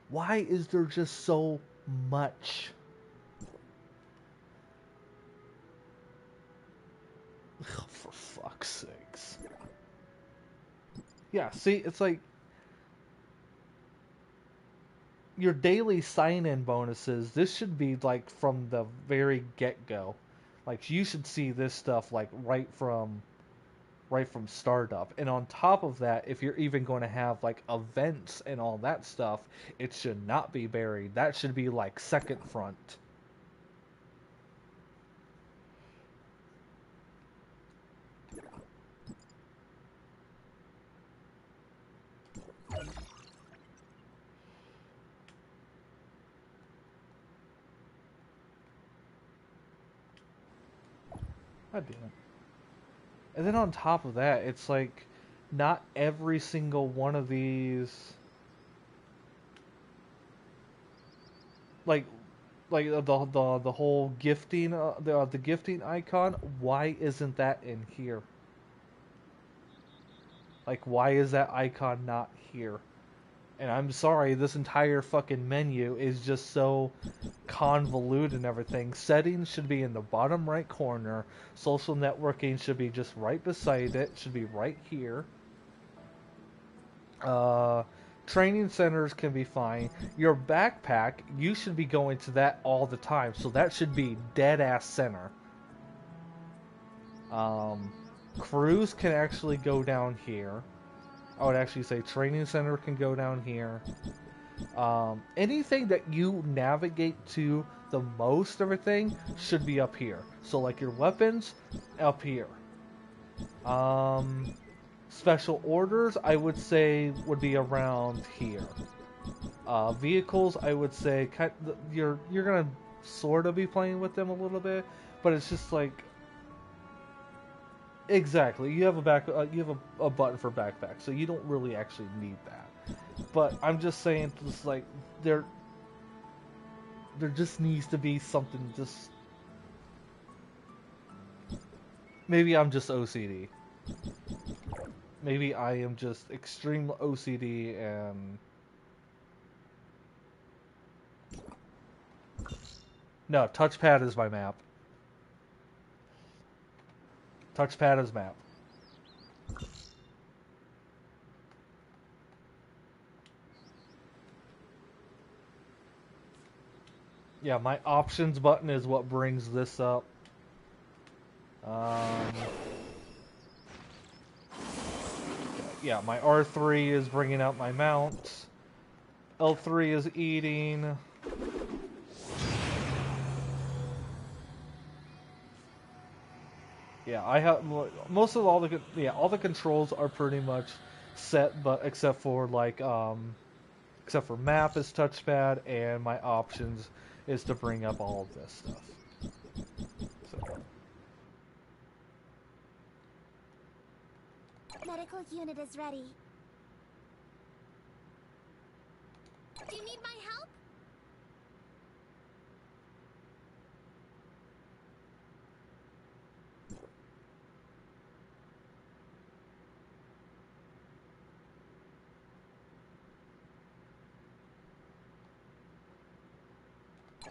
Why is there just so much? Ugh, for Yeah, see, it's like your daily sign-in bonuses. This should be like from the very get-go. Like you should see this stuff like right from startup. And on top of that, if you're even going to have like events and all that stuff, it should not be buried. That should be like second front. God damn it. And then on top of that, it's like not every single one of these like the whole gifting the gifting icon, why isn't that in here? Like why is that icon not here? And I'm sorry, this entire fucking menu is just so convoluted and everything. Settings should be in the bottom right corner. Social networking should be just right beside it. Should be right here. Training centers can be fine. Your backpack, you should be going to that all the time. So that should be dead ass center. Crews can actually go down here. I would actually say training center can go down here. Anything that you navigate to the most, everything should be up here. So like your weapons, up here. Special orders, I would say, would be around here. Vehicles, I would say, you're gonna sort of be playing with them a little bit, but it's just like. Exactly. You have a button for backpack, so you don't really actually need that. But I'm just saying, just like there just needs to be something. Just maybe I'm just OCD. Maybe I am just extreme OCD and no, touchpad is my map. Touchpad is map. Yeah, my options button is what brings this up. Yeah, my R3 is bringing up my mount. L3 is eating. Yeah, I have most of all the controls are pretty much set, but except for map is touchpad, and my options is to bring up all of this stuff. So. Medical unit is ready. Do you need my help?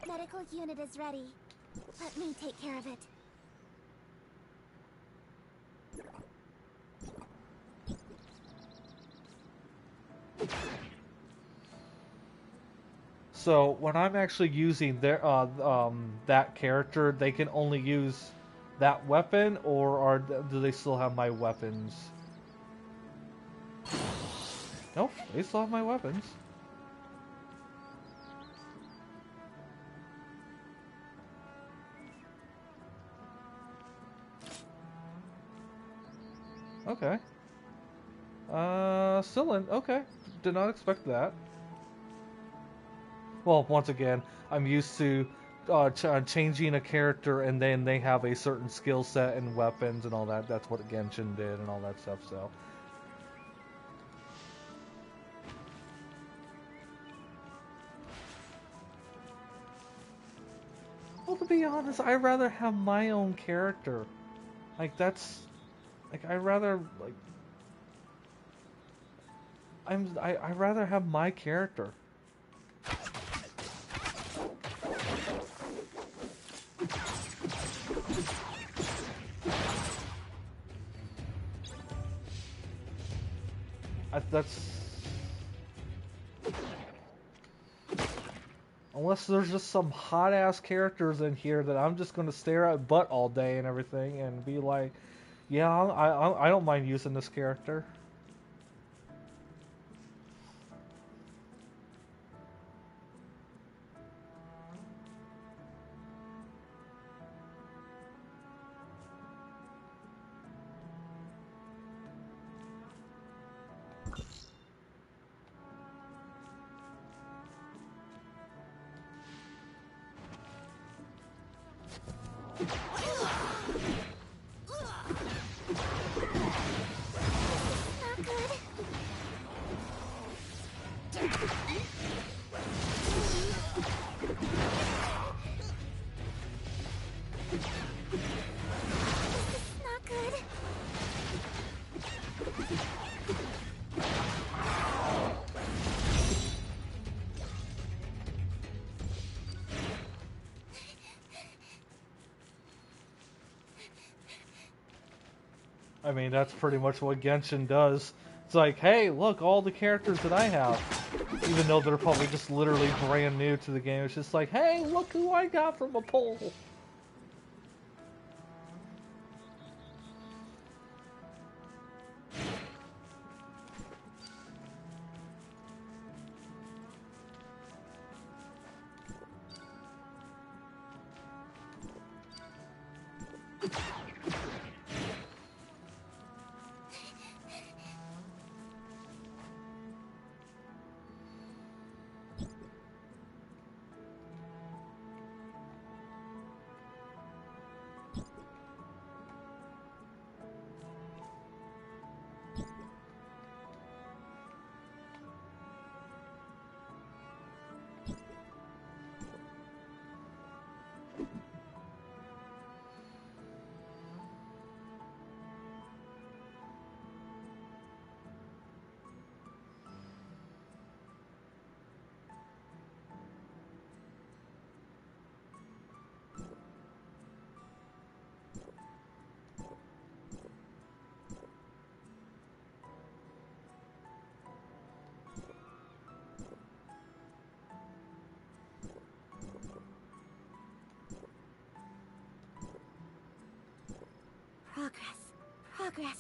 Medical unit is ready. Let me take care of it. So when I'm actually using that character, they can only use that weapon, or do they still have my weapons? Nope, they still have my weapons. Okay. Still in. Okay. Did not expect that. Well, once again, I'm used to changing a character and then they have a certain skill set and weapons and all that. That's what Genshin did and all that stuff, so. Well, to be honest, I'd rather have my own character. Like, that's... Like, I'd rather, like... I'd rather have my character. That's... Unless there's just some hot-ass characters in here that I'm just gonna stare at butt all day and everything and be like, yeah, I don't mind using this character. I mean, that's pretty much what Genshin does. It's like, hey, look, all the characters that I have. Even though they're probably just literally brand new to the game. It's just like, hey, look who I got from a poll. Progress.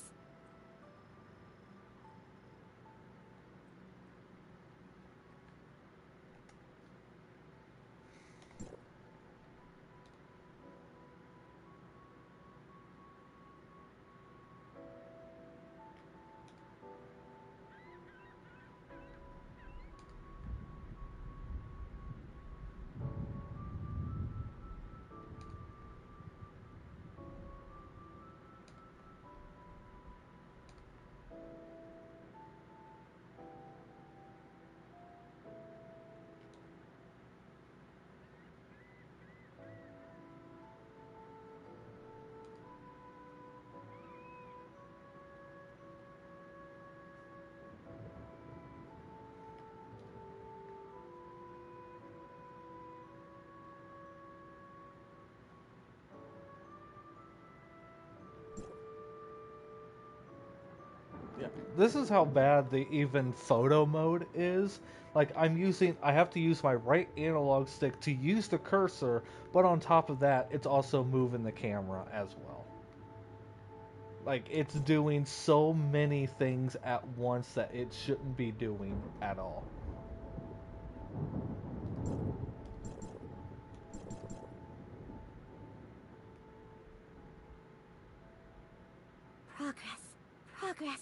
Yeah, this is how bad the even photo mode is. Like, I have to use my right analog stick to use the cursor, but on top of that, it's also moving the camera as well. Like, it's doing so many things at once that it shouldn't be doing at all. Progress.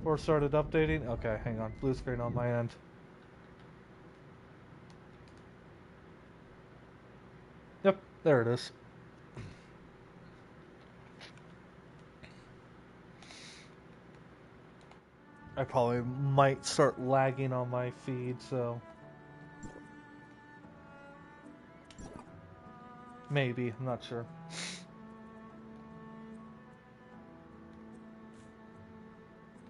Or started updating? Okay, hang on. Blue screen on my end. Yep, there it is. I probably might start lagging on my feed, so... Maybe, I'm not sure.